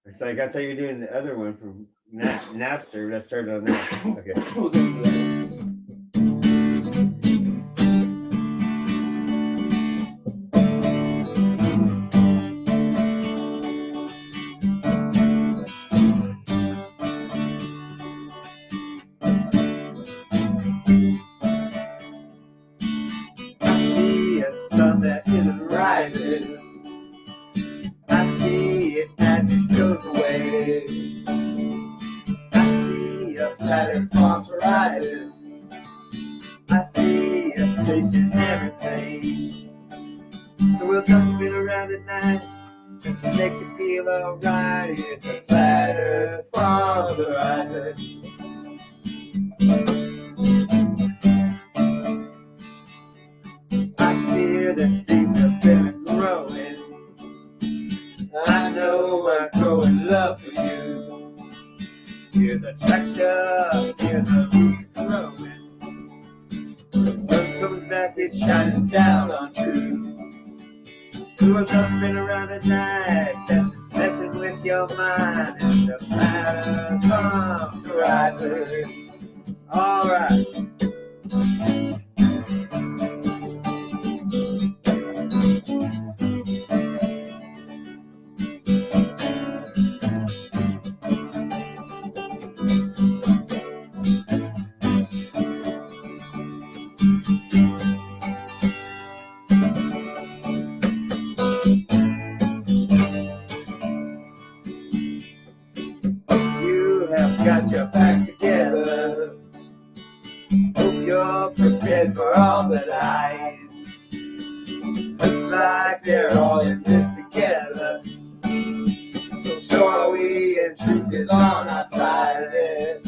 It's like I thought you were doing the other one from Napster. That started on that. Okay. We'll get to that. I see a sun that isn't rising. I see it as it goes away. I see a platform horizon. I see a stationary plane. The wheels don't spin around at night, and to make you feel alright. It's a platform horizon. I see that things have been growing. I know I'm growing love for you. Hear the tractor, hear the roof growing. The sun comes back, it's shining down on you. The world's been around at night, that's just messing with your mind. It's a platform horizon. Alright. You have got your facts together. Hope you're prepared for all the lies. Looks like they're all in this together. So are we, and truth is on our side.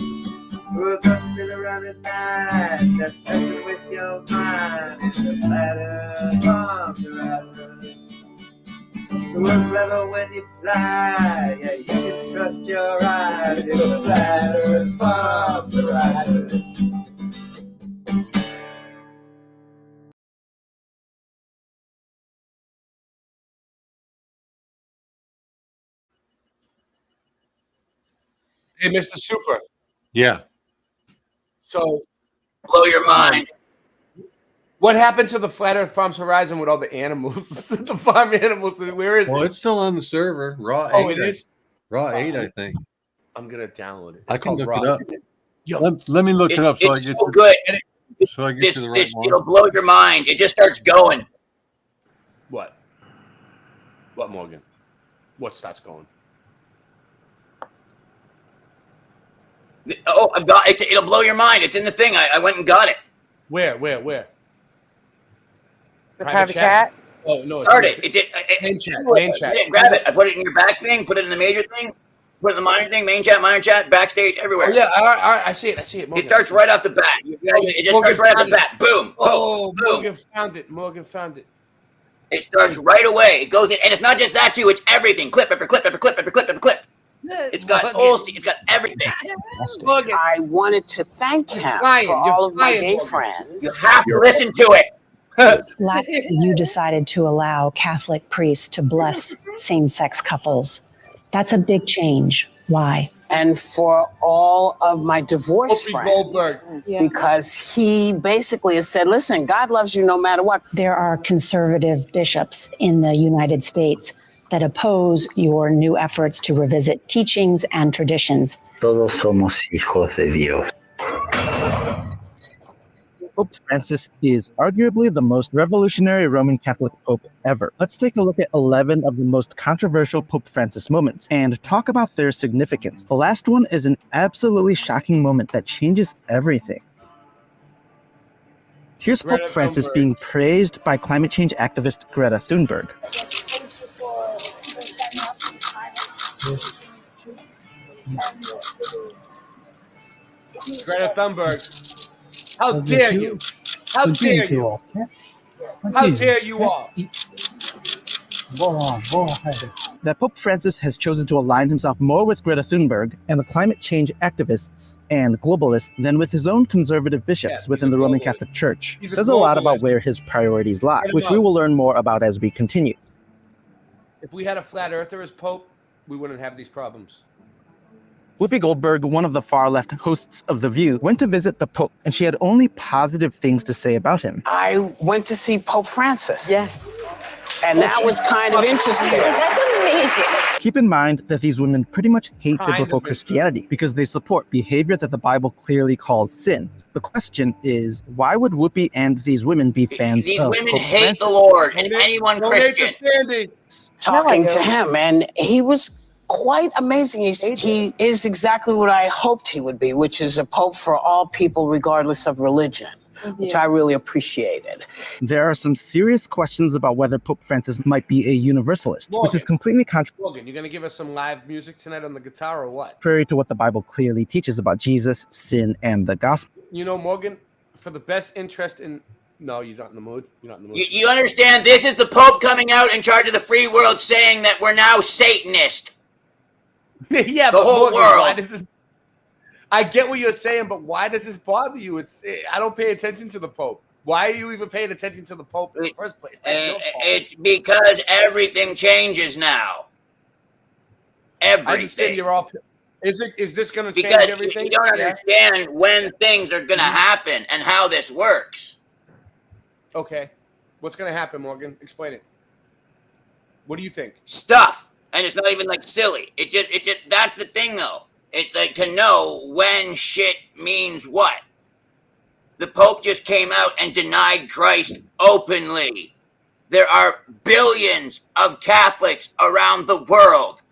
We're just been around at night, that's messing with your mind. It's a platform horizon. Look clever when you fly. Yeah, you can trust your eyes. It's the Flat Earth Fundraiser. Hey, Mr. Super. Yeah. So, blow your mind. What happened to the Flat Earth Farms Horizon with all the animals? The farm animals. Where is Well, it? it's still on the server. Raw 8. Oh, it is? Raw 8, I think. I'm going to download it. I can look it up. Yo, let me look it up so I It's get so you. good. So I get you the right one. It'll blow your mind. It just starts going. What? What, Morgan? What starts going? Oh, I've got it. It'll blow your mind. It's in the thing. I went and got it. Where? The private chat? Oh, no. Start it. Main chat. Grab it. I put it in your back thing. Put it in the major thing. Put it in the minor thing. Main chat, minor chat, backstage, everywhere. Oh, yeah. All right. I see it. It starts right off the bat. It just starts right off the bat. Boom. Oh, boom. Morgan found it. It starts right away. It goes in. And it's not just that, too. It's everything. Clip after clip after clip after clip after clip. It's got it's got everything. I wanted to thank him for all of my gay friends. You have to listen to it. You decided to allow Catholic priests to bless same-sex couples. That's a big change. Why? And for all of my divorced friends, because he basically has said, listen, God loves you no matter what. There are conservative bishops in the United States that oppose your new efforts to revisit teachings and traditions. Todos somos hijos de Dios. Pope Francis is arguably the most revolutionary Roman Catholic pope ever. Let's take a look at 11 of the most controversial Pope Francis moments and talk about their significance. The last one is an absolutely shocking moment that changes everything. Here's Pope Francis being praised by climate change activist Greta Thunberg. Greta Thunberg. How dare you? How dare you? How dare you all? That Pope Francis has chosen to align himself more with Greta Thunberg and the climate change activists and globalists than with his own conservative bishops within the Roman Catholic Church says a lot about where his priorities lie, which we will learn more about as we continue. If we had a flat earther as Pope, we wouldn't have these problems. Whoopi Goldberg, one of the far-left hosts of The View, went to visit the Pope, and she had only positive things to say about him. I went to see Pope Francis. Yes. And that was kind of interesting. That's amazing. Keep in mind that these women pretty much hate biblical Christianity because they support behavior that the Bible clearly calls sin. The question is, why would Whoopi and these women be fans These of women Pope hate Francis? the Lord and anyone Christian. Talking to him, and he was quite amazing. He is exactly what I hoped he would be, which is a pope for all people, regardless of religion, which I really appreciated. There are some serious questions about whether Pope Francis might be a universalist, which is completely Morgan, you're going to give us some live music tonight on the guitar or what? contrary to what the Bible clearly teaches about Jesus, sin, and the gospel. You know, Morgan, for the best interest in... No, you're not in the mood. You're not in the mood. You understand? This is the Pope coming out in charge of the free world saying that we're now Satanist. Yeah, the but whole Morgan, world. why does this... I get what you're saying, but why does this bother you? I don't pay attention to the Pope. Why are you even paying attention to the Pope in the first place? It's because everything changes now. Everything. I understand you're all... Is this going to change Because everything? you don't understand when things are going to happen and how this works. Okay. What's going to happen, Morgan? Explain it. What do you think? Stuff. And it's not even like silly. It just that's the thing though. It's like to know when shit means what. The Pope just came out and denied Christ openly. There are billions of Catholics around the world.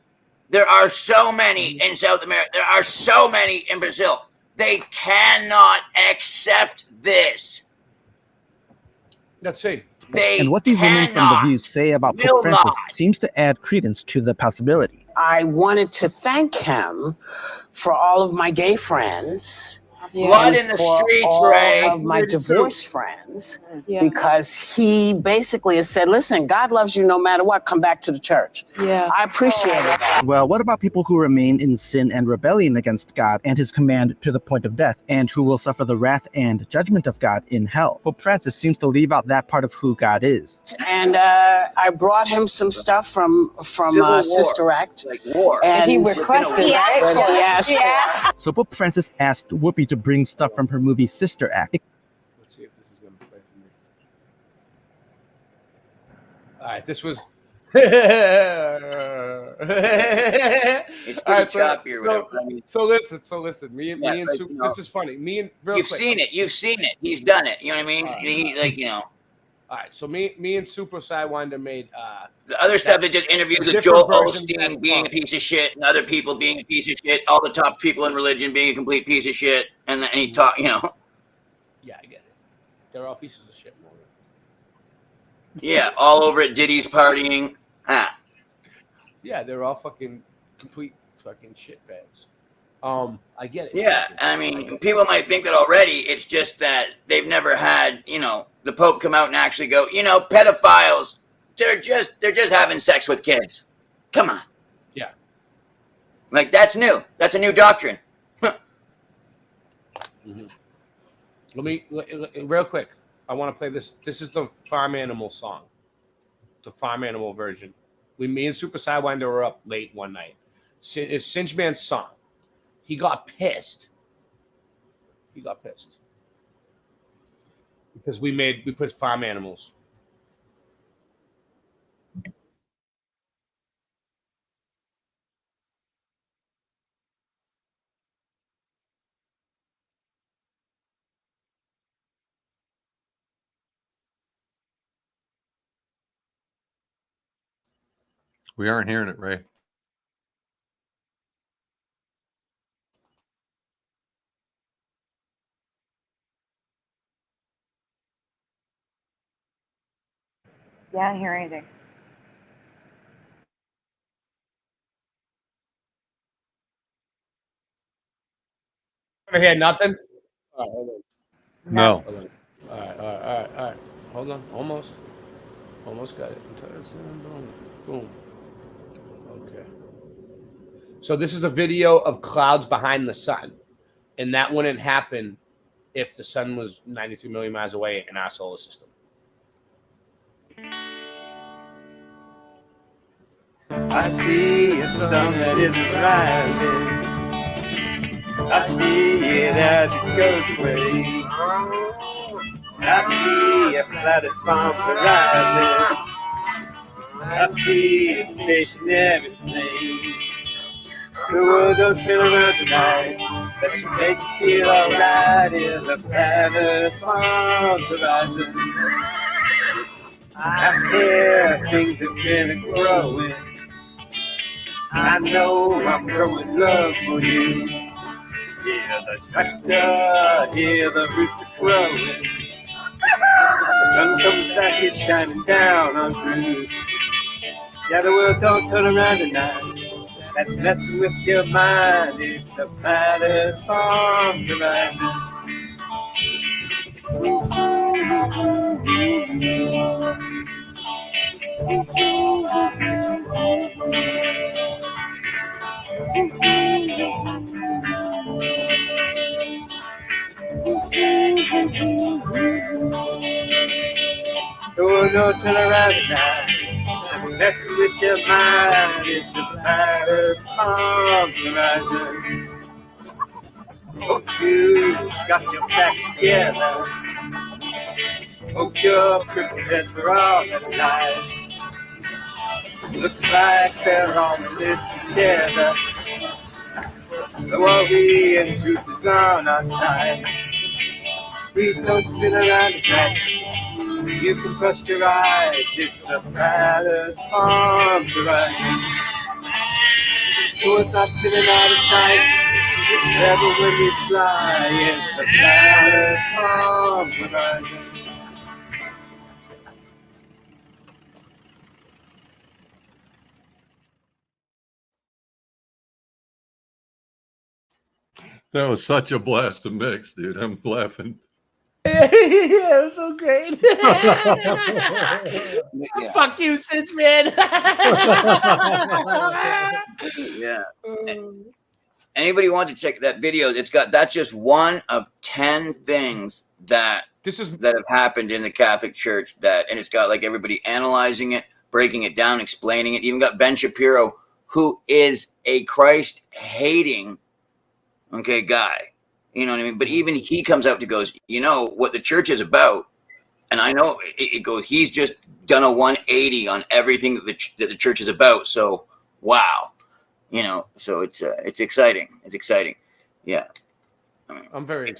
There are so many in South America. There are so many in Brazil. They cannot accept this. Let's see. And what these women from The View say about Pope Francis seems to add credence to the possibility. I wanted to thank him for all of my gay friends Blood in the streets, all Ray. of my divorced friends, because he basically has said, listen, God loves you no matter what, come back to the church. I appreciated that. Well, what about people who remain in sin and rebellion against God and his command to the point of death, and who will suffer the wrath and judgment of God in hell? Pope Francis seems to leave out that part of who God is. And I brought him some stuff from Sister Act. Like war. And he requested, he right? asked for it. So Pope Francis asked Whoopi to bring stuff from her movie Sister Act. Let's see if this is going to play for me. All right, this was. It's pretty choppy or whatever. So listen. Me and Super. This is funny. You've seen it. He's done it. You know what I mean? He All right, so me and Super Sidewinder made the other stuff that just interviews with Joel Osteen being a piece of shit and other people being a piece of shit, all the top people in religion being a complete piece of shit, and then he talk, Yeah, I get it. They're all pieces of shit. Yeah, all over at Diddy's partying. Yeah, they're all fucking complete fucking shit bags. I get it. Yeah, I mean, people might think that already. It's just that they've never had, the Pope come out and actually go, pedophiles, they're just having sex with kids. Come on. Yeah. Like, that's new. That's a new doctrine. Mm-hmm. Let me real quick. I want to play this. This is the Farm Animal song, the Farm Animal version. Me and Super Sidewinder were up late one night. It's Singe Man's song. He got pissed. Because we put farm animals. We aren't hearing it, Ray. Yeah, I don't hear anything. Ever hear nothing? All right, hold on. No. Hold on. All right. Hold on. Almost got it. Boom. Okay. So this is a video of clouds behind the sun, and that wouldn't happen if the sun was 92 million miles away in our solar system. I see a sun that isn't rising. I see it as it goes away. I see a planet bombs rising. I see a stationary plane. The world don't spin around tonight. That should make you feel alright. In the planet bombs rising. I hear things have been growing. I know I'm growing love for you. Hear the tractor, hear the rooster crowing. The sun comes back, it's shining down on truth. Yeah, the world don't turn around tonight. That's messing with your mind. It's the planet bombs rising. Don't turn around tonight. That's messing with your mind. It's the planet's bombs rising. Hope you got your facts together. Hope you're prepared for all that lies. Looks like they're on the list together. So are we, and truth is on our side. We don't spin around the track. You can trust your eyes. It's the planet's bombs rising. So it's not spinning out of sight. It's never when you fly. It's the planet's bombs rising. That was such a blast to mix, dude. I'm laughing. Yeah, it was so great. Fuck you, Cinch man. Yeah. Anybody want to check that video? That's just one of 10 things that have happened in the Catholic Church, and it's got like everybody analyzing it, breaking it down, explaining it. Even got Ben Shapiro, who is a Christ hating guy. You know what I mean? But even he comes out to goes, you know what the church is about. And I know it goes, he's just done a 180 on everything that the church is about. So, wow. You know, so it's exciting. It's exciting. Yeah. I'm very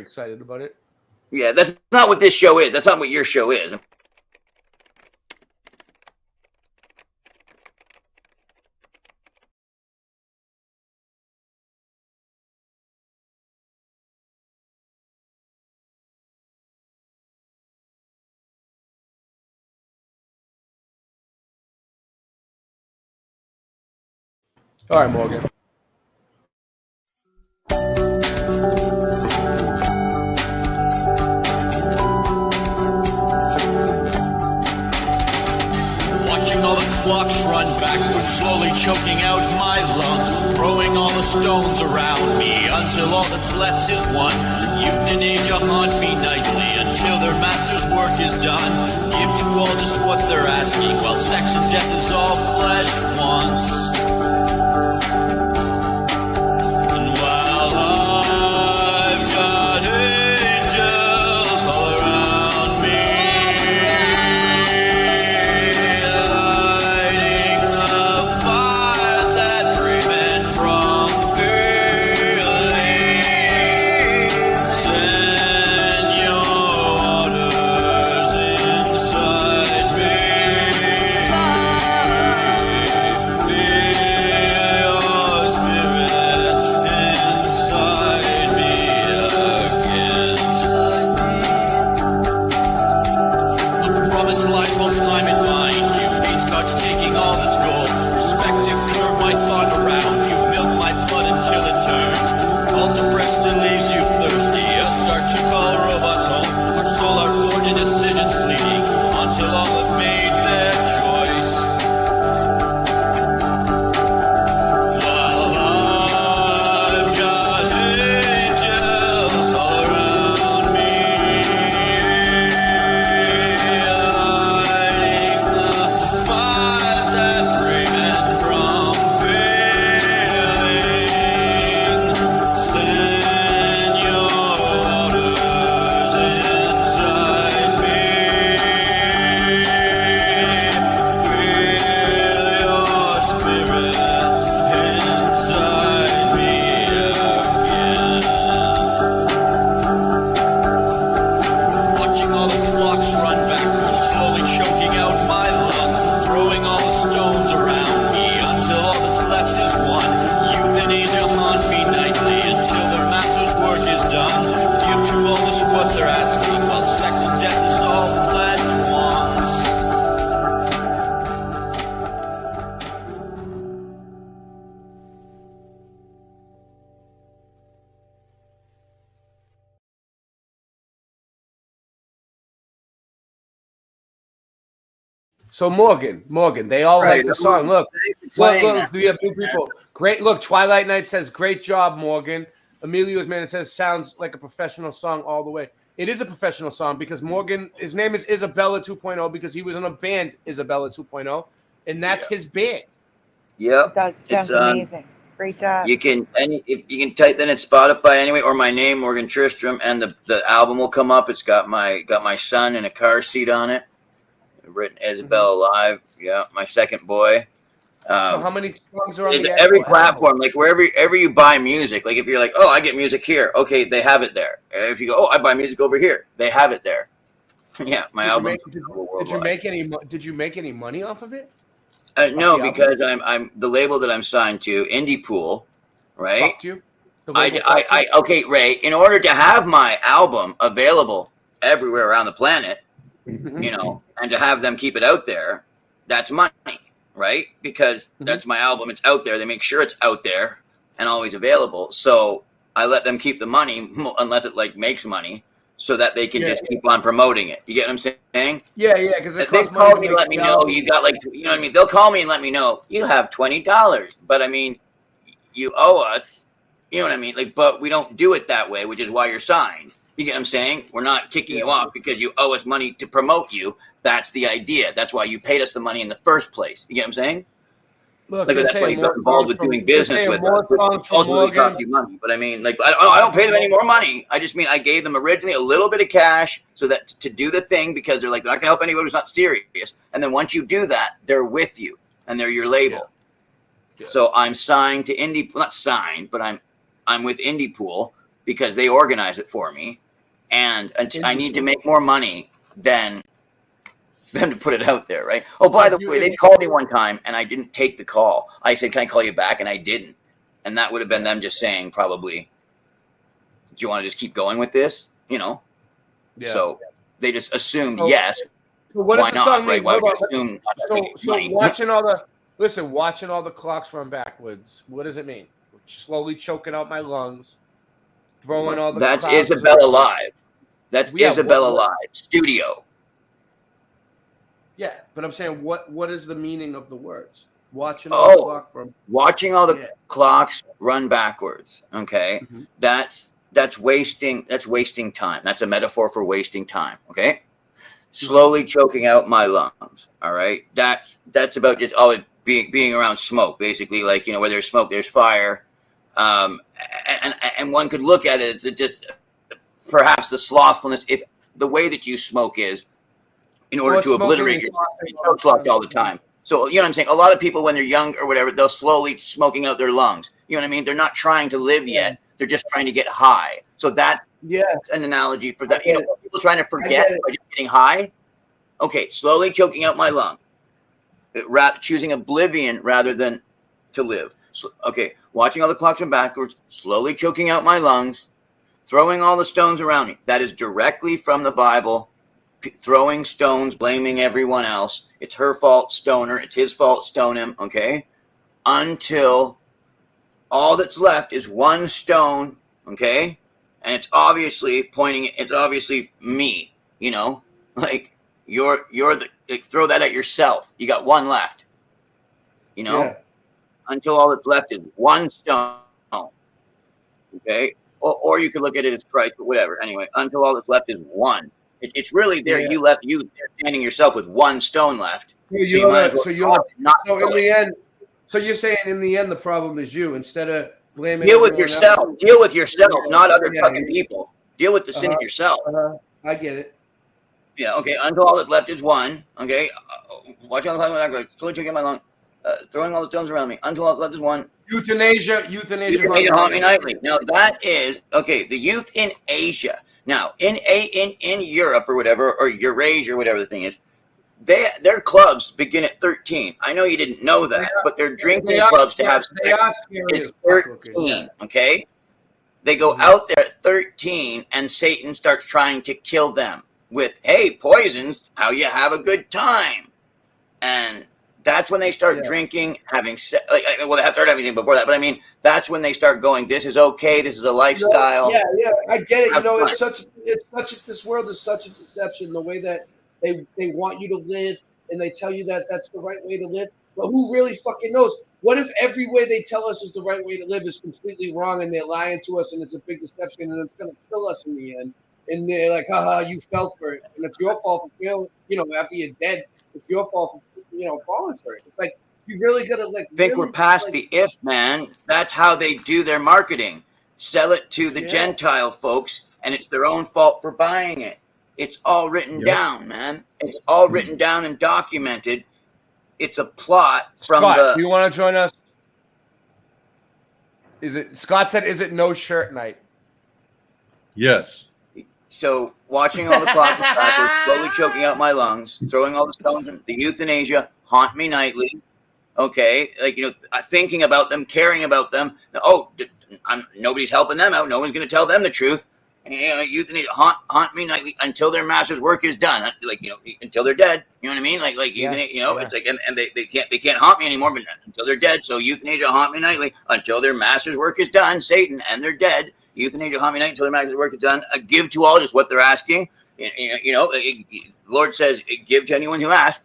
excited about it. Yeah, that's not what this show is. That's not what your show is. All right, Morgan. Watching all the clocks run backwards, slowly choking out my lungs, throwing all the stones around me until all that's left is one. Youth and age haunt me nightly until their master's work is done. Give to all just what they're asking, while sex and death is all flesh once. And while I've got angels all around me, lighting the fires that free men from feeling, send your waters inside me. So Morgan, they all like the song. Look, we have new people. Great. Look, Twilight Night says, great job, Morgan. Emilio's man, it says, sounds like a professional song all the way. It is a professional song because Morgan, his name is Isabella 2.0 because he was in a band, Isabella 2.0, and that's his band. Yep. That's amazing. Great job. You can type that in Spotify anyway, or my name, Morgan Tristram, and the album will come up. It's got my son in a car seat on it. Written Isabella Live. Yeah, my second boy. So how many songs are on the every platform, album? Like wherever you buy music, like if you're like, oh, I get music here, okay, they have it there. If you go, oh, I buy music over here, they have it there. Yeah, my album. Did you make any money off of it? No, because I'm the label that I'm signed to, Indie Pool, right? Fucked you? Okay, Ray. In order to have my album available everywhere around the planet, you know, and to have them keep it out there, that's money, right? Because that's my album. It's out there. They make sure it's out there and always available. So I let them keep the money unless it like makes money, so that they can just keep on promoting it. You get what I'm saying? Yeah, because they call me and let me know you got like, you know what I mean? They'll call me and let me know you have $20, but I mean, you owe us, you know what I mean? Like, but we don't do it that way, which is why you're signed. You get what I'm saying? We're not kicking you off because you owe us money to promote you. That's the idea. That's why you paid us the money in the first place. You get what I'm saying? Look, like that's why you got involved with doing business with us. Ultimately cost you money. But I mean, like, I don't pay them any more money. I just mean I gave them originally a little bit of cash so that to do the thing, because they're like, they're not going to help anybody who's not serious. And then once you do that, they're with you and they're your label. Yeah. So I'm signed to Indie, not signed, but I'm with Indie Pool because they organize it for me. And I need to make more money than them to put it out there, right? Oh, by the way, they called me one time and I didn't take the call. I said, can I call you back? And I didn't. And that would have been them just saying probably, do you want to just keep going with this? You know? Yeah. So they just assumed yes. So what why does the not, song right? mean? Why would you assume so watching all the, listen, watching all the clocks run backwards, what does it mean? Slowly choking out my lungs, throwing all the That's Isabella Live. That's Isabella Live Studio. Yeah, but I'm saying, what is the meaning of the words? Watching all the clock from watching all the clocks run backwards. Okay, that's wasting time. That's a metaphor for wasting time. Okay, slowly choking out my lungs. All right, that's about just always being around smoke. Basically, like, you know, where there's smoke, there's fire. And one could look at it as just perhaps the slothfulness, if the way that you smoke is, in order to obliterate your sloth all the time. So, you know what I'm saying? A lot of people, when they're young or whatever, they'll slowly smoking out their lungs. You know what I mean? They're not trying to live yet. They're just trying to get high. So that's an analogy for that. You know, people trying to forget by just getting high. Okay, slowly choking out my lung. Choosing oblivion rather than to live. So, okay, watching all the clocks from backwards, slowly choking out my lungs, throwing all the stones around me. That is directly from the Bible. Throwing stones, blaming everyone else. It's her fault, stone her. It's his fault, stone him. Okay, until all that's left is one stone. Okay, and it's obviously pointing. It's obviously me. You know, like you're the. Like, throw that at yourself. You got one left. You know, until all that's left is one stone. Okay, or you could look at it as Christ, but whatever. Anyway, until all that's left is one. It's really there. You standing yourself with one stone left. So in the end, so you're saying in the end the problem is you, instead of blaming. Deal with yourself. Deal with yourself, not other fucking people. Deal with the sin yourself. I get it. Yeah. Okay. Until all that's left is one. Okay. Watch all the time when I go. Slowly choking my lung, throwing all the stones around me. Until all that's left is one. Euthanasia haunt me nightly. Now that is okay. The youth in Asia. Now, in Europe or whatever, or Eurasia or whatever the thing is, their clubs begin at 13. I know you didn't know that, but their drinking clubs to have sex is 13. Okay, they go out there at 13, and Satan starts trying to kill them with, "Hey, poisons, how you have a good time," and that's when they start drinking, having sex. Well, they have to start having before that, but I mean, that's when they start going, this is okay, this is a lifestyle. Yeah, I get it. You know, this world is such a deception. The way that they want you to live, and they tell you that that's the right way to live. But who really fucking knows? What if every way they tell us is the right way to live is completely wrong, and they're lying to us, and it's a big deception, and it's going to kill us in the end? And they're like, haha, you fell for it. And it's your fault for failing, you know, after you're dead, it's your fault for, you know, falling for it. It's like, you really gotta like. I think we're past the if, man. That's how they do their marketing. Sell it to the Gentile folks, and it's their own fault for buying it. It's all written down, man. It's all written down and documented. It's a plot from Scott, do you want to join us? Scott said, is it no shirt night? Yes. So watching all the clocks backwards, slowly choking out my lungs, throwing all the stones in the euthanasia, haunt me nightly. Okay, like, you know, thinking about them, caring about them. Oh, nobody's helping them out. No one's going to tell them the truth. And, you know, euthanasia, haunt me nightly until their master's work is done. Like, you know, until they're dead. You know what I mean? Like euthanasia, you know, it's like, and they can't haunt me anymore, but until they're dead. So euthanasia, haunt me nightly until their master's work is done. Satan, and they're dead. euthanasia, hominy night until their magic work is done. Give to all, just what they're asking. Lord says, give to anyone who asks,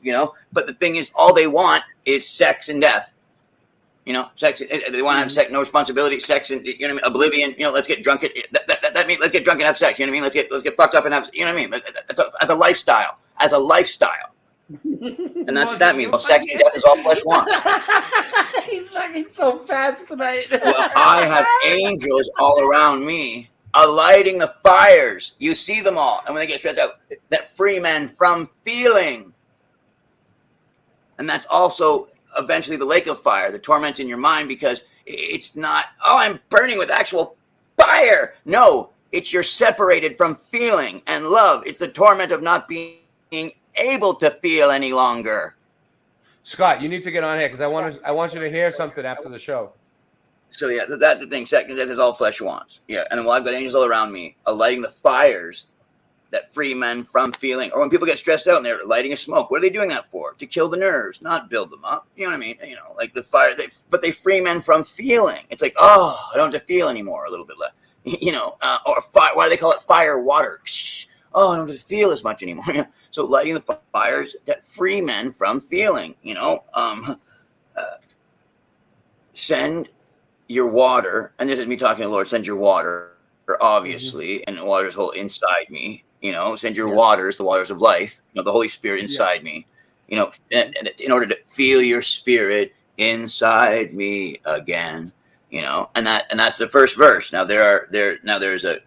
but the thing is, all they want is sex and death. Sex, they want to have sex, no responsibility, sex and, oblivion, let's get drunk. That means let's get drunk and have sex, let's get fucked up and have, as a lifestyle, And that's what that means. Well, sex and death is all flesh wants. He's fucking so fast tonight. Well, I have angels all around me, lighting the fires. You see them all. And when they get stressed out, that free men from feeling. And that's also eventually the lake of fire, the torment in your mind, because it's not, I'm burning with actual fire. No, it's you're separated from feeling and love. It's the torment of not being able to feel any longer. Scott, you need to get on here because I want you to hear something after the show. So yeah, that's the thing. Second, that is all flesh wants. Yeah, and I've got angels all around me, lighting the fires that free men from feeling. Or when people get stressed out and they're lighting a smoke, what are they doing that for? To kill the nerves, not build them up. You know what I mean? Like the fire. But they free men from feeling. It's like, I don't have to feel anymore. A little bit less. Or fire. Why do they call it fire water? I don't have to feel as much anymore. So lighting the fires that free men from feeling. Send your water, and this is me talking to the Lord. Send your water, obviously, and the water is whole inside me. Send your waters, the waters of life. The Holy Spirit inside me. And in order to feel your spirit inside me again. And that's the first verse. Now there's a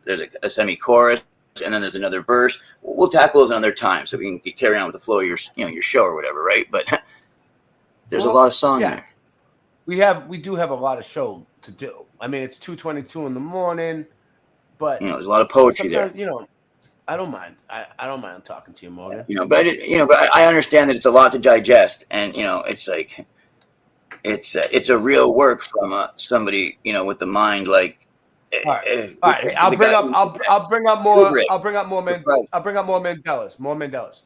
semi-chorus, and then there's another verse. We'll tackle those another time, so we can carry on with the flow of your show or whatever, right? But there's a lot of song there. We do have a lot of show to do. I mean, it's 2:22 in the morning, but there's a lot of poetry there. I don't mind. I don't mind talking to you, Morgan. But I understand that it's a lot to digest, and it's like it's a real work from somebody with the mind like. All right. I'll bring up more Mandelas. More Mandelas.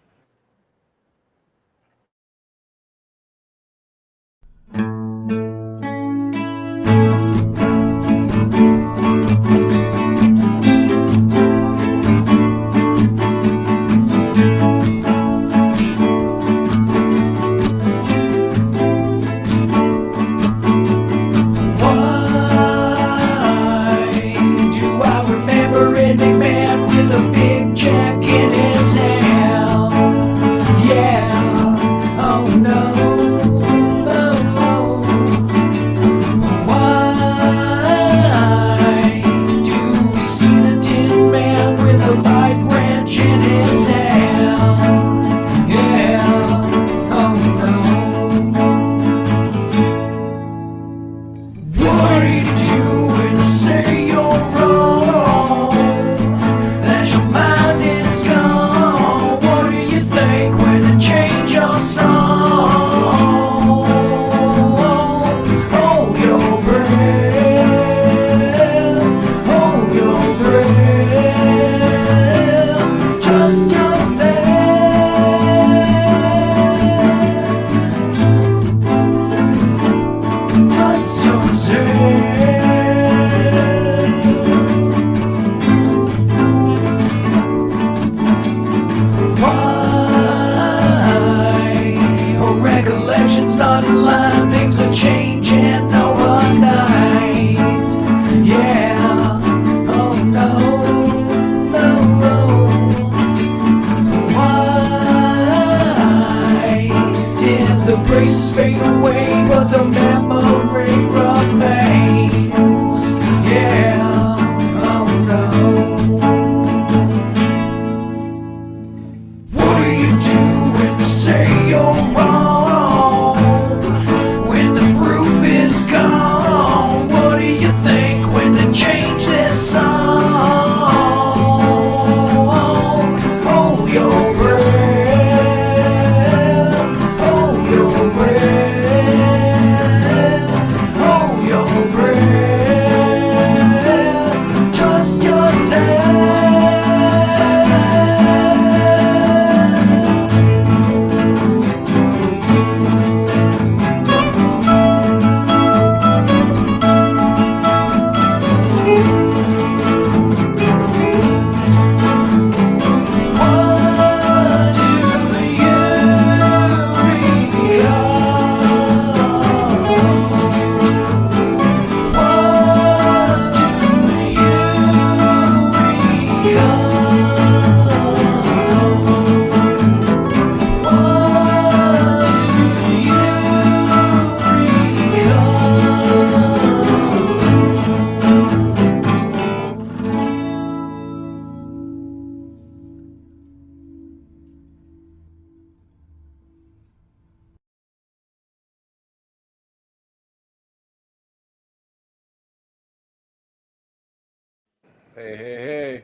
Hey.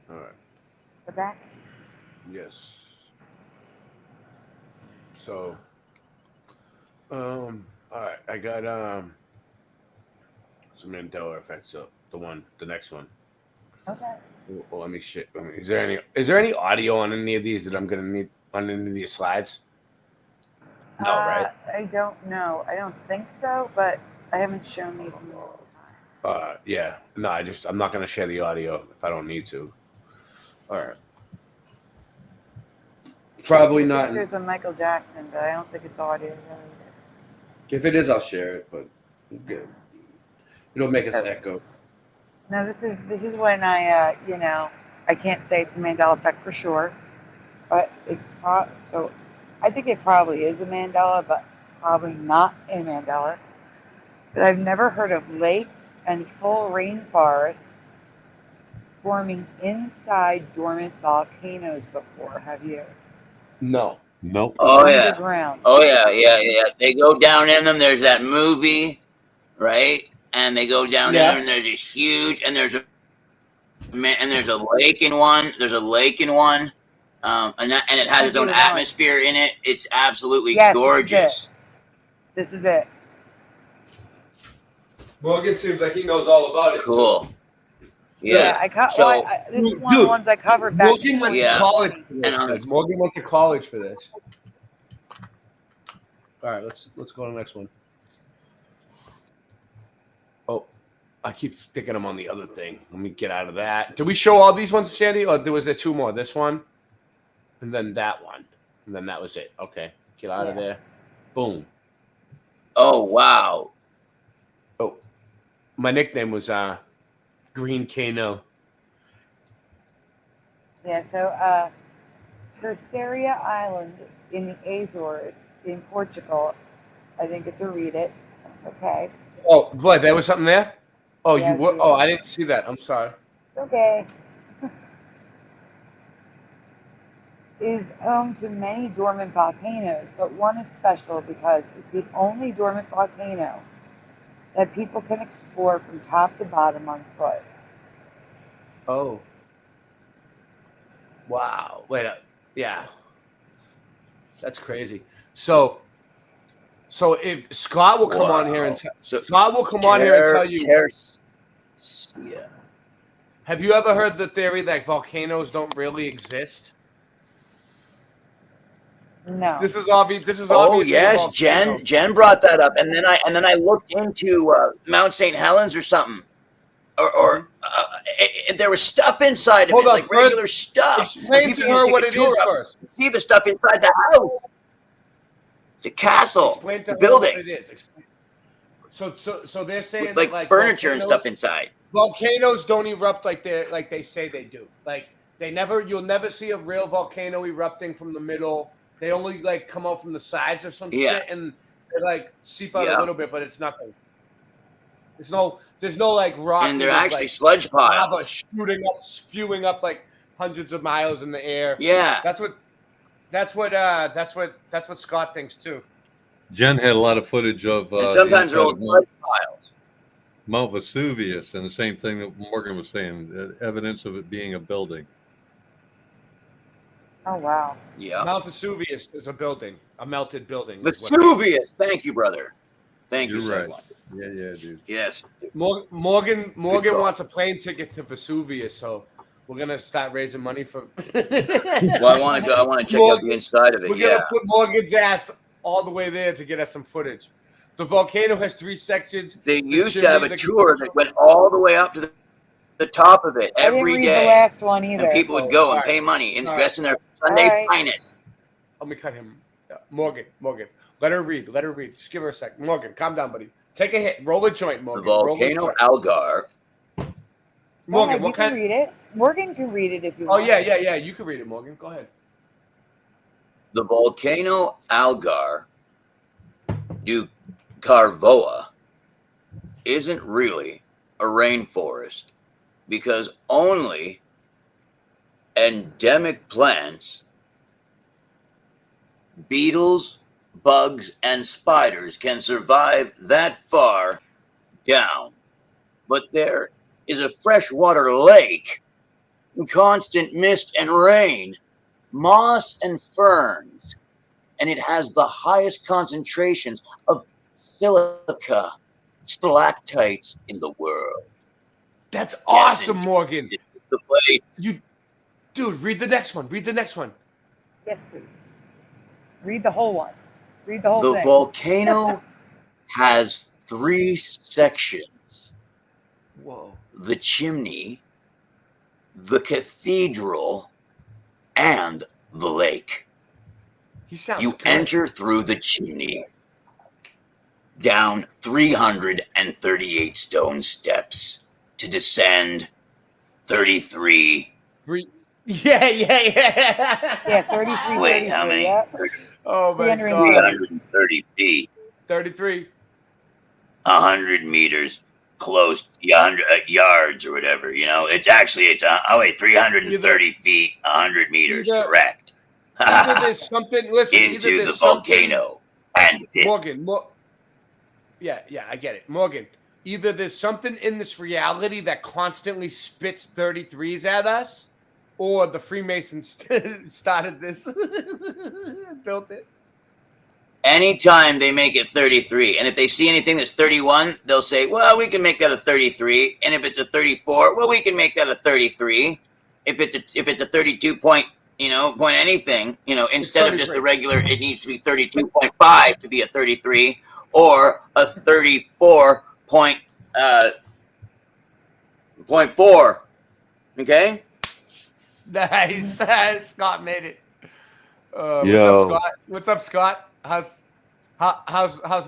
All right. We're back. Yes. So, all right. I got some Mandela effects up. The next one. Okay. Well, let me shit. Is there any audio on any of these that I'm gonna need on any of these slides? No, right? I don't know. I don't think so, but I haven't shown these in a long time. Yeah. No, I'm not gonna share the audio if I don't need to. All right. Probably not. Pictures of Michael Jackson, but I don't think it's audio related. If it is, I'll share it, but good. It'll make us echo. No, this is when I I can't say it's a Mandela effect for sure, but it's so I think it probably is a Mandela, but probably not a Mandela. But I've never heard of lakes and full rainforests forming inside dormant volcanoes before. Have you? No. Nope. Oh yeah. Underground. Oh yeah. They go down in them. There's that movie, right? And they go down in them, and there's this huge, and there's a lake in one. There's a lake in one, and it has its own atmosphere in it. It's absolutely gorgeous. This is it. Morgan seems like he knows all about it. Cool. Yeah, this is one of the ones I covered back. Morgan went to college for this. Morgan went to college for this. All right, let's go to the next one. Oh, I keep sticking them on the other thing. Let me get out of that. Did we show all these ones, Sandy, or was there two more? This one, and then that one, and then that was it. Okay, get out of there. Boom. Oh wow. Oh, my nickname was Green Kano. Yeah, so Terceira Island in the Azores in Portugal. I think it's a read it. Okay. Oh, boy, there was something there? Oh, Yeah, you were? Oh, I didn't see that. I'm sorry. Okay. Is home to many dormant volcanoes, but one is special because it's the only dormant volcano that people can explore from top to bottom on foot. Oh. Wow. Wait up. Yeah. That's crazy. So if Scott will come on here and Scott will come on here and tell you. Yeah. Have you ever heard the theory that volcanoes don't really exist? No. This is obvious. Oh yes, Jen brought that up, and then I looked into Mount St. Helens or something, or there was stuff inside of it, like regular stuff. Explain to her what it is first. See the stuff inside the house. It's a castle. Explain it's a building. What it is. So they're saying with, like furniture and stuff inside. Volcanoes don't erupt like they say they do. Like you'll never see a real volcano erupting from the middle. They only come out from the sides or some shit, and they seep out a little bit, but it's nothing. There's no rock. And they're actually sludge piles. Lava shooting up, spewing up hundreds of miles in the air. Yeah, that's what Scott thinks too. Jen had a lot of footage of. And sometimes they're old sludge piles. Mount Vesuvius, and the same thing that Morgan was saying, evidence of it being a building. Oh wow! Yeah, Mount Vesuvius is a building, a melted building. Vesuvius, thank you, brother. Thank you, right. so Yeah, dude. Yes. Morgan wants a plane ticket to Vesuvius, so we're gonna start raising money for. Well, I want to go. I want to check out the inside of it. We're gonna put Morgan's ass all the way there to get us some footage. The volcano has 3 sections. They used to have a tour that went all the way up to the top of it every day. The last one either. And people would go and pay money and dress in their Sunday finest. Let me cut him. Morgan. Let her read. Just give her a sec. Morgan, calm down, buddy. Take a hit. Roll a joint, Morgan. The volcano Algar. Morgan, you can read it. Morgan can read it if you want. Oh, yeah. You can read it, Morgan. Go ahead. The volcano Algar do Carvoa isn't really a rainforest because only endemic plants, beetles, bugs, and spiders can survive that far down. But there is a freshwater lake, constant mist and rain, moss and ferns, and it has the highest concentrations of silica stalactites in the world. That's awesome, Yes, Morgan. The place. Dude, read the next one. Read the next one. Yes, please. Read the whole one. Read the whole The thing. volcano has 3 sections. Whoa. The chimney, the cathedral, and the lake. He sounds You good. enter through the chimney, down 338 stone steps to descend 33. Yeah. Yeah, 33. Wait, how many? Yeah. Oh my God. 330 feet. 33. 100 meters, close, 100 yards or whatever. You know, it's 330 feet, 100 meters, correct. Either there's something. Listen, either Into there's the volcano and it. Morgan. Yeah, I get it, Morgan. Either there's something in this reality that constantly spits 33s at us, or the Freemasons started this, built it. Anytime they make it 33, and if they see anything that's 31, they'll say, well, we can make that a 33. And if it's a 34, well, we can make that a 33. If it's a 32 point, point anything, instead of just a regular, it needs to be 32.5 to be a 33, or a 34.4. Okay? Nice. Scott made it. What's up, Scott? What's up, Scott? How's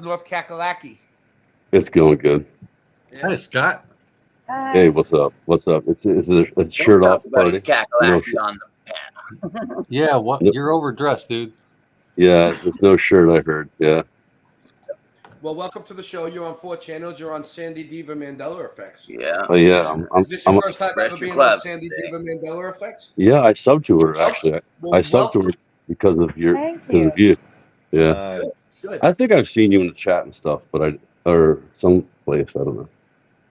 North Kakalaki? It's going good. Yeah. Hey, Scott. Hey, what's up? What's up? It's a shirt off party. On the Yeah, what? Nope. You're overdressed, dude. Yeah, there's no shirt. I heard. Yeah. Well, welcome to the show. You're on 4 channels. You're on SandyDivA Mandela Effects. Yeah. Oh yeah. Is this your first time ever being on SandyDivA Mandela Effects? Yeah, I subbed to her actually. Well, I subbed to her because of you. Yeah. Good. I think I've seen you in the chat and stuff, but or someplace, I don't know.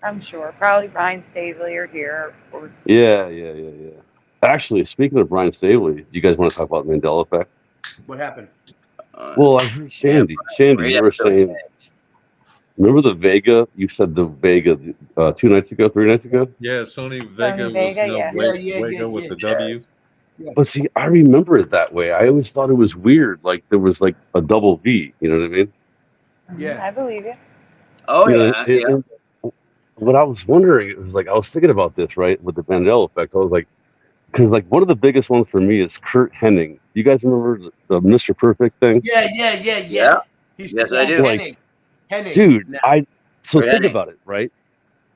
I'm sure. Probably Brian Stavely or here. Or Yeah. Actually, speaking of Brian Stavely, you guys want to talk about Mandela Effect? What happened? Well, I heard Sandy, you were saying, remember the Vega? You said the Vega 3 nights ago. Yeah, Sony Vega was Vega with the W. But see, I remember it that way. I always thought it was weird. Like there was like a double V. You know what I mean? Yeah, I believe you. Oh yeah. What I was wondering, it was like I was thinking about this right with the Mandela Effect. I was like, because like one of the biggest ones for me is Kurt Hennig. You guys remember the Mr. Perfect thing? Yeah. Yes, I do. Like, Hennig. Dude, No. think about it, right?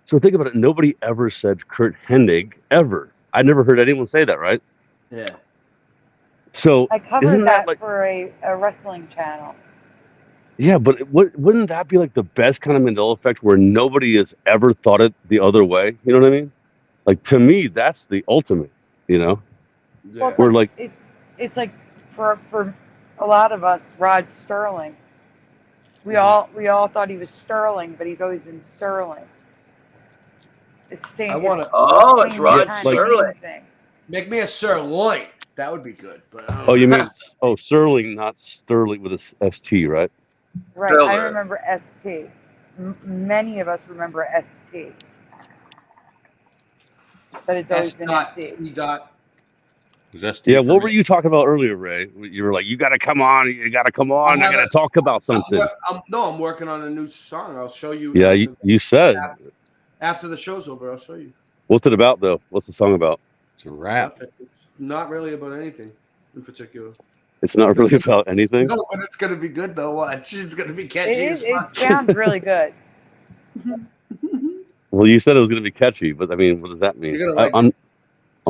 So think about it. Nobody ever said Kurt Hennig ever. I never heard anyone say that, right? Yeah. So I isn't covered that like, for a wrestling channel. yeah, but wouldn't that be like the best kind of Mandela Effect where nobody has ever thought it the other way? You know what I mean? Like to me, that's the ultimate. You know, Well, we're like it's like for a lot of us, Rod Sterling. We all thought he was Sterling, but he's always been Sterling. It's the same. It's Rod Sterling. Thing. Make me a sirloin. That would be good. But you mean Sterling, not Sterling with a ST, right? Right. Thriller. I remember ST. Many of us remember ST. But it's always been ST. Yeah, what were you talking about earlier, Ray? You were like, you got to come on. I got to talk about something. I'm working on a new song. I'll show you. Yeah, you said. After the show's over, I'll show you. What's it about, though? What's the song about? It's a rap. It's not really about anything in particular. It's not really about anything? No, but it's going to be good, though. Watch. It's going to be catchy as fuck. It sounds really good. Well, you said it was going to be catchy, but I mean, what does that mean? You're gonna like I'm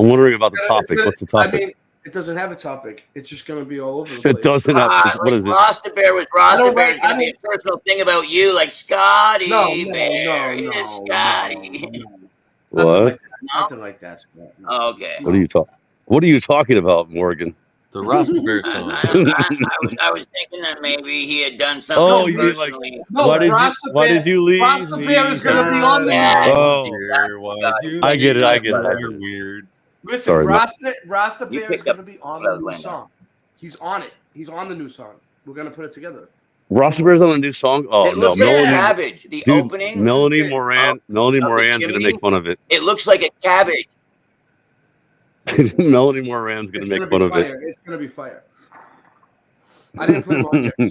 wondering about the topic. What's the topic? I mean, it doesn't have a topic. It's just going to be all over the place. It doesn't have. What is it? Rasta Bear was Rasta Bear. It's gonna be a personal thing about you, like Scotty Bear. Scotty. What? Nothing like that. Oh, okay. What are you talking about, Morgan? The Rasta Bear song. I was thinking that maybe he had done something Oh, you like? personally. Why did you leave Rasta me? Bear is going to be on the Yeah, song. Oh, I get it. I get it. I get it. Weird. Listen, Sorry, Rasta Bear is picked going up to be on what I the was new laying down. song. He's on it. He's on the new song. We're going to put it together. Rasta Bear's on a new song. Oh It no, looks like Melanie. cabbage. The Dude, opening. Melanie Moran's gonna chimney? make fun of it. It looks like a cabbage. Melanie Moran's gonna It's make going fun to of be it. fire. It's going to be fire. I didn't put him on there.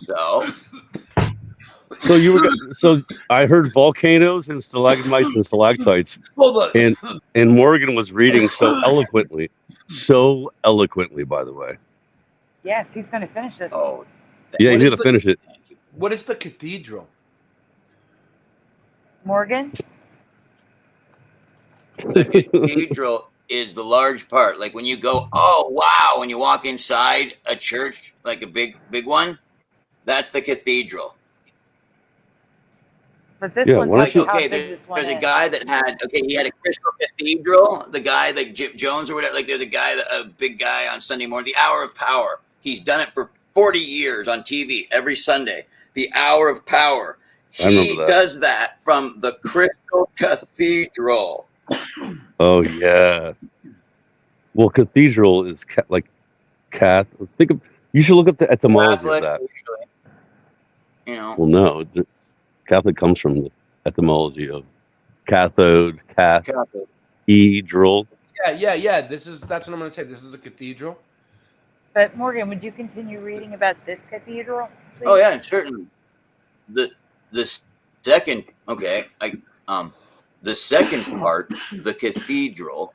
So I heard volcanoes and stalagmites and stalactites. Hold on. And Morgan was reading so eloquently, by the way. Yes, he's going to finish this. Oh, yeah, he's gonna finish it. What is the cathedral? Morgan? The cathedral is the large part. Like when you go, oh wow, when you walk inside a church, like a big one, that's the cathedral. But this one, like, okay, there's a guy that had, he had a crystal cathedral. The guy, like Jim Jones or whatever, like there's a big guy on Sunday morning, the Hour of Power. He's done it for 40 years on TV every Sunday. The Hour of Power. He does that from the Crystal Cathedral. Oh yeah. Well, cathedral is like Catholic. You should look up the etymology Catholic, of that. usually, you know. Well, no, Catholic comes from the etymology of cathode, cathedral. Yeah. That's what I'm going to say. This is a cathedral. But Morgan, would you continue reading about this cathedral, please? Oh yeah, certainly. The second, the second part, the cathedral,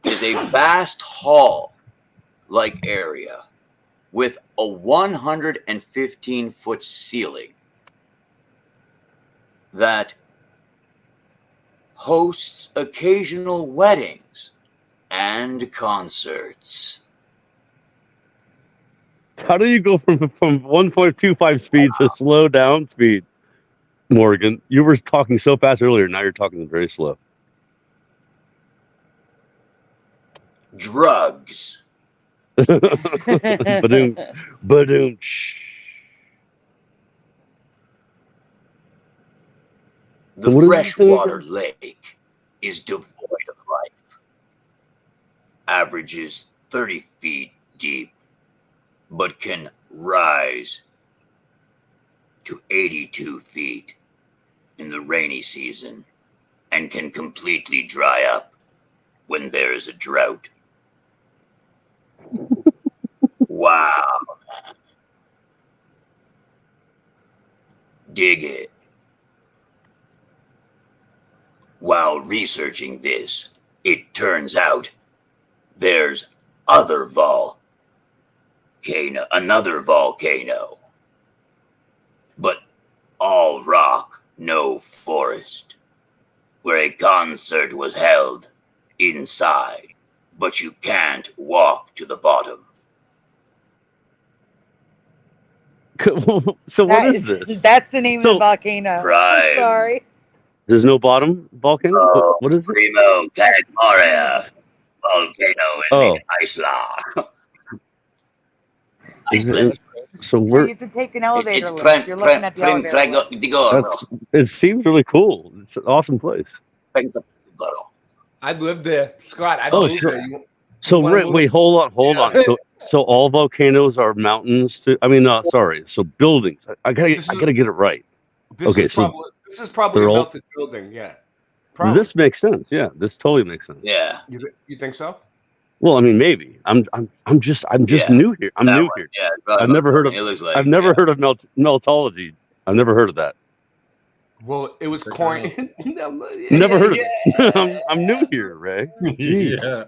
is a vast hall-like area with a 115-foot ceiling that hosts occasional weddings and concerts. How do you go from 1.25 speed to slow down speed, Morgan? You were talking so fast earlier. Now you're talking very slow. Drugs. Badoom. The freshwater lake is devoid of life. Averages 30 feet deep, but can rise to 82 feet in the rainy season and can completely dry up when there is a drought. Wow. Dig it. While researching this, it turns out there's another volcano, but all rock, no forest, where a concert was held inside, but you can't walk to the bottom. So what is this? That's the name of the volcano. Prime. Sorry. There's no bottom volcano? Oh, what is it? Primo Cagmaria volcano in Iceland. Iceland. So You we're. have to take an elevator lift. Prem- You're looking at the Prem- elevator lift. It seems really cool. It's an awesome place. I'd live there, Scott. I'd Oh, move sure. there. So wait, hold on. So all volcanoes are mountains too? I mean, sorry. So buildings. I gotta get it right. This is probably a melted building. Yeah. Probably. This makes sense. Yeah, this totally makes sense. Yeah. You think so? Well, I mean, maybe. I'm just new here. I'm new here. Yeah, I've never heard of. it looks like, I've never heard of meltology. I've never heard of that. Well, it was coined. Never heard of it. I'm new here, Ray. Jeez. Yeah.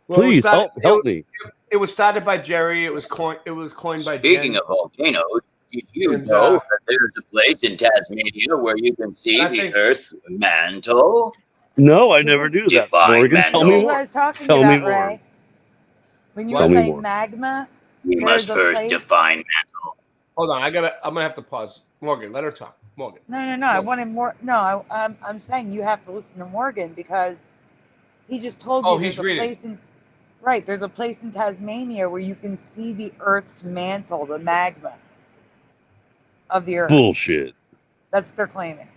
Well, Please help me. It was started by Jerry. It was coined by. Speaking Jen. of volcanoes, did you know that there's a place in Tasmania where you can see the Earth's mantle? No, I never knew that. Morgan, tell me That's what I more. was talking Tell me about, more. Ray. When you Tell were me saying more. magma, We must first define mantle. Hold on, I'm gonna have to pause. Morgan, let her talk. Morgan. No. I wanted more. No, I'm saying you have to listen to Morgan because he just told you Oh, there's he's a reading. place in. Right, there's a place in Tasmania where you can see the Earth's mantle, the magma of the Earth. Bullshit. That's what they're claiming.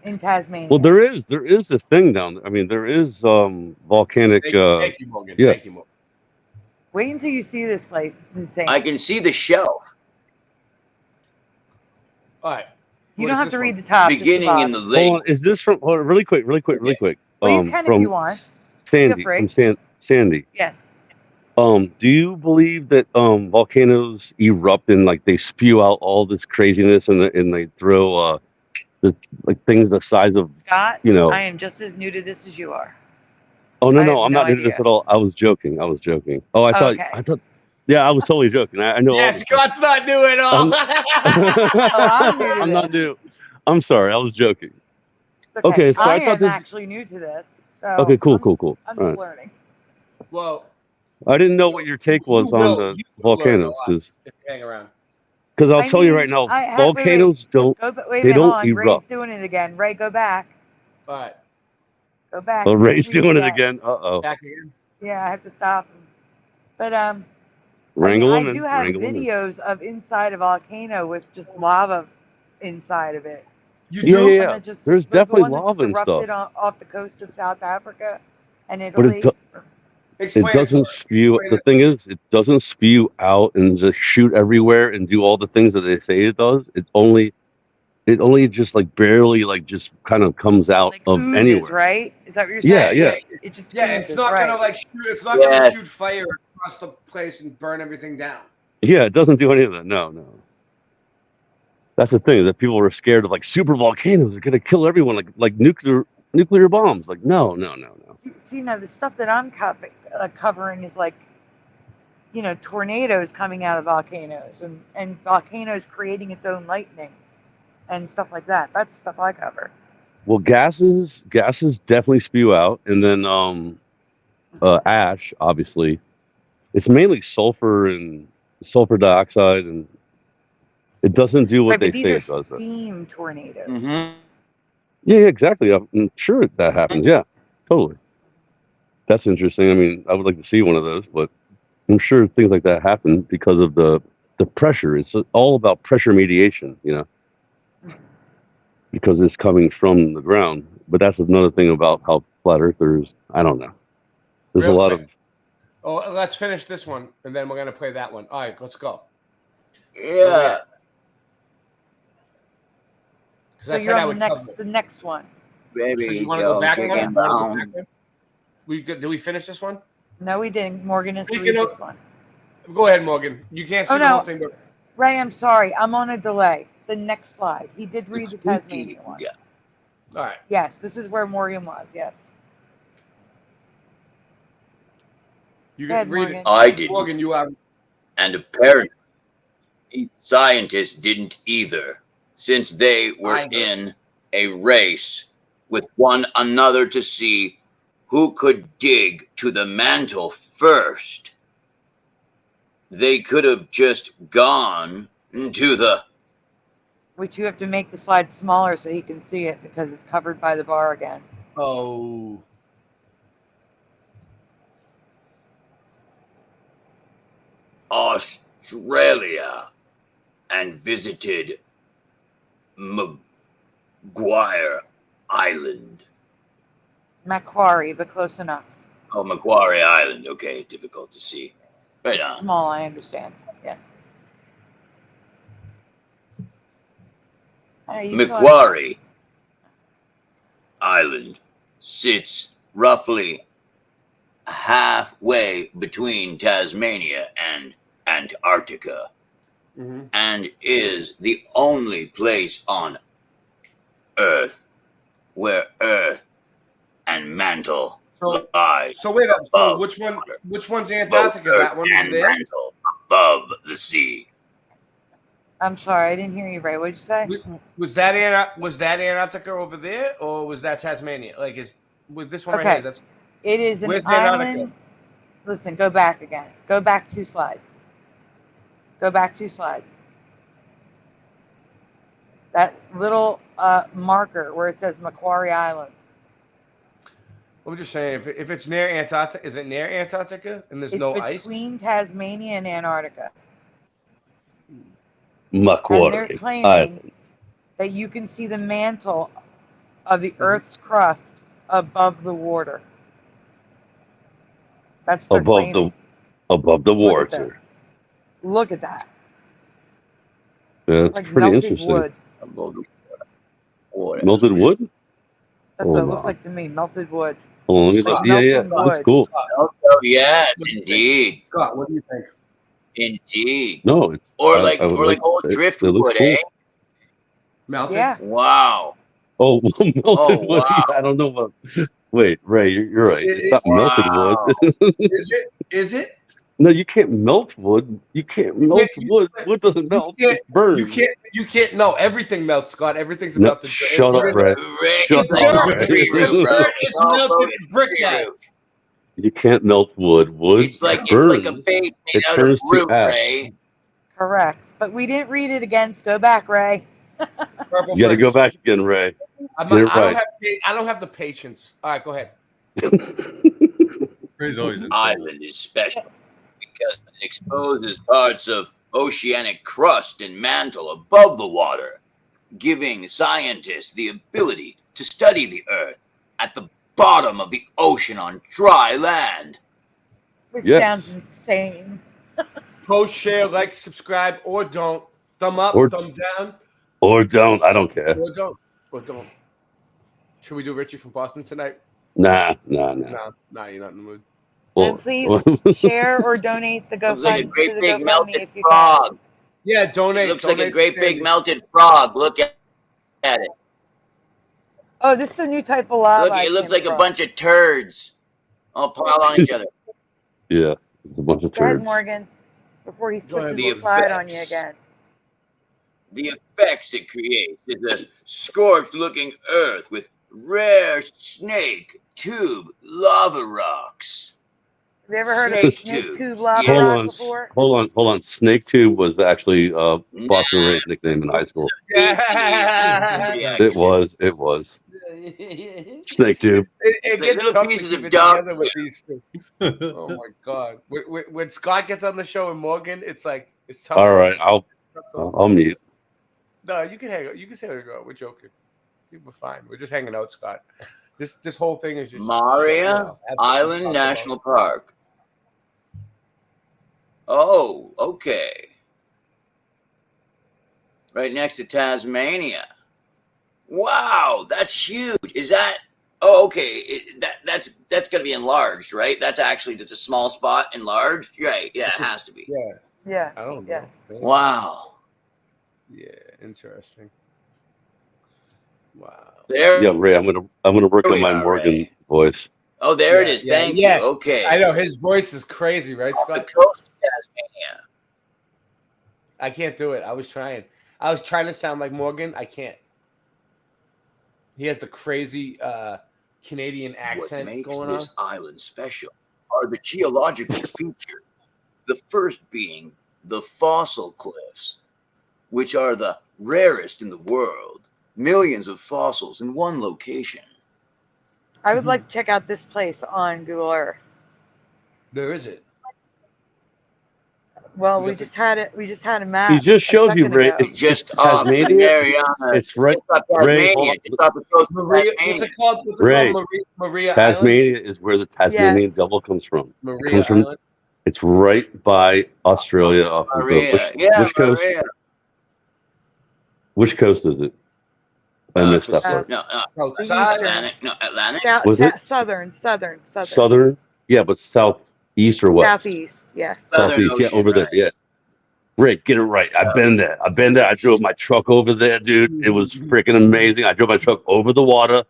In Tasmania. Well, there is this thing down there. I mean, there is volcanic. Thank you, Morgan. Yeah. Thank you, Morgan. Wait until you see this place. It's insane. I can see the shelf. All right. You don't have to read the top. just the Beginning in bottom. the lake. Hold on, is this from? Hold on, really quick. Well, you can if from you want. Sandy. Feel free. From Sandy. Yes. Do you believe that volcanoes erupt and like they spew out all this craziness and they throw the like things the size of Scott, you know? I am just as new to this as you are. Oh I no, have I'm no not into this idea. at all. I was joking. Oh, I thought. Okay. Yeah, I was totally joking. I know. Yeah, all this Scott's not new at all. I'm new to I'm this. not new. I'm sorry. I was joking. It's Okay, so I I thought am this. actually new to this. So Okay, cool. I'm All just right. learning. Well, I didn't know what your take was on the volcanoes if you hang around. because I'll I tell you mean, right now, wait, volcanoes don't. Go, wait a They minute, hold don't on. Ray's erupt. doing it again. Ray, go back. All right. Go back. Oh, He Ray's didn't read doing it yet. again. Uh-oh. Back again. Yeah, I have to stop him. But Wrangle I him in. do have Wrangle him in. videos of inside a volcano with just lava inside of it. You Yeah, do? yeah, yeah. That just, There's the definitely one that just lava and stuff, erupted off the coast of South Africa and but Italy. it doesn't spew. The thing is, it doesn't spew out and just shoot everywhere and do all the things that they say it does. It only just like barely like just kind of comes out of Oozes, anywhere. right? Is that what you're Yeah, saying? yeah. It just It's oozes, not right. gonna like shoot. It's not gonna shoot fire across the place and burn everything down. Yeah, it doesn't do any of that. No. That's the thing that people are scared of. Like super volcanoes are gonna kill everyone. Like nuclear bombs. Like no. See, now the stuff that I'm covering is like, tornadoes coming out of volcanoes and volcanoes creating its own lightning and stuff like that. That's stuff I cover. Well, gases definitely spew out, and then ash. Obviously, it's mainly sulfur and sulfur dioxide, and it doesn't do what Right, they but say these it are does. steam tornadoes. Yeah, exactly. I'm sure that happens. Yeah, totally. That's interesting. I mean, I would like to see one of those, but I'm sure things like that happen because of the pressure. It's all about pressure mediation, because it's coming from the ground. But that's another thing about how flat earthers, I don't know. There's a lot of. Oh, let's finish this one, and then we're gonna play that one. All right, let's go. Yeah. So you're on the next one. Baby, So you want to go back one? chicken bone. Did we finish this one? No, we didn't. Morgan has to read this one. Go ahead, Morgan. You can't see the whole thing, but Ray, I'm sorry. I'm on a delay. The next slide. He did read the Tasmanian one. Yeah. All right. Yes, this is where Morgan was. Yes. You Go ahead, can read Morgan. it. I didn't. Morgan, you have. And apparently, these scientists didn't either, since they were in a race with one another to see who could dig to the mantle first. They could have just gone to the... Which you have to make the slide smaller so he can see it because it's covered by the bar again. Oh. Australia and visited Maguire Island. Macquarie, but close enough. Oh, Macquarie Island. Okay, difficult to see. Right on. Small, I understand. Yes. Macquarie Island sits roughly halfway between Tasmania and Antarctica, and is the only place on Earth where Earth and mantle lie. So wait up. So which one's Antarctica? That one and there? mantle above the sea. I'm sorry, I didn't hear you right. What did you say? Was that Antarctica over there, or was that Tasmania? Like, with this one right here? That's it is an where's island. Antarctica? Listen, go back again. Go back 2 slides. Go back 2 slides. That little marker where it says Macquarie Island. I'm just saying, if it's near Antarctica, is it near Antarctica and there's no ice? Between Tasmania and Antarctica. And they're claiming that you can see the mantle of the Earth's crust above the water. That's their claiming. Above the water. Look at that. Yeah, It's that's like pretty melted interesting. wood. Above the water. Melted wood? That's what it looks like to me. Melted wood. Oh, look at Like that. Yeah, melting that's wood. cool. Oh, yeah, indeed. Scott, what do you think? Indeed. No, it's Or I like would old it driftwood, looks cool. eh? Melted? Yeah. Wow. Oh, melted Oh, wood. wow. I don't know about. Wait, Ray, you're right. It's not melted wood. Is it? Is it? No, you can't melt wood. You can't melt wood. Wood doesn't melt. It burns. You can't. No, everything melts, Scott. Everything's No, melted. shut up, Ray. Shut up, Ray. Dirt is melted brickbat. You can't melt wood. Wood burns. It's like a base made It out turns of to root, ash. Ray. Correct. But we didn't read it again. So go back, Ray. You got to go back again, Ray. I don't have the patience. All right, go ahead. Ray's always in Island is special because it exposes parts of oceanic crust and mantle above the water, giving scientists the ability to study the Earth at the bottom of the ocean on dry land. Which sounds insane. Post, share, like, subscribe, or don't. Thumb up, thumb down. Or don't. I don't care. Or don't. Or don't. Should we do Richie from Boston tonight? Nah. No, you're not in the mood. And please share or donate the Looks like a GoFundMe great to the big GoFundMe melted if you frog. can. Yeah, donate. It looks like a donate great to big Sandy. melted frog. Look at it. Oh, this is a new type of lava. Look, it looks like a bunch of turds all piled on each other. Yeah, it's a bunch of Go ahead, turds. Morgan, before he switches The the slide on you effects. again. The effects it creates is a scorched-looking earth with rare snake tube lava rocks. Have you ever heard of Snake snake tube. tube lava Hold rock on, before? hold on. Snake Tube was actually Boston Ray's nickname in high school. It was. Snake Tube. It gets Little tough pieces to keep of it dog together with these things. Oh my god! When Scott gets on the show and Morgan, it's like it's tough. All right, I'll mute. No, you can hang out. You can say it. We're joking. We're fine. We're just hanging out, Scott. This whole thing is just Maria Island National Park. Oh, okay. Right next to Tasmania. Wow, that's huge. Is that? Oh, okay. That's going to be enlarged, right? That's actually just a small spot enlarged, right? Yeah, it has to be. Yeah. I don't know. Yes. Wow. Yeah, interesting. Wow. There. Yeah, Ray, I'm gonna work on my Morgan voice. Oh, there it is. Thank you. Okay. I know his voice is crazy, right, Off the Scott? coast of Tasmania. I can't do it. I was trying to sound like Morgan. I can't. He has the crazy Canadian accent What makes going this on. island special are the geological features. The first being the fossil cliffs, which are the rarest in the world. Millions of fossils in one location. I would like to check out this place on Google Earth. There is it. Well, we just had it. We just had a map. He just showed you, Ray. Ago. It's just Tasmania. It's right. Ray, hold on. Off the coast of Maria, Tasmania. what's it called? What's it Ray, called? Maria Island? Tasmania is where the Tasmanian devil comes from. Maria It comes from. Island? It's right by Australia. Off of Maria. the, which coast? Maria. Which coast is it? I missed that part. No, Atlantic. No, Atlantic. Was it Southern. southern? Yeah, but southeast or west? Southeast. Yes. Southeast. Yeah, over there. Yeah. Rick, get it right. I've been there. I drove my truck over there, dude. It was freaking amazing. I drove my truck over the water,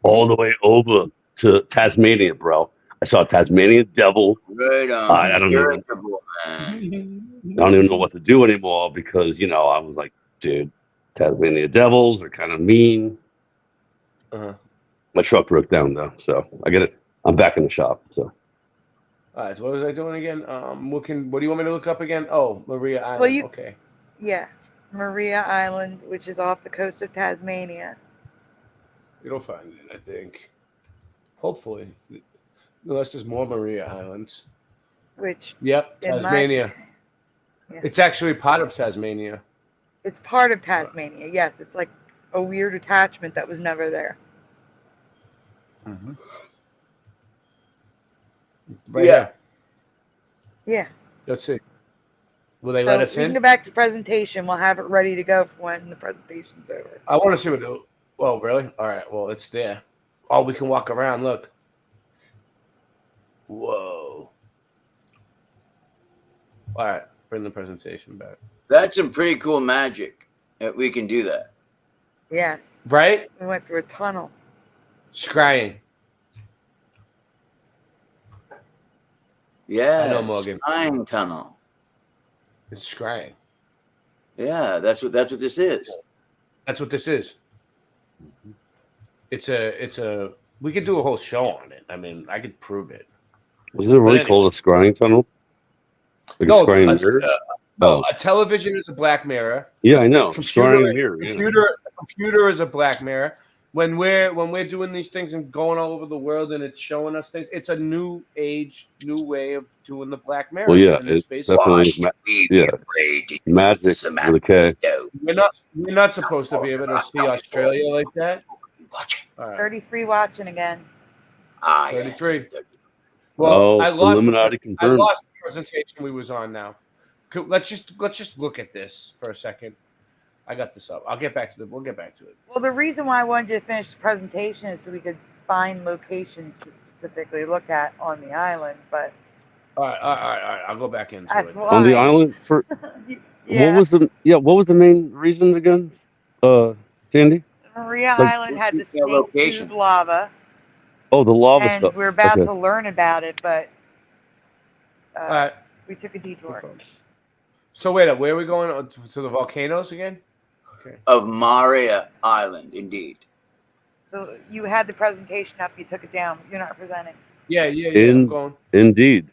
all the way over to Tasmania, bro. I saw a Tasmanian devil. Right on. I don't know. I don't even know what to do anymore because, I was like, dude, Tasmania devils are kind of mean. My truck broke down, though, so I get it. I'm back in the shop, so. All right, so what was I doing again? What do you want me to look up again? Oh, Maria Island. Well, okay. Yeah. Maria Island, which is off the coast of Tasmania. You'll find it, I think. Hopefully. Unless there's more Maria Islands. Which. Yep, Tasmania. Yeah. It's actually part of Tasmania. It's part of Tasmania. Yes, it's like a weird attachment that was never there. Mm-hmm. Yeah. Yeah. Let's see. Will they let us we in? can go back to presentation. We'll have it ready to go for when the presentation's over. I want to see what. Well, really? All right. Well, it's there. Oh, we can walk around. Look. Whoa. All right. Bring the presentation back. That's some pretty cool magic that we can do that. Yes. Right? We went through a tunnel. Scrying. Yeah. I know, Morgan. Scrying tunnel. It's scrying. Yeah, that's what this is. That's what this is. It's a. We could do a whole show on it. I mean, I could prove it. Was it really called a scrying tunnel? Like no, a scrying mirror? A television is a black mirror. Yeah, I know. Scrying mirror. Computer is a black mirror. When we're doing these things and going all over the world and it's showing us things, it's a new age, new way of doing the black mirror. Well, yeah, it's definitely magic with a K. We're not supposed to be able to see Australia like that. All right. 33 watching again. 33. Well, I lost Illuminati confirmed. I lost the presentation we was on now. Let's just look at this for a second. I got this up. We'll get back to it. Well, the reason why I wanted you to finish the presentation is so we could find locations to specifically look at on the island. But all right. I'll go back into it. Why. On the island for yeah. what was the main reason again? Sandy? Maria Island had the snake tube lava. Oh, the lava and stuff. We're about to learn about it, but right. We took a detour. So wait, where are we going? To the volcanoes again? Okay. Of Maria Island, indeed. So you had the presentation up, you took it down. You're not presenting. Yeah. I'm going. Indeed.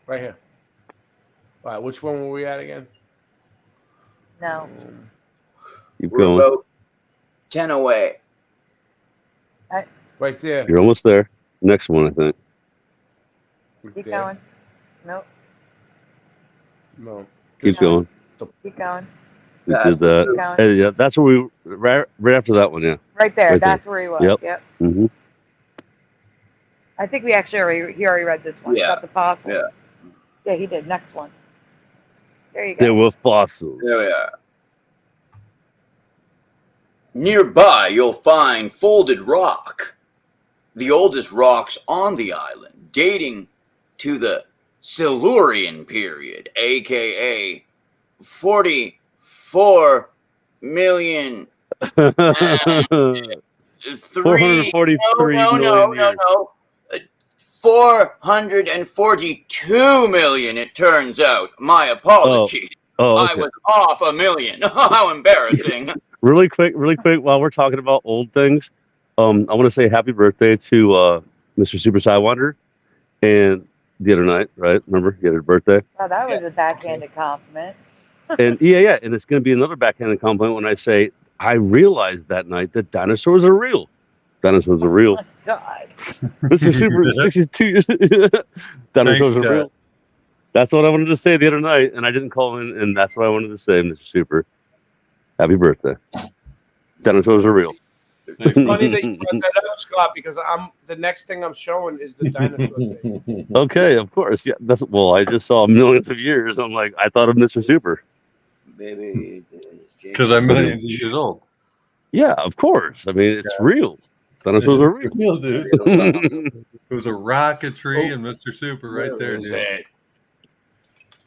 Right here. All right, which one were we at again? No. Keep We're going. about 10 away. Right there. You're almost there. Next one, I think. Keep going. Nope. No. Keep going. Keep going. We did that. Keep going. Hey, yeah, that's where we right after that one. Yeah. Right there. Right That's there. where he was. Yep. Mm-hmm. I think we actually he already read this one. Yeah. About the fossils. Yeah. Yeah, he did. Next one. There you go. There were fossils. There we are. Nearby, you'll find folded rock, the oldest rocks on the island, dating to the Silurian period, aka 44 million. 443 No. 442 million, it turns out. My apologies. Oh, okay. I was off a million. How embarrassing. Really quick, while we're talking about old things, I want to say happy birthday to Mr. Super Sidewinder. And the other night, right? Remember, he had his birthday. Oh, that was a backhanded compliment. And yeah. And it's going to be another backhanded compliment when I say, I realized that night that dinosaurs are real. Dinosaurs are real. Oh, God. Mr. Super is 62. Dinosaurs are real. That's what I wanted to say the other night, and I didn't call in, and that's what I wanted to say, Mr. Super. Happy birthday. Dinosaurs are real. It's funny that you brought that up, Scott, because the next thing I'm showing is the dinosaur thing. Okay, of course. Yeah, I just saw millions of years. I'm like, I thought of Mr. Super. Baby, because I'm millions of years old. Yeah, of course. I mean, it's real. Dinosaurs are real, dude. It was a rocketry and Mr. Super right there, dude. Is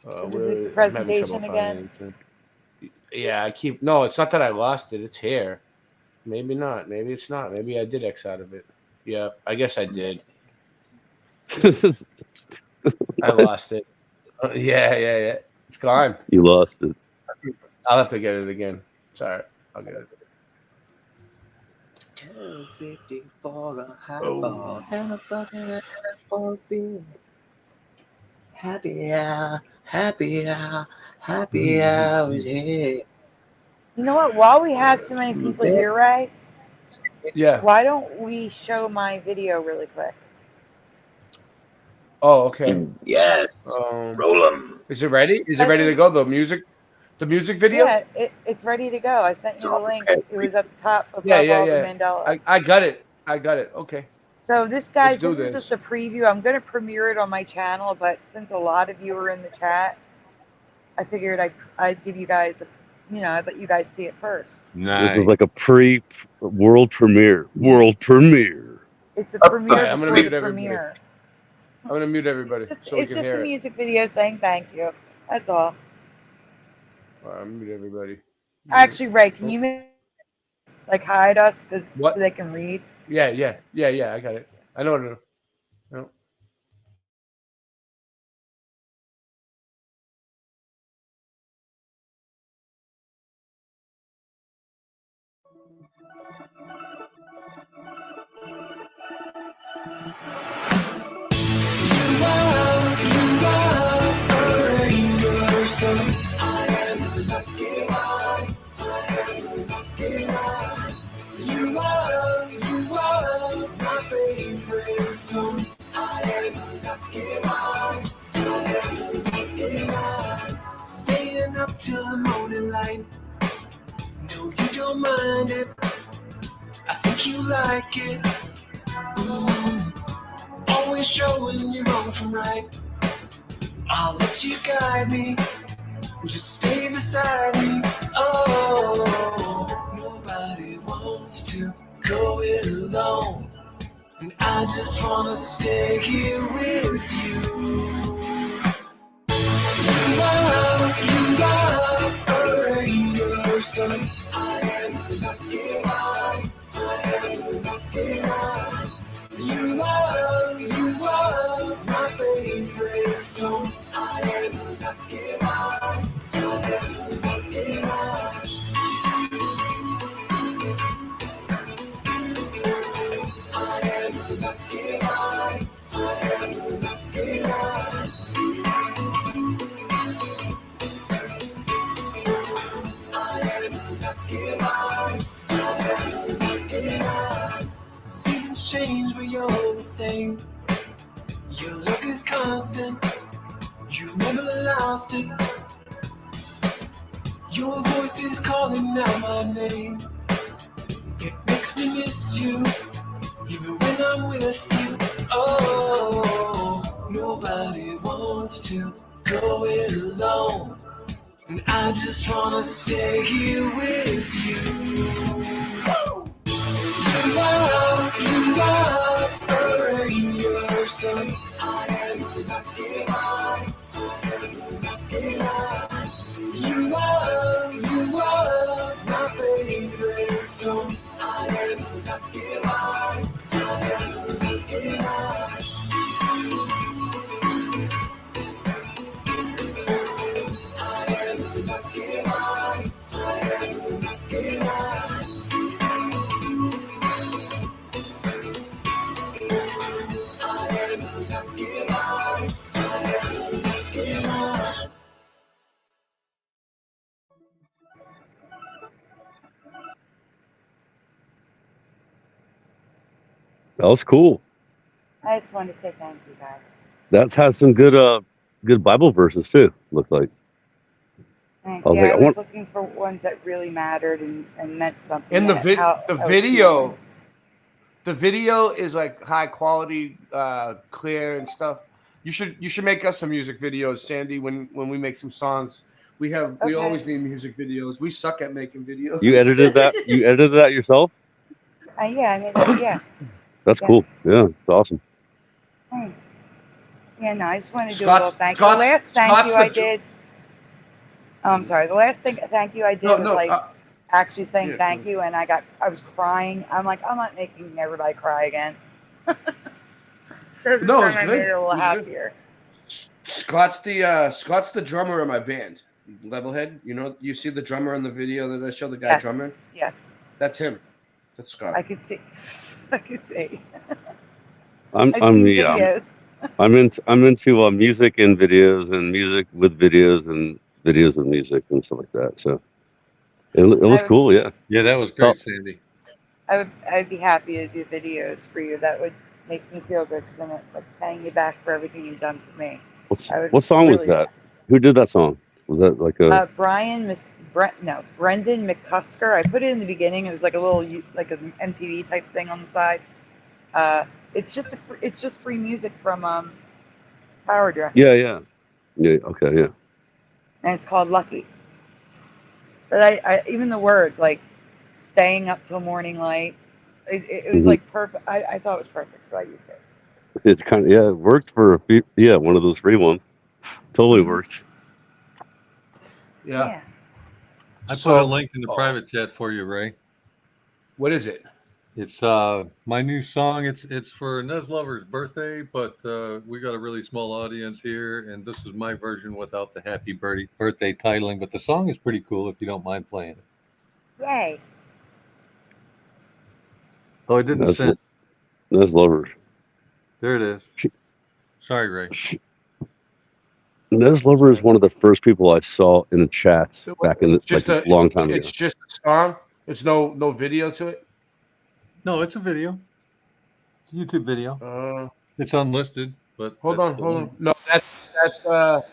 this the presentation again? Yeah, no, it's not that I lost it. It's here. Maybe not. Maybe it's not. Maybe I did X out of it. Yeah, I guess I did. I lost it. Yeah. It's gone. You lost it. I'll have to get it again. Sorry. I'll get it. 250 for a high ball and a fucking ass for a field. Happy hour is here. You know what? While we have so many people here, Ray, Yeah. Why don't we show my video really quick? Oh, okay. Yes. Roll 'em. Is it ready? Is it ready to go? The music video? Yeah, it's ready to go. I sent you the link. It was at the top Yeah, above yeah, all the yeah. Mandela. I got it. I got it. Okay. So this, guys, do this is this. just a preview. I'm going to premiere it on my channel, but since a lot of you are in the chat, I figured I'd give you guys, I'd let you guys see it first. This is like a world premiere. World premiere. It's a premiere Okay, I'm gonna before mute the everybody. premiere. I'm gonna mute everybody so we It's can just hear a it. music video saying thank you. That's all. All right, I'm gonna mute everybody. Actually, Ray, can you hide us so What? they can read? Yeah. I got it. I know what to do. No. Staying up till the morning light. No, you don't mind it. I think you like it. Always showing you wrong from right. I'll let you guide me. Just stay beside me. Oh, nobody wants to go it alone. And I just wanna stay here with you. You are a rainbow sun. I am a lucky one. I am a lucky one. You are my favorite song. I am a lucky one. I am a lucky one. I am a lucky one. I am a lucky one. Seasons change, but you're the same. Your love is constant. You've never lost it. Your voice is calling out my name. It makes me miss you, even when I'm with you. Oh, nobody wants to go it alone. And I just wanna stay here with you. You are a rainbow sun. I am a lucky one. I am a lucky one. You are my favorite song. I am a lucky one. I am a lucky one. I am a lucky one. I am a lucky one. I am a lucky one. I am a lucky one. That was cool. I just wanted to say thank you, guys. That has some good Bible verses too. Looks like. Thanks. I was Yeah, like, I I was want. looking for ones that really mattered and meant something. And the and how I was video, the video is like high quality, clear and stuff. You should make us some music videos, Sandy. When we make some songs, we always need music videos. We suck at making videos. You edited that? You edited that yourself? Yeah, I made that. Yeah. That's cool. Yeah, it's awesome. Thanks. Yeah, no, I just wanted to do a little thank you. The last thank you I did. Oh, I'm sorry. The last thank you I did was actually saying thank you, and I was crying. I'm like, I'm not making everybody cry again. So this No, time it's I good. made it a little It was good. happier. Scott's the drummer in my band. Levelhead. You see the drummer in the video that I showed the guy Yes. drumming? Yes. That's him. That's Scott. I could see. I could see. I'm I've seen videos. I'm into music and videos and music with videos and videos with music and stuff like that. So it was cool. Yeah. Yeah, that was great, Sandy. I'd be happy to do videos for you. That would make me feel good because then it's like paying you back for everything you've done for me. What song was really that? Who did that song? Was that like a? Brendan McCusker. I put it in the beginning. It was like a little like an MTV type thing on the side. It's just free music from PowerDirector. Yeah. Okay. Yeah. And it's called Lucky. But I even the words like staying up till morning light. It was like perfect. I thought it was perfect, so I used it. It's kind of it worked for a few. Yeah, one of those free ones. Totally worked. Yeah. I put a link in the private chat for you, Ray. What is it? It's my new song. It's for Nez Lover's birthday, but we got a really small audience here, and this is my version without the happy birthday titling. But the song is pretty cool if you don't mind playing it. Yay! Oh, I didn't send. Nez Lovers. There it is. Sorry, Ray. Nez Lover is one of the first people I saw in the chats back in a long time ago. It's just a song. It's no video to it. No, it's a video. It's a YouTube video. It's unlisted, but hold on. No, that's no.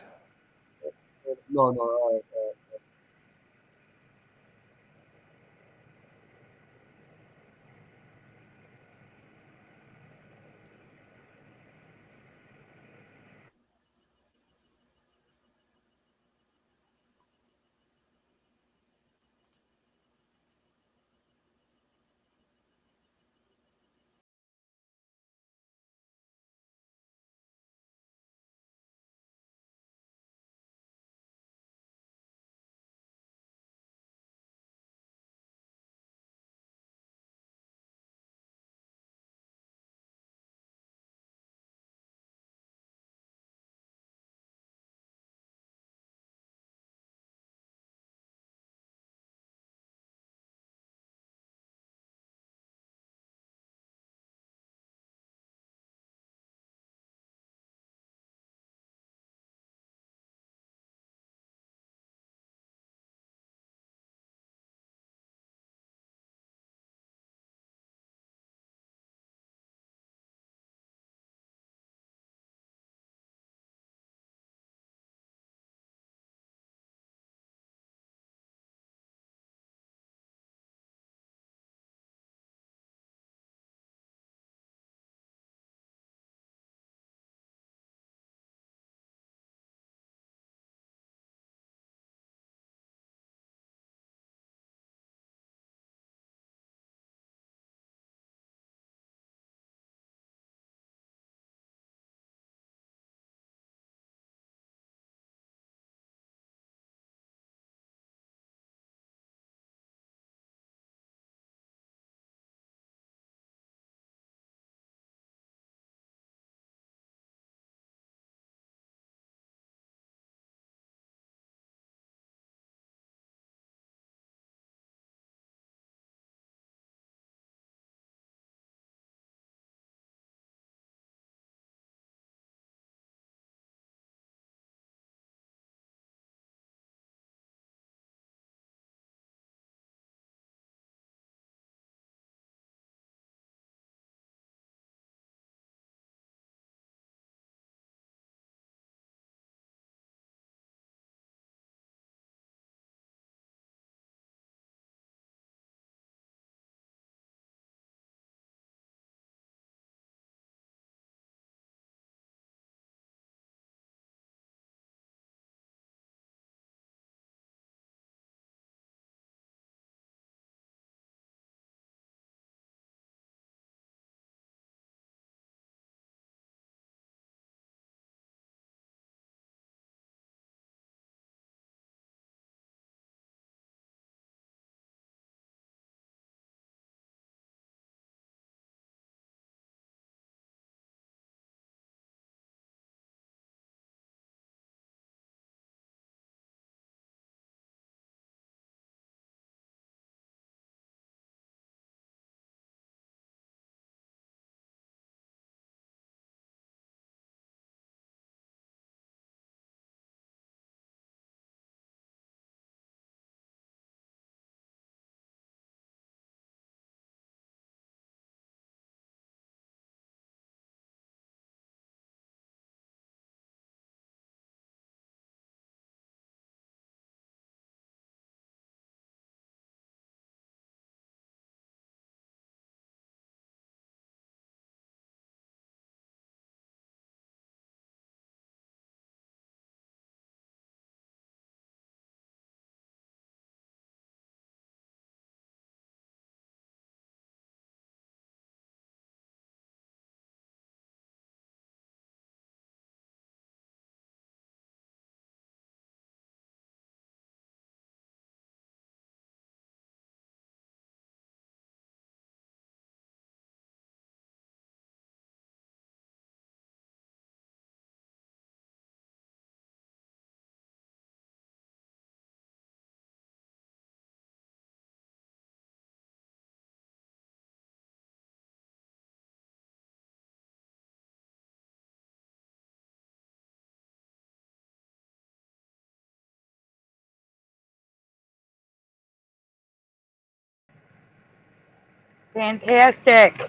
Fantastic.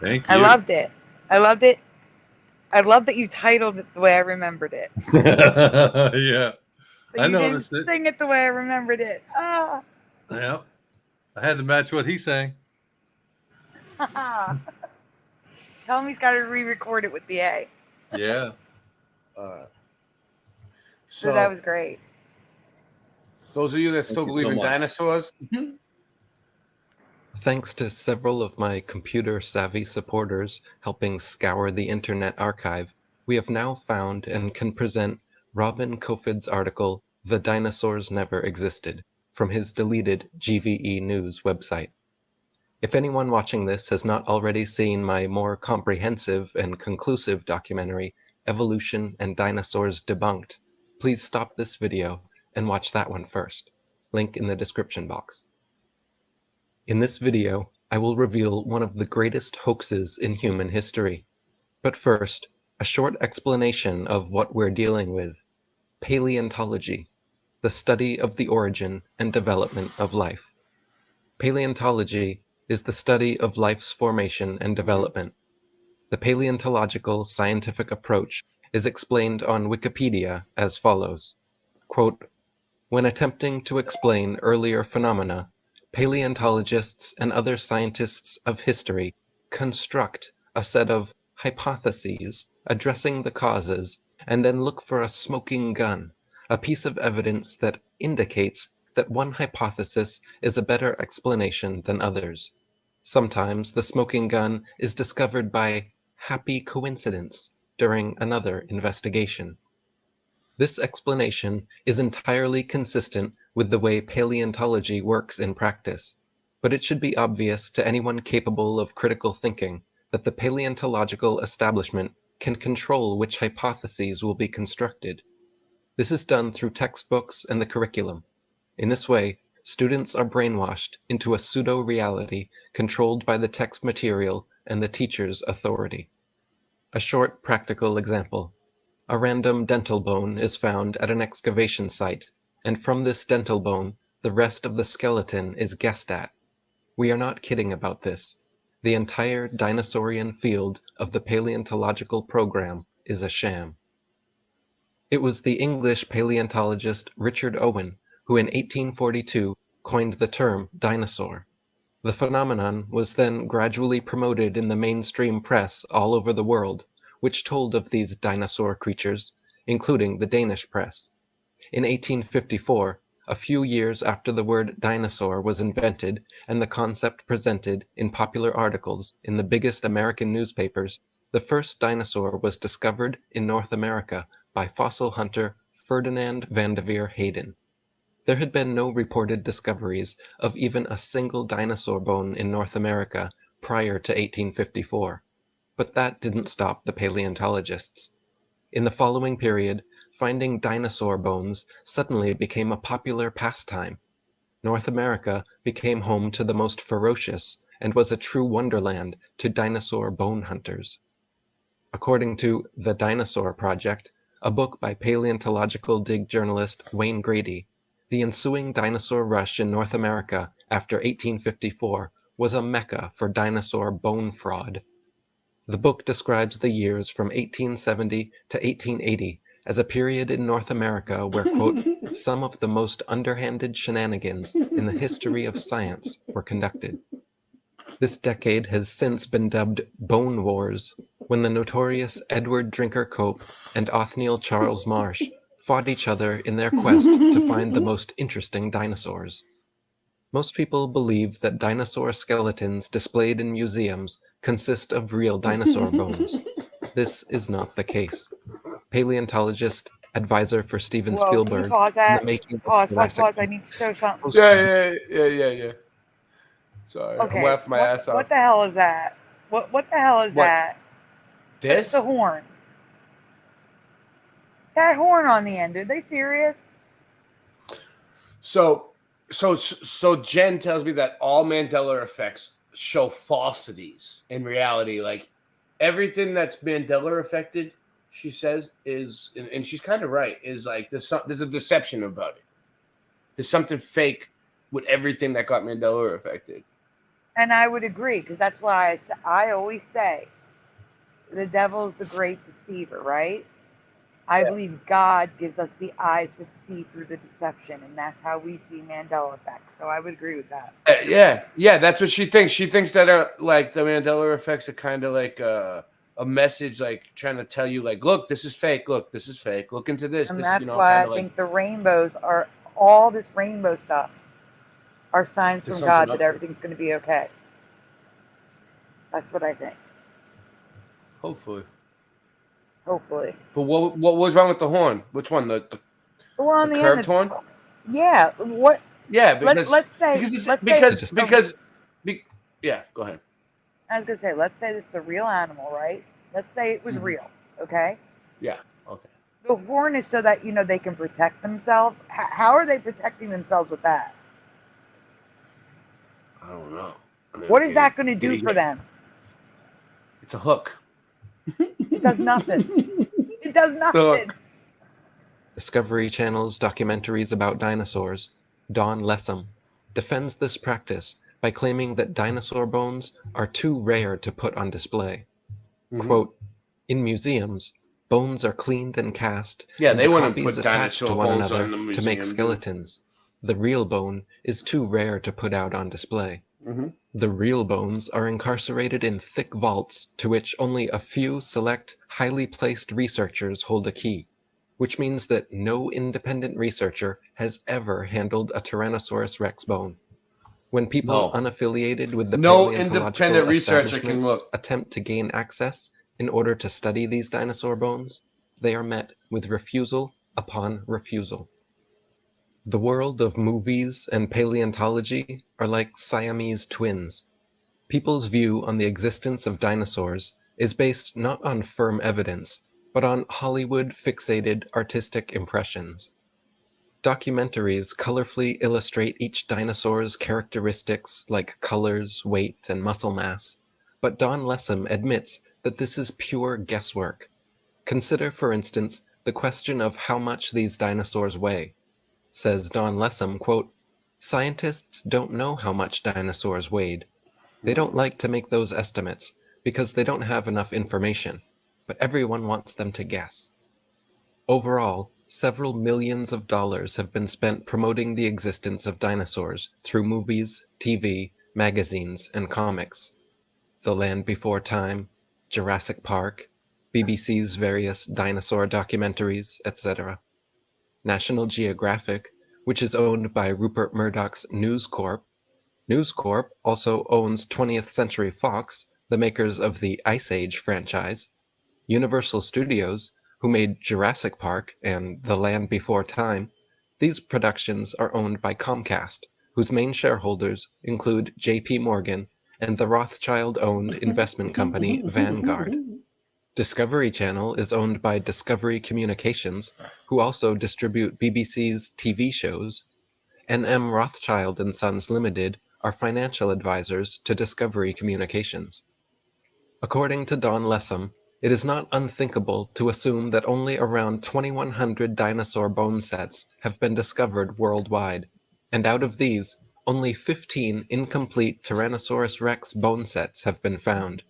Thank I you. loved it. I loved it. I love that you titled it the way I remembered it. Yeah. That I you didn't noticed it. sing it the way I remembered it. Ah. Yeah. I had to match what he sang. Tell him he's got to re-record it with the A. Yeah. So that was great. Those of you that still believe in dinosaurs, Thanks to several of my computer-savvy supporters helping scour the Internet Archive, we have now found and can present Robin Kofid's article, The Dinosaurs Never Existed, from his deleted GVE News website. If anyone watching this has not already seen my more comprehensive and conclusive documentary, Evolution and Dinosaurs Debunked, please stop this video and watch that one first. Link in the description box. In this video, I will reveal one of the greatest hoaxes in human history. But first, a short explanation of what we're dealing with. Paleontology, the study of the origin and development of life. Paleontology is the study of life's formation and development. The paleontological scientific approach is explained on Wikipedia as follows. Quote, when attempting to explain earlier phenomena, paleontologists and other scientists of history construct a set of hypotheses addressing the causes and then look for a smoking gun, a piece of evidence that indicates that one hypothesis is a better explanation than others. Sometimes the smoking gun is discovered by happy coincidence during another investigation. This explanation is entirely consistent with the way paleontology works in practice, but it should be obvious to anyone capable of critical thinking that the paleontological establishment can control which hypotheses will be constructed. This is done through textbooks and the curriculum. In this way, students are brainwashed into a pseudo-reality controlled by the text material and the teacher's authority. A short practical example. A random dental bone is found at an excavation site, and from this dental bone, the rest of the skeleton is guessed at. We are not kidding about this. The entire dinosaurian field of the paleontological program is a sham. It was the English paleontologist Richard Owen who in 1842 coined the term dinosaur. The phenomenon was then gradually promoted in the mainstream press all over the world, which told of these dinosaur creatures, including the Danish press. In 1854, a few years after the word dinosaur was invented and the concept presented in popular articles in the biggest American newspapers, the first dinosaur was discovered in North America by fossil hunter Ferdinand Vanderveer Hayden. There had been no reported discoveries of even a single dinosaur bone in North America prior to 1854. But that didn't stop the paleontologists. In the following period, finding dinosaur bones suddenly became a popular pastime. North America became home to the most ferocious and was a true wonderland to dinosaur bone hunters. According to The Dinosaur Project, a book by paleontological dig journalist Wayne Grady, the ensuing dinosaur rush in North America after 1854 was a mecca for dinosaur bone fraud. The book describes the years from 1870 to 1880 as a period in North America where, quote, some of the most underhanded shenanigans in the history of science were conducted. This decade has since been dubbed Bone Wars, when the notorious Edward Drinker Cope and Othniel Charles Marsh fought each other in their quest to find the most interesting dinosaurs. Most people believe that dinosaur skeletons displayed in museums consist of real dinosaur bones. This is not the case. Paleontologist, advisor for Steven Whoa, Spielberg, can you pause that? in the making of Pause. Jurassic I need to show something. Yeah. Sorry, Okay. I'm laughing my ass off. What the hell is that? What the hell is What? that? This? It's the horn. That horn on the end. Are they serious? So Jen tells me that all Mandela effects show falsities in reality. Like everything that's Mandela affected, she says, is, and she's kind of right, is like there's a deception about it. There's something fake with everything that got Mandela affected. And I would agree, because that's why I always say the devil's the great deceiver, right? I believe God gives us the eyes to see through the deception, and that's how we see Mandela effect. So I would agree with that. Yeah, that's what she thinks. She thinks that like the Mandela effects are kind of like a message, like trying to tell you, like, look, this is fake. Look, this is fake. Look into this. And This, that's why I think the rainbows are, all this rainbow stuff are signs There's from God something that up everything's going to be okay. That's what I think. Hopefully. Hopefully. But what was wrong with the horn? Which one? The Well, on the end, curved horn? Yeah. What? Yeah, because let's say yeah. Go ahead. I was gonna say, let's say this is a real animal, right? Let's say it was real. Okay. Yeah. Okay. The horn is so that they can protect themselves. How are they protecting themselves with that? I don't know. What is that going to do for them? It's a hook. It does nothing. It does nothing. Discovery Channel's documentaries about dinosaurs, Don Lessam, defends this practice by claiming that dinosaur bones are too rare to put on display. Quote, in museums, bones are cleaned and cast, Yeah, and they the wouldn't copies put attached to dinosaur one bones another on the to make museum, skeletons. The real bone is too rare to put out on display. The real bones are incarcerated in thick vaults to which only a few select, highly placed researchers hold a key, which means that no independent researcher has ever handled a Tyrannosaurus rex bone. When people unaffiliated with the paleontological establishment attempt to gain access in order to study these dinosaur bones, they are met with refusal upon refusal. The world of movies and paleontology are like Siamese twins. People's view on the existence of dinosaurs is based not on firm evidence, but on Hollywood-fixated artistic impressions. Documentaries colorfully illustrate each dinosaur's characteristics like colors, weight, and muscle mass, but Don Lessam admits that this is pure guesswork. Consider, for instance, the question of how much these dinosaurs weigh. Says Don Lessam, quote, scientists don't know how much dinosaurs weighed. They don't like to make those estimates because they don't have enough information, but everyone wants them to guess. Overall, several millions of dollars have been spent promoting the existence of dinosaurs through movies, TV, magazines, and comics. The Land Before Time, Jurassic Park, BBC's various dinosaur documentaries, etc. National Geographic, which is owned by Rupert Murdoch's News Corp. News Corp also owns 20th Century Fox, the makers of the Ice Age franchise, Universal Studios, who made Jurassic Park and The Land Before Time. These productions are owned by Comcast, whose main shareholders include J.P. Morgan and the Rothschild-owned investment company Vanguard. Discovery Channel is owned by Discovery Communications, who also distribute BBC's TV shows. N.M. Rothschild & Sons Limited are financial advisors to Discovery Communications. According to Don Lessam, it is not unthinkable to assume that only around 2,100 dinosaur bone sets have been discovered worldwide, and out of these, only 15 incomplete Tyrannosaurus rex bone sets have been found.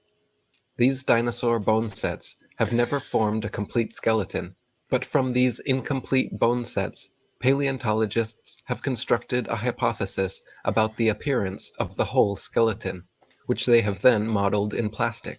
These dinosaur bone sets have never formed a complete skeleton, but from these incomplete bone sets, paleontologists have constructed a hypothesis about the appearance of the whole skeleton, which they have then modeled in plastic.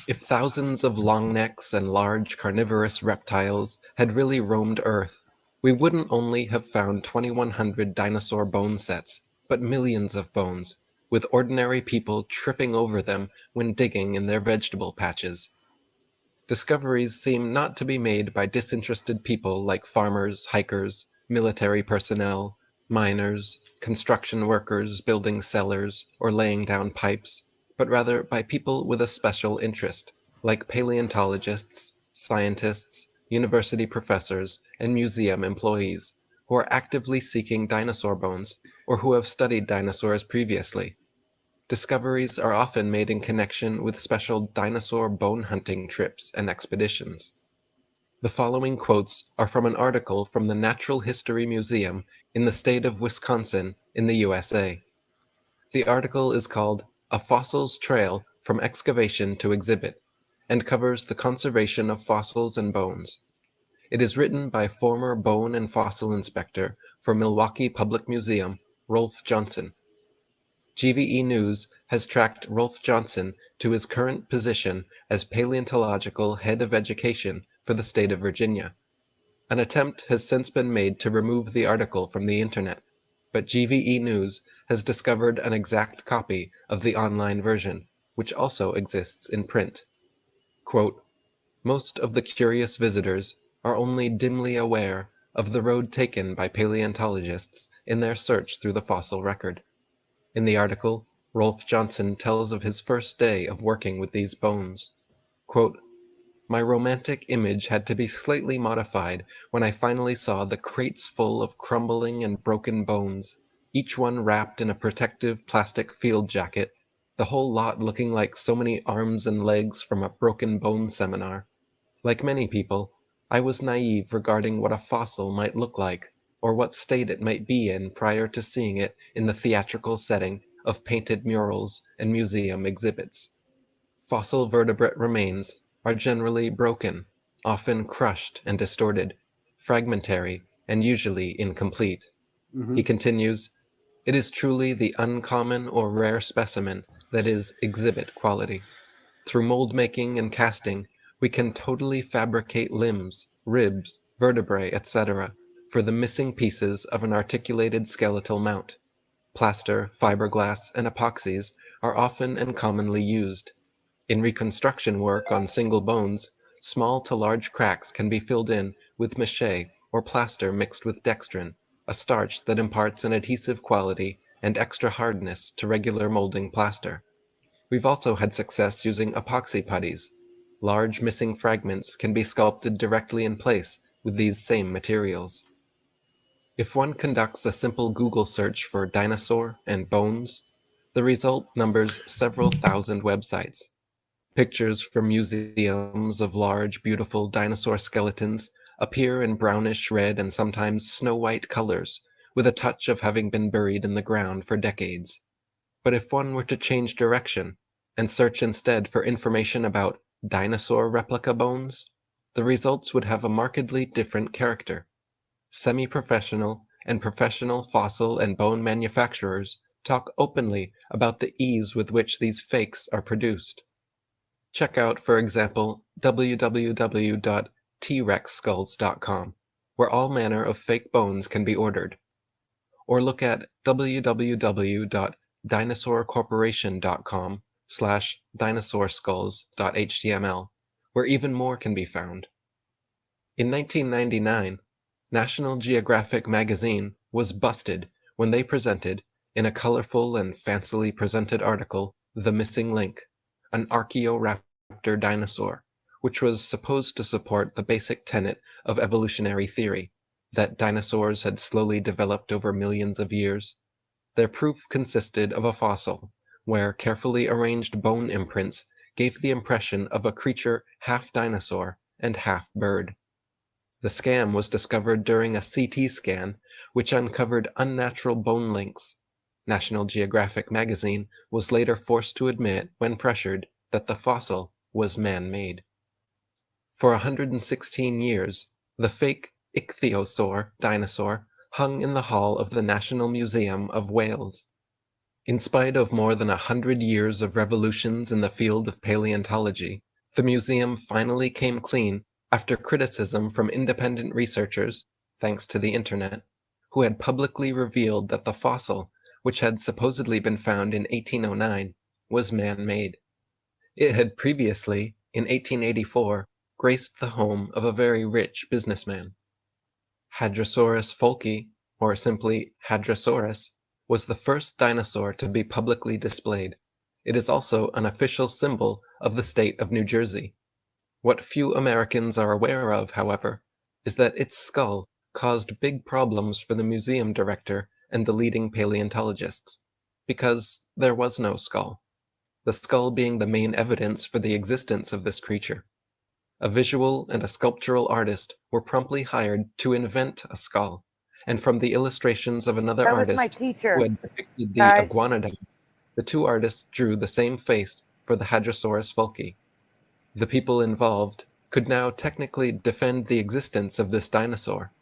If thousands of long necks and large carnivorous reptiles had really roamed Earth, we wouldn't only have found 2,100 dinosaur bone sets, but millions of bones, with ordinary people tripping over them when digging in their vegetable patches. Discoveries seem not to be made by disinterested people like farmers, hikers, military personnel, miners, construction workers building cellars or laying down pipes, but rather by people with a special interest, like paleontologists, scientists, university professors, and museum employees, who are actively seeking dinosaur bones or who have studied dinosaurs previously. Discoveries are often made in connection with special dinosaur bone hunting trips and expeditions. The following quotes are from an article from the Natural History Museum in the state of Wisconsin in the USA. The article is called A Fossil's Trail from Excavation to Exhibit and covers the conservation of fossils and bones. It is written by former bone and fossil inspector for Milwaukee Public Museum, Rolf Johnson. GVE News has tracked Rolf Johnson to his current position as paleontological head of education for the state of Virginia. An attempt has since been made to remove the article from the internet, but GVE News has discovered an exact copy of the online version, which also exists in print. Quote, "Most of the curious visitors are only dimly aware of the road taken by paleontologists in their search through the fossil record. In the article, Rolf Johnson tells of his first day of working with these bones. Quote, "My romantic image had to be slightly modified when I finally saw the crates full of crumbling and broken bones, each one wrapped in a protective plastic field jacket, the whole lot looking like so many arms and legs from a broken bone seminar. Like many people, I was naive regarding what a fossil might look like, or what state it might be in prior to seeing it in the theatrical setting of painted murals and museum exhibits. Fossil vertebrate remains are generally broken, often crushed and distorted, fragmentary, and usually incomplete." He continues, "It is truly the uncommon or rare specimen that is exhibit quality. Through mold making and casting, we can totally fabricate limbs, ribs, vertebrae, etc. for the missing pieces of an articulated skeletal mount. Plaster, fiberglass, and epoxies are often and commonly used. In reconstruction work on single bones, small to large cracks can be filled in with mache or plaster mixed with dextrin, a starch that imparts an adhesive quality and extra hardness to regular molding plaster. We've also had success using epoxy putties. Large missing fragments can be sculpted directly in place with these same materials. If one conducts a simple Google search for dinosaur and bones, the result numbers several thousand websites. Pictures from museums of large, beautiful dinosaur skeletons appear in brownish red and sometimes snow-white colors, with a touch of having been buried in the ground for decades. But if one were to change direction and search instead for information about dinosaur replica bones, the results would have a markedly different character. Semi-professional and professional fossil and bone manufacturers talk openly about the ease with which these fakes are produced. Check out, for example, www.trexskulls.com, where all manner of fake bones can be ordered. Or look at www.dinosaurecorporation.com/dinosaurskulls.html, where even more can be found. In 1999, National Geographic magazine was busted when they presented, in a colorful and fancily presented article, The Missing Link, an Archaeoraptor dinosaur, which was supposed to support the basic tenet of evolutionary theory, that dinosaurs had slowly developed over millions of years. Their proof consisted of a fossil, where carefully arranged bone imprints gave the impression of a creature half dinosaur and half bird. The scam was discovered during a CT scan, which uncovered unnatural bone links. National Geographic magazine was later forced to admit, when pressured, that the fossil was man-made. For 116 years, the fake ichthyosaur dinosaur hung in the hall of the National Museum of Wales. In spite of more than 100 years of revolutions in the field of paleontology, the museum finally came clean after criticism from independent researchers, thanks to the internet, who had publicly revealed that the fossil, which had supposedly been found in 1809, was man-made. It had previously, in 1884, graced the home of a very rich businessman. Hadrosaurus folki, or simply Hadrosaurus, was the first dinosaur to be publicly displayed. It is also an official symbol of the state of New Jersey. What few Americans are aware of, however, is that its skull caused big problems for the museum director and the leading paleontologists, because there was no skull, the skull being the main evidence for the existence of this creature. A visual and a sculptural artist were promptly hired to invent a skull, and from the illustrations of another That was my artist teacher. who had depicted the Guys. iguanodon the two artists drew the same face for the Hadrosaurus falki. The people involved could now technically defend the existence of this dinosaur.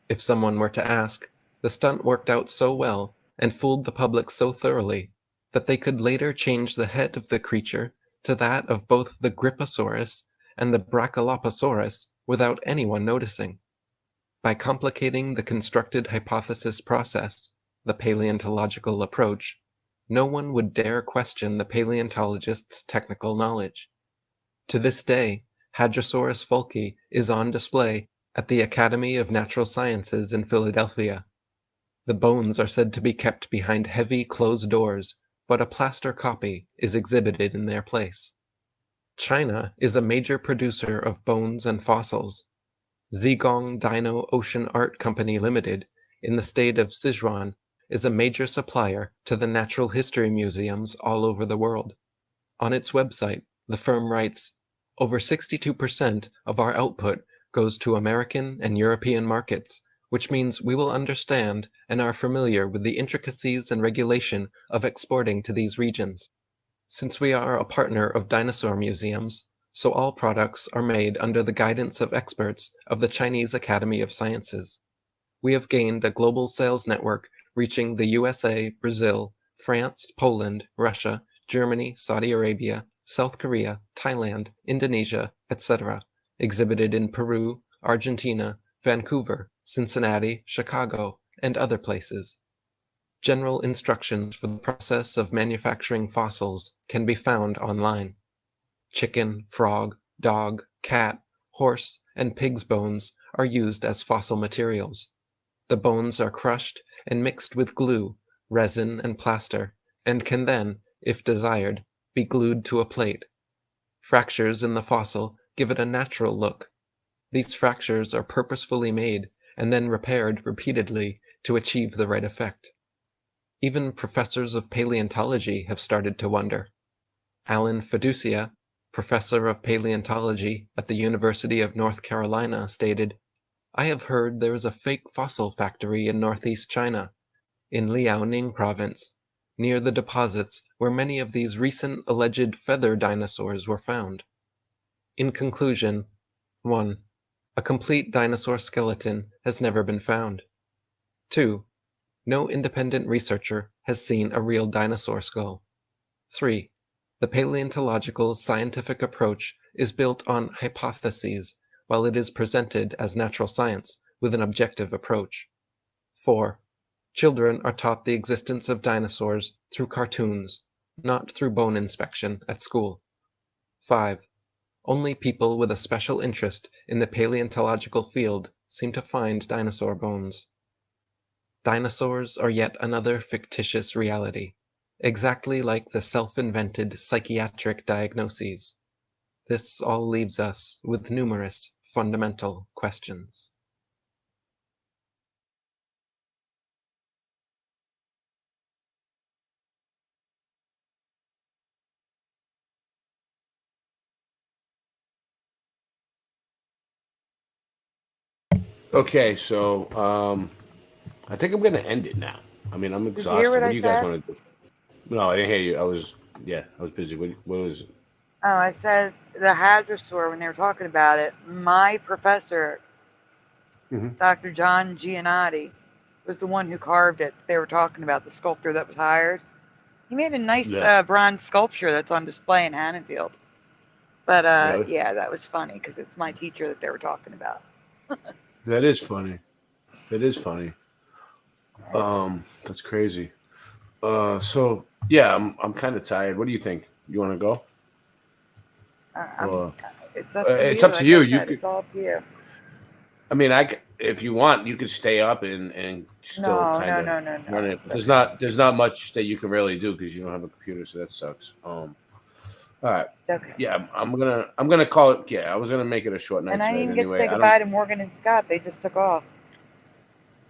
If someone were to ask, the stunt worked out so well and fooled the public so thoroughly that they could later change the head of the creature to that of both the Gripposaurus and the Brachioposaurus without anyone noticing. By complicating the constructed hypothesis process, the paleontological approach, no one would dare question the paleontologist's technical knowledge. To this day, Hadrosaurus falki is on display at the Academy of Natural Sciences in Philadelphia. The bones are said to be kept behind heavy closed doors, but a plaster copy is exhibited in their place. China is a major producer of bones and fossils. Zigong Dino Ocean Art Company Limited, in the state of Sichuan, is a major supplier to the natural history museums all over the world. On its website, the firm writes, "Over 62% of our output goes to American and European markets, which means we will understand and are familiar with the intricacies and regulation of exporting to these regions. Since we are a partner of dinosaur museums, so all products are made under the guidance of experts of the Chinese Academy of Sciences. We have gained a global sales network reaching the USA, Brazil, France, Poland, Russia, Germany, Saudi Arabia, South Korea, Thailand, Indonesia, etc., exhibited in Peru, Argentina, Vancouver, Cincinnati, Chicago, and other places. General instructions for the process of manufacturing fossils can be found online. Chicken, frog, dog, cat, horse, and pig's bones are used as fossil materials. The bones are crushed and mixed with glue, resin, and plaster, and can then, if desired, be glued to a plate. Fractures in the fossil give it a natural look. These fractures are purposefully made and then repaired repeatedly to achieve the right effect. Even professors of paleontology have started to wonder. Alan Fiducia, professor of paleontology at the University of North Carolina, stated, "I have heard there is a fake fossil factory in northeast China, in Liaoning province, near the deposits where many of these recent alleged feather dinosaurs were found." In conclusion, 1. A complete dinosaur skeleton has never been found. 2. No independent researcher has seen a real dinosaur skull. 3. The paleontological scientific approach is built on hypotheses, while it is presented as natural science with an objective approach. 4. Children are taught the existence of dinosaurs through cartoons, not through bone inspection at school. 5. Only people with a special interest in the paleontological field seem to find dinosaur bones. Dinosaurs are yet another fictitious reality, exactly like the self-invented psychiatric diagnoses. This all leaves us with numerous fundamental questions. Okay, so I think I'm going to end it now. I mean, I'm exhausted. hear What what do I you guys said? want to do? No, I didn't hear you. I was busy. What was it? Oh, I said the hadrosaur when they were talking about it. My professor, Mhm. Dr. John Giannotti, was the one who carved it. They were talking about the sculptor that was hired. He made a nice Yeah. bronze sculpture that's on display in Hannonfield. But Really? yeah, that was funny because it's my teacher that they were talking about. That is funny. That is funny. That's crazy. So yeah, I'm kind of tired. What do you think? You want to go? It's up to you. It's up to Like you. I You said, could. it's all up to you. I mean, if you want, you could stay up and still No, kind of no. run it. There's not much that you can really do because you don't have a computer, so that sucks. All right. Okay. Yeah, I'm gonna call it. Yeah, I was gonna make it a short night And I tonight didn't get to anyway. say goodbye to Morgan and Scott. They just took off.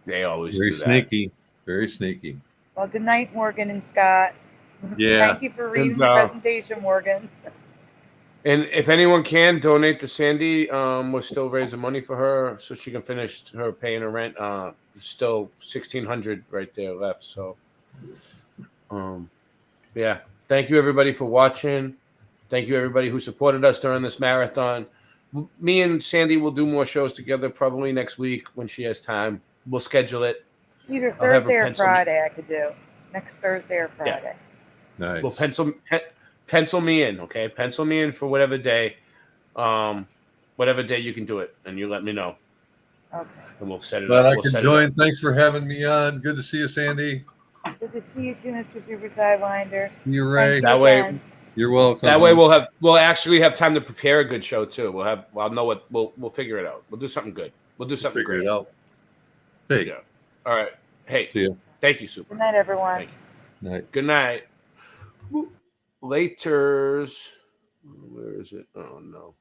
They always Very do that. sneaky. Very sneaky. Well, good night, Morgan and Scott. Yeah. Thank you for reading the presentation, Morgan. And if anyone can donate to Sandy, we're still raising money for her so she can finish her paying her rent. There's still $1,600 right there left. So, Yeah. Thank you, everybody, for watching. Thank you, everybody who supported us during this marathon. Me and Sandy will do more shows together probably next week when she has time. We'll schedule it. Either Thursday or Friday I could do. Next Thursday or Friday. Nice. Well, pencil me in, okay? Pencil me in for whatever day you can do it, and you let me know. Okay. And we'll set it Glad up. I could join. Thanks for having me on. Good to see you, Sandy. Good to see you too, Mr. Super Sidewinder. You're right. That way, you're welcome. That way, we'll actually have time to prepare a good show too. I'll know what we'll figure it out. We'll do something good. We'll do something Figure great. it out. There you go. All right. Hey. See you. Thank you, Super. Good night, everyone. Night. Good night. Laters. Where is it? Oh no.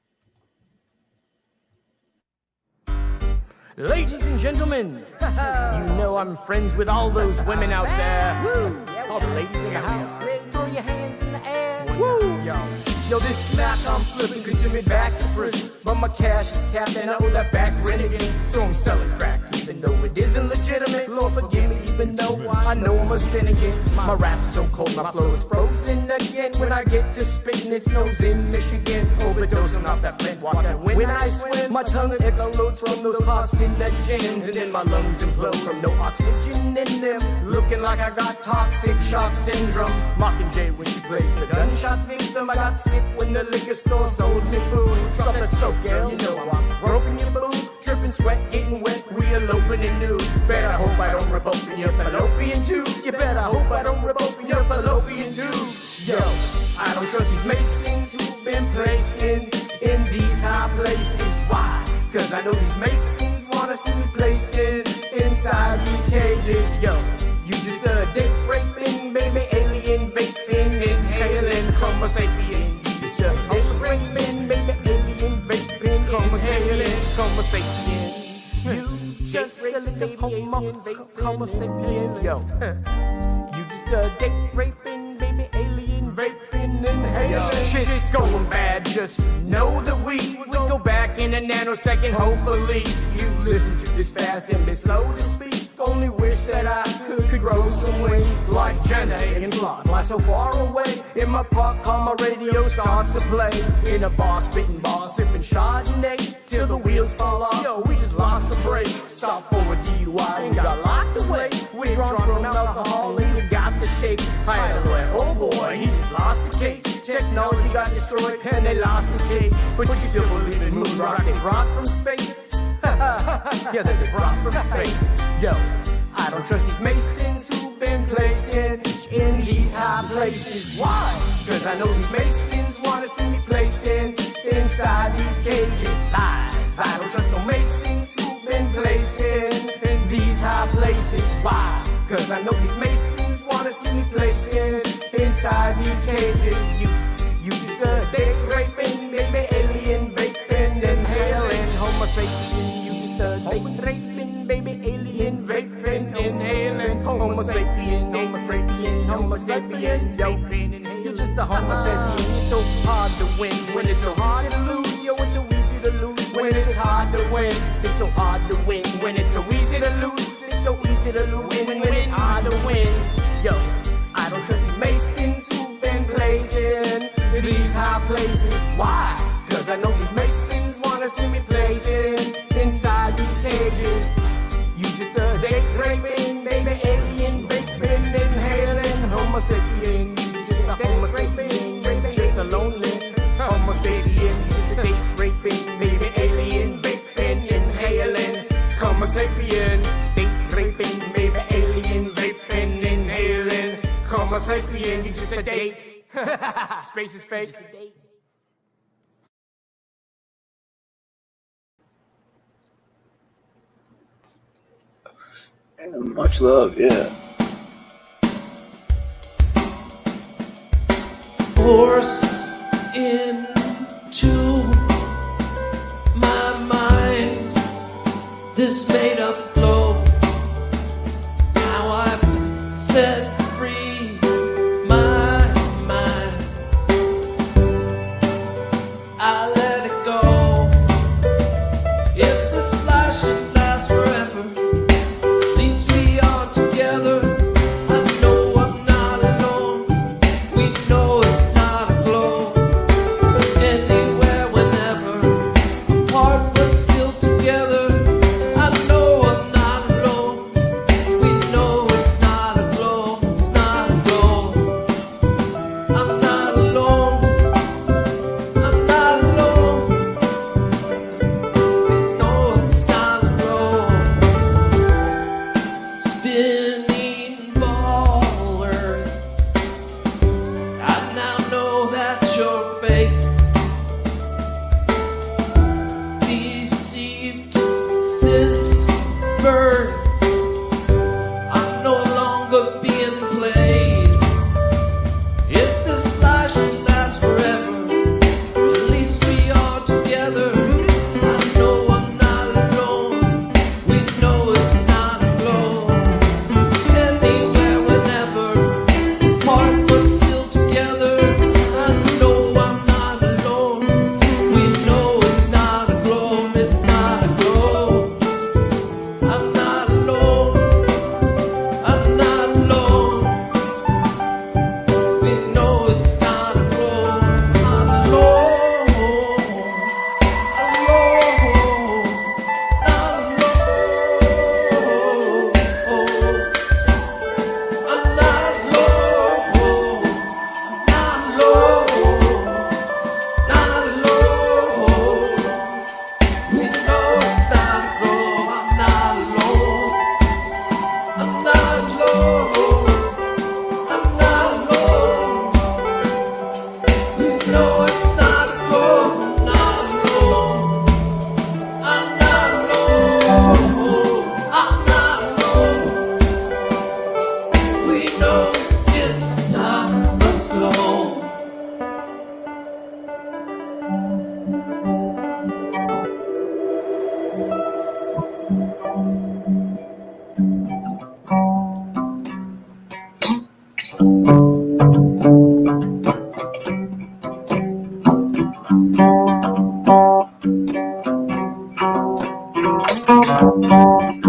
Ladies and gentlemen, you know I'm friends with all those women out there. Woo! All the ladies in the house, throw your hands in the air. Woo! Yo, this smack I'm flipping could send me back to prison, but my cash is tapped and I owe that back rent again. So I'm selling crack, even though it isn't legitimate. Lord forgive me, even though I know I'm a sin again. My rap's so cold, my flow is frozen again. When I get to spitting, it snows in Michigan. Overdosing off that Flint water. When I swim, my tongue explodes from those carcinogens, and then my lungs implode from no oxygen in them. Looking like I got toxic shock syndrome. Mockingjay when she plays the gunshot victim. I got sick when the liquor store sold me food. Drop that soap, girl, you know I'm broken your boots. Dripping sweat, getting wet, we eloping in nude. Better hope I don't rip open your fallopian tube. You better hope I don't rip open your fallopian tube. Yo, I don't trust these masons who've been placed in these high places. Why? Cause I know these masons wanna see me placed inside these cages. Yo, you just a dick raping, baby, alien vaping, inhaling Homo sapien. You just a dick raping, baby, alien vaping, inhaling Homo sapien. You just a little Homo sapien. Yo, you just a dick raping, baby, alien vaping, inhaling. Shit's going bad, just know that we go back in a nanosecond. Hopefully you listen to this fast and be slow to speak. Only wish that I could grow some wings like Jenna and fly so far away. In my park car, my radio starts to play. In a bar, spitting bar, sipping Chardonnay till the wheels fall off. Yo, we just lost the brake. Stop for a DUI and got locked away. We're drunk from alcohol and we got the shake. I had a lawyer, oh boy, he just lost the case. Technology got destroyed and they lost the case. But you still believe in moon rock, they brought from space. Yeah, that they brought from space. Yo, I don't trust these masons who've been placed in these high places. Why? Cause I know these masons wanna see me placed inside these cages. Lies. I don't trust no masons who've been placed in these high places. Why? Cause I know these masons wanna see me placed inside these cages. You just a dick raping, baby, alien vaping, inhaling Homo sapien. You just a dick raping, baby, alien vaping, inhaling Homo sapien, Homo sapien, Homo sapien, yo. You're just a Homo sapien. It's so hard to win when it's so hard to lose. Yo, it's so easy to lose when it's hard to win. It's so hard to win when it's so easy to lose. It's so easy to lose when it's hard to win. Yo, I don't trust these masons who've been placed in these high places. Why? Cause I know these masons wanna see me placed inside these cages. You just a dick raping, baby, alien vaping, inhaling Homo sapien. You just a Homo sapien, baby, just a lonely Homo sapien. You just a dick raping, baby, alien vaping, inhaling Homo sapien. Dick raping, baby, alien vaping, inhaling Homo sapien. You just a dick. Space is fake. Much love, yeah. Forced into my mind, this made up flow. Now I've set free my mind. I let it go. If this life should last forever, at least we are together. I know I'm not alone. you.